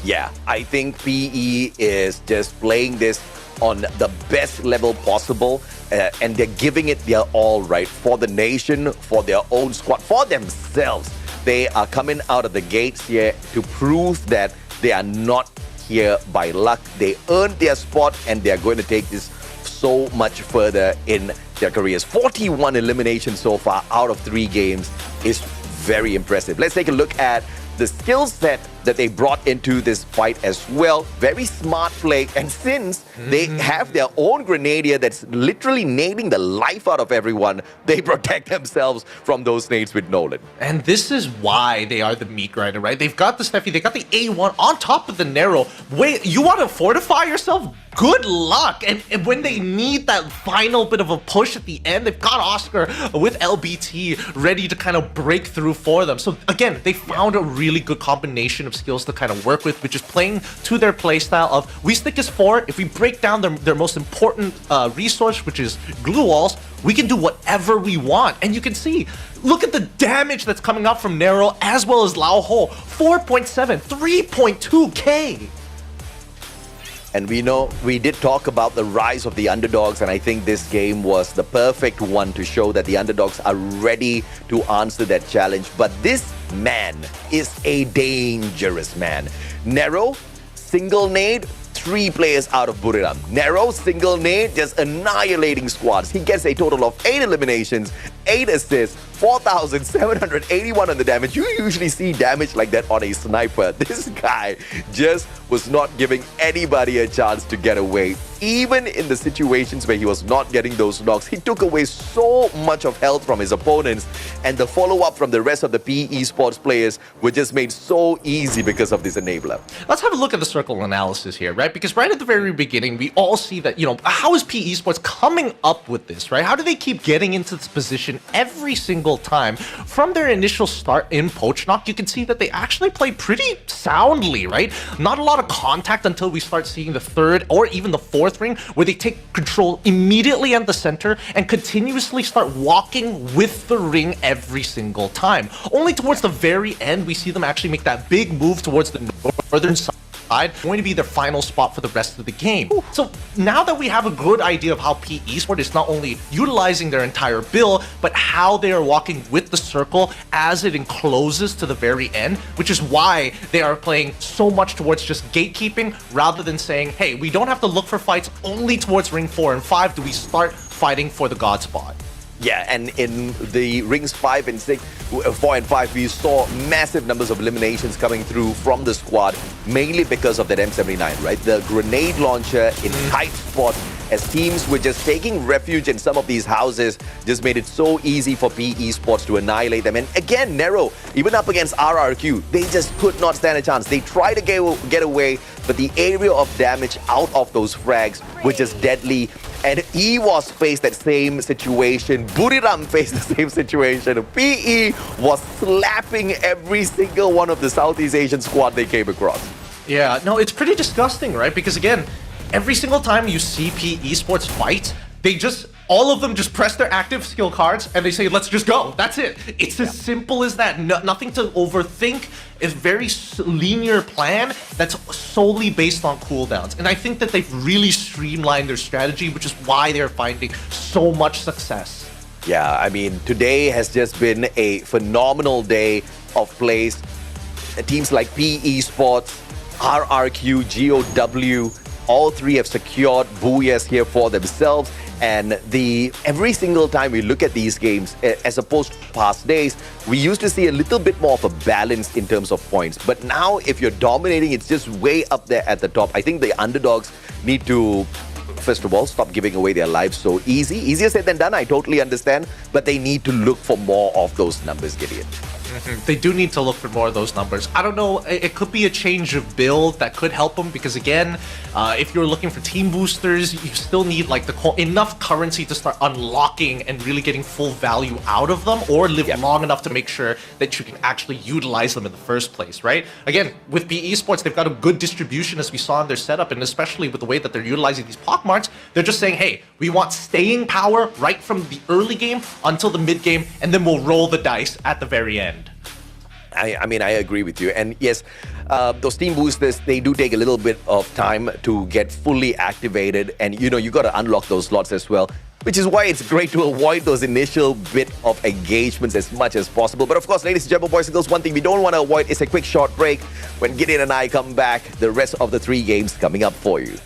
[SPEAKER 17] Yeah, I think PE is just playing this on the best level possible, and they're giving it their all, right? For the nation, for their own squad, for themselves. They are coming out of the gates here to prove that they are not here by luck. They earned their spot, and they're going to take this so much further in their careers. 41 eliminations so far out of 3 games is very impressive. Let's take a look at the skill set
[SPEAKER 4] that they brought into this fight as well. Very smart play. And since they have their own grenadier that's literally nading the life out of everyone, they protect themselves from those nades with Nolan.
[SPEAKER 14] And this is why they are the meat grinder, right? They've got the Steffi, they got the A1 on top of the Nero. Wait, you want to fortify yourself? Good luck. And when they need that final bit of a push at the end, they've got Oscar with LBT ready to kind of break through for them. So again, they found a really good combination of skills to kind of work with, which is playing to their playstyle of we stick as 4. If we break down their most important resource, which is glue walls, we can do whatever we want. And you can see, look at the damage that's coming up from Nero as well as Lao Ho. 4.7, 3.2k.
[SPEAKER 4] And we did talk about the rise of the underdogs, and I think this game was the perfect one to show that the underdogs are ready to answer that challenge. But this man is a dangerous man. Nero, single nade, 3 players out of Buriram. Nero, single nade, just annihilating squads. He gets a total of 8 eliminations, 8 assists, 4,781 on the damage. You usually see damage like that on a sniper. This guy just was not giving anybody a chance to get away. Even in the situations where he was not getting those knocks, he took away so much of health from his opponents, and the follow-up from the rest of the PE Esports players were just made so easy because of this enabler.
[SPEAKER 14] Let's have a look at the circle analysis here, right? Because right at the very beginning, we all see that, how is PE Esports coming up with this, right? How do they keep getting into this position every single time? From their initial start in Pochnock, you can see that they actually play pretty soundly, right? Not a lot of contact until we start seeing the 3rd or even the 4th ring, where they take control immediately at the center and continuously start walking with the ring every single time. Only towards the very end, we see them actually make that big move towards the northern side, going to be their final spot for the rest of the game. So now that we have a good idea of how PE Esports is not only utilizing their entire build, but how they are walking with the circle as it encloses to the very end, which is why they are playing so much towards just gatekeeping rather than saying, hey, we don't have to look for fights only towards ring 4 and 5 do we start fighting for the God spot.
[SPEAKER 4] Yeah, and in the rings 4 and 5, we saw massive numbers of eliminations coming through from the squad, mainly because of that M79, right? The grenade launcher in tight spots, as teams were just taking refuge in some of these houses, just made it so easy for PE Esports to annihilate them. And again, Nero, even up against RRQ, they just could not stand a chance. They tried to get away, but the area of damage out of those frags were just deadly. And EWAS faced that same situation. Buriram faced the same situation. PE was slapping every single one of the Southeast Asian squad they came across.
[SPEAKER 14] Yeah, no, it's pretty disgusting, right? Because again, every single time you see PE Esports fight, all of them just press their active skill cards and they say, let's just go. That's it. It's as simple as that. Nothing to overthink. It's a very linear plan that's solely based on cooldowns. And I think that they've really streamlined their strategy, which is why they're finding so much success.
[SPEAKER 4] Yeah, I mean, today has just been a phenomenal day of plays. Teams like PE Esports, RRQ, GOW, all 3 have secured Booyahs here for themselves. And every single time we look at these games, as opposed to past days, we used to see a little bit more of a balance in terms of points. But now, if you're dominating, it's just way up there at the top. I think the underdogs need to, first of all, stop giving away their lives so easy. Easier said than done, I totally understand. But they need to look for more of those numbers, Gideon.
[SPEAKER 14] They do need to look for more of those numbers. I don't know, it could be a change of build that could help them, because again, if you're looking for team boosters, you still need like enough currency to start unlocking and really getting full value out of them, or live long enough to make sure that you can actually utilize them in the first place, right? Again, with PE Esports, they've got a good distribution as we saw in their setup, and especially with the way that they're utilizing these pockmarks, they're just saying, hey, we want staying power right from the early game until the mid game, and then we'll roll the dice at the very end.
[SPEAKER 4] I mean, I agree with you. And yes, those team boosters, they do take a little bit of time to get fully activated. And, you got to unlock those slots as well, which is why it's great to avoid those initial bit of engagements as much as possible. But of course, ladies and gentlemen, boys and girls, one thing we don't want to avoid is a quick short break. When Gideon and I come back, the rest of the 3 games coming up for you.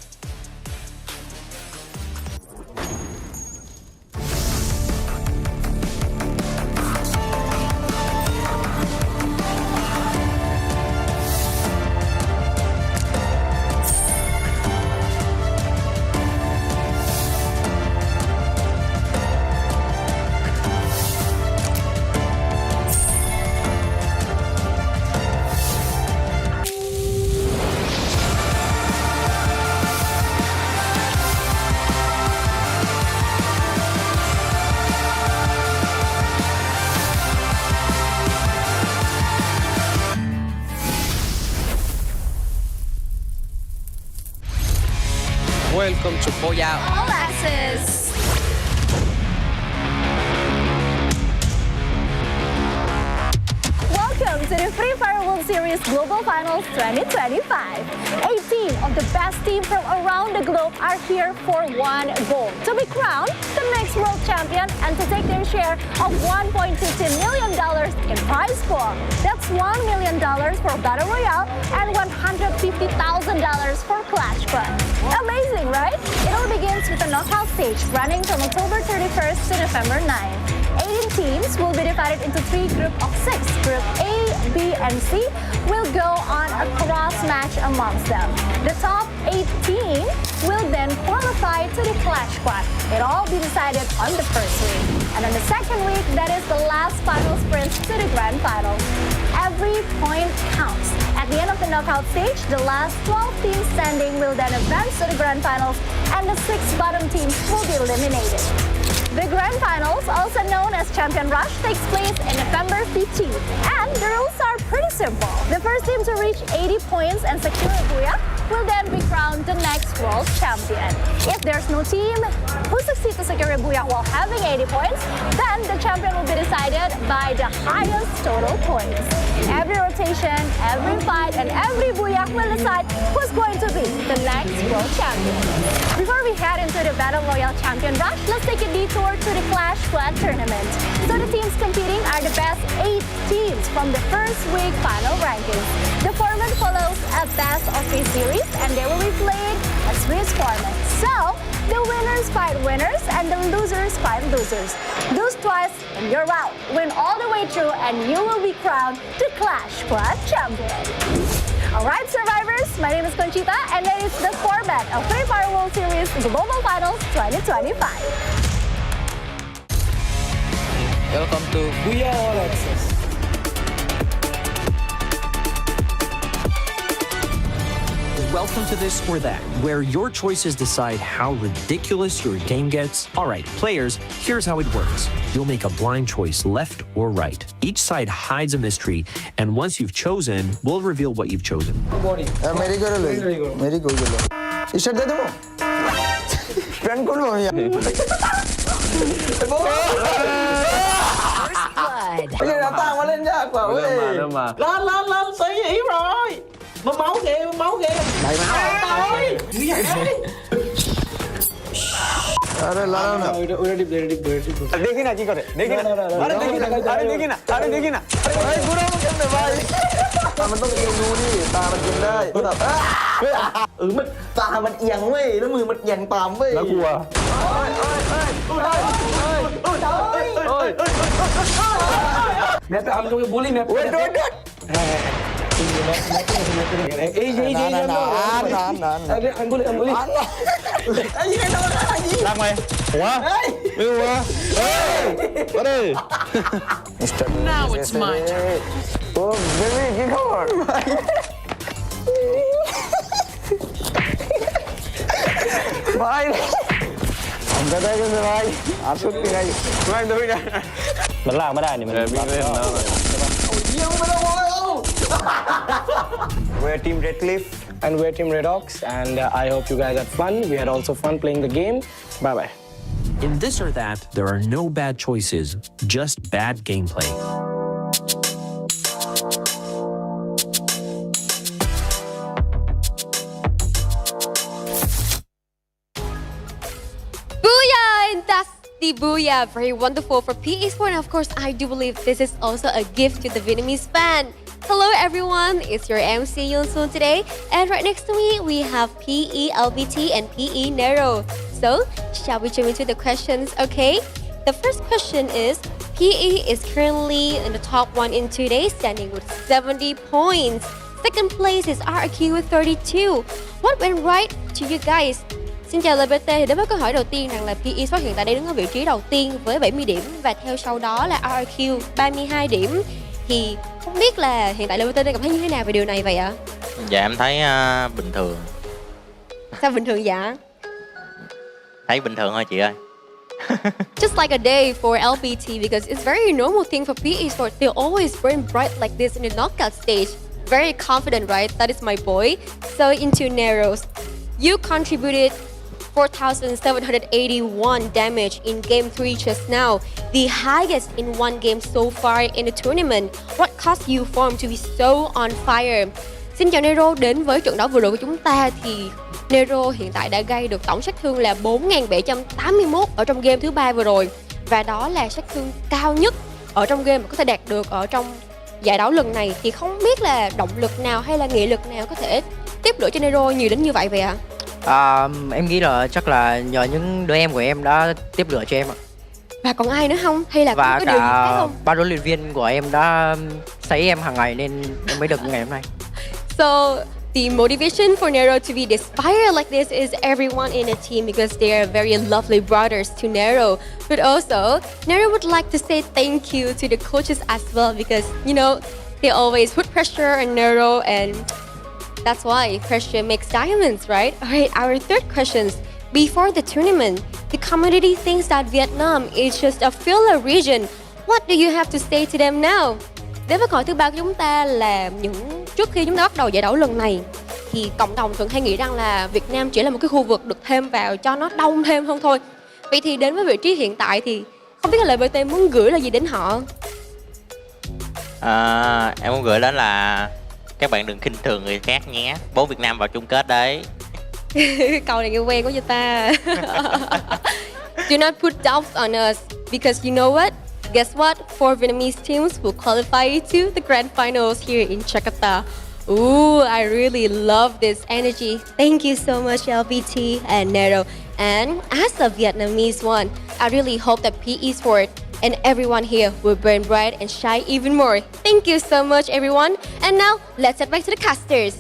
[SPEAKER 5] Welcome to Booyah
[SPEAKER 15] All Access. Welcome to the Free Fire World Series Global Finals 2025. 18 of the best teams from around the globe are here for one goal: to be crowned the next world champion and to take their share of $1.15 million in prize pool. That's $1 million for Battle Royale and $150,000 for Clash Squad. Amazing, right? It all begins with a knockout stage running from October 31st to November 9th. 18 teams will be divided into 3 groups of 6. Group A, B, and C will go on a cross match amongst them. The top 8 teams will then qualify to the Clash Squad. It all be decided on the first week. And on the second week, that is the last final sprint to the grand finals. Every point counts. At the end of the knockout stage, the last 12 teams standing will then advance to the grand finals, and the 6 bottom teams will be eliminated. The Grand Finals, also known as Champion Rush, takes place in November 15th, and the rules are pretty simple. The first team to reach 80 points and secure a Booyah will then be crowned the next world champion. If there's no team who succeeds to secure a Booyah while having 80 points, then the champion will be decided by the highest total points. Every rotation, every fight, and every Booyah will decide who's going to be the next world champion. Before we head into the Battle Royale Champion Rush, let's take a detour to the Clash Squad tournament. So the teams competing are the best 8 teams from the first week final rankings. The format follows a best of 3 series, and they will be played a Swiss format. So the winners fight winners and the losers fight losers. Lose twice and you're out. Win all the way through and you will be crowned the Clash Squad champion. Alright, survivors, my name is Conchita, and that is the format of Free Fire World Series Global Finals 2025.
[SPEAKER 5] Welcome to Booyah All Access.
[SPEAKER 10] Welcome to This or That, where your choices decide how ridiculous your game gets. All right, players, here's how it works. You'll make a blind choice, left or right. Each side hides a mystery, and once you've chosen, we'll reveal what you've chosen.
[SPEAKER 5] Bây giờ đào tạo mà lên nhạc vào ơi. Lên tới ý rồi. Máu kìa. Đầy máu. Tao ơi.
[SPEAKER 24] अरे लाओ ना
[SPEAKER 5] देखी ना जी करे देखी ना अरे देखी ना अरे बुरा मत करना भाईมันต้องเอียงดูนี่ตามันกินได้มันตามันเอียงเว้ยแล้วมือมันเอียงตามเว้ยแล้วกลัวแม่ไปเอาลูกบูลลี่แม่โดน
[SPEAKER 10] Now it's my turn.
[SPEAKER 5] Oh, baby, get on. Bye. I'm gonna go to bye. I'm so tired. Bye, baby.
[SPEAKER 18] มันลากไม่ได้นี่มันวิ่งเล่นแล้ว
[SPEAKER 5] We're Team Red Cliff and we're Team Red Ox, and I hope you guys had fun. We had also fun playing the game. Bye-bye.
[SPEAKER 10] In This or That, there are no bad choices, just bad gameplay.
[SPEAKER 20] Booyah! And that's the Booyah. Very wonderful for PE Sport. And of course, I do believe this is also a gift to the Vietnamese fan. Hello everyone, it's your MC Yoon Soon today. And right next to me, we have PE LBT and PE Nero. So, shall we jump into the questions, okay? The first question is, PE is currently in the top 1 in today, standing with 70 points. Second place is RQ with 32. What went right to you guys? Xin chào LBT, thì đến với câu hỏi đầu tiên rằng là PE Sport hiện tại đang đứng ở vị trí đầu tiên với 70 điểm và theo sau đó là RQ 32 điểm. Thì không biết là hiện tại LBT đang cảm thấy như thế nào về điều này vậy ạ?
[SPEAKER 12] Dạ em thấy bình thường.
[SPEAKER 20] Sao bình thường dạ?
[SPEAKER 12] Thấy bình thường thôi chị ơi.
[SPEAKER 20] Just like a day for LBT because it's very normal thing for PE Sport. They always burn bright like this in the knockout stage. Very confident, right? That is my boy. So into Neros, you contributed 4,781 damage in Game 3 just now, the highest in one game so far in the tournament. What caused you form to be so on fire? Xin chào Nero, đến với trận đấu vừa rồi của chúng ta thì Nero hiện tại đã gây được tổng sát thương là 4.781 ở trong game thứ 3 vừa rồi. Và đó là sát thương cao nhất ở trong game mà có thể đạt được ở trong giải đấu lần này. Thì không biết là động lực nào hay là nghị lực nào có thể tiếp lửa cho Nero nhiều đến như vậy vậy ạ?
[SPEAKER 7] Em nghĩ là chắc là nhờ những đứa em của em đã tiếp lửa cho em ạ.
[SPEAKER 20] Và còn ai nữa không? Hay là
[SPEAKER 7] và
[SPEAKER 20] có điều gì khác không?
[SPEAKER 7] ba huấn luyện viên của em đã sấy em hàng ngày nên em mới được như ngày hôm nay.
[SPEAKER 20] So the motivation for Nero to be this fire like this is everyone in the team because they are very lovely brothers to Nero. But also, Nero would like to say thank you to the coaches as well because, you know, they always put pressure on Nero and that's why pressure makes diamonds, right? Alright, our third question. Before the tournament, the community thinks that Vietnam is just a filler region. What do you have to say to them now? Đến với câu hỏi thứ ba của chúng ta là trước khi chúng ta bắt đầu giải đấu lần này thì cộng đồng thường hay nghĩ rằng là Việt Nam chỉ là một cái khu vực được thêm vào cho nó đông thêm hơn thôi. Vậy thì đến với vị trí hiện tại thì không biết là lời BT muốn gửi là gì đến họ?
[SPEAKER 12] Em muốn gửi đến là các bạn đừng khinh thường người khác nhé. Bố Việt Nam vào chung kết đấy.
[SPEAKER 20] Câu này nghe quen quá cho ta. Do not put doubts on us because you know what? Guess what? 4 Vietnamese teams will qualify to the grand finals here in Jakarta. Ooh, I really love this energy. Thank you so much, LBT and Nero. And as a Vietnamese one, I really hope that PE Sport and everyone here will burn bright and shine even more. Thank you so much, everyone. And now, let's head back to the casters.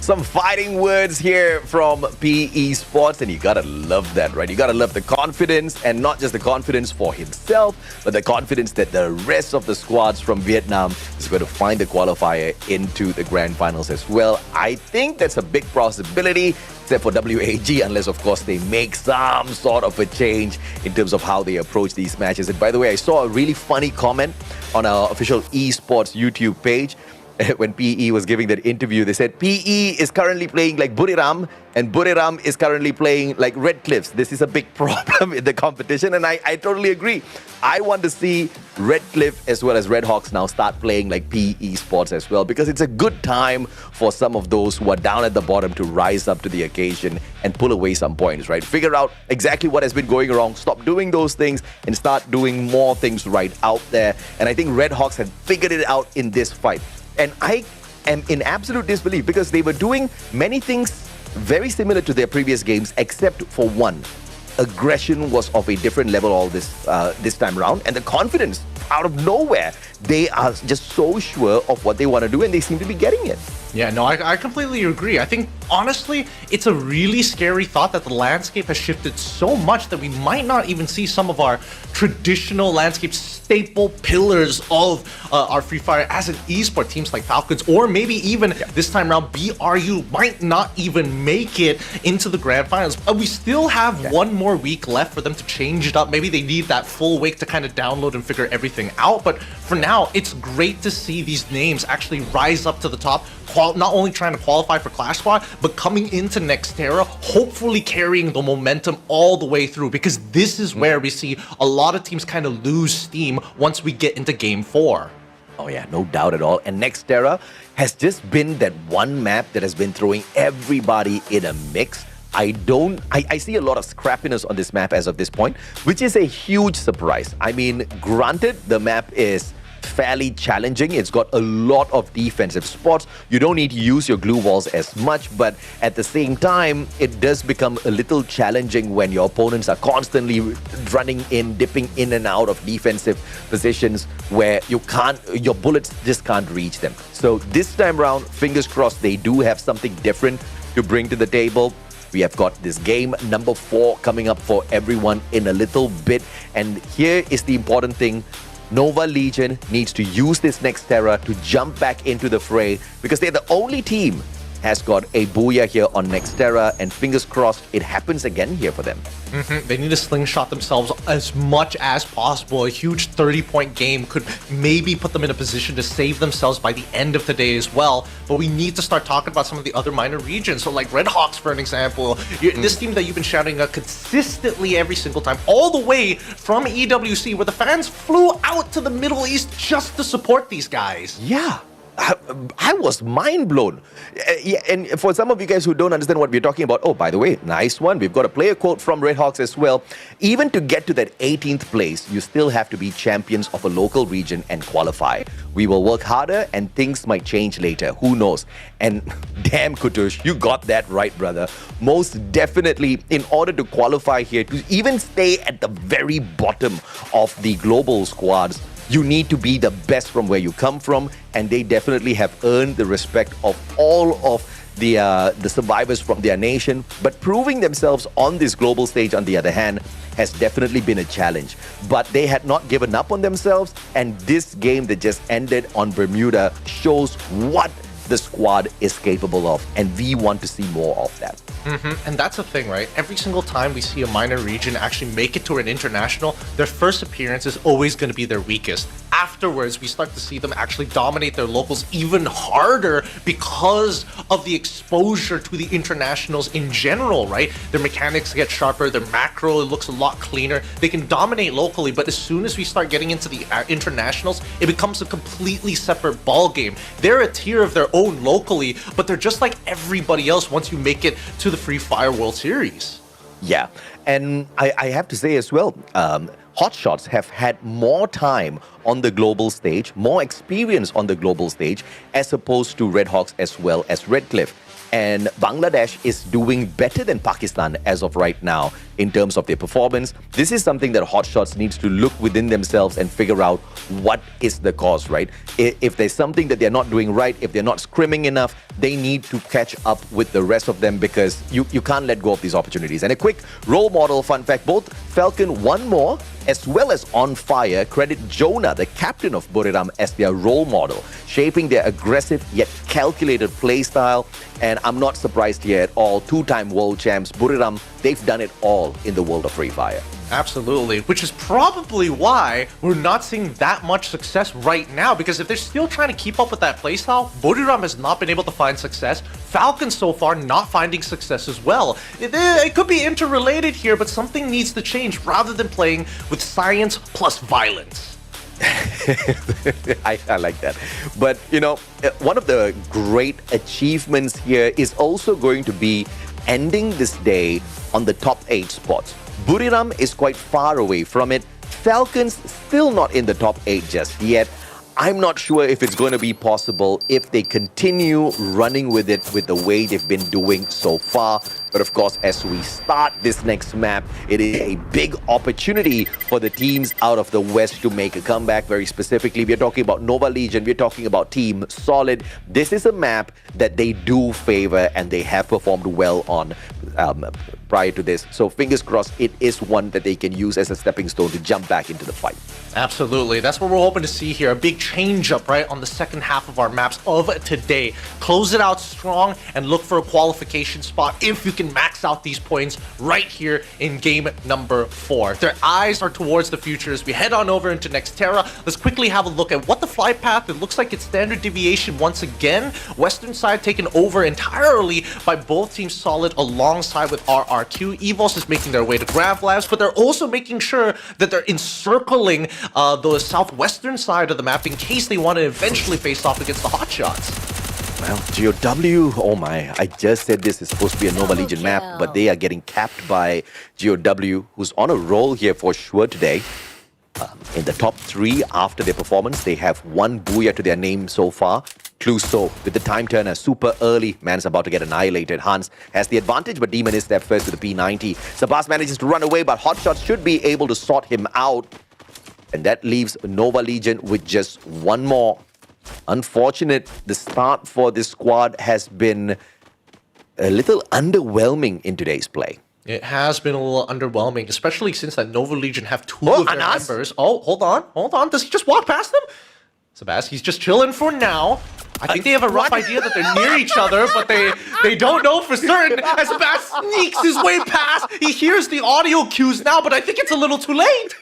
[SPEAKER 4] Some fighting words here from PE Sports, and you gotta love that, right? You gotta love the confidence, and not just the confidence for himself, but the confidence that the rest of the squads from Vietnam is going to find the qualifier into the grand finals as well. I think that's a big possibility, except for WAG, unless, of course, they make some sort of a change in terms of how they approach these matches. And by the way, I saw a really funny comment on our official eSports YouTube page. When PE was giving that interview, they said PE is currently playing like Buriram and Buriram is currently playing like Red Cliffs. This is a big problem in the competition, and I totally agree. I want to see Red Cliff as well as Red Hawks now start playing like PE Sports as well, because it's a good time for some of those who are down at the bottom to rise up to the occasion and pull away some points, right? Figure out exactly what has been going wrong, stop doing those things and start doing more things right out there. And I think Red Hawks have figured it out in this fight. And I am in absolute disbelief because they were doing many things very similar to their previous games, except for one. Aggression was of a different level all this time around, and the confidence out of nowhere. They are just so sure of what they want to do, and they seem to be getting it.
[SPEAKER 14] Yeah, no, I completely agree. I think, honestly, it's a really scary thought that the landscape has shifted so much that we might not even see some of our traditional landscape staple pillars of our Free Fire as an esport, teams like Falcons, or maybe even this time around, BRU might not even make it into the grand finals. But we still have one more week left for them to change it up. Maybe they need that full week to kind of download and figure everything out. But for now, it's great to see these names actually rise up to the top, not only trying to qualify for Clash Squad, but coming into Nextera, hopefully carrying the momentum all the way through, because this is where we see a lot of teams kind of lose steam once we get into Game 4.
[SPEAKER 4] Oh yeah, no doubt at all. And Nextera has just been that one map that has been throwing everybody in a mix. I see a lot of scrappiness on this map as of this point, which is a huge surprise. I mean, granted, the map is fairly challenging. It's got a lot of defensive spots. You don't need to use your glue walls as much, but at the same time, it does become a little challenging when your opponents are constantly running in, dipping in and out of defensive positions where your bullets just can't reach them. So this time around, fingers crossed, they do have something different to bring to the table. We have got this game number 4 coming up for everyone in a little bit. And here is the important thing. Nova Legion needs to use this Nextera to jump back into the fray, because they're the only team has got a Booyah here on Nextera, and fingers crossed it happens again here for them.
[SPEAKER 14] They need to slingshot themselves as much as possible. A huge 30-point game could maybe put them in a position to save themselves by the end of the day as well. But we need to start talking about some of the other minor regions. So like Red Hawks, for an example, this team that you've been shouting at consistently every single time, all the way from EWC, where the fans flew out to the Middle East just to support these guys.
[SPEAKER 4] Yeah. I was mind blown. And for some of you guys who don't understand what we're talking about, oh, by the way, nice one. We've got a player quote from Red Hawks as well. Even to get to that 18th place, you still have to be champions of a local region and qualify. We will work harder and things might change later. Who knows? And damn, Kutush, you got that right, brother. Most definitely, in order to qualify here, to even stay at the very bottom of the global squads, you need to be the best from where you come from, and they definitely have earned the respect of all of the survivors from their nation. But proving themselves on this global stage, on the other hand, has definitely been a challenge. But they had not given up on themselves, and this game that just ended on Bermuda shows what the squad is capable of, and we want to see more of that.
[SPEAKER 14] And that's the thing, right? Every single time we see a minor region actually make it to an international, their first appearance is always going to be their weakest. Afterwards, we start to see them actually dominate their locals even harder because of the exposure to the internationals in general, right? Their mechanics get sharper, their macro looks a lot cleaner. They can dominate locally, but as soon as we start getting into the internationals, it becomes a completely separate ball game. They're a tier of their own locally, but they're just like everybody else once you make it to the Free Fire World Series.
[SPEAKER 4] Yeah, and I have to say as well, Hotshots have had more time on the global stage, more experience on the global stage, as opposed to Red Hawks as well as Redcliffe. And Bangladesh is doing better than Pakistan as of right now in terms of their performance. This is something that Hotshots needs to look within themselves and figure out what is the cause, right? If there's something that they're not doing right, if they're not scrimming enough, they need to catch up with the rest of them, because you can't let go of these opportunities. And a quick role model fun fact, both Falcon One More as well as On Fire credit Jonah, the captain of Buriram, as their role model, shaping their aggressive yet calculated play style. And I'm not surprised here at all. Two-time world champs, Buriram, they've done it all in the world of Free Fire.
[SPEAKER 14] Absolutely, which is probably why we're not seeing that much success right now, because if they're still trying to keep up with that playstyle, Buriram has not been able to find success. Falcon so far not finding success as well. It could be interrelated here, but something needs to change rather than playing with science plus violence.
[SPEAKER 4] I like that. But, you know, one of the great achievements here is also going to be ending this day on the top 8 spots. Buriram is quite far away from it. Falcons still not in the top 8 just yet. I'm not sure if it's going to be possible if they continue running with it with the way they've been doing so far. But of course, as we start this next map, it is a big opportunity for the teams out of the West to make a comeback. Very specifically, we're talking about Nova Legion, we're talking about Team Solid. This is a map that they do favor and they have performed well on prior to this. So fingers crossed, it is one that they can use as a stepping stone to jump back into the fight.
[SPEAKER 14] Absolutely. That's what we're hoping to see here. A big change up, right, on the second half of our maps of today. Close it out strong and look for a qualification spot if you can max out these points right here in game number 4. Their eyes are towards the future as we head on over into Nextera. Let's quickly have a look at what the flight path. It looks like it's standard deviation once again. Western side taken over entirely by both Team Solid alongside with RRQ. EVOS is making their way to Grav Labs, but they're also making sure that they're encircling the southwestern side of the map in case they want to eventually face off against the Hotshots.
[SPEAKER 4] Well, GOW, oh my, I just said this is supposed to be a Nova Legion map, but they are getting capped by GOW, who's on a roll here for sure today. In the top 3 after their performance, they have 1 Booyah to their name so far. Cluso with the time turner super early. Man's about to get annihilated. Hans has the advantage, but Demon is there first with the P90. Sabas manages to run away, but Hotshots should be able to sort him out. And that leaves Nova Legion with just 1 more. Unfortunate, the start for this squad has been a little underwhelming in today's play.
[SPEAKER 14] It has been a little underwhelming, especially since that Nova Legion have 2 of their members. Oh, hold on. Does he just walk past them? Sabas, he's just chilling for now. I think they have a rough idea that they're near each other, but they don't know for certain. As Bass sneaks his way past, he hears the audio cues now, but I think it's a little too late.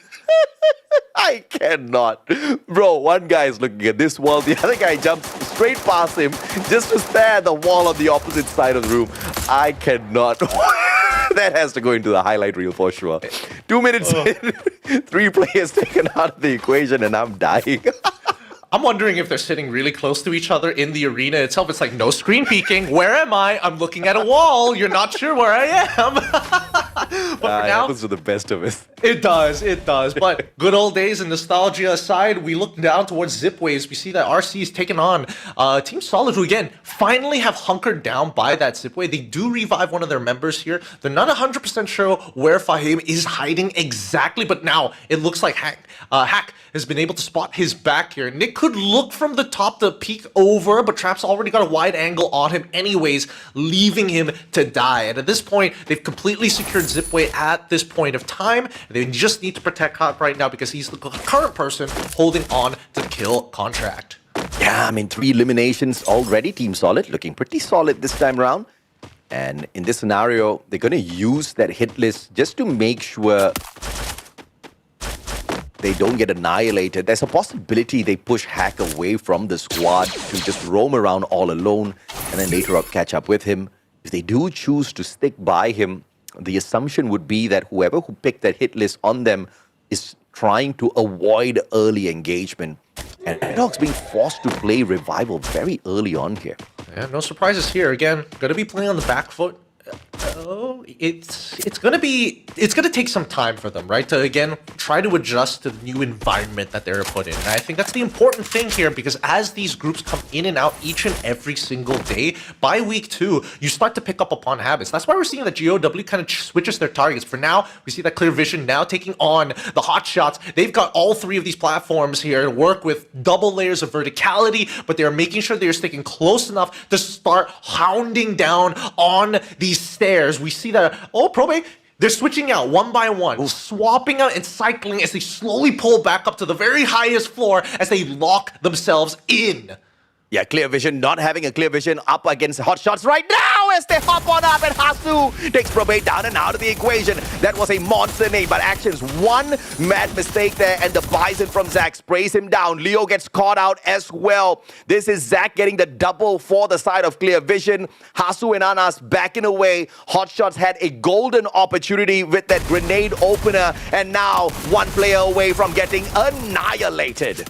[SPEAKER 4] I cannot. Bro, one guy is looking at this wall, the other guy jumps straight past him just to stare at the wall on the opposite side of the room. I cannot. That has to go into the highlight reel for sure. 2 minutes in, 3 players taken out of the equation, and I'm dying.
[SPEAKER 14] I'm wondering if they're sitting really close to each other in the arena itself. It's like, no screen peeking. Where am I? I'm looking at a wall. You're not sure where I am. But for now,
[SPEAKER 4] it happens to the best of us.
[SPEAKER 14] It does. But good old days and nostalgia aside, we look down towards Zipwaves. We see that RC is taken on Team Solid, who again, finally have hunkered down by that Zipwave. They do revive one of their members here. They're not 100% sure where Fahim is hiding exactly, but now it looks like Hack has been able to spot his back here. Nick could look from the top to peek over, but Trap's already got a wide angle on him anyways, leaving him to die. And at this point, they've completely secured Zipwave at this point of time. They just need to protect Hack right now because he's the current person holding on to the kill contract.
[SPEAKER 4] Yeah, I mean, 3 eliminations already. Team Solid looking pretty solid this time around. And in this scenario, they're going to use that hit list just to make sure they don't get annihilated. There's a possibility they push Hack away from the squad to just roam around all alone and then later up catch up with him. If they do choose to stick by him, the assumption would be that whoever who picked that hit list on them is trying to avoid early engagement. And Red Hawk's being forced to play Revival very early on here.
[SPEAKER 14] Yeah, no surprises here. Again, going to be playing on the back foot. It's gonna take some time for them, right? To again try to adjust to the new environment that they're put in. And I think that's the important thing here, because as these groups come in and out each and every single day, by week 2, you start to pick up upon habits. That's why we're seeing that GOW kind of switches their targets. For now, we see that Clear Vision now taking on the Hot Shots. They've got all 3 of these platforms here to work with double layers of verticality, but they're making sure they're sticking close enough to start hounding down on these stairs. We see that, Probe, they're switching out one by one, swapping out and cycling as they slowly pull back up to the very highest floor as they lock themselves in.
[SPEAKER 4] Yeah, Clear Vision not having a Clear Vision up against Hot Shots right now as they hop on up, and Hasu takes Probate down and out of the equation. That was a monster nade, but Actions one mad mistake there, and the Bison from Zach sprays him down. Leo gets caught out as well. This is Zach getting the double for the side of Clear Vision. Hasu and Anas backing away. Hot Shots had a golden opportunity with that grenade opener, and now one player away from getting annihilated.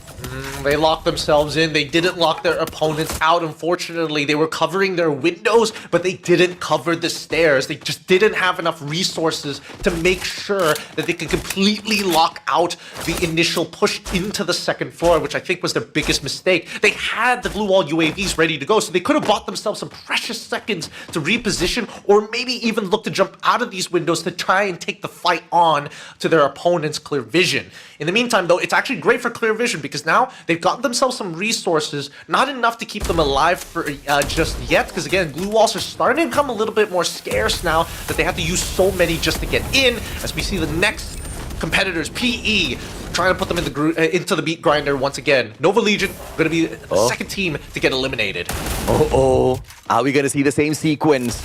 [SPEAKER 14] They locked themselves in. They didn't lock their opponents out, unfortunately. They were covering their windows, but they didn't cover the stairs. They just didn't have enough resources to make sure that they could completely lock out the initial push into the second floor, which I think was their biggest mistake. They had the glue wall UAVs ready to go, so they could have bought themselves some precious seconds to reposition, or maybe even look to jump out of these windows to try and take the fight on to their opponent's Clear Vision. In the meantime, though, it's actually great for Clear Vision because now they've gotten themselves some resources, not enough to keep them alive for just yet, because again, glue walls are starting to become a little bit more scarce now that they have to use so many just to get in, as we see the next competitors, PE, trying to put them in the into the meat grinder once again. Nova Legion going to be the second team to get eliminated.
[SPEAKER 4] Are we going to see the same sequence?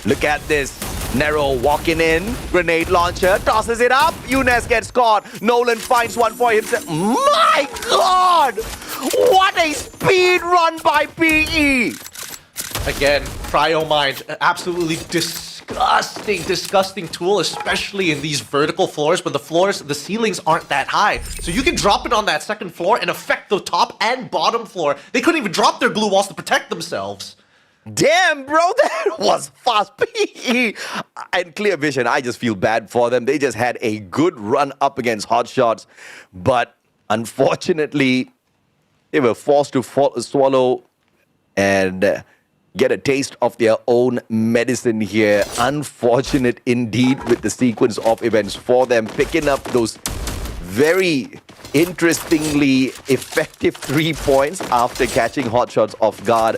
[SPEAKER 4] Look at this. Nero walking in, grenade launcher, tosses it up, Younes gets caught, Nolan finds one for himself. My God! What a speed run by PE!
[SPEAKER 14] Again, Cryo Mind, absolutely disgusting tool, especially in these vertical floors, but the ceilings aren't that high. So you can drop it on that second floor and affect the top and bottom floor. They couldn't even drop their glue walls to protect themselves.
[SPEAKER 4] Damn, bro, that was fast. PE and Clear Vision, I just feel bad for them. They just had a good run up against Hot Shots, but unfortunately, they were forced to swallow and get a taste of their own medicine here. Unfortunate indeed with the sequence of events for them, picking up those very interestingly effective 3 points after catching Hot Shots off guard.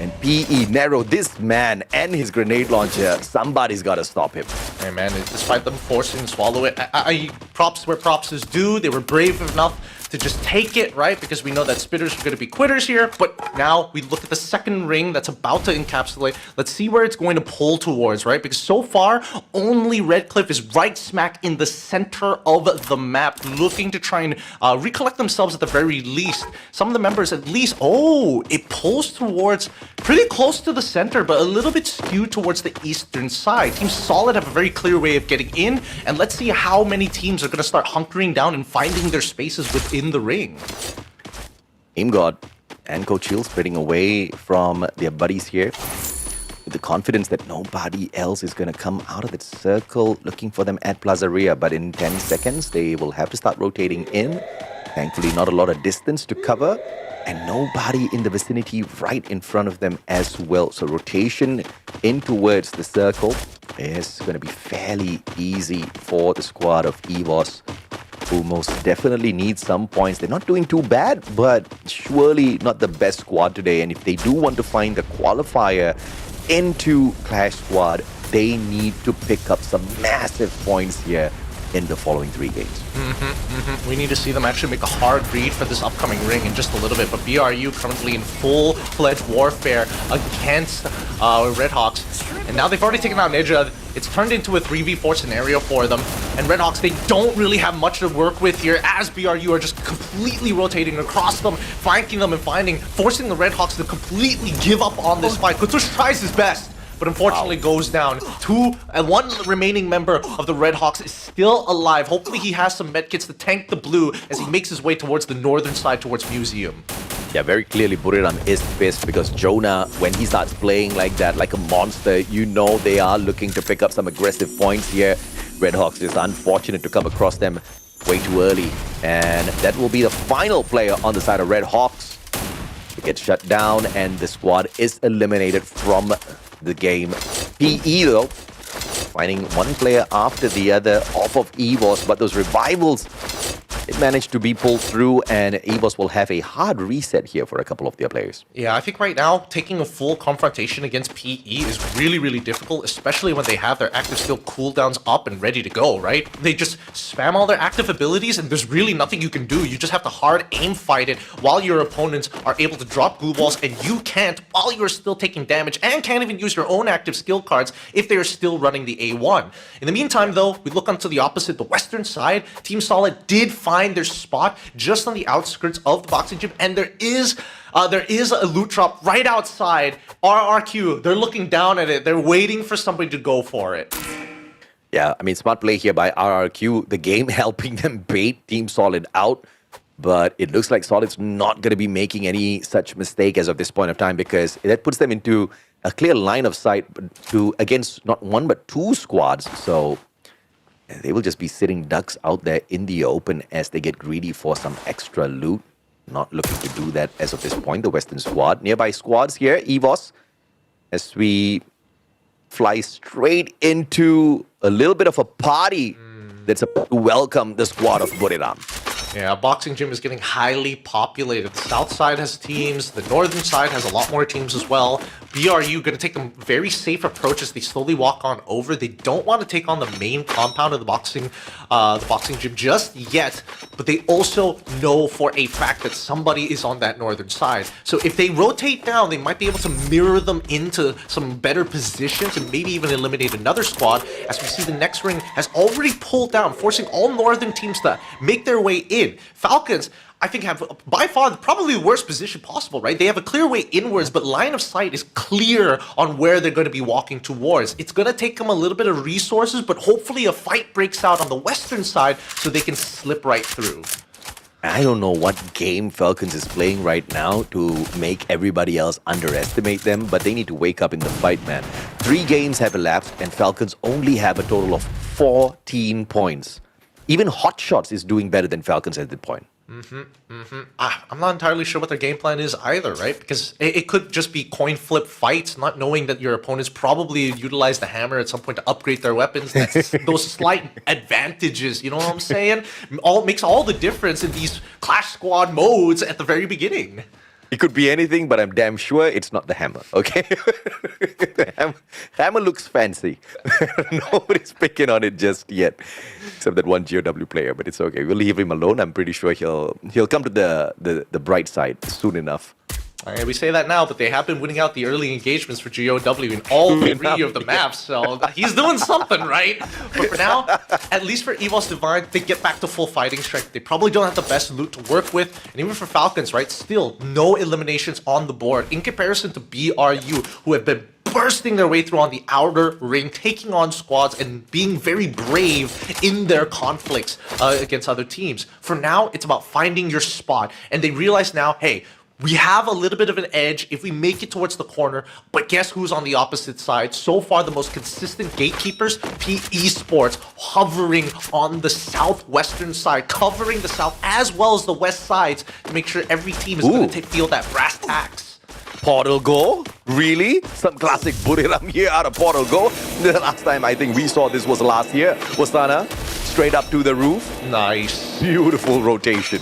[SPEAKER 4] And PE, Nero, this man and his grenade launcher, somebody's got to stop him.
[SPEAKER 14] Hey man, despite them forcing to swallow it, props where props is due. They were brave enough to just take it, right? Because we know that Spitters are going to be quitters here. But now we look at the second ring that's about to encapsulate. Let's see where it's going to pull towards, right? Because so far, only Redcliffe is right smack in the center of the map, looking to try and recollect themselves at the very least. Some of the members at least, oh, it pulls towards pretty close to the center, but a little bit skewed towards the eastern side. Team Solid have a very clear way of getting in, and let's see how many teams are going to start hunkering down and finding their spaces within the ring.
[SPEAKER 4] AimGod and Coach Hill spreading away from their buddies here with the confidence that nobody else is going to come out of that circle looking for them at Plazaria. But in 10 seconds, they will have to start rotating in. Thankfully, not a lot of distance to cover, and nobody in the vicinity right in front of them as well. So rotation in towards the circle is going to be fairly easy for the squad of EVOS, who most definitely need some points. They're not doing too bad, but surely not the best squad today. And if they do want to find the qualifier into Clash Squad, they need to pick up some massive points here in the following 3 games.
[SPEAKER 14] We need to see them actually make a hard read for this upcoming ring in just a little bit. But BRU currently in full-fledged warfare against Redhawks. And now they've already taken out Nidra. It's turned into a 3v4 scenario for them. And Redhawks, they don't really have much to work with here, as BRU are just completely rotating across them, flanking them and forcing the Redhawks to completely give up on this fight. Kutush tries his best, but unfortunately goes down. One remaining member of the Redhawks is still alive. Hopefully he has some medkits to tank the blue as he makes his way towards the northern side, towards Museum.
[SPEAKER 4] Yeah, very clearly Buriram is pissed because Jonah, when he starts playing like that, like a monster, you know they are looking to pick up some aggressive points here. Redhawks is unfortunate to come across them way too early. And that will be the final player on the side of Redhawks. It gets shut down and the squad is eliminated from the game. PE though, finding one player after the other off of EVOS, but those revivals, it managed to be pulled through, and EVOS will have a hard reset here for a couple of their players.
[SPEAKER 14] Yeah, I think right now, taking a full confrontation against PE is really, really difficult, especially when they have their active skill cooldowns up and ready to go, right? They just spam all their active abilities, and there's really nothing you can do. You just have to hard aim fight it while your opponents are able to drop glue balls, and you can't while you're still taking damage, and can't even use your own active skill cards if they are still running the A1. In the meantime, though, we look onto the opposite, the western side. Team Solid did find their spot just on the outskirts of the boxing gym, and there is a loot drop right outside. RRQ, they're looking down at it. They're waiting for somebody to go for it.
[SPEAKER 4] Yeah, I mean, smart play here by RRQ. The game helping them bait Team Solid out, but it looks like Solid's not going to be making any such mistake as of this point of time, because that puts them into a clear line of sight against not one but 2 squads. So they will just be sitting ducks out there in the open as they get greedy for some extra loot. Not looking to do that as of this point, the Western squad. Nearby squads here, EVOS, as we fly straight into a little bit of a party that's about to welcome the squad of Buriram.
[SPEAKER 14] Yeah, boxing gym is getting highly populated. The south side has teams, the northern side has a lot more teams as well. BRU going to take a very safe approach as they slowly walk on over. They don't want to take on the main compound of the boxing gym just yet, but they also know for a fact that somebody is on that northern side. So if they rotate down, they might be able to mirror them into some better positions and maybe even eliminate another squad. As we see, the next ring has already pulled down, forcing all northern teams to make their way in. Falcons, I think, have by far probably the worst position possible, right? They have a clear way inwards, but line of sight is clear on where they're going to be walking towards. It's going to take them a little bit of resources, but hopefully a fight breaks out on the western side so they can slip right through.
[SPEAKER 4] I don't know what game Falcons is playing right now to make everybody else underestimate them, but they need to wake up in the fight, man. 3 games have elapsed, and Falcons only have a total of 14 points. Even Hotshots is doing better than Falcons at this point.
[SPEAKER 14] I'm not entirely sure what their game plan is either, right? Because it could just be coin flip fights, not knowing that your opponents probably utilize the hammer at some point to upgrade their weapons. That's those slight advantages, you know what I'm saying? Makes all the difference in these Clash Squad modes at the very beginning.
[SPEAKER 4] It could be anything, but I'm damn sure it's not the hammer, okay? The hammer looks fancy. Nobody's picking on it just yet, except that one GOW player, but it's okay. We'll leave him alone. I'm pretty sure he'll come to the bright side soon enough.
[SPEAKER 14] And we say that now, but they have been winning out the early engagements for GOW in all three of the maps, so he's doing something, right? But for now, at least for EVOS Divine, they get back to full fighting strength. They probably don't have the best loot to work with, and even for Falcons, right? Still, no eliminations on the board in comparison to BRU, who have been bursting their way through on the outer ring, taking on squads and being very brave in their conflicts against other teams. For now, it's about finding your spot, and they realize now, hey, we have a little bit of an edge if we make it towards the corner, but guess who's on the opposite side? So far, the most consistent gatekeepers, PE Sports, hovering on the southwestern side, covering the south as well as the west sides to make sure every team is going to feel that brass tacks.
[SPEAKER 4] Portal Go? Really? Some classic Buriram here out of Portal Go. The last time I think we saw this was last year. Wasana, straight up to the roof.
[SPEAKER 14] Nice.
[SPEAKER 4] Beautiful rotation.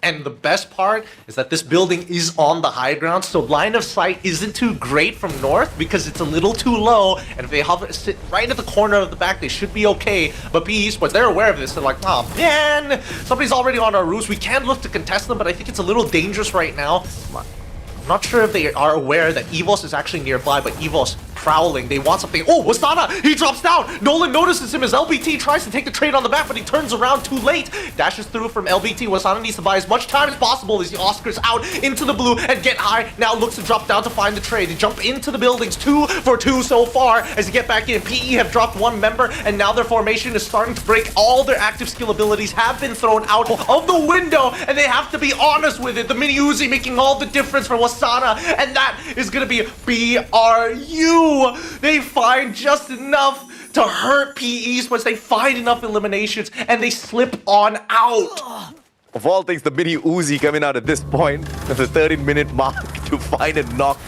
[SPEAKER 14] And the best part is that this building is on the high ground, so line of sight isn't too great from north because it's a little too low, and if they sit right at the corner of the back, they should be okay. But PE Sports, they're aware of this. They're like, oh man, somebody's already on our roofs. We can look to contest them, but I think it's a little dangerous right now. I'm not sure if they are aware that EVOS is actually nearby, but EVOS prowling. They want something. Oh, Wasana! He drops down! Nolan notices him as LBT tries to take the trade on the back, but he turns around too late. Dashes through from LBT. Wasana needs to buy as much time as possible as the Oscars out into the blue and get high. Now looks to drop down to find the trade. They jump into the buildings. 2 for 2 so far as they get back in. PE have dropped 1 member, and now their formation is starting to break. All their active skill abilities have been thrown out of the window, and they have to be honest with it. The mini Uzi making all the difference for Wasana, and that is going to be BRU. They find just enough to hurt PE Sports. They find enough eliminations, and they slip on out.
[SPEAKER 4] Of all things, the mini Uzi coming out at this point, at the 13-minute mark to find a knock.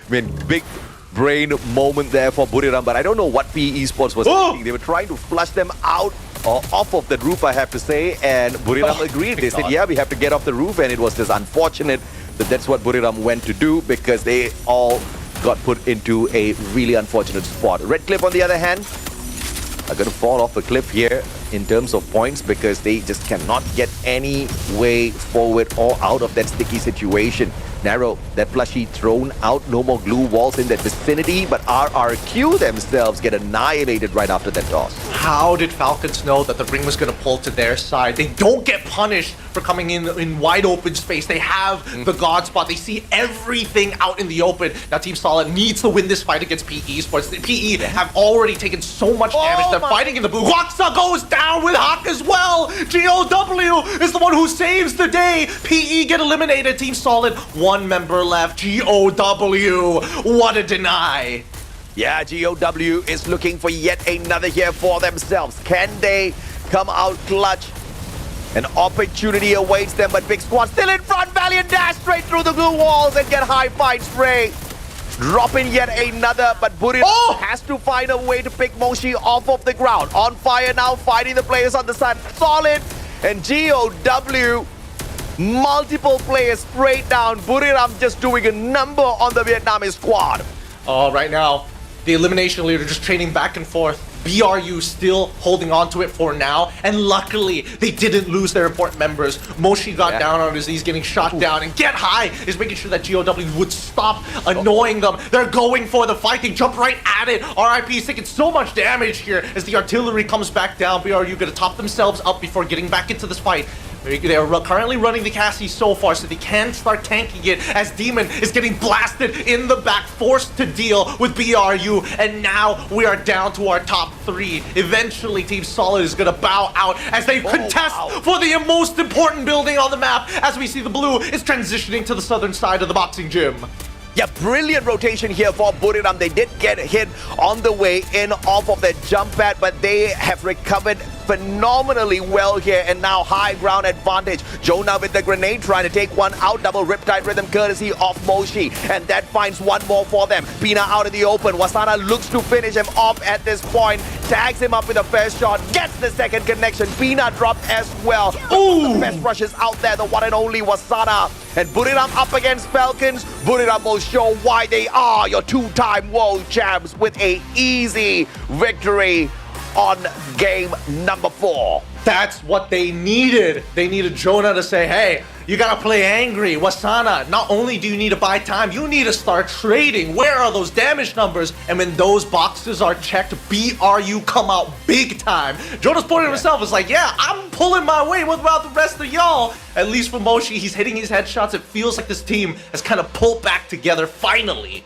[SPEAKER 4] I mean, big brain moment there for Buriram, but I don't know what PE Sports was thinking. They were trying to flush them out or off of the roof, I have to say, and Buriram agreed. They said, yeah, we have to get off the roof, and it was just unfortunate that that's what Buriram went to do because they all got put into a really unfortunate spot. Red Cliff, on the other hand, are going to fall off a cliff here in terms of points because they just cannot get any way forward or out of that sticky situation. Narrow, that plushie thrown out, no more glue walls in that vicinity, but RRQ themselves get annihilated right after that toss.
[SPEAKER 14] How did Falcons know that the ring was going to pull to their side? They don't get punished for coming in wide open space. They have the God spot. They see everything out in the open. Now Team Solid needs to win this fight against PE Sports. The PE have already taken so much damage. They're fighting in the blue. Waksa goes down with Hawk as well. GOW is the one who saves the day. PE get eliminated. Team Solid, 1 member left. GOW, what a deny.
[SPEAKER 4] Yeah, GOW is looking for yet another here for themselves. Can they come out clutch? An opportunity awaits them, but Big Squad still in front. Valiant dash straight through the blue walls and get high fight spray. Dropping yet another, but Buriram has to find a way to pick Moshi off of the ground. On fire now, fighting the players on the side. Solid and GOW. Multiple players straight down. Buriram just doing a number on the Vietnamese squad.
[SPEAKER 14] Right now, the elimination leader just trading back and forth. BRU still holding on to it for now, and luckily they didn't lose their important members. Moshi got down on his knees, getting shot down, and Get High is making sure that GOW would stop annoying them. They're going for the fight. They jump right at it. RIP is taking so much damage here as the artillery comes back down. BRU gonna top themselves up before getting back into this fight. They are currently running the Cassie so far, so they can start tanking it as Demon is getting blasted in the back, forced to deal with BRU, and now we are down to our top 3. Eventually, Team Solid is going to bow out as they contest for the most important building on the map, as we see the blue is transitioning to the southern side of the boxing gym.
[SPEAKER 4] Yeah, brilliant rotation here for Buriram. They did get hit on the way in off of their jump pad, but they have recovered
[SPEAKER 17] phenomenally well here, and now high ground advantage. Jonah with the grenade trying to take one out. Double Riptide Rhythm courtesy of Moshi, and that finds one more for them. Pina out in the open. Wasana looks to finish him off at this point. Tags him up with a fair shot. Gets the second connection. Pina dropped as well. Ooh! The best rushes out there. The one and only Wasana. And Buriram up against Falcons. Buriram will show why they are your two-time world champs with a easy victory on game number 4.
[SPEAKER 14] That's what they needed. They needed Jonah to say, hey, you gotta play angry. Wasana, not only do you need to buy time, you need to start trading. Where are those damage numbers? And when those boxes are checked, BRU come out big time. Jonah's pointing himself is like, yeah, I'm pulling my weight. What about the rest of y'all? At least for Moshi, he's hitting his headshots. It feels like this team has kind of pulled back together finally.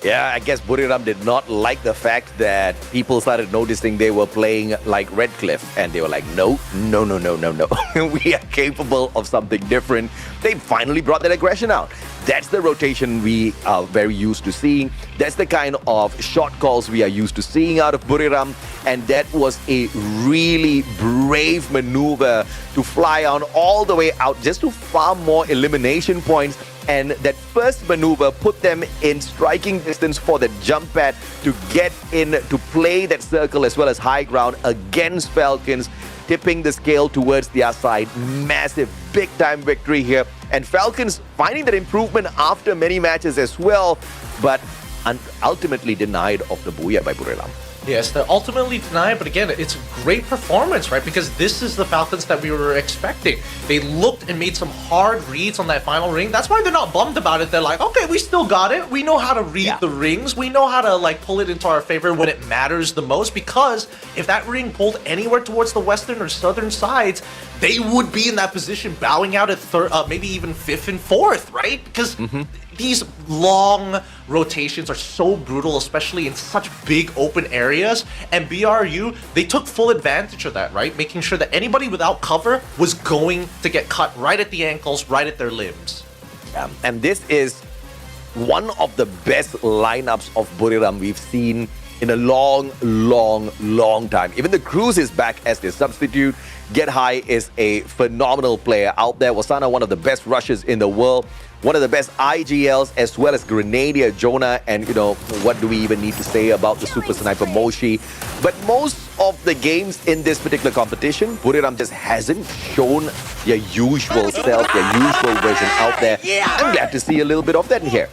[SPEAKER 17] Yeah, I guess Buriram did not like the fact that people started noticing they were playing like Redcliffe, and they were like, no. We are capable of something different. They finally brought that aggression out. That's the rotation we are very used to seeing. That's the kind of shot calls we are used to seeing out of Buriram, and that was a really brave maneuver to fly on all the way out just to farm more elimination points. And that first maneuver put them in striking distance for the jump pad to get in to play that circle as well as high ground against Falcons, tipping the scale towards their side. Massive, big-time victory here. And Falcons finding that improvement after many matches as well, but ultimately denied of the Booyah by Buriram.
[SPEAKER 14] Yes, they're ultimately denied, but again, it's a great performance, right? Because this is the Falcons that we were expecting. They looked and made some hard reads on that final ring. That's why they're not bummed about it. They're like, okay, we still got it. We know how to read the rings. We know how to like pull it into our favor when it matters the most, because if that ring pulled anywhere towards the western or southern sides, they would be in that position bowing out at third, maybe even 5th and 4th, right? Because these long rotations are so brutal, especially in such big open areas. And BRU, they took full advantage of that, right? Making sure that anybody without cover was going to get cut right at the ankles, right at their limbs.
[SPEAKER 17] Yeah, and this is one of the best lineups of Buriram we've seen in a long time. Even the Cruz is back as their substitute. Get High is a phenomenal player out there. Wasana, one of the best rushers in the world. One of the best IGLs, as well as Grenadier Jonah. And, you know, what do we even need to say about the Super Sniper Moshi? But most of the games in this particular competition, Buriram just hasn't shown their usual self, their usual version out there. I'm glad to see a little bit of that in here.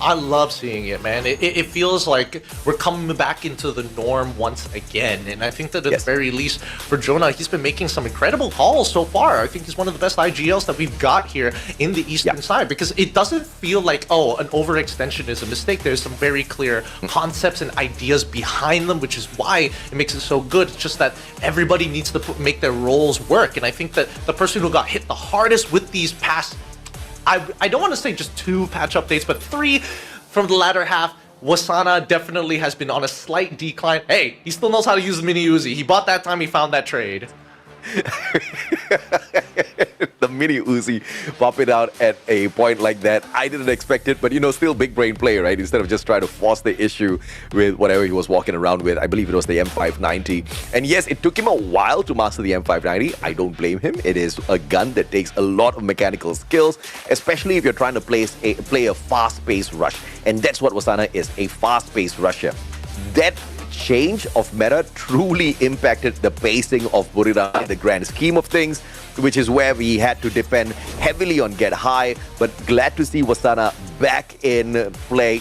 [SPEAKER 14] I love seeing it, man. It feels like we're coming back into the norm once again. And I think that at the very least for Jonah, he's been making some incredible calls so far. I think he's one of the best IGLs that we've got here in the eastern side, because it doesn't feel like, oh, an overextension is a mistake. There's some very clear concepts and ideas behind them, which is why it makes it so good. It's just that everybody needs to make their roles work. And I think that the person who got hit the hardest with these past, I don't want to say just 2 patch updates, but 3 from the latter half. Wasana definitely has been on a slight decline. Hey, he still knows how to use the mini Uzi. He bought that time he found that trade.
[SPEAKER 17] The mini Uzi popping out at a point like that. I didn't expect it, but you know, still big brain play, right? Instead of just trying to force the issue with whatever he was walking around with. I believe it was the M590. And yes, it took him a while to master the M590. I don't blame him. It is a gun that takes a lot of mechanical skills, especially if you're trying to play a fast-paced rush. And that's what Wasana is, a fast-paced rusher. That change of meta truly impacted the pacing of Buriram in the grand scheme of things, which is where we had to depend heavily on Get High, but glad to see Wasana back in play.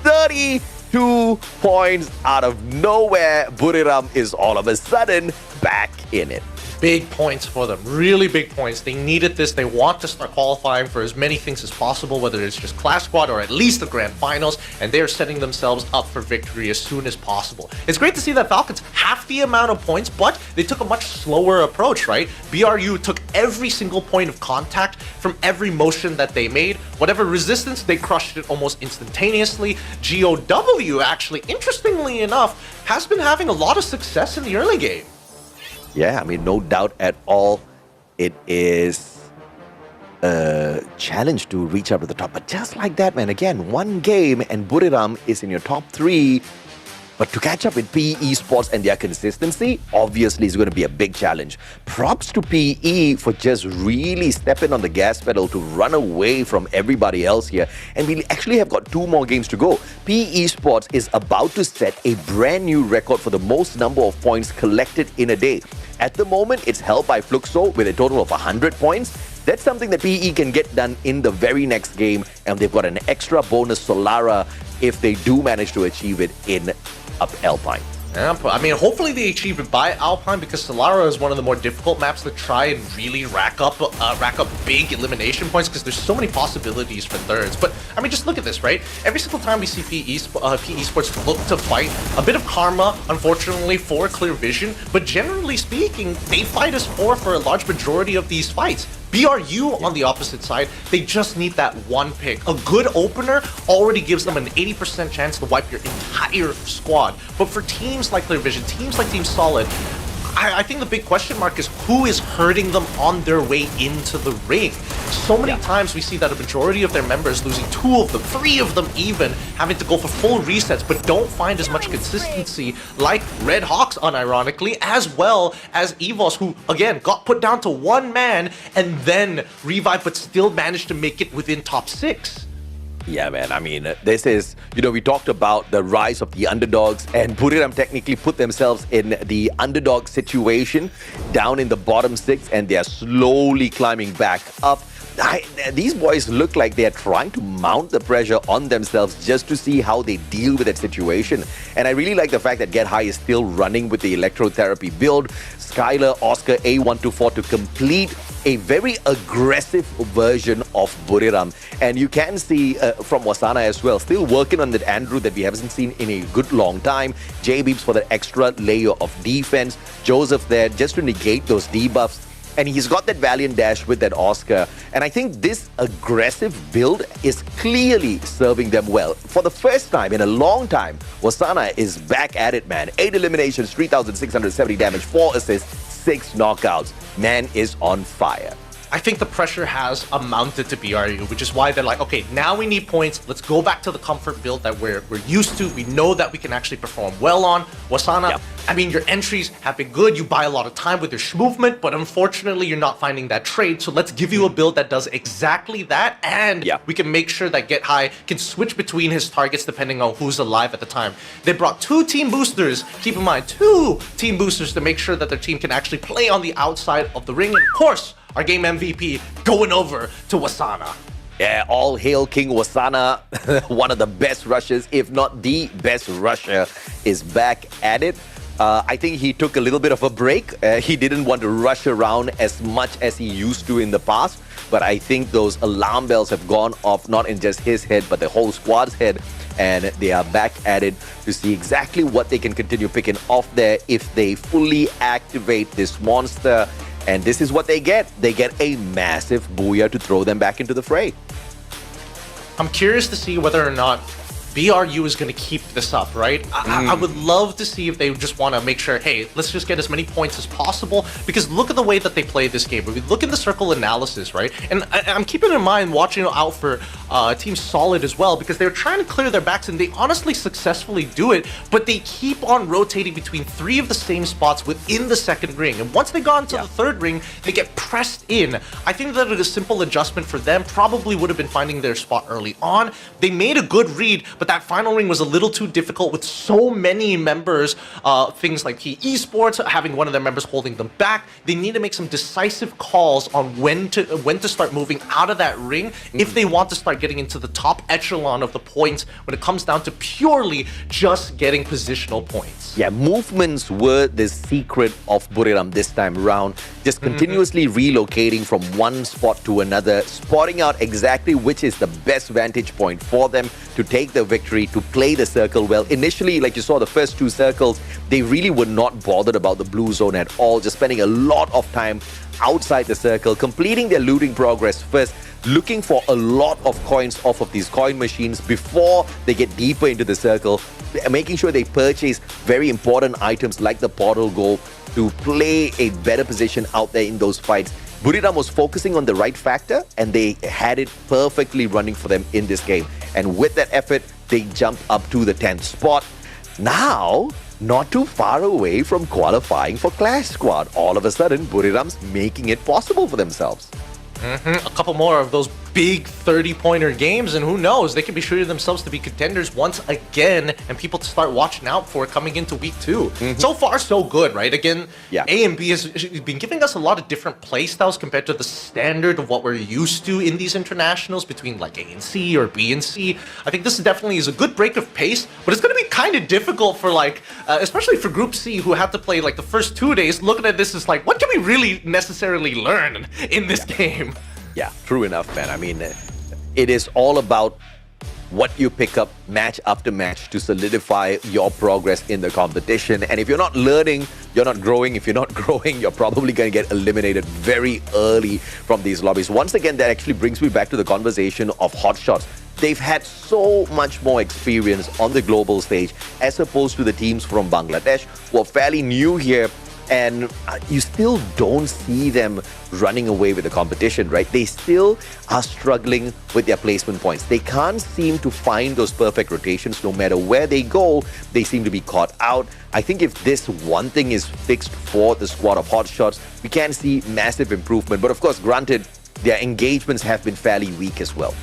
[SPEAKER 17] 32 points out of nowhere. Buriram is all of a sudden back in it.
[SPEAKER 14] Big points for them, really big points. They needed this. They want to start qualifying for as many things as possible, whether it's just Class Squad or at least the Grand Finals, and they're setting themselves up for victory as soon as possible. It's great to see that Falcons half the amount of points, but they took a much slower approach, right? BRU took every single point of contact from every motion that they made. Whatever resistance, they crushed it almost instantaneously. GOW, actually, interestingly enough, has been having a lot of success in the early game.
[SPEAKER 17] Yeah, I mean, no doubt at all, it is a challenge to reach up to the top. But just like that, man, again, one game and Buriram is in your top 3.
[SPEAKER 4] But to catch up with PE Esports and their consistency, obviously is going to be a big challenge. Props to PE for just really stepping on the gas pedal to run away from everybody else here. And we actually have got 2 more games to go. PE Esports is about to set a brand new record for the most number of points collected in a day. At the moment, it's held by Fluxo with a total of 100 points. That's something that PE can get done in the very next game, and they've got an extra bonus Solara if they do manage to achieve it in up Alpine.
[SPEAKER 14] Yeah, I mean, hopefully they achieve it by Alpine, because Solara is one of the more difficult maps to try and really rack up big elimination points, because there's so many possibilities for thirds. But I mean, just look at this, right? Every single time we see PE Esports look to fight, a bit of karma, unfortunately, for Clear Vision, but generally speaking, they fight as 4 for a large majority of these fights. BRU on the opposite side, they just need that one pick. A good opener already gives them an 80% chance to wipe your entire squad. But for teams like Clear Vision, teams like Team Solid, I think the big question mark is who is hurting them on their way into the ring. So many times we see that a majority of their members losing 2 of them, 3 of them even, having to go for full resets, but don't find as much consistency like Red Hawks, unironically, as well as EVOS, who, again, got put down to 1 man and then revived, but still managed to make it within top 6.
[SPEAKER 4] Yeah, man. I mean, this is, we talked about the rise of the underdogs, and Buriram technically put themselves in the underdog situation down in the bottom 6, and they are slowly climbing back up. These boys look like they are trying to mount the pressure on themselves just to see how they deal with that situation. And I really like the fact that Get High is still running with the electrotherapy build. Skylar, Oscar, A124 to complete a very aggressive version of Buriram. And you can see from Wasana as well, still working on that Andrew that we haven't seen in a good long time. J-Beeps for the extra layer of defense. Joseph there just to negate those debuffs. And he's got that Valiant Dash with that Oscar. And I think this aggressive build is clearly serving them well. For the first time in a long time, Wasana is back at it, man. 8 eliminations, 3,670 damage, 4 assists, 6 knockouts. Man is on fire.
[SPEAKER 14] I think the pressure has amounted to BRU, which is why they're like, okay, now we need points. Let's go back to the comfort build that we're used to. We know that we can actually perform well on. Wasana, I mean, your entries have been good. You buy a lot of time with your movement, but unfortunately, you're not finding that trade. So let's give you a build that does exactly that, and we can make sure that Get High can switch between his targets depending on who's alive at the time. They brought 2 team boosters. Keep in mind, 2 team boosters to make sure that their team can actually play on the outside of the ring. And of course, our game MVP going over to Wasana.
[SPEAKER 4] Yeah, all hail King Wasana. One of the best rushers, if not the best rusher, is back at it. I think he took a little bit of a break. He didn't want to rush around as much as he used to in the past. But I think those alarm bells have gone off, not in just his head, but the whole squad's head. And they are back at it to see exactly what they can continue picking off there if they fully activate this monster. And this is what they get. They get a massive Booyah to throw them back into the fray.
[SPEAKER 14] I'm curious to see whether or not BRU is going to keep this up, right? I would love to see if they just want to make sure, hey, let's just get as many points as possible, because look at the way that they play this game. If we look in the circle analysis, right? And I'm keeping in mind watching out for Team Solid as well, because they're trying to clear their backs, and they honestly successfully do it, but they keep on rotating between 3 of the same spots within the second ring. And once they got into the third ring, they get pressed in. I think that a simple adjustment for them probably would have been finding their spot early on. They made a good read, but that final ring was a little too difficult with so many members, things like PE Esports, having one of their members holding them back. They need to make some decisive calls on when to start moving out of that ring if they want to start getting into the top echelon of the points when it comes down to purely just getting positional points.
[SPEAKER 4] Yeah, movements were the secret of Buriram this time around. Just continuously relocating from one spot to another, spotting out exactly which is the best vantage point for them to take the victory, to play the circle well. Initially, like you saw the first 2 circles, they really were not bothered about the blue zone at all, just spending a lot of time outside the circle, completing their looting progress first, looking for a lot of coins off of these coin machines before they get deeper into the circle, making sure they purchase very important items like the portal goal to play a better position out there in those fights. Buriram was focusing on the right factor, and they had it perfectly running for them in this game. And with that effort, they jumped up to the 10th spot. Now, not too far away from qualifying for Clash Squad. All of a sudden, Buriram's making it possible for themselves.
[SPEAKER 14] A couple more of those big 30-pointer games, and who knows, they could be shooting themselves to be contenders once again, and people to start watching out for coming into week 2. So far, so good, right? Again, A and B has been giving us a lot of different play styles compared to the standard of what we're used to in these internationals between like A and C or B and C. I think this definitely is a good break of pace, but it's going to be kind of difficult for like, especially for Group C, who had to play like the first 2 days, looking at this as like, what can we really necessarily learn in this game?
[SPEAKER 4] Yeah, true enough, man. I mean, it is all about what you pick up match after match to solidify your progress in the competition. And if you're not learning, you're not growing. If you're not growing, you're probably going to get eliminated very early from these lobbies. Once again, that actually brings me back to the conversation of hotshots. They've had so much more experience on the global stage as opposed to the teams from Bangladesh who are fairly new here. And you still don't see them running away with the competition, right? They still are struggling with their placement points. They can't seem to find those perfect rotations. No matter where they go, they seem to be caught out. I think if this one thing is fixed for the squad of hotshots, we can see massive improvement. But of course, granted, their engagements have been fairly weak as well.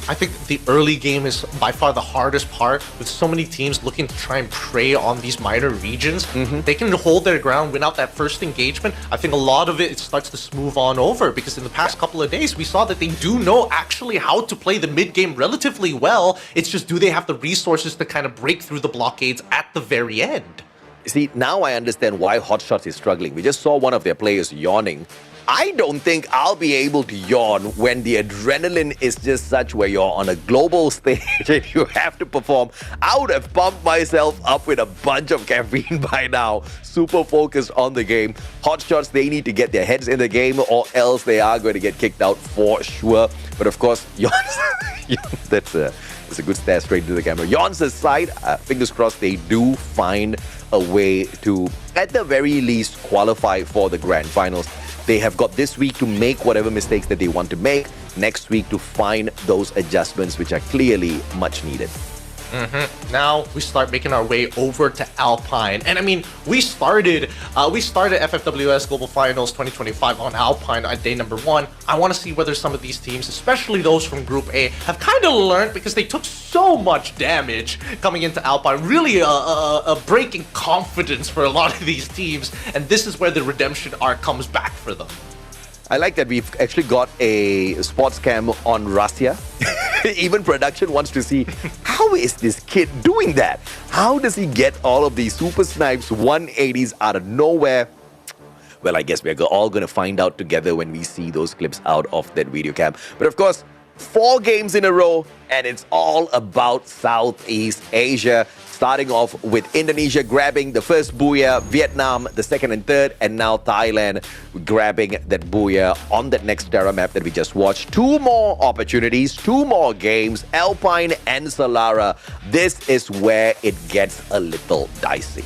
[SPEAKER 14] I think the early game is by far the hardest part, with so many teams looking to try and prey on these minor regions. They can hold their ground, win out that first engagement. I think a lot of it starts to smooth on over, because in the past couple of days, we saw that they do know actually how to play the mid game relatively well. It's just, do they have the resources to kind of break through the blockades at the very end?
[SPEAKER 4] See, now I understand why hotshots is struggling. We just saw one of their players yawning. I don't think I'll be able to yawn when the adrenaline is just such where you're on a global stage and you have to perform. I would have pumped myself up with a bunch of caffeine by now. Super focused on the game. Hotshots, they need to get their heads in the game or else they are going to get kicked out for sure. But of course, yawns, that's a good stare straight into the camera. Yawns aside, fingers crossed they do find a way to, at the very least, qualify for the grand finals. They have got this week to make whatever mistakes that they want to make. Next week to find those adjustments, which are clearly much needed.
[SPEAKER 14] Now we start making our way over to Alpine, and I mean, we started FFWS Global Finals 2025 on Alpine on day number 1. I want to see whether some of these teams, especially those from Group A, have kind of learned, because they took so much damage coming into Alpine. Really a break in confidence for a lot of these teams, and this is where the redemption arc comes back for them.
[SPEAKER 4] I like that we've actually got a sports cam on Russia. Even production wants to see, how is this kid doing that? How does he get all of these super snipes, 180s out of nowhere? Well, I guess we're all going to find out together when we see those clips out of that video cam. But of course, 4 games in a row, and it's all about Southeast Asia. Starting off with Indonesia grabbing the first Booyah, Vietnam the second and third, and now Thailand grabbing that Booyah on that next Terra map that we just watched. 2 more opportunities, 2 more games, Alpine and Solara. This is where it gets a little dicey.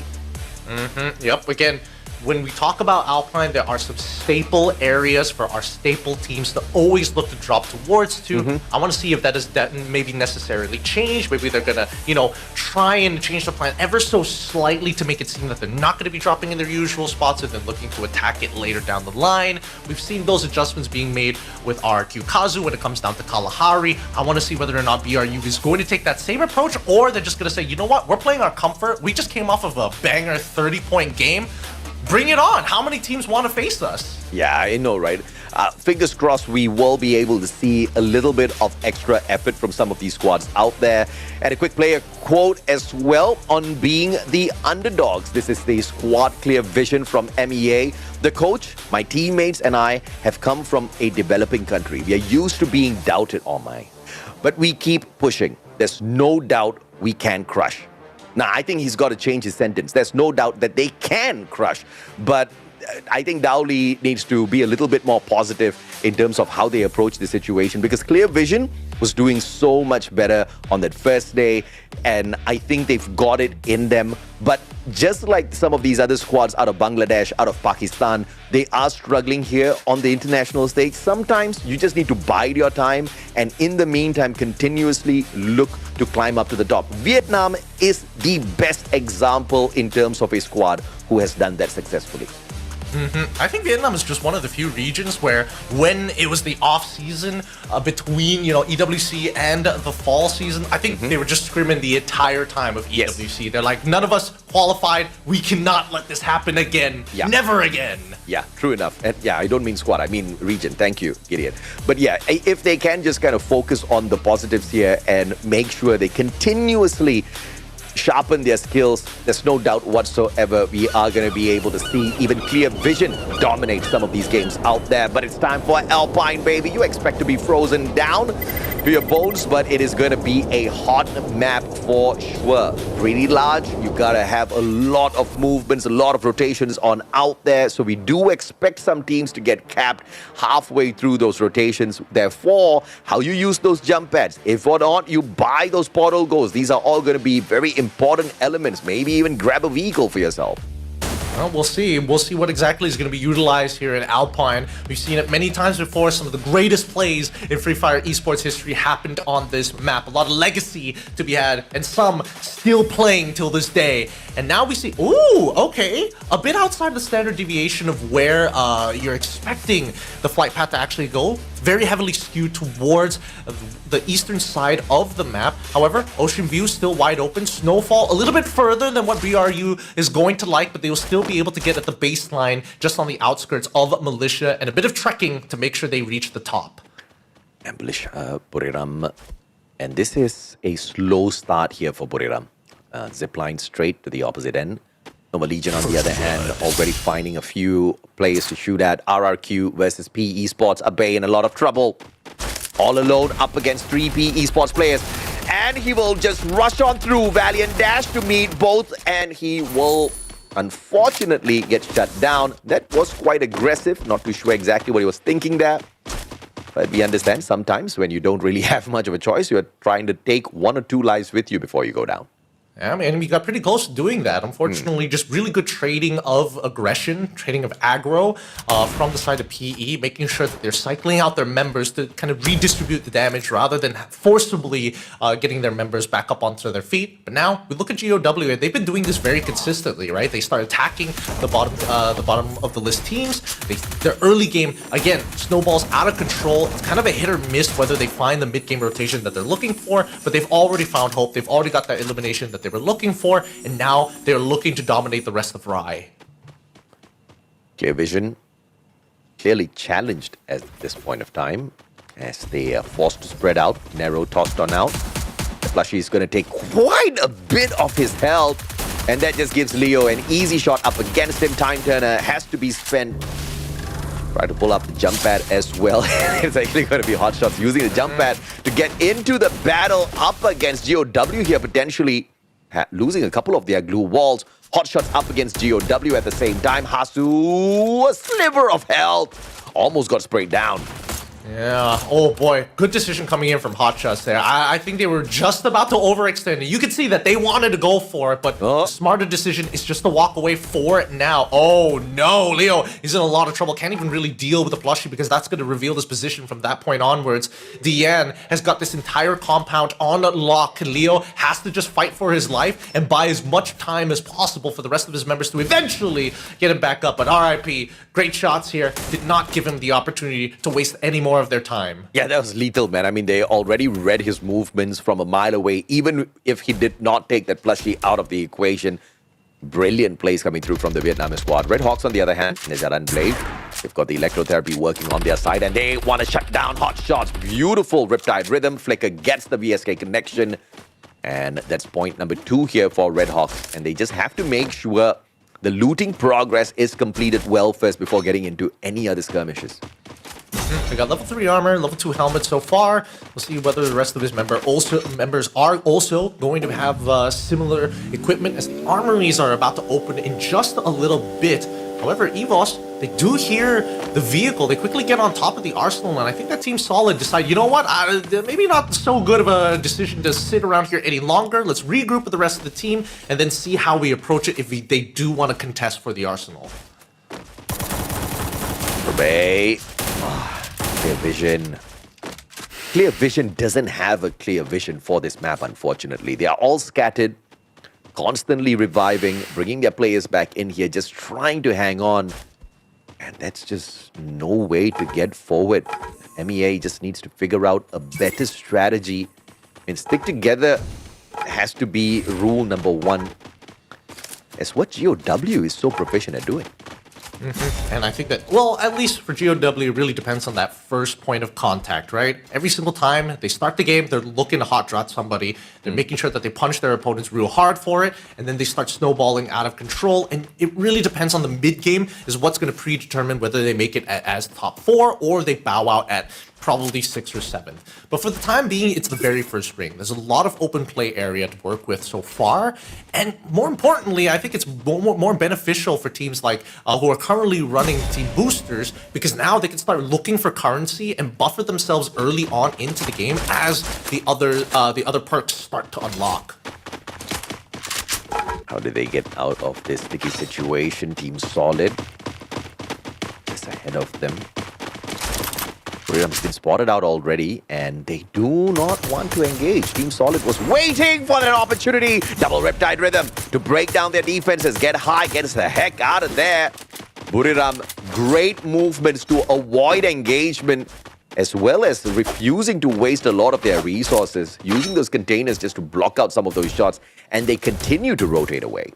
[SPEAKER 14] Yep, again, when we talk about Alpine, there are some staple areas for our staple teams to always look to drop towards to. I want to see if that is maybe necessarily changed. Maybe they're going to, try and change the plan ever so slightly to make it seem that they're not going to be dropping in their usual spots and then looking to attack it later down the line. We've seen those adjustments being made with our Kyukazu when it comes down to Kalahari. I want to see whether or not BRU is going to take that same approach, or they're just going to say, you know what, we're playing our comfort. We just came off of a banger 30-point game. Bring it on. How many teams want to face us?
[SPEAKER 4] Yeah, I know, right? Fingers crossed we will be able to see a little bit of extra effort from some of these squads out there. And a quick player quote as well on being the underdogs. This is the squad clear vision from MEA. The coach, my teammates, and I have come from a developing country. We are used to being doubted, oh my. But we keep pushing. There's no doubt we can crush. Now, I think he's got to change his sentence. There's no doubt that they can crush. But I think Dowley needs to be a little bit more positive in terms of how they approach the situation, because Clear Vision was doing so much better on that first day, and I think they've got it in them. But just like some of these other squads out of Bangladesh, out of Pakistan, they are struggling here on the international stage. Sometimes you just need to bide your time, and in the meantime, continuously look to climb up to the top. Vietnam is the best example in terms of a squad who has done that successfully.
[SPEAKER 14] I think Vietnam is just one of the few regions where when it was the off season between EWC and the fall season, I think they were just screaming the entire time of EWC. They're like, none of us qualified. We cannot let this happen again. Never again.
[SPEAKER 4] Yeah, true enough. And yeah, I don't mean squad, I mean region. Thank you, Gideon. But yeah, if they can just kind of focus on the positives here and make sure they continuously sharpen their skills, there's no doubt whatsoever we are going to be able to see even Clear Vision dominate some of these games out there. But it's time for Alpine, baby. You expect to be frozen down to your bones, but it is going to be a hot map for sure. Pretty large. You got to have a lot of movements, a lot of rotations on out there. So we do expect some teams to get capped halfway through those rotations. Therefore, how you use those jump pads. If or not, you buy those portal goals. These are all going to be very important elements. Maybe even grab a vehicle for yourself.
[SPEAKER 14] Well, we'll see. We'll see what exactly is going to be utilized here in Alpine. We've seen it many times before. Some of the greatest plays in Free Fire esports history happened on this map. A lot of legacy to be had, and some still playing till this day. And now we see, ooh, okay, a bit outside the standard deviation of where you're expecting the flight path to actually go. Very heavily skewed towards the eastern side of the map. However, Ocean View still wide open. Snowfall a little bit further than what BRU is going to like, but they will still be able to get at the baseline just on the outskirts of Militia, and a bit of trekking to make sure they reach the top.
[SPEAKER 4] Ambush Buriram. And this is a slow start here for Buriram. Zipline straight to the opposite end. Nova Legion, on the other hand, already finding a few players to shoot at. RRQ versus P Esports. Abe in a lot of trouble. All alone up against 3 P Esports players. And he will just rush on through. Valiant dash to meet both. And he will unfortunately get shut down. That was quite aggressive. Not too sure exactly what he was thinking there. But we understand sometimes when you don't really have much of a choice, you're trying to take 1 or 2 lives with you before you go down.
[SPEAKER 14] Yeah, I mean, we got pretty close to doing that. Unfortunately, just really good trading of aggression, trading of aggro from the side of PE, making sure that they're cycling out their members to kind of redistribute the damage rather than forcibly getting their members back up onto their feet. But now we look at GOW, and they've been doing this very consistently, right? They start attacking the bottom of the list teams. Their early game, again, snowballs out of control. It's kind of a hit or miss whether they find the mid-game rotation that they're looking for, but they've already found hope. They've already got that elimination that they were looking for, and now they're looking to dominate the rest of Rai.
[SPEAKER 4] Clear Vision clearly challenged at this point of time as they are forced to spread out. Narrow tossed on out. The plushie is going to take quite a bit of his health, and that just gives Leo an easy shot up against him. Time Turner has to be spent. Try to pull up the jump pad as well. It's actually going to be hot shots using the jump pad to get into the battle up against GOW here, potentially losing a couple of their glue walls. Hot shots up against GOW at the same time. Hasu, a sliver of health. Almost got sprayed down.
[SPEAKER 14] Yeah, oh boy, good decision coming in from Hot Shots there. I think they were just about to overextend it. You could see that they wanted to go for it, but the smarter decision is just to walk away for it now. Oh no, Leo, he's in a lot of trouble. Can't even really deal with the plushie because that's going to reveal his position from that point onwards. Diane has got this entire compound on lock. Leo has to just fight for his life and buy as much time as possible for the rest of his members to eventually get him back up. But RIP, great shots here. Did not give him the opportunity to waste any more of their time.
[SPEAKER 4] Yeah, that was lethal, man. I mean, they already read his movements from a mile away, even if he did not take that plushie out of the equation. Brilliant plays coming through from the Vietnamese squad. Red Hawks, on the other hand, Nizaran Blade. They've got the electrotherapy working on their side, and they want to shut down Hot Shots. Beautiful Riptide Rhythm. Flicker gets the VSK connection. And that's point number 2 here for Red Hawks. And they just have to make sure the looting progress is completed well first before getting into any other skirmishes.
[SPEAKER 14] We got level 3 armor, level 2 helmet so far. We'll see whether the rest of his members are also going to have similar equipment, as the armories are about to open in just a little bit. However, EVOS, they do hear the vehicle. They quickly get on top of the arsenal, and I think that Team Solid decide, you know what, maybe not so good of a decision to sit around here any longer. Let's regroup with the rest of the team and then see how we approach it if they do want to contest for the arsenal.
[SPEAKER 4] Bay. Clear Vision Clear Vision doesn't have a clear vision for this map, unfortunately. They are all scattered, constantly reviving, bringing their players back in here, just trying to hang on. And that's just no way to get forward. MEA just needs to figure out a better strategy. And stick together has to be rule number one. It's what GOW is so proficient at doing.
[SPEAKER 14] And I think that, well, at least for GOW, it really depends on that first point of contact, right? Every single time they start the game, they're looking to hot draw somebody. They're making sure that they punish their opponents real hard for it, and then they start snowballing out of control. And it really depends on the mid game is what's going to predetermine whether they make it as top 4 or they bow out at probably 6th or 7th. But for the time being, it's the very first ring. There's a lot of open play area to work with so far. And more importantly, I think it's more beneficial for teams like who are currently running team boosters, because now they can start looking for currency and buffer themselves early on into the game as the other perks start to unlock.
[SPEAKER 4] How do they get out of this sticky situation? Team Solid is ahead of them. Booyah's been spotted out already, and they do not want to engage. Team Solid was waiting for that opportunity. Double Riptide Rhythm to break down their defenses, get high, get us the heck out of there. Booyah, great movements to avoid engagement, as well as refusing to waste a lot of their resources, using those containers just to block out some of those shots, and they continue to rotate away.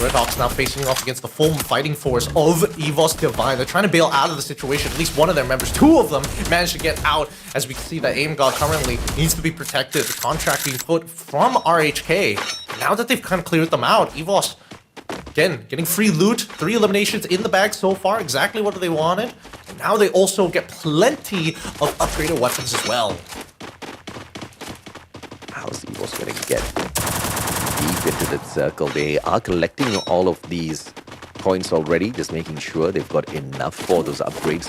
[SPEAKER 14] Red Hawks now facing off against the full fighting force of EVOS Divine. They're trying to bail out of the situation. At least one of their members, 2 of them, managed to get out. As we can see that Aim God currently needs to be protected. The contract being put from RHK. Now that they've kind of cleared them out, EVOS, again, getting free loot. 3 eliminations in the bag so far. Exactly what they wanted. And now they also get plenty of upgraded weapons as well.
[SPEAKER 4] How's EVOS going to get deep into the circle? They are collecting all of these coins already, just making sure they've got enough for those upgrades.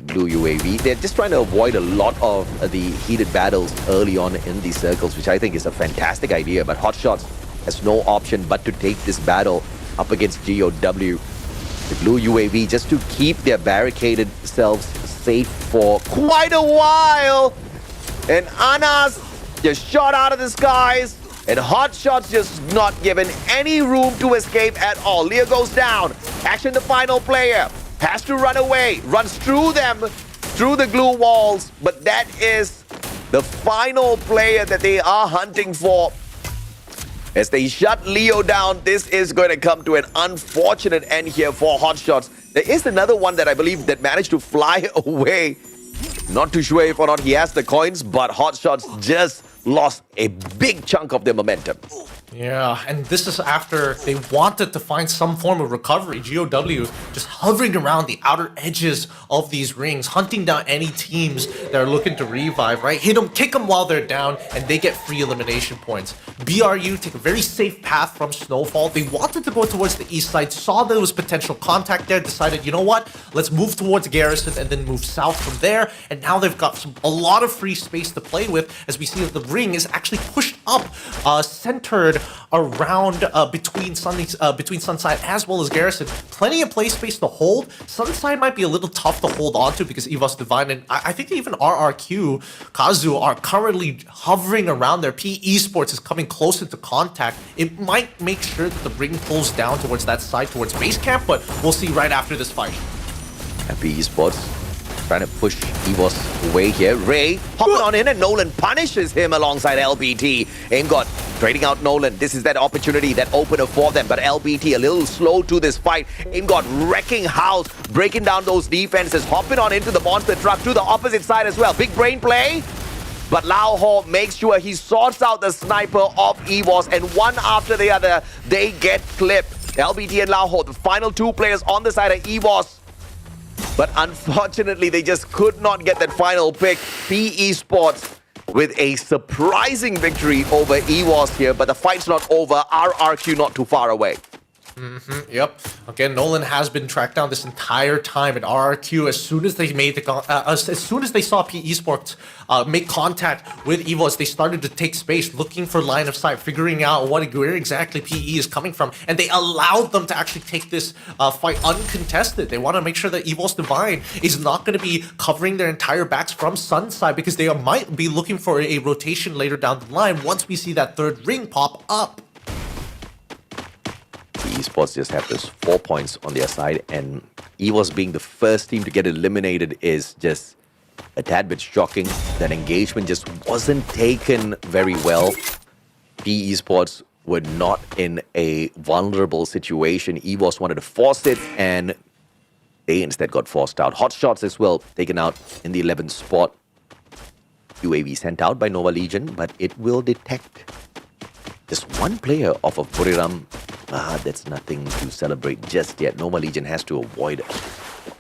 [SPEAKER 4] Blue UAV, they're just trying to avoid a lot of the heated battles early on in these circles, which I think is a fantastic idea, but Hotshots has no option but to take this battle up against GOW. The Blue UAV just to keep their barricaded selves safe for quite a while. And Anas just shot out of the skies, and Hotshots just not given any room to escape at all. Leo goes down. Action, the final player, has to run away, runs through them, through the glue walls, but that is the final player that they are hunting for. As they shut Leo down, this is going to come to an unfortunate end here for Hotshots. There is another one that I believe that managed to fly away. Not too sure if or not he has the coins, but Hotshots just lost a big chunk of their momentum.
[SPEAKER 14] Yeah, and this is after they wanted to find some form of recovery. GOW just hovering around the outer edges of these rings, hunting down any teams that are looking to revive, right? Hit them, kick them while they're down, and they get free elimination points. BRU take a very safe path from Snowfall. They wanted to go towards the east side, saw there was potential contact there, decided, you know what? Let's move towards Garrison and then move south from there. And now they've got a lot of free space to play with, as we see that the ring is actually pushed up, centered around between Sunside as well as Garrison. Plenty of play space to hold. Sunside might be a little tough to hold on to because EVOS Divine and I think even RRQ, Kazu are currently hovering around there. P Esports is coming closer to contact. It might make sure that the ring pulls down towards that side, towards base camp, but we'll see right after this fight.
[SPEAKER 4] And P Esports trying to push EVOS away here. Ray hopping on in and Nolan punishes him alongside LBT. Aim God trading out Nolan. This is that opportunity, that opener for them. But LBT a little slow to this fight. Aim God wrecking house, breaking down those defenses, hopping on into the monster truck to the opposite side as well. Big brain play. But Lao Ho makes sure he sorts out the sniper of EVOS, and one after the other, they get clipped. LBT and Lao Ho, the final 2 players on the side of EVOS. But unfortunately, they just could not get that final pick. P Esports with a surprising victory over EVOS here, but the fight's not over. RRQ not too far away.
[SPEAKER 14] Yep. Again, Nolan has been tracked down this entire time at RRQ. As soon as they made as soon as they saw PE Sports make contact with EVOS, they started to take space, looking for line of sight, figuring out where exactly PE is coming from, and they allowed them to actually take this fight uncontested. They want to make sure that EVOS Divine is not going to be covering their entire backs from Sunside, because they might be looking for a rotation later down the line once we see that third ring pop up.
[SPEAKER 4] The esports just have those 4 points on their side, and EVOS being the first team to get eliminated is just a tad bit shocking. That engagement just wasn't taken very well. PE Sports were not in a vulnerable situation. EVOS wanted to force it, and they instead got forced out. Hot shots as well, taken out in the 11th spot. UAV sent out by Nova Legion, but it will detect just one player off of Buriram. That's nothing to celebrate just yet. Nova Legion has to avoid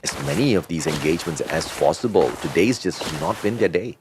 [SPEAKER 4] as many of these engagements as possible. Today's just not been their day.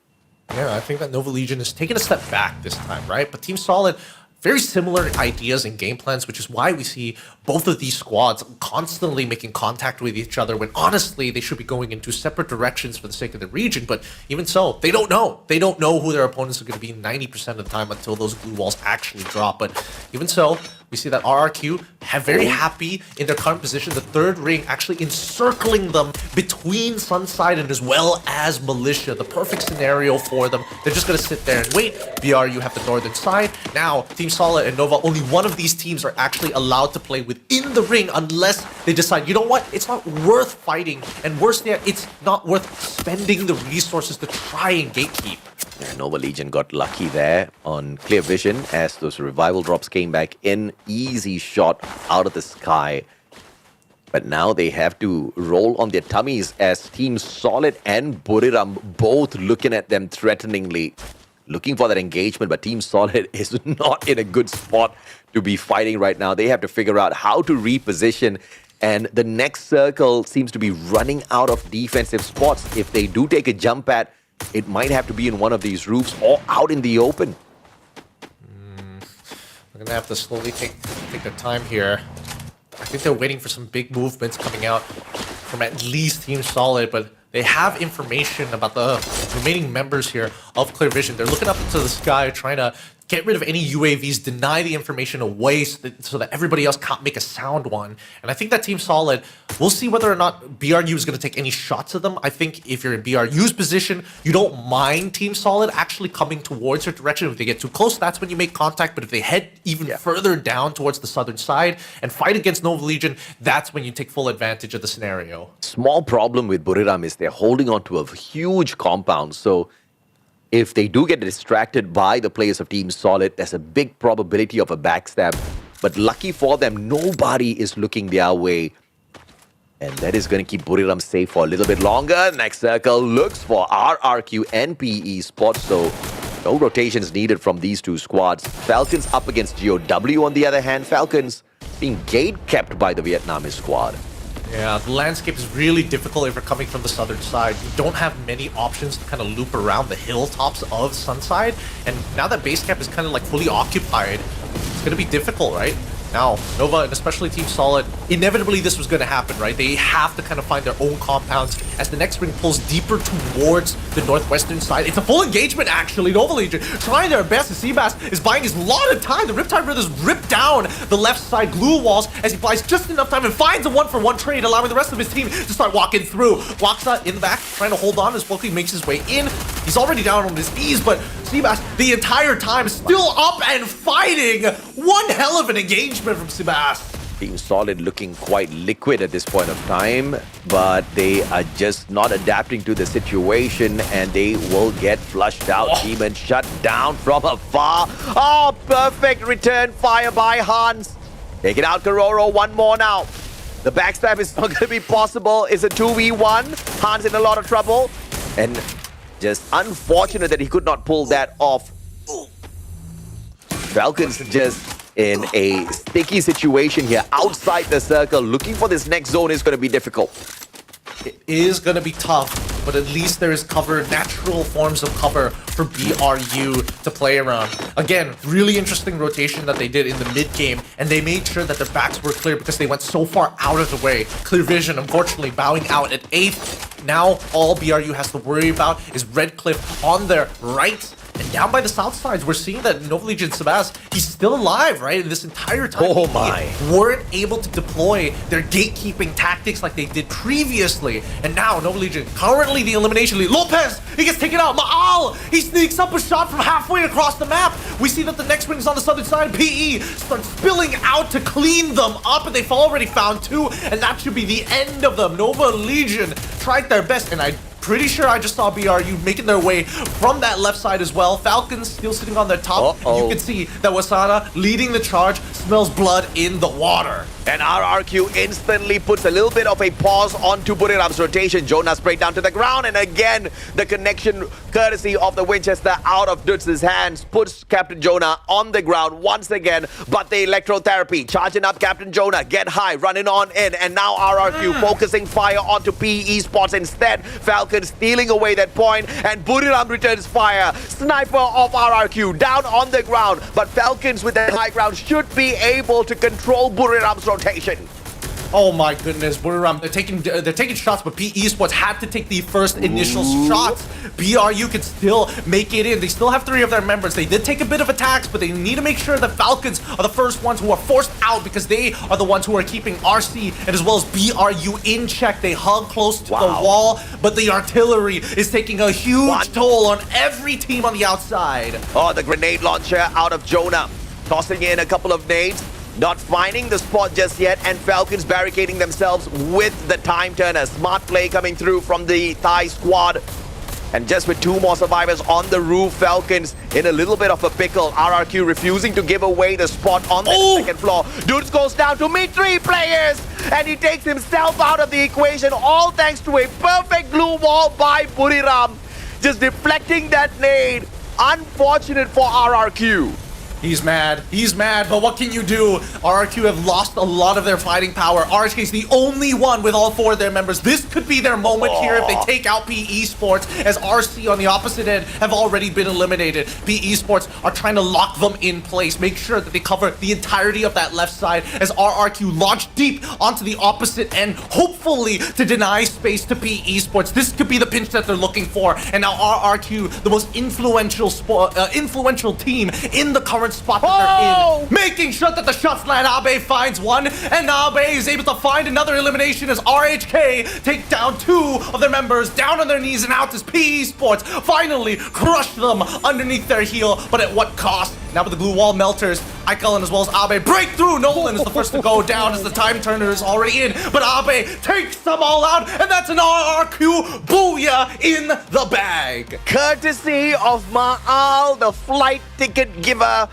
[SPEAKER 14] Yeah, I think that Nova Legion is taking a step back this time, right? But Team Solid, very similar ideas and game plans, which is why we see both of these squads constantly making contact with each other, when honestly they should be going into separate directions for the sake of the region. But even so, they don't know. They don't know who their opponents are going to be 90% of the time until those glue walls actually drop. But even so, we see that RRQ have very happy in their current position. The third ring actually encircling them between Sunside and as well as Militia. The perfect scenario for them. They're just going to sit there and wait. BRU have the northern side. Now, Team Solid and Nova, only one of these teams are actually allowed to play within the ring unless they decide, you know what, it's not worth fighting. And worse yet, it's not worth spending the resources to try and gatekeep.
[SPEAKER 4] Yeah, Nova Legion got lucky there on clear vision as those revival drops came back in. Easy shot out of the sky. But now they have to roll on their tummies as Team Solid and Buriram both looking at them threateningly, looking for that engagement. But Team Solid is not in a good spot to be fighting right now. They have to figure out how to reposition. And the next circle seems to be running out of defensive spots. If they do take a jump at, it might have to be in one of these roofs or out in the open.
[SPEAKER 14] We're gonna have to slowly take their time here. I think they're waiting for some big movements coming out from at least Team Solid, but they have information about the remaining members here of Clear Vision. They're looking up into the sky, trying to get rid of any UAVs, deny the information away so that everybody else can't make a sound one. And I think that Team Solid, we'll see whether or not BRU is going to take any shots at them. I think if you're in BRU's position, you don't mind Team Solid actually coming towards your direction. If they get too close, that's when you make contact. But if they head even further down towards the southern side and fight against Nova Legion, that's when you take full advantage of the scenario.
[SPEAKER 4] Small problem with Buriram is they're holding on to a huge compound. So if they do get distracted by the players of Team Solid, there's a big probability of a backstab. But lucky for them, nobody is looking their way. And that is going to keep Buriram safe for a little bit longer. Next circle looks for RRQ and PE Sports. So no rotations needed from these two squads. Falcons up against GOW on the other hand. Falcons being gate-kept by the Vietnamese squad.
[SPEAKER 14] Yeah, the landscape is really difficult if you're coming from the southern side. You don't have many options to kind of loop around the hilltops of Sunside. And now that base camp is kind of like fully occupied, it's going to be difficult, right? Now, Nova and especially Team Solid, inevitably this was going to happen, right? They have to kind of find their own compounds as the next ring pulls deeper towards the northwestern side. It's a full engagement, actually. Nova Legion trying their best. Seabass is buying his lot of time. The Riptide Brothers rip down the left side glue walls as he buys just enough time and finds a one-for-one trade, allowing the rest of his team to start walking through. Waksa in the back, trying to hold on as Bulky makes his way in. He's already down on his knees, but Seabass the entire time still up and fighting. One hell of an engagement from Seabass.
[SPEAKER 4] Team Solid looking quite liquid at this point of time, but they are just not adapting to the situation and they will get flushed out. Demon shut down from afar. Oh, perfect return fire by Hans. Taking out Kororo, one more now. The backstab is not going to be possible. It's a 2v1. Hans in a lot of trouble. And just unfortunate that he could not pull that off. Falcons just in a sticky situation here outside the circle. Looking for this next zone is going to be difficult.
[SPEAKER 14] It is going to be tough. but at least there is cover, natural forms of cover for BRU to play around. Again, really interesting rotation that they did in the mid game, and they made sure that their backs were clear because they went so far out of the way. Clear Vision, unfortunately, bowing out at 8th. Now all BRU has to worry about is Red Cliff on their right. And down by the south sides, we're seeing that Nova Legion Sebas, he's still alive, right? And this entire time, weren't able to deploy their gatekeeping tactics like they did previously. And now Nova Legion, currently the elimination lead. Lopez, he gets taken out. Maal, he sneaks up a shot from halfway across the map. We see that the next wing is on the southern side. PE starts spilling out to clean them up, and they've already found 2, and that should be the end of them. Nova Legion tried their best, and pretty sure I just saw BRU making their way from that left side as well. Falcons still sitting on their top. You can see that Wasana leading the charge, smells blood in the water.
[SPEAKER 17] And RRQ instantly puts a little bit of a pause onto Buriram's rotation. Jonah sprayed down to the ground, and again, the connection courtesy of the Winchester out of Dutz's hands puts Captain Jonah on the ground once again. But the electrotherapy, charging up Captain Jonah, get high, running on in, and now RRQ focusing fire onto PE Sports instead. Falcons stealing away that point, and Buriram returns fire. Sniper of RRQ down on the ground, but Falcons with the high ground should be able to control Buriram's rotation.
[SPEAKER 14] Oh my goodness, Buriram, they're taking shots, but PE Sports had to take the first initial shots. BRU can still make it in. They still have 3 of their members. They did take a bit of attacks, but they need to make sure the Falcons are the first ones who are forced out because they are the ones who are keeping RC and as well as BRU in check. They hug close to the wall, but the artillery is taking a huge toll on every team on the outside.
[SPEAKER 17] Oh, the grenade launcher out of Jonah, tossing in a couple of nades. Not finding the spot just yet, and Falcons barricading themselves with the time turner. Smart play coming through from the Thai squad. And just with 2 more survivors on the roof, Falcons in a little bit of a pickle. RRQ refusing to give away the spot on the second floor. Dudes goes down to meet 3 players, and he takes himself out of the equation, all thanks to a perfect glue wall by Buriram. Just deflecting that nade. Unfortunate for RRQ.
[SPEAKER 14] He's mad, but what can you do? RRQ have lost a lot of their fighting power. RHK is the only one with all 4 of their members. This could be their moment here if they take out PE Sports, as RC on the opposite end have already been eliminated. PE Sports are trying to lock them in place, make sure that they cover the entirety of that left side as RRQ launch deep onto the opposite end, hopefully to deny space to PE Sports. This could be the pinch that they're looking for, and now RRQ, the most influential team in the current spot that they're in, making sure that the shots land. Abe finds one, and Abe is able to find another elimination as RHK take down 2 of their members down on their knees, and out as PE Sports finally crush them underneath their heel, but at what cost? Now with the glue wall melters, Ikelan as well as Abe break through. Nolan is the first to go down as the time turner is already in, but Abe takes them all out, and that's an RRQ Booyah in the bag.
[SPEAKER 17] Courtesy of Maal, the flight ticket giver.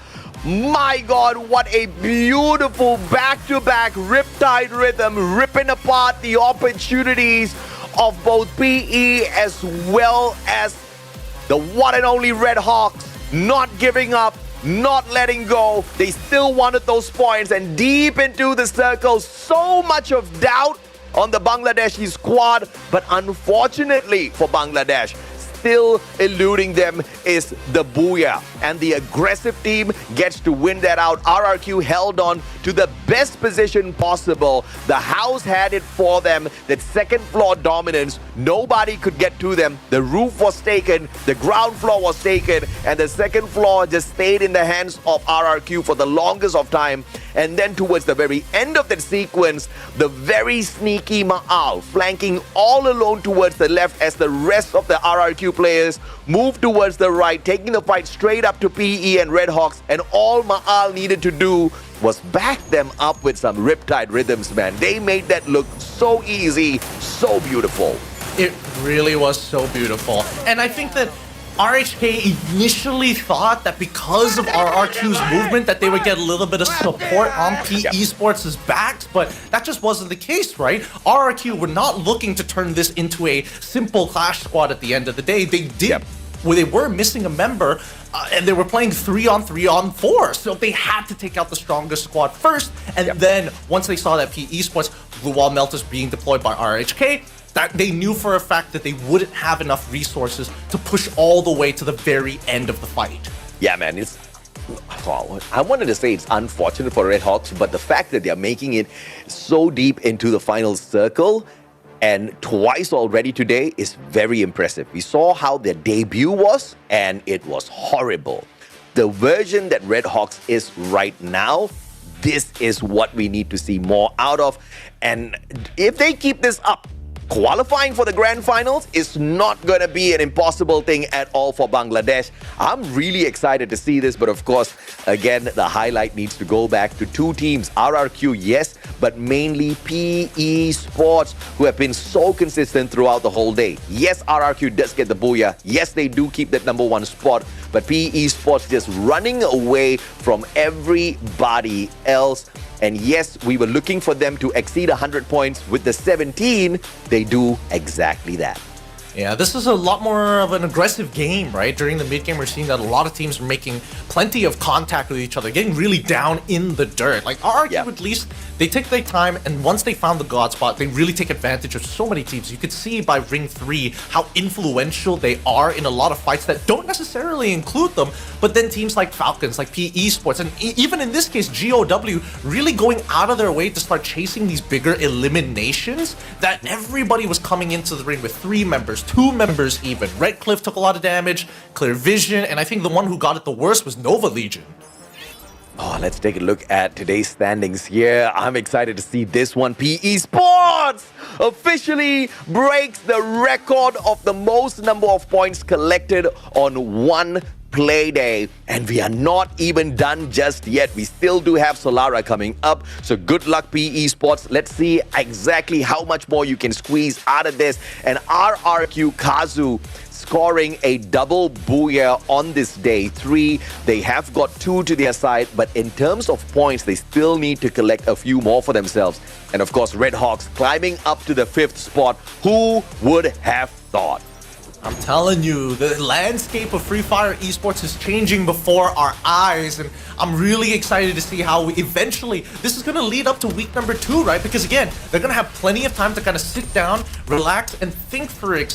[SPEAKER 17] My God, what a beautiful back-to-back riptide rhythm, ripping apart the opportunities of both PE as well as the one and only Red Hawks, not giving up, not letting go. They still wanted those points, and deep into the circle, so much of doubt on the Bangladeshi squad, but unfortunately for Bangladesh, still eluding them is the Booyah, and the aggressive team gets to win that out. RRQ held on to the best position possible. The house had it for them. That second floor dominance, nobody could get to them. The roof was taken, the ground floor was taken, and the second floor just stayed in the hands of RRQ for the longest of time. And then towards the very end of that sequence, the very sneaky Maal flanking all alone towards the left as the rest of the RRQ players move towards the right, taking the fight straight up to PE and Red Hawks, and all Maal needed to do was back them up with some riptide rhythms, man. They made that look so easy, so beautiful.
[SPEAKER 14] It really was so beautiful. And I think that RHK initially thought that because of RRQ's movement that they would get a little bit of support on PE Sports' backs, but that just wasn't the case, right? RRQ were not looking to turn this into a simple Clash squad at the end of the day. They did, well, they were missing a member, and they were playing 3-on-3-on-4, so they had to take out the strongest squad first, and then once they saw that PE Sports Blue Wall Melters being deployed by RHK, that they knew for a fact that they wouldn't have enough resources to push all the way to the very end of the fight.
[SPEAKER 4] Yeah, man, I wanted to say it's unfortunate for Red Hawks, but the fact that they're making it so deep into the final circle and twice already today is very impressive. We saw how their debut was, and it was horrible. The version that Red Hawks is right now, this is what we need to see more out of. And if they keep this up, qualifying for the grand finals is not going to be an impossible thing at all for Bangladesh. I'm really excited to see this, but of course, again, the highlight needs to go back to two teams. RRQ, yes, but mainly PE Sports, who have been so consistent throughout the whole day. Yes, RRQ does get the Booyah. Yes, they do keep that #1 spot, but PE Sports just running away from everybody else. And yes, we were looking for them to exceed 100 points with the 17. They do exactly that.
[SPEAKER 14] Yeah, this is a lot more of an aggressive game, right? During the mid-game, we're seeing that a lot of teams are making plenty of contact with each other, getting really down in the dirt. Like, RRQ, at least, they take their time, and once they found the God spot, they really take advantage of so many teams. You could see by Ring 3 how influential they are in a lot of fights that don't necessarily include them, but then teams like Falcons, like PE Sports, and even in this case, GOW, really going out of their way to start chasing these bigger eliminations, that everybody was coming into the ring with 3 members, 2 members even. Red Cliff took a lot of damage, Clear Vision, and I think the one who got it the worst was Nova Legion.
[SPEAKER 4] Oh, let's take a look at today's standings here. I'm excited to see this one. PE Sports officially breaks the record of the most number of points collected on one play day. And we are not even done just yet. We still do have Solara coming up. So good luck, PE Sports. Let's see exactly how much more you can squeeze out of this. And RRQ Kazu scoring a double Booyah on this day 3. They have got 2 to their side, but in terms of points, they still need to collect a few more for themselves. And of course, Red Hawks climbing up to the 5th spot. Who would have thought?
[SPEAKER 14] I'm telling you, the landscape of Free Fire esports is changing before our eyes, and I'm really excited to see how eventually this is going to lead up to week number 2, right? Because again, they're going to have plenty of time to kind of sit down, relax, and think for a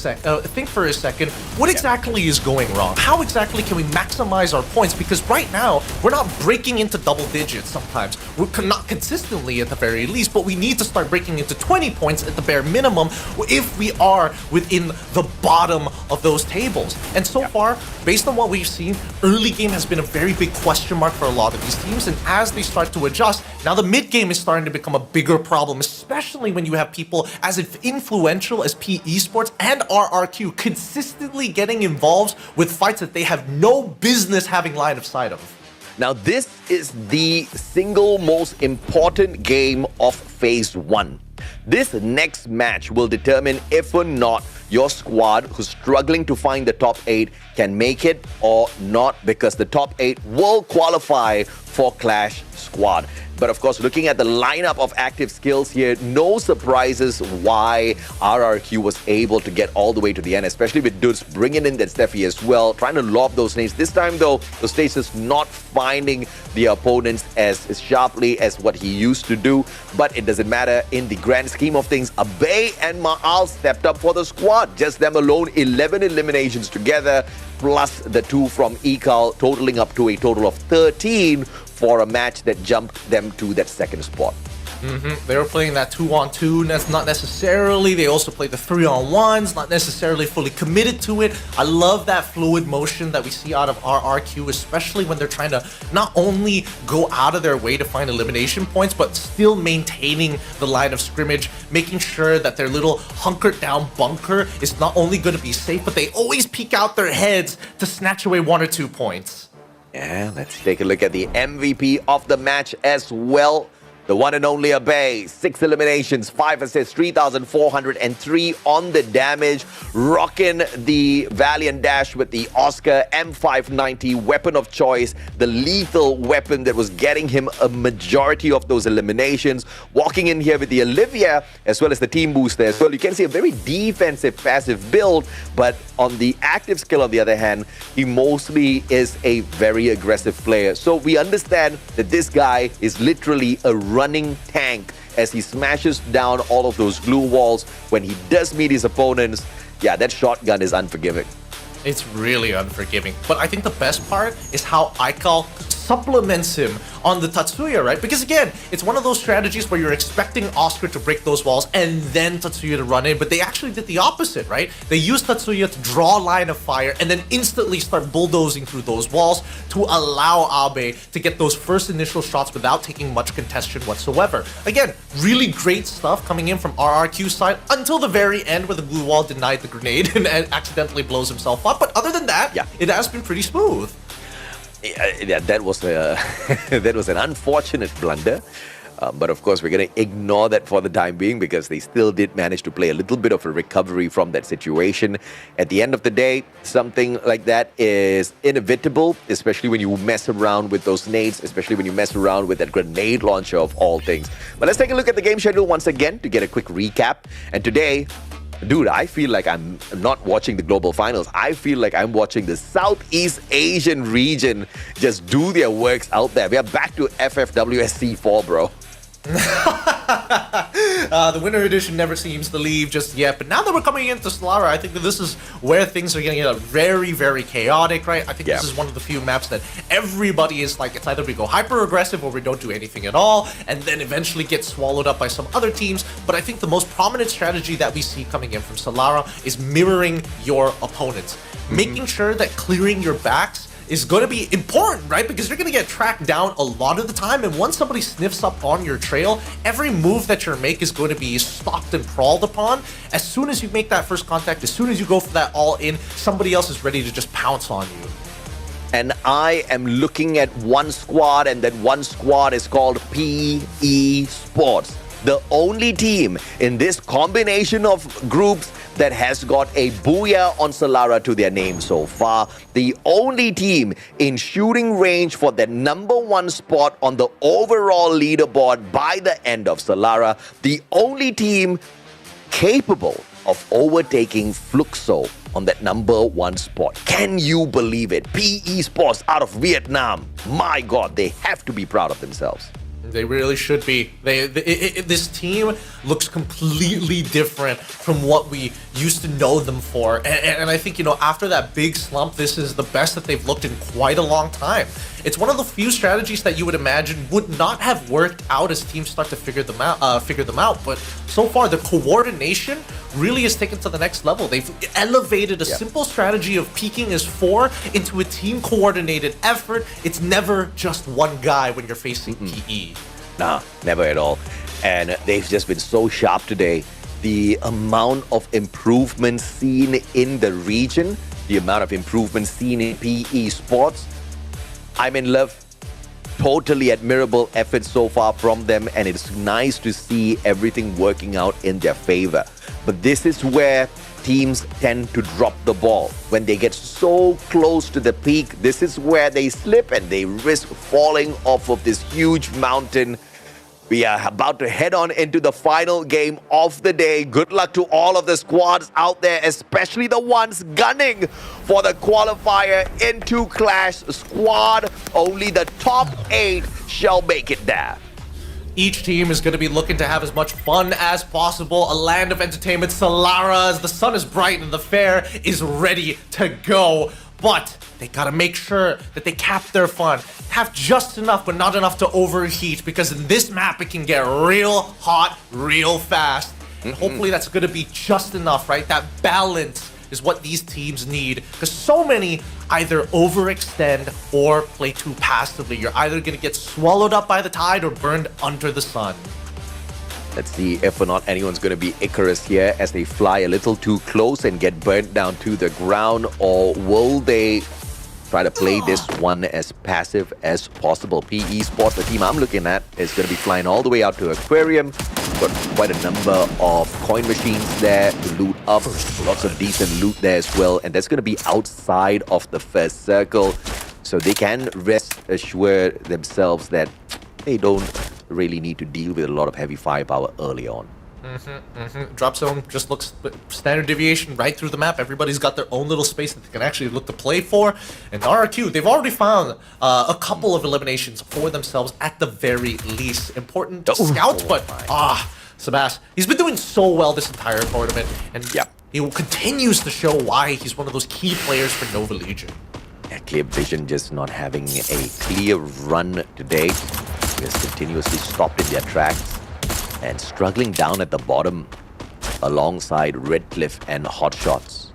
[SPEAKER 14] second, what exactly is going wrong? How exactly can we maximize our points? Because right now, we're not breaking into double digits sometimes. We're not consistently at the very least, but we need to start breaking into 20 points at the bare minimum if we are within the bottom of those tables. And so far, based on what we've seen, early game has been a very big question mark for a lot of these teams, and as they start to adjust, now the mid game is starting to become a bigger problem, especially when you have people as influential as PE Sports and RRQ consistently getting involved with fights that they have no business having line of sight of.
[SPEAKER 4] Now, this is the single most important game of Phase 1. This next match will determine if or not your squad who's struggling to find the top 8 can make it or not, because the top 8 will qualify for Clash Squad. But of course, looking at the lineup of active skills here, no surprises why RRQ was able to get all the way to the end, especially with Dudes bringing in that Steffi as well, trying to lob those nades. This time though, the stage is not finding the opponents as sharply as what he used to do, but it doesn't matter in the grand scheme of things. Abe and Ma'al stepped up for the squad, just them alone, 11 eliminations together, plus the 2 from Ekal, totaling up to a total of 13 for a match that jumped them to that 2nd spot.
[SPEAKER 14] They were playing that 2-on-2, that's not necessarily. They also played the 3-on-1s, not necessarily fully committed to it. I love that fluid motion that we see out of RRQ, especially when they're trying to not only go out of their way to find elimination points, but still maintaining the line of scrimmage, making sure that their little hunkered down bunker is not only going to be safe, but they always peek out their heads to snatch away 1 or 2 points.
[SPEAKER 4] Yeah, let's take a look at the MVP of the match as well. The one and only Abe, 6 eliminations, 5 assists, 3,403 on the damage, rocking the Valiant Dash with the Oscar M590 weapon of choice, the lethal weapon that was getting him a majority of those eliminations, walking in here with the Olivia as well as the team booster as well. You can see a very defensive passive build, but on the active skill on the other hand, he mostly is a very aggressive player. So we understand that this guy is literally a running tank as he smashes down all of those glue walls. When he does meet his opponents, yeah, that shotgun is unforgiving.
[SPEAKER 14] It's really unforgiving. But I think the best part is how Aikal supplements him on the Tatsuya, right? Because again, it's one of those strategies where you're expecting Oscar to break those walls and then Tatsuya to run in, but they actually did the opposite, right? They used Tatsuya to draw a line of fire and then instantly start bulldozing through those walls to allow Abe to get those first initial shots without taking much contention whatsoever. Again, really great stuff coming in from RRQ's side until the very end where the blue wall denied the grenade and accidentally blows himself up. But other than that, it has been pretty smooth.
[SPEAKER 4] Yeah, that was that was an unfortunate blunder. But of course, we're going to ignore that for the time being because they still did manage to play a little bit of a recovery from that situation. At the end of the day, something like that is inevitable, especially when you mess around with those nades, especially when you mess around with that grenade launcher of all things. But let's take a look at the game schedule once again to get a quick recap. And today, dude, I feel like I'm not watching the global finals. I feel like I'm watching the Southeast Asian region just do their works out there. We are back to FFWS C4, bro.
[SPEAKER 14] The winter edition never seems to leave just yet, but now that we're coming into Solara, I think that this is where things are getting very, very chaotic, right? I think this is one of the few maps that everybody is like, it's either we go hyper aggressive or we don't do anything at all, and then eventually get swallowed up by some other teams. But I think the most prominent strategy that we see coming in from Solara is mirroring your opponents, making sure that clearing your backs is going to be important, right? Because you're going to get tracked down a lot of the time, and once somebody sniffs up on your trail, every move that you make is going to be stalked and prowled upon. As soon as you make that first contact, as soon as you go for that all-in, somebody else is ready to just pounce on you.
[SPEAKER 4] And I am looking at one squad, and that one squad is called PE Sports. The only team in this combination of groups that has got a Booyah on Solara to their name so far. The only team in shooting range for the #1 spot on the overall leaderboard by the end of Solara. The only team capable of overtaking Fluxo on that #1 spot. Can you believe it? PE Sports out of Vietnam. My God, they have to be proud of themselves.
[SPEAKER 14] They really should be. This team looks completely different from what we used to know them for. And I think, you know, after that big slump, this is the best that they've looked in quite a long time. It's one of the few strategies that you would imagine would not have worked out as teams start to figure them out. But so far, the coordination really is taken to the next level. They've elevated a simple strategy of peaking as 4 into a team coordinated effort. It's never just one guy when you're facing PE.
[SPEAKER 4] Nah, never at all. And they've just been so sharp today. The amount of improvement seen in the region, the amount of improvement seen in PE Sports, I'm in love. Totally admirable effort so far from them, and it's nice to see everything working out in their favor. But this is where teams tend to drop the ball. When they get so close to the peak, this is where they slip and they risk falling off of this huge mountain. We are about to head on into the final game of the day. Good luck to all of the squads out there, especially the ones gunning for the qualifier into Clash Squad. Only the top 8 shall make it there.
[SPEAKER 14] Each team is going to be looking to have as much fun as possible. A land of entertainment, Solara, as the sun is bright and the fair is ready to go. But they gotta make sure that they cap their fun. Have just enough, but not enough to overheat, because in this map, it can get real hot, real fast. And hopefully that's gonna be just enough, right? That balance is what these teams need, because so many either overextend or play too passively. You're either gonna get swallowed up by the tide or burned under the sun.
[SPEAKER 4] Let's see if or not anyone's going to be Icarus here as they fly a little too close and get burnt down to the ground, or will they try to play this one as passive as possible? PE Sports, the team I'm looking at, is going to be flying all the way out to Aquarium. Got quite a number of coin machines there to loot up. Lots of decent loot there as well, and that's going to be outside of the first circle. So they can rest assured themselves that they don't really need to deal with a lot of heavy firepower early on.
[SPEAKER 14] Drop zone just looks standard deviation right through the map. Everybody's got their own little space that they can actually look to play for. And RRQ, they've already found a couple of eliminations for themselves at the very least. Important to scout, but Sebas, he's been doing so well this entire tournament, and he continues to show why he's one of those key players for Nova Legion.
[SPEAKER 4] Clear Vision just not having a clear run today. Just continuously stopped in their tracks and struggling down at the bottom alongside Redcliffe and Hotshots.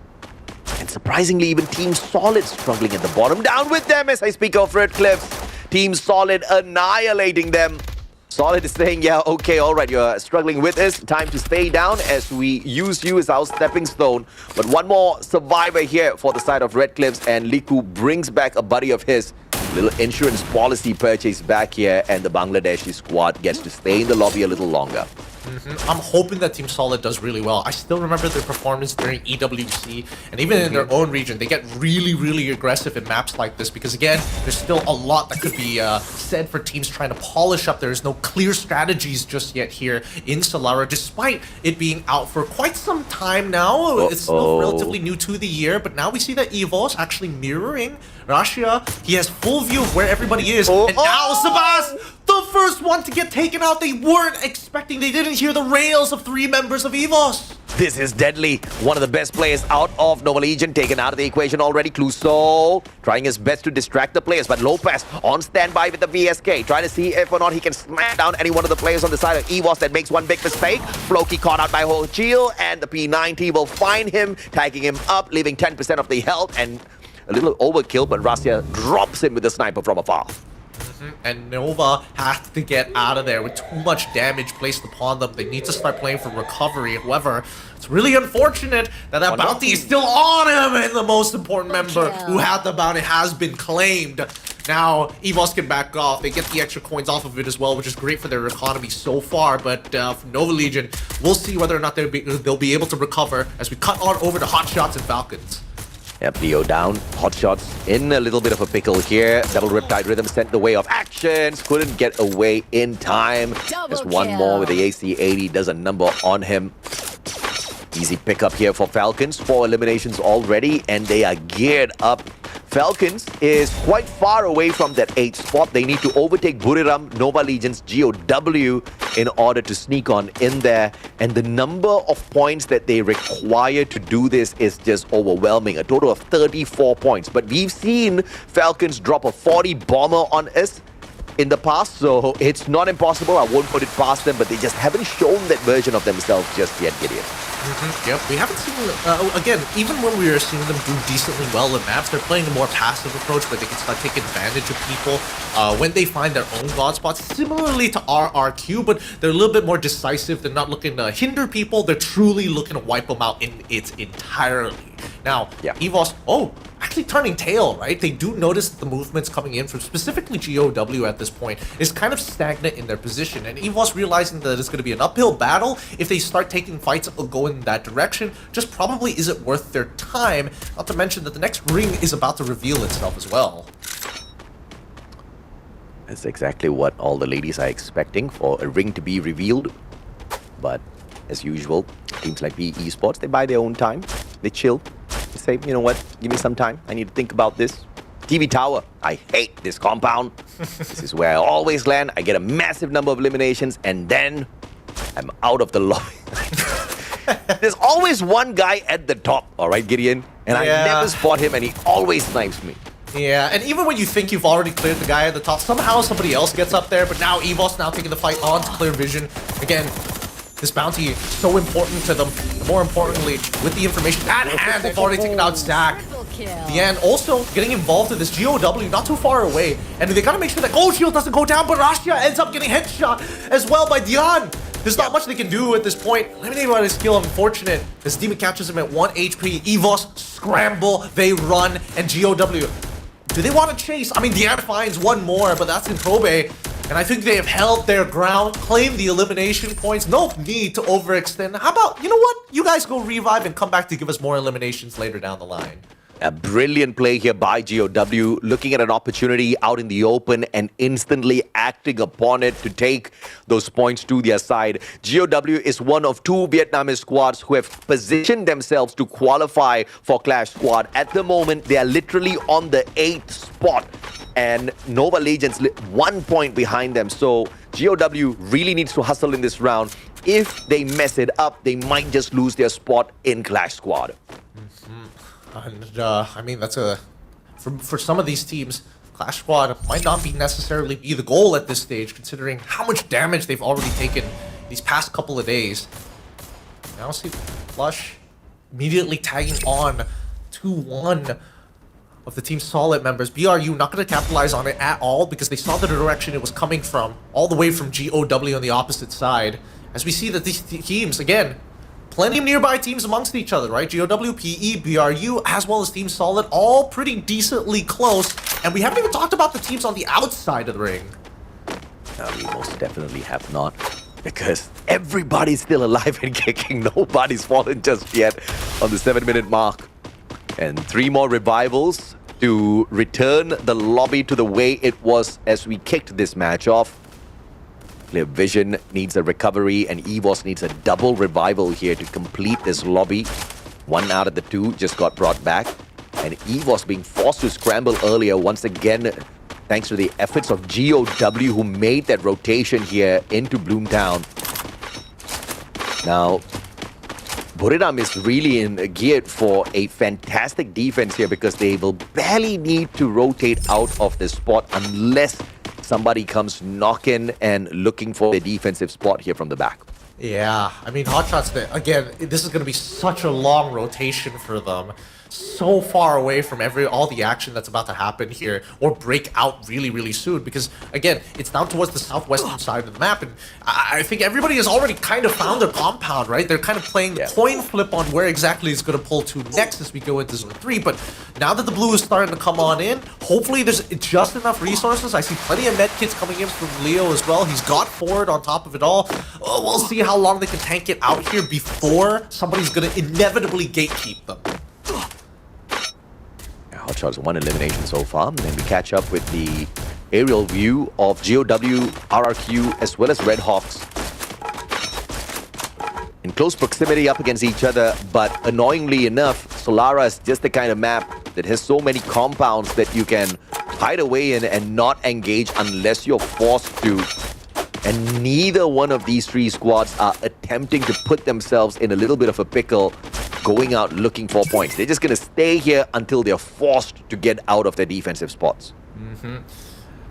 [SPEAKER 4] And surprisingly, even Team Solid struggling at the bottom. Down with them as I speak of Redcliffe. Team Solid annihilating them. Solid is saying, yeah, okay, all right, you're struggling with us. Time to stay down as we use you as our stepping stone. But one more survivor here for the side of Redcliffe's, and Liku brings back a buddy of his. Little insurance policy purchase back here, and the Bangladeshi squad gets to stay in the lobby a little longer.
[SPEAKER 14] I'm hoping that Team Solid does really well. I still remember their performance during EWC, and even in their own region, they get really, really aggressive in maps like this because, again, there's still a lot that could be said for teams trying to polish up. There's no clear strategies just yet here in Solara, despite it being out for quite some time now. It's still relatively new to the year, but now we see that EVOS actually mirroring Russia. He has full view of where everybody is, and now Sebas, the first one to get taken out. They weren't expecting, they didn't hear the rails of 3 members of EVOS.
[SPEAKER 4] This is deadly. One of the best players out of Nova Legion taken out of the equation already. Cluso trying his best to distract the players, but Lopez on standby with the VSK, trying to see if or not he can smack down any one of the players on the side of EVOS that makes one big mistake. Floki caught out by Hochil, and the P90 will find him, tagging him up, leaving 10% of the health, and a little overkill, but Russia drops him with the sniper from afar.
[SPEAKER 14] And Nova has to get out of there with too much damage placed upon them. They need to start playing for recovery. However, it's really unfortunate that that bounty is still on him, and the most important member who had the bounty has been claimed. Now, EVOS can back off. They get the extra coins off of it as well, which is great for their economy so far. But for Nova Legion, we'll see whether or not they'll be able to recover as we cut on over to Hotshots and Falcons.
[SPEAKER 4] Yep, Leo down. Hotshots in a little bit of a pickle here. Double Riptide Rhythm sent the way of actions. Couldn't get away in time. Just one more with the AC-80 does a number on him. Easy pickup here for Falcons. 4 eliminations already, and they are geared up. Falcons is quite far away from that 8th spot. They need to overtake Buriram, Nova Legion's GOW, in order to sneak on in there. And the number of points that they require to do this is just overwhelming. A total of 34 points. But we've seen Falcons drop a 40 bomber on us in the past, so it's not impossible. I won't put it past them, but they just haven't shown that version of themselves just yet, Gideon.
[SPEAKER 14] Yep, we haven't seen, again, even when we were seeing them do decently well in maps, they're playing a more passive approach where they can start taking advantage of people when they find their own god spots, similarly to RRQ, but they're a little bit more decisive. They're not looking to hinder people, they're truly looking to wipe them out in its entirety. Now, EVOS, actually turning tail, right? They do notice that the movements coming in from specifically GOW at this point is kind of stagnant in their position, and EVOS realizing that it's going to be an uphill battle if they start taking fights going in that direction just probably isn't worth their time, not to mention that the next ring is about to reveal itself as well.
[SPEAKER 4] That's exactly what all the ladies are expecting, for a ring to be revealed. But as usual, teams like PE Esports, they buy their own time, they chill. They say, you know what, give me some time, I need to think about this. TV Tower, I hate this compound. This is where I always land. I get a massive number of eliminations, and then I'm out of the lobby. There's always one guy at the top, all right, Gideon? And I never spot him, and he always snipes me.
[SPEAKER 14] Yeah, and even when you think you've already cleared the guy at the top, somehow somebody else gets up there, but now EVOS now taking the fight on to Clear Vision. Again, this bounty is so important to them. And more importantly, with the information at hand, they've already taken out Zach. Dian also getting involved in this GOW not too far away. And they gotta make sure that Gold Shield doesn't go down, but Rasha ends up getting headshot as well by Dian. There's not much they can do at this point. Eliminated by his skill, unfortunate. This Demon catches him at 1 HP. EVOS scramble, they run, and GOW. Do they want to chase? I mean, Dian finds one more, but that's in Probe. And I think they have held their ground, claimed the elimination points. No need to overextend. How about, you know what? You guys go revive and come back to give us more eliminations later down the line.
[SPEAKER 4] A brilliant play here by GOW, looking at an opportunity out in the open and instantly acting upon it to take those points to their side. GOW is one of two Vietnamese squads who have positioned themselves to qualify for Clash Squad. At the moment, they are literally on the 8th spot, and Nova Legends 1 point behind them. So GOW really needs to hustle in this round. If they mess it up, they might just lose their spot in Clash Squad.
[SPEAKER 14] And I mean, that's for some of these teams, Clash Squad might not be necessarily be the goal at this stage, considering how much damage they've already taken these past couple of days. Now see Flush immediately tagging on 2-1 of the Team Solid members. BRU not going to capitalize on it at all because they saw the direction it was coming from, all the way from GOW on the opposite side. As we see that these teams, again, plenty of nearby teams amongst each other, right? GOW, PE, BRU, as well as Team Solid, all pretty decently close. And we haven't even talked about the teams on the outside of the ring.
[SPEAKER 4] No, we most definitely have not. Because everybody's still alive and kicking. Nobody's fallen just yet on the 7-minute mark. And 3 more revivals to return the lobby to the way it was as we kicked this match off. Clear Vision needs a recovery, and EVOS needs a double revival here to complete this lobby. 1 out of the 2 just got brought back, and EVOS being forced to scramble earlier once again, thanks to the efforts of GOW, who made that rotation here into Bloomtown. Now, Buriram is really geared for a fantastic defense here because they will barely need to rotate out of the spot unless somebody comes knocking and looking for a defensive spot here from the back.
[SPEAKER 14] Yeah, I mean, Hotshots, again, this is going to be such a long rotation for them. So far away from all the action that's about to happen here, or break out really, really soon, because again, it's down towards the southwestern side of the map, and I think everybody has already kind of found their compound, right? They're kind of playing coin flip on where exactly it's going to pull to next as we go into Zone 3, but now that the blue is starting to come on in, hopefully there's just enough resources. I see plenty of med kits coming in from Leo as well. He's got forward on top of it all. We'll see how long they can tank it out here before somebody's going to inevitably gatekeep them.
[SPEAKER 4] Hotshots 1 elimination so far, and then we catch up with the aerial view of GOW, RRQ, as well as Red Hawks. In close proximity up against each other, but annoyingly enough, Solara is just the kind of map that has so many compounds that you can hide away in and not engage unless you're forced to. And neither one of these 3 squads are attempting to put themselves in a little bit of a pickle going out looking for points. They're just going to stay here until they're forced to get out of their defensive spots.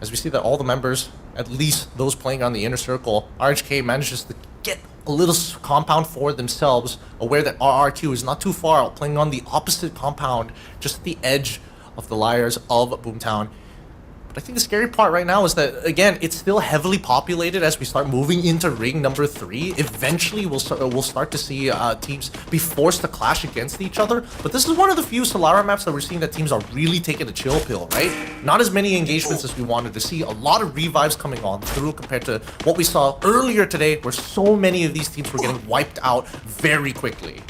[SPEAKER 14] As we see that all the members, at least those playing on the inner circle, RHK manages to get a little compound for themselves, aware that RRQ is not too far out, playing on the opposite compound, just at the edge of the Liars of Boomtown. But I think the scary part right now is that, again, it's still heavily populated as we start moving into ring number 3. Eventually, we'll start to see teams be forced to clash against each other. But this is one of the few Solara maps that we're seeing that teams are really taking a chill pill, right? Not as many engagements as we wanted to see. A lot of revives coming on through compared to what we saw earlier today, where so many of these teams were getting wiped out very quickly.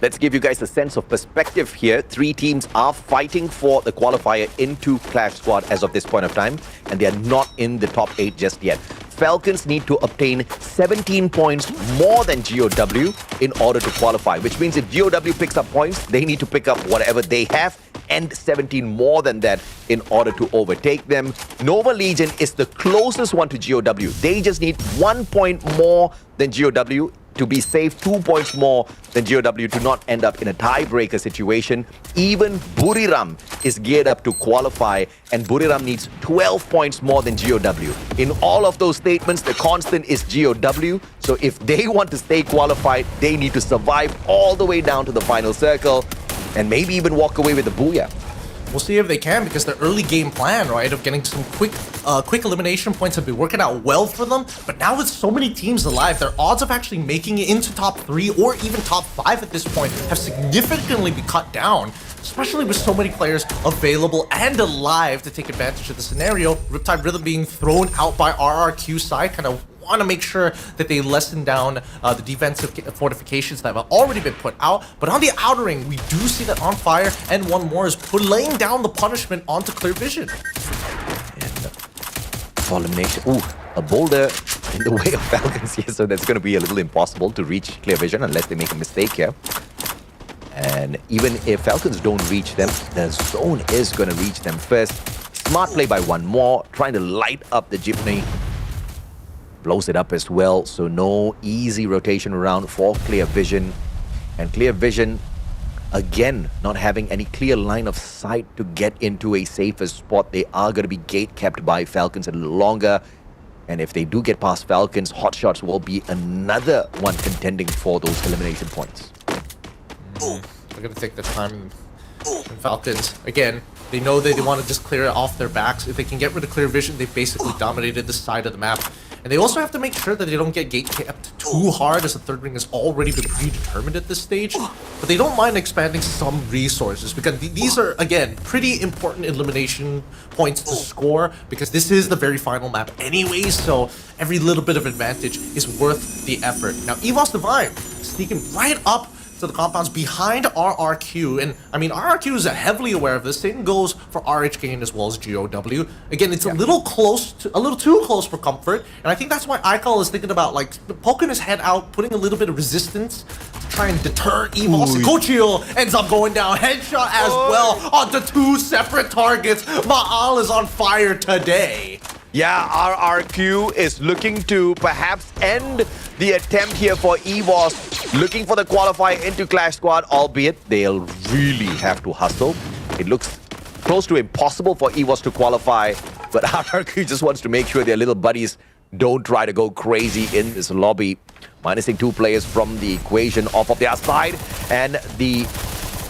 [SPEAKER 4] Let's give you guys a sense of perspective here. 3 teams are fighting for the qualifier into Clash Squad as of this point of time, and they are not in the top 8 just yet. Falcons need to obtain 17 points more than GOW in order to qualify, which means if GOW picks up points, they need to pick up whatever they have and 17 more than that in order to overtake them. Nova Legion is the closest one to GOW. They just need 1 point more than GOW to be safe, 2 points more than GOW to not end up in a tiebreaker situation. Even Buriram is geared up to qualify, and Buriram needs 12 points more than GOW. In all of those statements, the constant is GOW. So if they want to stay qualified, they need to survive all the way down to the final circle and maybe even walk away with the Booyah.
[SPEAKER 14] We'll see if they can, because their early game plan, right, of getting some quick elimination points have been working out well for them. But now with so many teams alive, their odds of actually making it into top 3 or even top 5 at this point have significantly been cut down, especially with so many players available and alive to take advantage of the scenario. Riptide Rhythm being thrown out by RRQ side, kind of want to make sure that they lessen down the defensive fortifications that have already been put out. But on the outer ring, we do see that On Fire and one more is laying down the punishment onto Clear Vision.
[SPEAKER 4] For elimination. Ooh, a boulder in the way of Falcons here, so that's going to be a little impossible to reach Clear Vision unless they make a mistake here. And even if Falcons don't reach them, the zone is going to reach them first. Smart play by one more, trying to light up the jeepney. Blows it up as well, so no easy rotation around for Clear Vision. And Clear Vision, again, not having any clear line of sight to get into a safer spot. They are going to be gate kept by Falcons a little longer. And if they do get past Falcons, Hotshots will be another one contending for those elimination points.
[SPEAKER 14] They're going to take their time. And Falcons, again, they know that they want to just clear it off their backs. If they can get rid of Clear Vision, they've basically dominated this side of the map. And they also have to make sure that they don't get gate kept too hard, as the third ring has already been predetermined at this stage. But they don't mind expanding some resources, because these are, again, pretty important elimination points to score, because this is the very final map anyways, so every little bit of advantage is worth the effort. Now, EVOS Divine sneaking right up to the compounds behind RRQ, and I mean RRQ is heavily aware of this. Same goes for RHK as well as GOW. Again, it's a little too close for comfort, and I think that's why Aikal is thinking about like poking his head out, putting a little bit of resistance to try and deter EVOS. Kochio ends up going down, headshot as well onto two separate targets. Ma'al is on fire today.
[SPEAKER 4] Yeah, RRQ is looking to perhaps end the attempt here for EVOS, looking for the qualifier into Clash Squad, albeit they'll really have to hustle. It looks close to impossible for EVOS to qualify, but RRQ just wants to make sure their little buddies don't try to go crazy in this lobby. Minusing 2 players from the equation off of their side, and the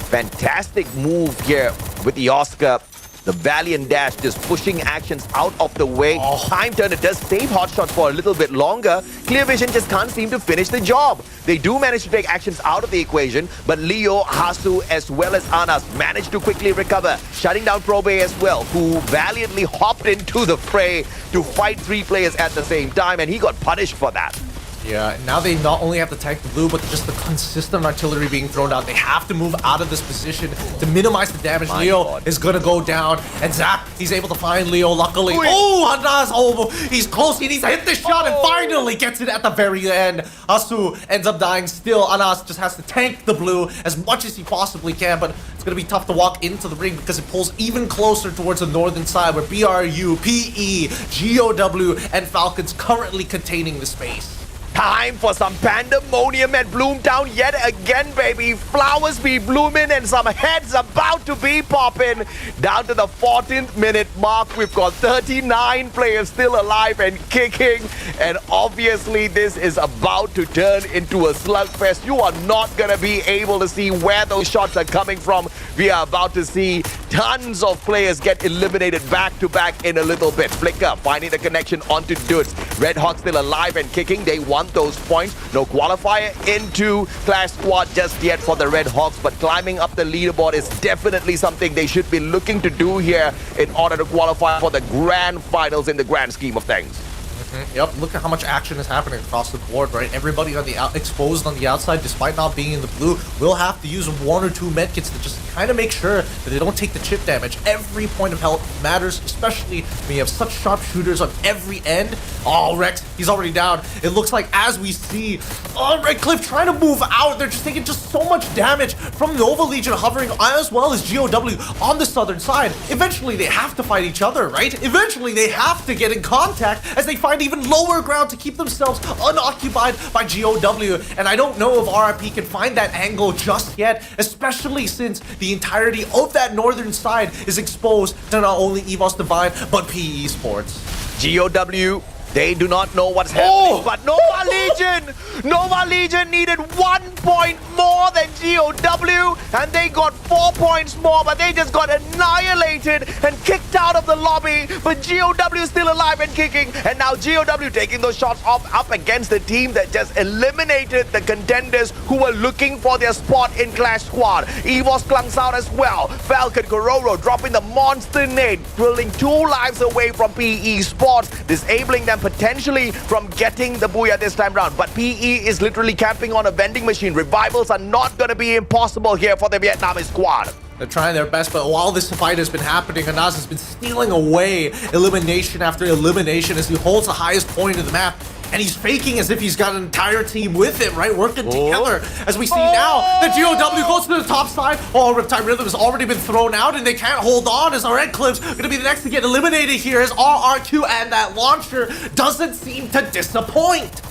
[SPEAKER 4] fantastic move here with the Oscar. The Valiant dash just pushing actions out of the way. Time Turner does save Hotshots for a little bit longer. Clear Vision just can't seem to finish the job. They do manage to take actions out of the equation, but Leo, Hasu, as well as Anas managed to quickly recover, shutting down Probe as well, who valiantly hopped into the fray to fight 3 players at the same time, and he got punished for that.
[SPEAKER 14] Yeah, now they not only have to tank the blue, but just the consistent artillery being thrown out. They have to move out of this position to minimize the damage. Leo is gonna go down, and Zach, he's able to find Leo, luckily. Oh, Anas, he's close, he needs to hit this shot, and finally gets it at the very end. Asu ends up dying still. Anas just has to tank the blue as much as he possibly can, but it's gonna be tough to walk into the ring because it pulls even closer towards the northern side, where BRU, PE, GOW, and Falcons currently containing the space.
[SPEAKER 4] Time for some pandemonium at Bloomtown yet again, baby. Flowers be blooming and some heads about to be popping. Down to the 14th minute mark, we've got 39 players still alive and kicking. And obviously, this is about to turn into a slugfest. You are not going to be able to see where those shots are coming from. We are about to see tons of players get eliminated back to back in a little bit. Flicker finding the connection onto Dudes. Red Hawk still alive and kicking. They want those points. No qualifier into Clash Squad just yet for the Red Hawks, but climbing up the leaderboard is definitely something they should be looking to do here in order to qualify for the grand finals in the grand scheme of things.
[SPEAKER 14] Yep, look at how much action is happening across the board, right? Everybody on the exposed on the outside, despite not being in the blue, will have to use 1 or 2 medkits to just kind of make sure that they don't take the chip damage. Every point of health matters, especially when you have such sharpshooters on every end. Oh, Rex, he's already down. It looks like, as we see, Red Cliff trying to move out. They're just taking just so much damage from Nova Legion hovering, as well as GOW on the southern side. Eventually, they have to fight each other, right? Eventually, they have to get in contact as they find even lower ground to keep themselves unoccupied by GOW. And I don't know if RRP can find that angle just yet, especially since the entirety of that northern side is exposed to not only EVOS Divine, but PE Sports.
[SPEAKER 4] GOW, they do not know what's happening, but Nova Legion needed 1 point more than
[SPEAKER 17] GOW, and they got 4 points more, but they just got annihilated and kicked out of the lobby. But GOW is still alive and kicking, and now GOW taking those shots off up against the team that just eliminated the contenders who were looking for their spot in Clash Squad. EVOS clunks out as well. Falcon Kororo dropping the monster nade, drilling 2 lives away from PE Sports, disabling them potentially from getting the Booyah this time round. But PE is literally camping on a vending machine. Revivals are not going to be impossible here for the Vietnamese squad.
[SPEAKER 14] They're trying their best, but while this fight has been happening, Anas has been stealing away elimination after elimination as he holds the highest point of the map. And he's faking as if he's got an entire team with him, right? Working together. As we see now, the GOW goes to the top side. Oh, Riptide Rhythm has already been thrown out, and they can't hold on as our Red Clips going to be the next to get eliminated here as RRQ and that launcher doesn't seem to disappoint.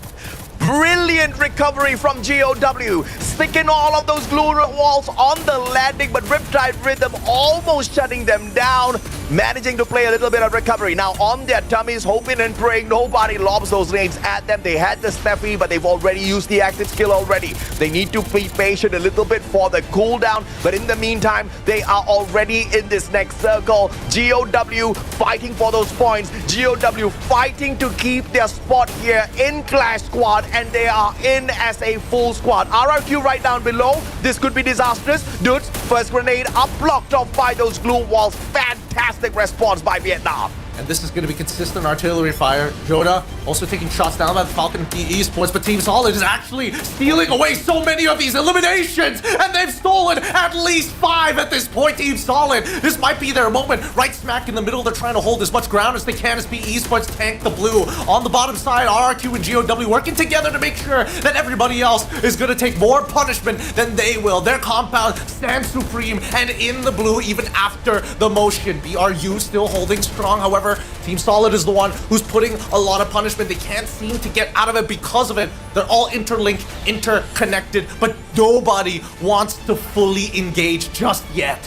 [SPEAKER 17] Brilliant recovery from GOW, sticking all of those glue walls on the landing, but Riptide Rhythm almost shutting them down, managing to play a little bit of recovery. Now on their tummies, hoping and praying nobody lobs those nades at them. They had the Steffi, but they've already used the active skill already. They need to be patient a little bit for the cooldown, but in the meantime, they are already in this next circle. GOW fighting for those points. GOW fighting to keep their spot here in Clash Squad, and they are in as a full squad. RRQ right down below. This could be disastrous. Dudes, first grenade up, blocked off by those glue walls. Fantastic response by Vietnam.
[SPEAKER 14] And this is going to be consistent artillery fire. Joda also taking shots down by the Falcon PE Sports, but Team Solid is actually stealing away so many of these eliminations, and they've stolen at least 5 at this point. Team Solid, this might be their moment. Right smack in the middle, they're trying to hold as much ground as they can as PE Sports tank the blue. On the bottom side, RRQ and GOW working together to make sure that everybody else is going to take more punishment than they will. Their compound stands supreme and in the blue even after the motion. BRU still holding strong, however, Team Solid is the one who's putting a lot of punishment. They can't seem to get out of it because of it. They're all interlinked, interconnected, but nobody wants to fully engage just yet.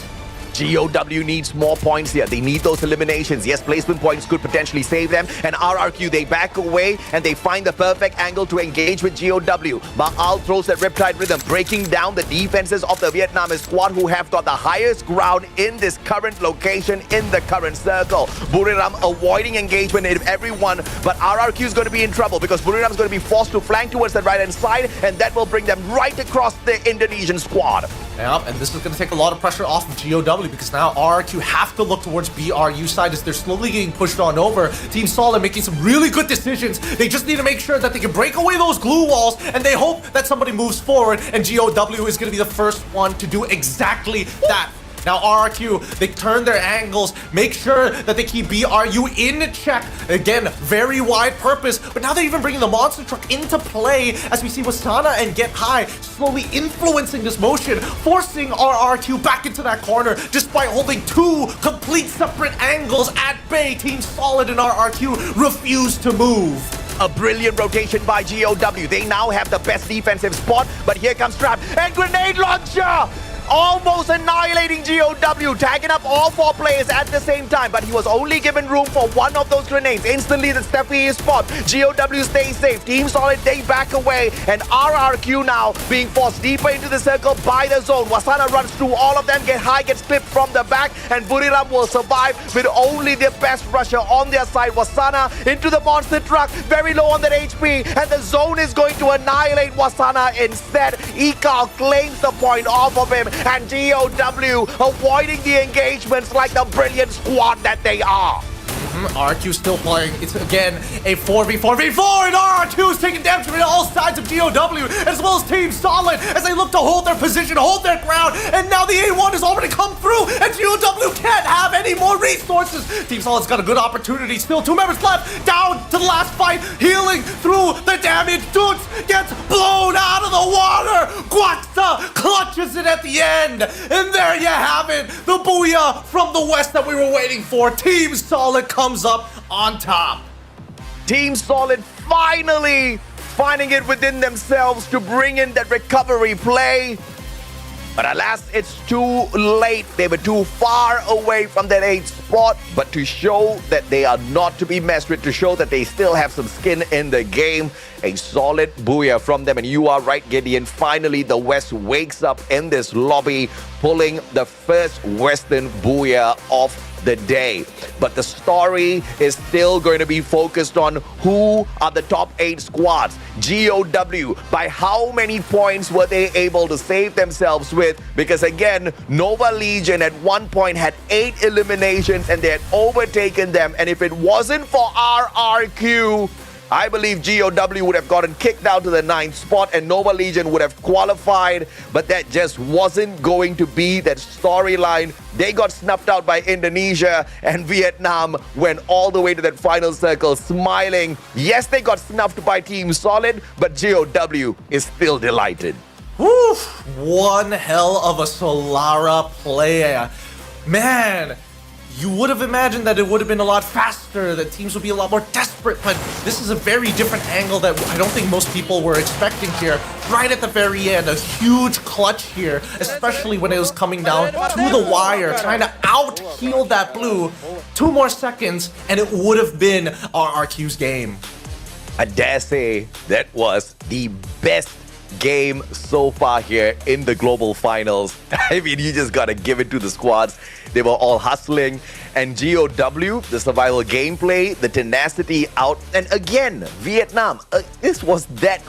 [SPEAKER 17] GOW needs more points here. They need those eliminations. Yes, placement points could potentially save them. And RRQ, they back away and they find the perfect angle to engage with GOW. Ma'al throws that Riptide Rhythm, breaking down the defenses of the Vietnamese squad who have got the highest ground in this current location, in the current circle. Buriram avoiding engagement in everyone, but RRQ is going to be in trouble because Buriram is going to be forced to flank towards the right-hand side, and that will bring them right across the Indonesian squad.
[SPEAKER 14] Yeah, and this is going to take a lot of pressure off of GOW because now RRQ have to look towards BRU side as they're slowly getting pushed on over. Team Solid making some really good decisions. They just need to make sure that they can break away those glue walls, and they hope that somebody moves forward, and GOW is going to be the first one to do exactly that. Now RRQ, they turn their angles, make sure that they keep BRU in check. Again, very wide purpose, but now they're even bringing the monster truck into play as we see Wasana and Get High slowly influencing this motion, forcing RRQ back into that corner despite holding 2 complete separate angles at bay. Team Solid and RRQ refuse to move.
[SPEAKER 17] A brilliant rotation by GOW. They now have the best defensive spot, but here comes Trap and grenade launcher! Almost annihilating GOW, tagging up all 4 players at the same time, but he was only given room for one of those grenades. Instantly, the Steffi is spot. GOW stays safe. Team Solid, they back away, and RRQ now being forced deeper into the circle by the zone. Wasana runs through all of them. Get High gets clipped from the back, and Buriram will survive with only their best rusher on their side. Wasana into the monster truck, very low on that HP, and the zone is going to annihilate Wasana instead. Ikal claims the point off of him, and GOW avoiding the engagements like the brilliant squad that they are.
[SPEAKER 14] RRQ still playing. It's again a 4v4v4, and RRQ is taking damage from all sides of GOW as well as Team Solid as they look to hold their position, hold their ground, and now the A1 has already come through and GOW can't have any more resources. Team Solid's got a good opportunity. Still 2 members left, down to the last fight, healing through the damage. Dudes gets blown out of the water. Guaxa clutches it at the end, and there you have it, the Booyah from the west that we were waiting for. Team Solid comes up on top.
[SPEAKER 17] Team Solid finally finding it within themselves to bring in that recovery play. But alas, it's too late. They were too far away from that 8
[SPEAKER 4] spot, but to show that they are not to be messed with, to show that they still have some skin in the game, a solid booyah from them. And you are right, Gideon. Finally, the West wakes up in this lobby, pulling the first Western booyah of the day. But the story is still going to be focused on who are the top 8 squads. GOW, by how many points were they able to save themselves with? Because again, Nova Legion at one point had 8 eliminations and they had overtaken them. And if it wasn't for RRQ, I believe GOW would have gotten kicked out to the 9th spot and Nova Legion would have qualified, but that just wasn't going to be that storyline. They got snuffed out by Indonesia and Vietnam went all the way to that final circle smiling. Yes, they got snuffed by Team Solid, but GOW is still delighted.
[SPEAKER 14] Woo! One hell of a Solara player. Man, you would have imagined that it would have been a lot faster, that teams would be a lot more desperate, but this is a very different angle that I don't think most people were expecting here. Right at the very end, a huge clutch here, especially when it was coming down to the wire, trying to out-heal that blue. 2 more seconds, and it would have been RRQ's game.
[SPEAKER 4] I dare say that was the best game so far here in the Global Finals. I mean, you just gotta give it to the squads. They were all hustling. And GOW, the survival gameplay, the tenacity out. And again, Vietnam, this was that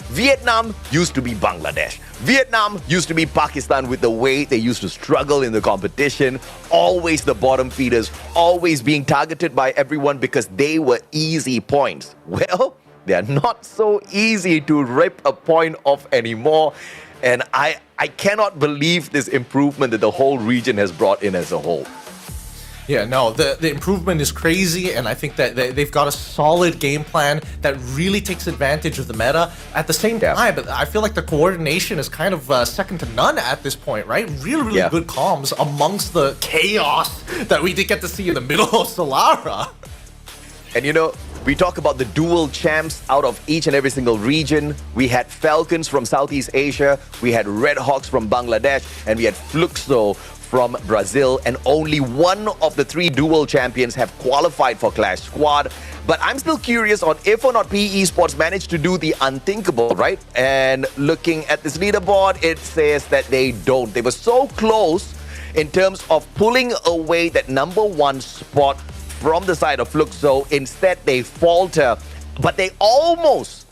[SPEAKER 4] Vietnam used to be Bangladesh. Vietnam used to be Pakistan with the way they used to struggle in the competition. Always the bottom feeders, always being targeted by everyone because they were easy points. Well, they are not so easy to rip a point off anymore. And I cannot believe this improvement that the whole region has brought in as a whole.
[SPEAKER 14] Yeah, no, the improvement is crazy, and I think that they've got a solid game plan that really takes advantage of the meta. At the same time, but I feel like the coordination is kind of second to none at this point, right? Really good comms amongst the chaos that we did get to see in the middle of Solara.
[SPEAKER 4] And you know, we talk about the dual champs out of each and every single region. We had Falcons from Southeast Asia, we had Red Hawks from Bangladesh, and we had Fluxo from Brazil. And only one of the 3 dual champions have qualified for Clash Squad. But I'm still curious on if or not PE Sports managed to do the unthinkable, right? And looking at this leaderboard, it says that they don't. They were so close in terms of pulling away that #1 spot from the side of Fluxo. Instead, they falter, but they almost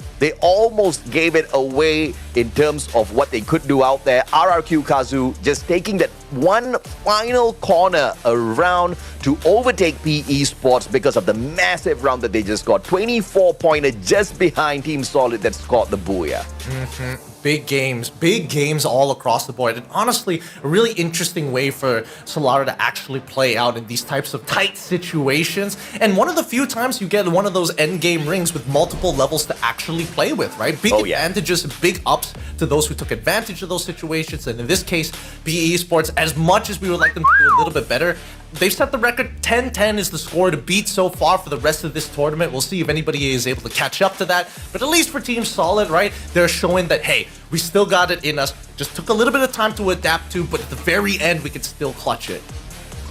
[SPEAKER 4] gave it away in terms of what they could do out there. RRQ Kazu just taking that one final corner around to overtake PE Sports because of the massive round that they just got. 24-pointer just behind Team Solid that scored the booyah.
[SPEAKER 14] Big games all across the board. And honestly, a really interesting way for Solara to actually play out in these types of tight situations. And one of the few times you get one of those end game rings with multiple levels to actually play with, right? Big advantages and big ups to those who took advantage of those situations. And in this case, PE Sports, as much as we would like them to do a little bit better, they've set the record. 10-10 is the score to beat so far for the rest of this tournament. We'll see if anybody is able to catch up to that. But at least for Team Solid, right, they're showing that, hey, we still got it in us. Just took a little bit of time to adapt to, but at the very end, we can still clutch it.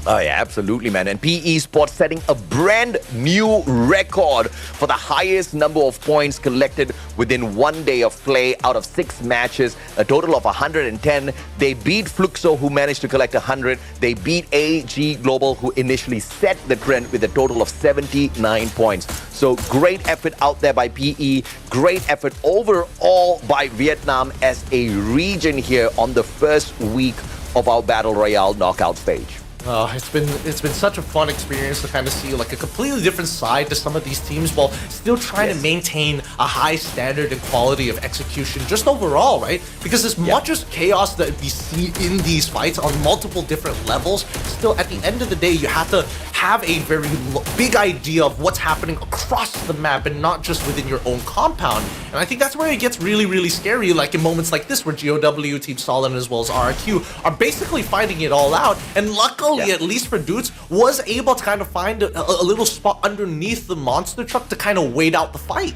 [SPEAKER 4] Oh yeah, absolutely, man. And PE Sports setting a brand new record for the highest number of points collected within 1 day of play out of 6 matches, a total of 110. They beat Fluxo, who managed to collect 100. They beat AG Global, who initially set the trend with a total of 79 points. So great effort out there by PE. Great effort overall by Vietnam as a region here on the first week of our Battle Royale knockout stage.
[SPEAKER 14] It's been such a fun experience to kind of see like a completely different side to some of these teams while still trying to maintain a high standard and quality of execution just overall, right? Because as much as chaos that we see in these fights on multiple different levels, still at the end of the day, you have to have a very big idea of what's happening across the map and not just within your own compound. And I think that's where it gets really, really scary, like in moments like this where GOW, Team Solid, as well as RRQ are basically fighting it all out. And luckily, at least for Dudes, was able to kind of find a little spot underneath the monster truck to kind of wait out the fight.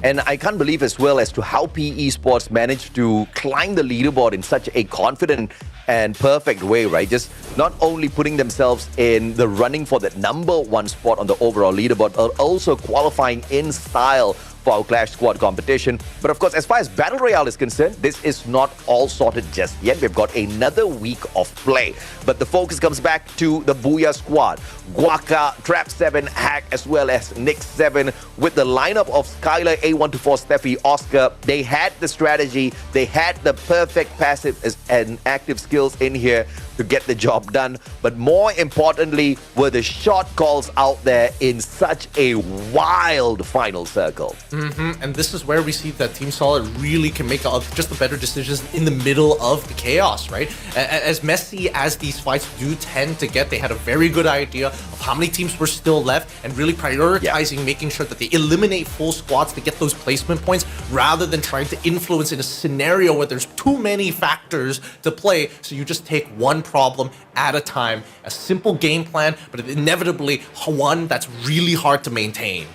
[SPEAKER 4] And I can't believe as well as to how PE Sports managed to climb the leaderboard in such a confident and perfect way, right? Just not only putting themselves in the running for that number one spot on the overall leaderboard, but also qualifying in style for our Clash Squad competition. But of course, as far as Battle Royale is concerned, this is not all sorted just yet. We've got another week of play. But the focus comes back to the Booyah squad. Guaka, Trap7, Hack, as well as Nick7. With the lineup of Skylar, A124, Steffi, Oscar, they had the strategy, they had the perfect passive and active skills in here to get the job done. But more importantly, were the shot calls out there in such a wild final circle.
[SPEAKER 14] And this is where we see that Team Solid really can make just the better decisions in the middle of the chaos, right? As messy as these fights do tend to get, they had a very good idea of how many teams were still left and really prioritizing making sure that they eliminate full squads to get those placement points rather than trying to influence in a scenario where there's too many factors to play. So you just take one problem at a time, a simple game plan, but inevitably one that's really hard to maintain.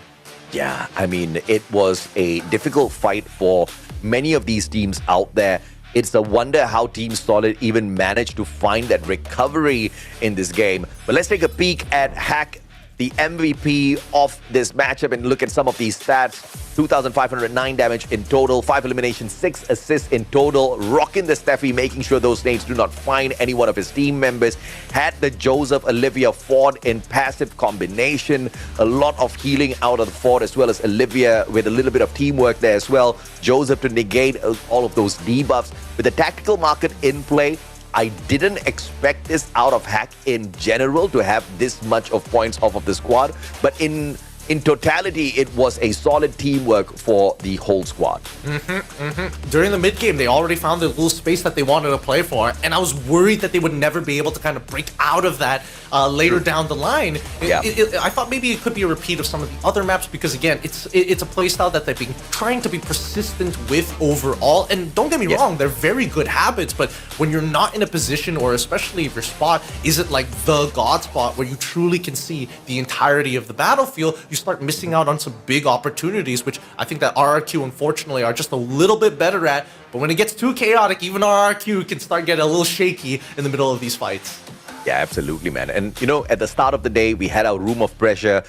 [SPEAKER 4] Yeah, I mean, it was a difficult fight for many of these teams out there. It's a wonder how Team Solid even managed to find that recovery in this game. But let's take a peek at Hack, the MVP of this matchup, and look at some of these stats. 2,509 damage in total, 5 eliminations, 6 assists in total. Rocking the Steffi, making sure those nades do not find any one of his team members. Had the Joseph Olivia Ford in passive combination. A lot of healing out of the Ford, as well as Olivia with a little bit of teamwork there as well. Joseph to negate all of those debuffs. With the tactical market in play, I didn't expect this out of Hack in general to have this much of points off of the squad, but in totality, it was a solid teamwork for the whole squad.
[SPEAKER 14] During the mid game, they already found the little space that they wanted to play for, and I was worried that they would never be able to kind of break out of that later down the line. I thought maybe it could be a repeat of some of the other maps because, again, it's a playstyle that they've been trying to be persistent with overall. And don't get me wrong, they're very good habits, but when you're not in a position, or especially if your spot isn't like the god spot where you truly can see the entirety of the battlefield, you start missing out on some big opportunities, which I think that RRQ, unfortunately, are just a little bit better at. But when it gets too chaotic, even RRQ can start getting a little shaky in the middle of these fights.
[SPEAKER 4] Yeah, absolutely, man. And, you know, at the start of the day, we had our room of pressure.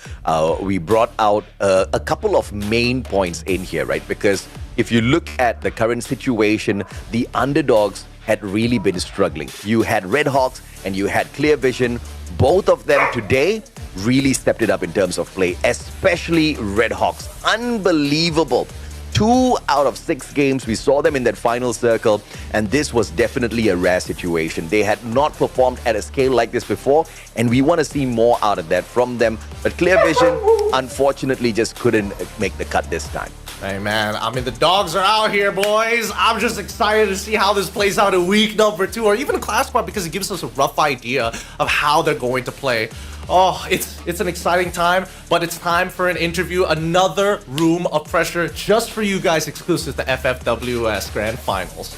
[SPEAKER 4] We brought out a couple of main points in here, right? Because if you look at the current situation, the underdogs had really been struggling. You had Red Hawks and you had Clear Vision. Both of them today really stepped it up in terms of play, especially Red Hawks. Unbelievable. 2 out of 6 games, we saw them in that final circle, and this was definitely a rare situation. They had not performed at a scale like this before, and we want to see more out of that from them. But Clear Vision, unfortunately, just couldn't make the cut this time.
[SPEAKER 14] Hey, man, I mean, the dogs are out here, boys. I'm just excited to see how this plays out in week number 2, or even a class spot, because it gives us a rough idea of how they're going to play. Oh, it's an exciting time, but it's time for an interview, another room of pressure just for you guys, exclusive to FFWS Grand Finals.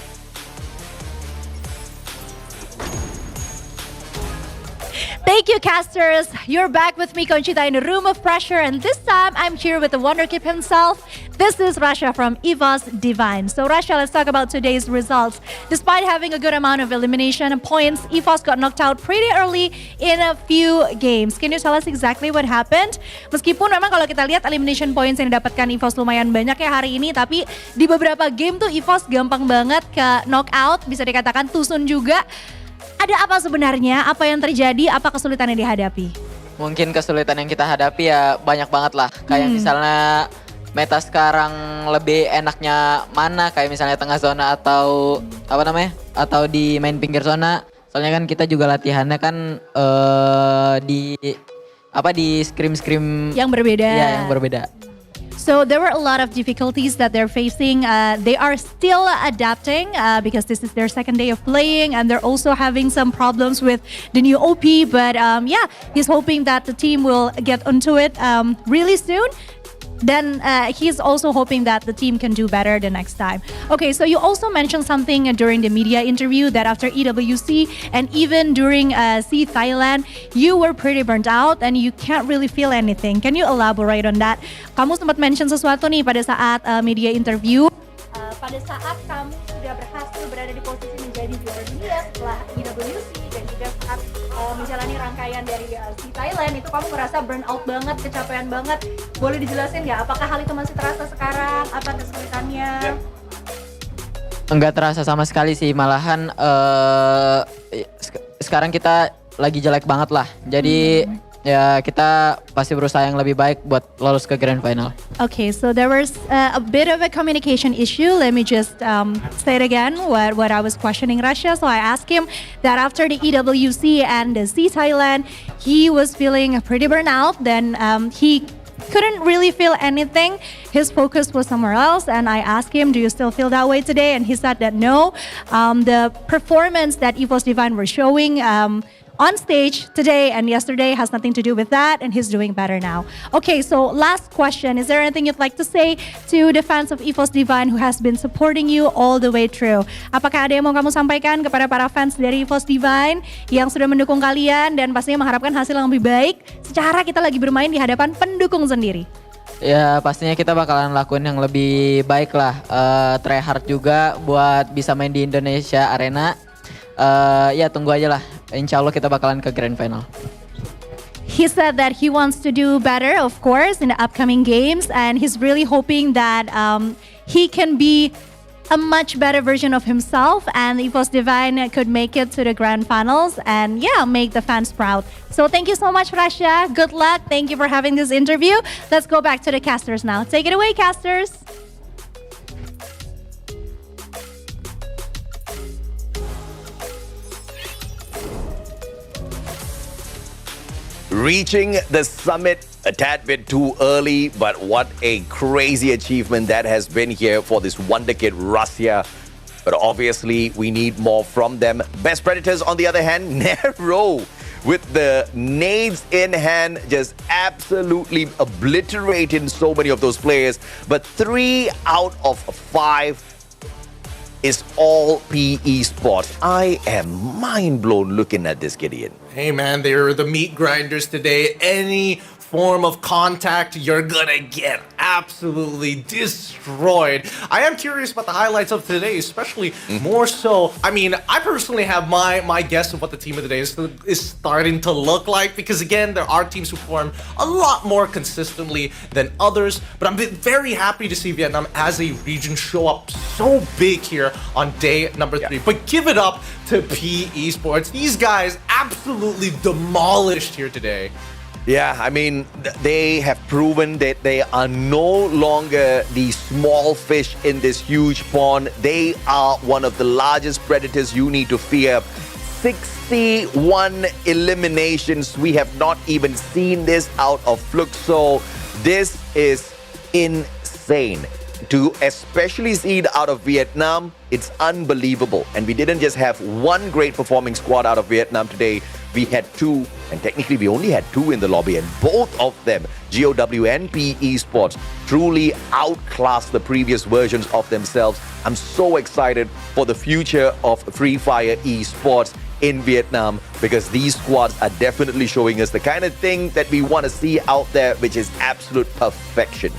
[SPEAKER 8] Thank you, casters. You're back with me, Conchita, in a room of pressure, and this time I'm here with the Wonderkid himself. This is Rasha from FFWS Divine. So, Rasha, let's talk about today's results. Despite having a good amount of elimination points, FFWS got knocked out pretty early in a few games. Can you tell us exactly what happened? Meskipun memang kalau kita lihat elimination points yang didapatkan FFWS lumayan banyak ya hari ini, tapi di beberapa game tuh FFWS gampang banget ke knockout, bisa dikatakan too soon juga. Ada apa sebenarnya? Apa yang terjadi? Apa kesulitan yang dihadapi?
[SPEAKER 7] Mungkin kesulitan yang kita hadapi ya banyak banget lah. Kayak misalnya meta sekarang lebih enaknya mana? Kayak misalnya tengah zona atau apa namanya? Atau di main pinggir zona. Soalnya kan kita juga latihannya kan di scrim
[SPEAKER 8] yang berbeda.
[SPEAKER 7] Ya, yang berbeda.
[SPEAKER 8] So there were a lot of difficulties that they're facing. They are still adapting because this is their second day of playing, and they're also having some problems with the new OP. But yeah, he's hoping that the team will get onto it really soon. then he's also hoping that the team can do better the next time. Okay, so you also mentioned something during the media interview that after EWC and even during C Thailand, you were pretty burnt out and you can't really feel anything. Can you elaborate on that? Kamu sempat mention sesuatu nih pada saat media interview. Pada saat kamu sudah berhasil berada di posisi menjadi juara dunia setelah EWC dan juga saat menjalani rangkaian dari C Thailand, itu kamu merasa burn out banget, kecapean banget. Boleh dijelasin nggak? Apakah hal itu masih terasa sekarang? Apa kesulitannya?
[SPEAKER 7] Enggak terasa sama sekali sih, malahan sekarang kita lagi jelek banget lah. Jadi ya kita pasti berusaha yang lebih baik buat lolos ke Grand Final.
[SPEAKER 8] Okay, so there was a bit of a communication issue. Let me just say it again what I was questioning Rasha. So I asked him that after the EWC and the C Thailand, he was feeling pretty burnout. Then he couldn't really feel anything. His focus was somewhere else, and I asked him, do you still feel that way today? And he said that no. The performance that EVOS Divine were showing on stage today and yesterday has nothing to do with that, and he's doing better now. Okay, so last question. Is there anything you'd like to say to the fans of EVOS Divine who has been supporting you all the way through? Apakah ada yang mau kamu sampaikan kepada para fans dari EVOS Divine yang sudah mendukung kalian dan pastinya mengharapkan hasil yang lebih baik secara kita lagi bermain di hadapan pendukung sendiri?
[SPEAKER 7] Ya pastinya kita bakalan lakuin yang lebih baik lah. Try hard juga buat bisa main di Indonesia Arena. Ya tunggu aja lah. Insya Allah kita bakalan ke Grand Final.
[SPEAKER 8] He said that he wants to do better, of course, in the upcoming games, and he's really hoping that he can be a much better version of himself, and EVOS Divine could make it to the Grand Finals and yeah, make the fans proud. So thank you so much, Rasha. Good luck. Thank you for having this interview. Let's go back to the casters now. Take it away, casters.
[SPEAKER 4] Reaching the summit a tad bit too early, but what a crazy achievement that has been here for this wonder kid, Russia. But obviously, we need more from them. Best Predators, on the other hand, Nero with the nades in hand, just absolutely obliterating so many of those players. But 3 out of 5 is all PE sports. I am mind blown looking at this, Gideon.
[SPEAKER 14] Hey man, they're the meat grinders today. Any form of contact, you're gonna get absolutely destroyed. I am curious about the highlights of today, especially more so. I mean, I personally have my guess of what the team of the day is starting to look like, because again, there are teams who perform a lot more consistently than others, but I'm very happy to see Vietnam as a region show up so big here on day number 3. But give it up to PE Sports. These guys absolutely demolished here today.
[SPEAKER 4] Yeah, I mean, they have proven that they are no longer the small fish in this huge pond. They are one of the largest predators you need to fear. 61 eliminations. We have not even seen this out of Fluxo. This is insane. To especially see it out of Vietnam, it's unbelievable. And we didn't just have one great performing squad out of Vietnam today. We had 2, and technically we only had 2 in the lobby, and both of them, GOW and PE Sports, truly outclassed the previous versions of themselves. I'm so excited for the future of Free Fire esports in Vietnam, because these squads are definitely showing us the kind of thing that we want to see out there, which is absolute perfection.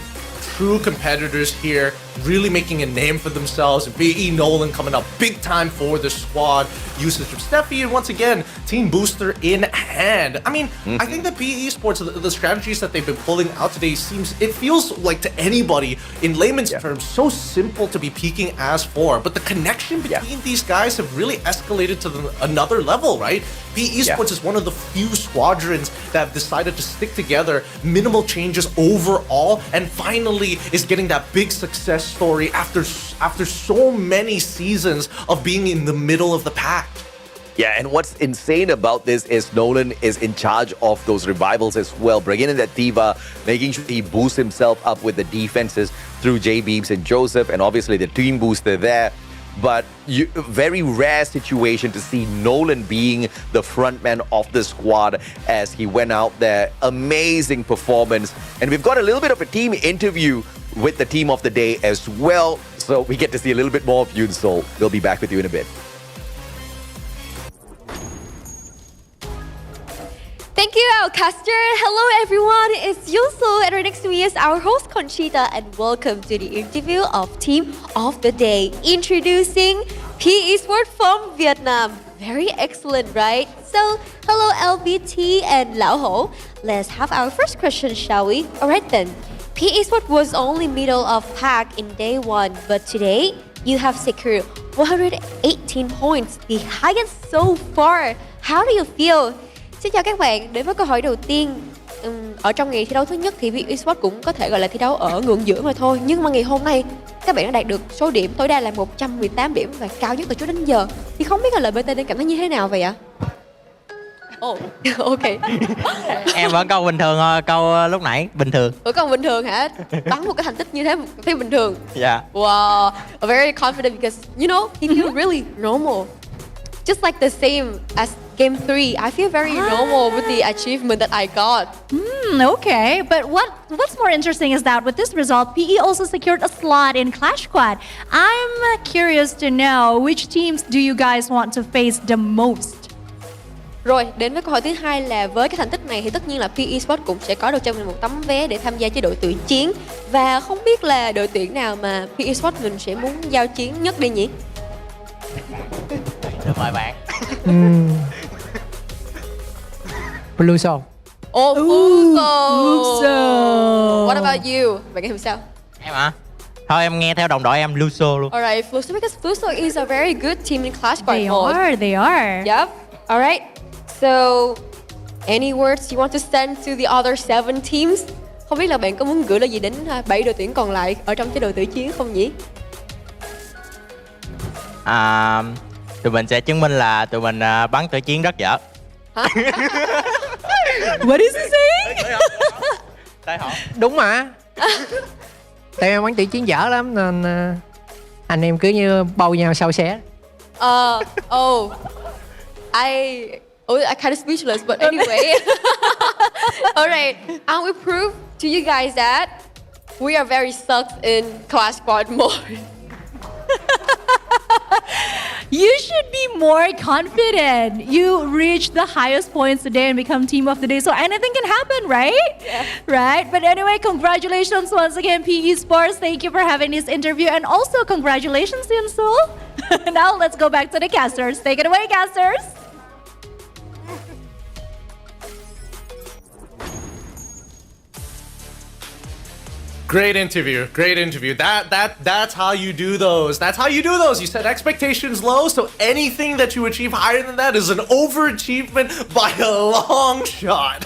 [SPEAKER 14] True competitors here, really making a name for themselves. BE Nolan coming up big time for the squad. Usage of Steffi, and once again, Team Booster in hand. I mean, I think that PE Sports, the strategies that they've been pulling out today it feels like to anybody, in layman's terms, so simple to be peaking as for. But the connection between these guys have really escalated to another level, right? PE Sports is one of the few squadrons that have decided to stick together, minimal changes overall, and finally is getting that big success story after so many seasons of being in the middle of the pack.
[SPEAKER 4] Yeah, and what's insane about this is Nolan is in charge of those revivals as well, bringing in that Diva, making sure he boosts himself up with the defenses through J-Beebs and Joseph, and obviously the team booster there. but very rare situation to see Nolan being the frontman of the squad as he went out there. Amazing performance. And we've got a little bit of a team interview with the team of the day as well. So we get to see a little bit more of Yoon Sol. We'll be back with you in a bit.
[SPEAKER 20] Thank you, Alcaster. Hello, everyone. It's Yusu, and right next to me is our host, Conchita, and welcome to the interview of Team of the Day. Introducing PE Sport from Vietnam. Very excellent, right? So, hello, LBT and Lao Ho. Let's have our first question, shall we? Alright then. PE Sport was only middle of pack in day one, but today you have secured 118 points, the highest so far. How do you feel? Xin chào các bạn, đến với câu hỏi đầu tiên. Ở trong ngày thi đấu thứ nhất thì VP Esports cũng có thể gọi là thi đấu ở ngưỡng giữa mà thôi. Nhưng mà ngày hôm nay các bạn đã đạt được số điểm tối đa là 118 điểm và cao nhất từ trước đến giờ. Thì không biết là LBT đang cảm thấy như thế nào vậy ạ? Oh, ok.
[SPEAKER 12] Em vẫn câu bình thường thôi, câu lúc nãy bình thường.
[SPEAKER 20] Câu bình thường hả? Bắn một cái thành tích như thế thấy bình thường.
[SPEAKER 12] Yeah.
[SPEAKER 20] Wow, very confident because you know he feels really normal. Just like the same as Game 3, I feel very normal with the achievement that I got.
[SPEAKER 8] Okay, but what's more interesting is that with this result, PE also secured a slot in Clash Squad. I'm curious to know which teams do you guys want to face the most?
[SPEAKER 20] Rồi, đến với câu hỏi thứ hai là với cái thành tích này thì tất nhiên là PE Esports cũng sẽ có được cho mình một tấm vé để tham gia chế đội tuyển chiến. Và không biết là đội tuyển nào mà PE Esports mình sẽ muốn giao chiến nhất đi nhỉ?
[SPEAKER 12] Mời bạn.
[SPEAKER 6] Blue Soul.
[SPEAKER 20] Oh, Blue Soul. What about you? Bạn nghĩ sao?
[SPEAKER 12] Em hả? Thôi em nghe theo đồng đội em Blue Soul luôn.
[SPEAKER 20] Alright, Blue Soul because Blue Soul is a very good team in Clash Squad mode.
[SPEAKER 8] They are.
[SPEAKER 20] Yep. Alright. So, any words you want to send to the other 7 teams? Không biết là bạn có muốn gửi lời gì đến 7 đội tuyển còn lại ở trong chế đội tuyển chiến không nhỉ?
[SPEAKER 12] Tụi mình sẽ chứng minh là tụi mình bắn tử chiến rất dở.
[SPEAKER 20] Hả?
[SPEAKER 8] What is he saying?
[SPEAKER 6] Đúng mà. Tại em bắn tử chiến dở lắm nên anh em cứ như bầu nhau sau xé.
[SPEAKER 20] I kind of speechless, but anyway. Alright, I will prove to you guys that we are very sucked in Clash Squad mode.
[SPEAKER 8] You should be more confident. You reached the highest points today and become team of the day. So anything can happen, right?
[SPEAKER 20] Yeah.
[SPEAKER 8] Right? But anyway, congratulations once again, PE Sports. Thank you for having this interview. And also congratulations, Yunsul. Now let's go back to the casters. Take it away, casters.
[SPEAKER 14] Great interview. Great interview. That's how you do those. That's how you do those. You set expectations low, so anything that you achieve higher than that is an overachievement by a long shot.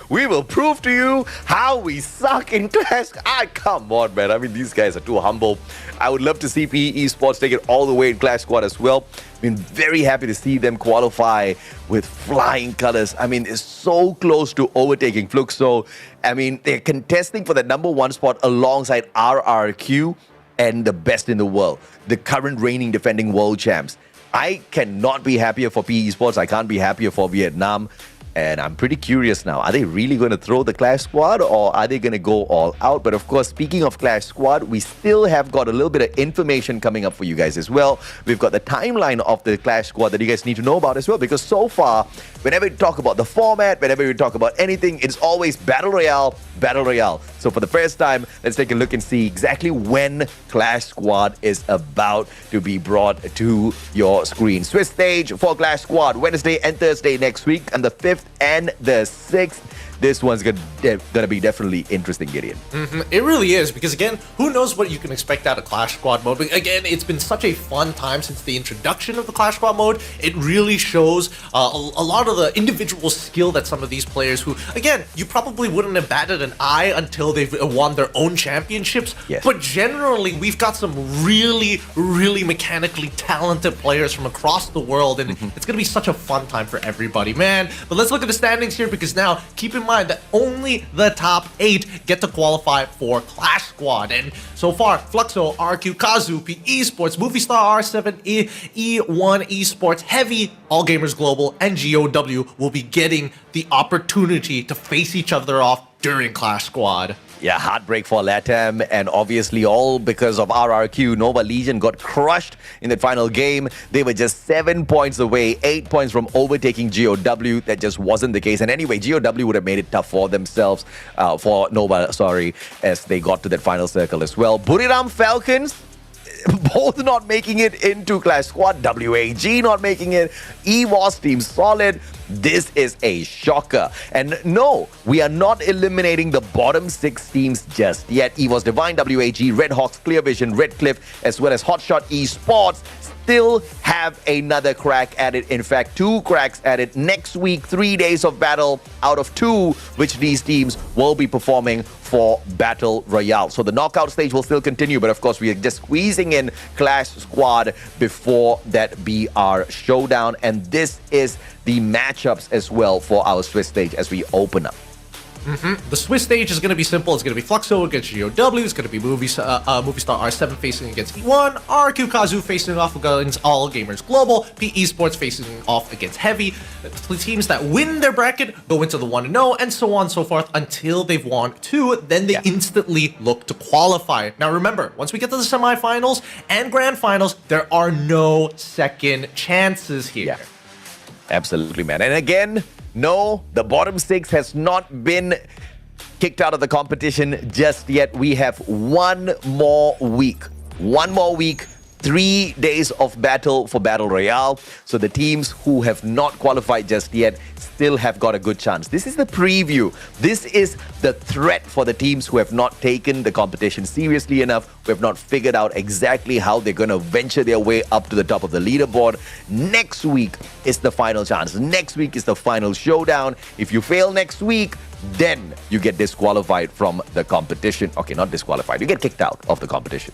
[SPEAKER 4] We will prove to you how we suck in Clash. Come on, man. I mean, these guys are too humble. I would love to see PE Esports take it all the way in Clash Squad as well. Been very happy to see them qualify with flying colors. I mean, it's so close to overtaking Fluxo. I mean, they're contesting for the #1 spot alongside RRQ and the best in the world, the current reigning defending world champs. I cannot be happier for PE Esports. I can't be happier for Vietnam. And I'm pretty curious now. Are they really going to throw the Clash Squad or are they going to go all out? But of course, speaking of Clash Squad, we still have got a little bit of information coming up for you guys as well. We've got the timeline of the Clash Squad that you guys need to know about as well. Because so far, whenever we talk about the format, whenever we talk about anything, it's always Battle Royale, Battle Royale. So for the first time, let's take a look and see exactly when Clash Squad is about to be brought to your screen. Swiss stage for Clash Squad, Wednesday and Thursday next week, and the 5th and the 6th. This one's gonna be definitely interesting, Gideon.
[SPEAKER 14] It really is, because again, who knows what you can expect out of Clash Squad mode. But again, it's been such a fun time since the introduction of the Clash Squad mode. It really shows a lot of the individual skill that some of these players who, again, you probably wouldn't have batted an eye until they've won their own championships.
[SPEAKER 4] Yes.
[SPEAKER 14] But generally, we've got some really, really mechanically talented players from across the world, and it's gonna be such a fun time for everybody, man. But let's look at the standings here, because now, keep in mind that only the top 8 get to qualify for Clash Squad. And so far, Fluxo, RQ, Kazu, P Esports, Movistar R7, E1 Esports, Heavy, All Gamers Global, and GOW will be getting the opportunity to face each other off during Clash Squad.
[SPEAKER 4] Yeah, heartbreak for LATAM, and obviously all because of RRQ. Nova Legion got crushed in that final game. They were just 7 points away, 8 points from overtaking GOW. That just wasn't the case. And anyway, GOW would have made it tough for themselves, for Nova, as they got to that final circle as well. Buriram Falcons, both not making it into Clash Squad. WAG not making it. EVOS Team Solid. This is a shocker. And no, we are not eliminating the bottom 6 teams just yet. EVOS Divine, WAG, Red Hawks, Clear Vision, Red Cliff, as well as Hotshot Esports still have another crack at it. In fact, 2 cracks at it. Next week, 3 days of battle out of 2, which these teams will be performing for Battle Royale. So the knockout stage will still continue, but of course we are just squeezing in Clash Squad before that BR Showdown. And this is the matchups as well for our Swiss stage as we open up.
[SPEAKER 14] The Swiss stage is going to be simple. It's going to be Fluxo against GOW. It's going to be Movistar R7 facing against E1. RQ Kazu facing off against All Gamers Global. P Esports facing off against Heavy. The teams that win their bracket go into the 1-0, and so on and so forth until they've won 2. Then they instantly look to qualify. Now remember, once we get to the semifinals and grand finals, there are no second chances here.
[SPEAKER 4] Absolutely, man. And again, no, the bottom 6 has not been kicked out of the competition just yet. We have 1 more week. 1 more week. 3 days of battle for Battle Royale. So the teams who have not qualified just yet still have got a good chance. This is the preview. This is the threat for the teams who have not taken the competition seriously enough, who have not figured out exactly how they're going to venture their way up to the top of the leaderboard. Next week is the final chance. Next week is the final showdown. If you fail next week, then you get disqualified from the competition. Okay, not disqualified. You get kicked out of the competition.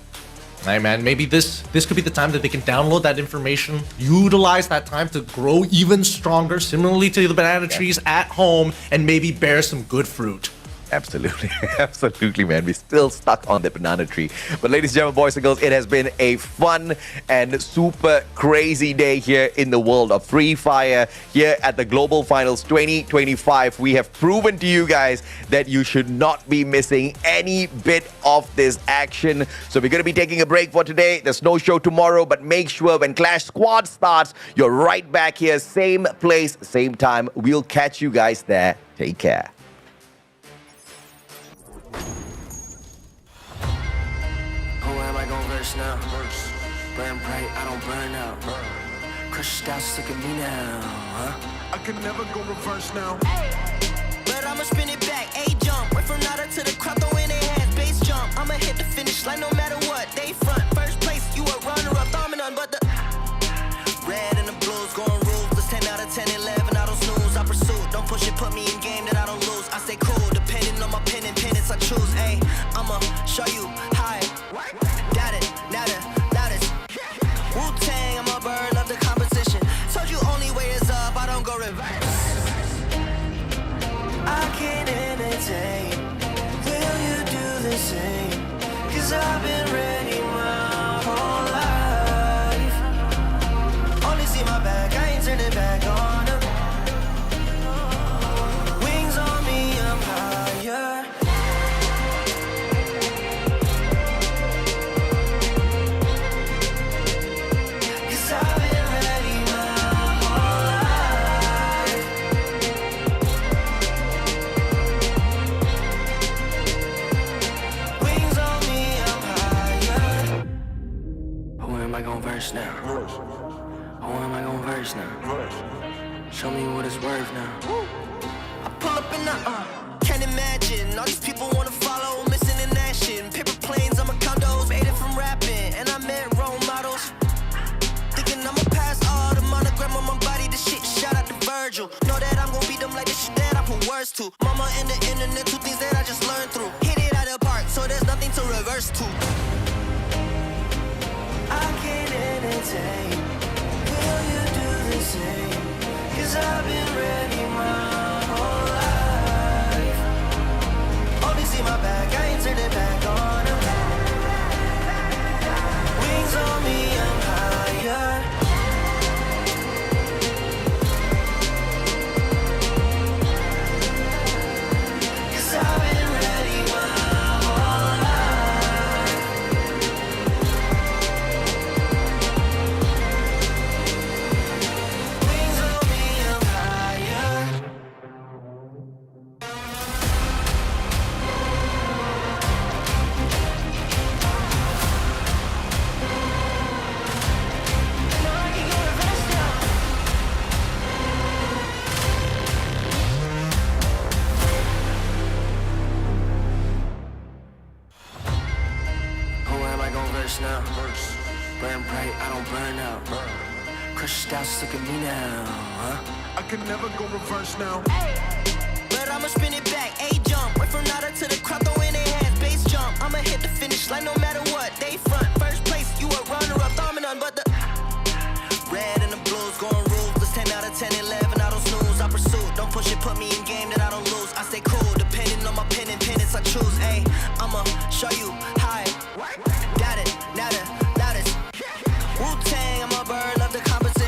[SPEAKER 14] Hey man, maybe this could be the time that they can download that information, utilize that time to grow even stronger, similarly to the banana trees at home, and maybe bear some good fruit.
[SPEAKER 4] Absolutely. Absolutely, man. We're still stuck on the banana tree. But ladies and gentlemen, boys and girls, it has been a fun and super crazy day here in the world of Free Fire here at the Global Finals 2025. We have proven to you guys that you should not be missing any bit of this action. So we're going to be taking a break for today. There's no show tomorrow, but make sure when Clash Squad starts, you're right back here. Same place, same time. We'll catch you guys there. Take care.
[SPEAKER 9] Now. Burn bright, I don't burn out. Crush style, sick of me now, huh? I can never go reverse now. But I'ma spin it back, A-jump. Went from nada to the crowd, throwing their hands, base jump. I'ma hit the finish line no matter what. They front, first place, you a runner-up, dominant, but the red and the blues going ruthless. 10 out of 10, 11, I don't snooze. I pursue, don't push it, put me in game that I don't lose. I stay cool, depending on my pen and pennants I choose. Ayy, I'ma show you how it. Wu-Tang, I'm a bird of the competition. Told you only way is up, I don't go reverse. I can't entertain. Will you do the same? Cause I've been ready my whole life. Only see my back, I ain't turning back on them. Wings on me, I'm higher. Now. Oh, am I gonna verse now? Show me what it's worth now. I pull up in the can't imagine all these people wanna follow, missing in action. Paper planes, I'm a condos, made it from rapping, and I met role models. Thinking I'ma pass all the monogram on my body, the shit shout out to Virgil. Know that I'm gonna beat them like the shit that I put words to. Mama and the internet, 2 things that I just learned through. Hit it out of the park, so there's nothing to reverse to. I can't entertain. Will you do the same? Cause I've been ready my whole life. reverse now. Burn bright, I don't burn out. Crush styles, look at me now. I can never go reverse now.
[SPEAKER 3] But I'ma spin it back, A jump.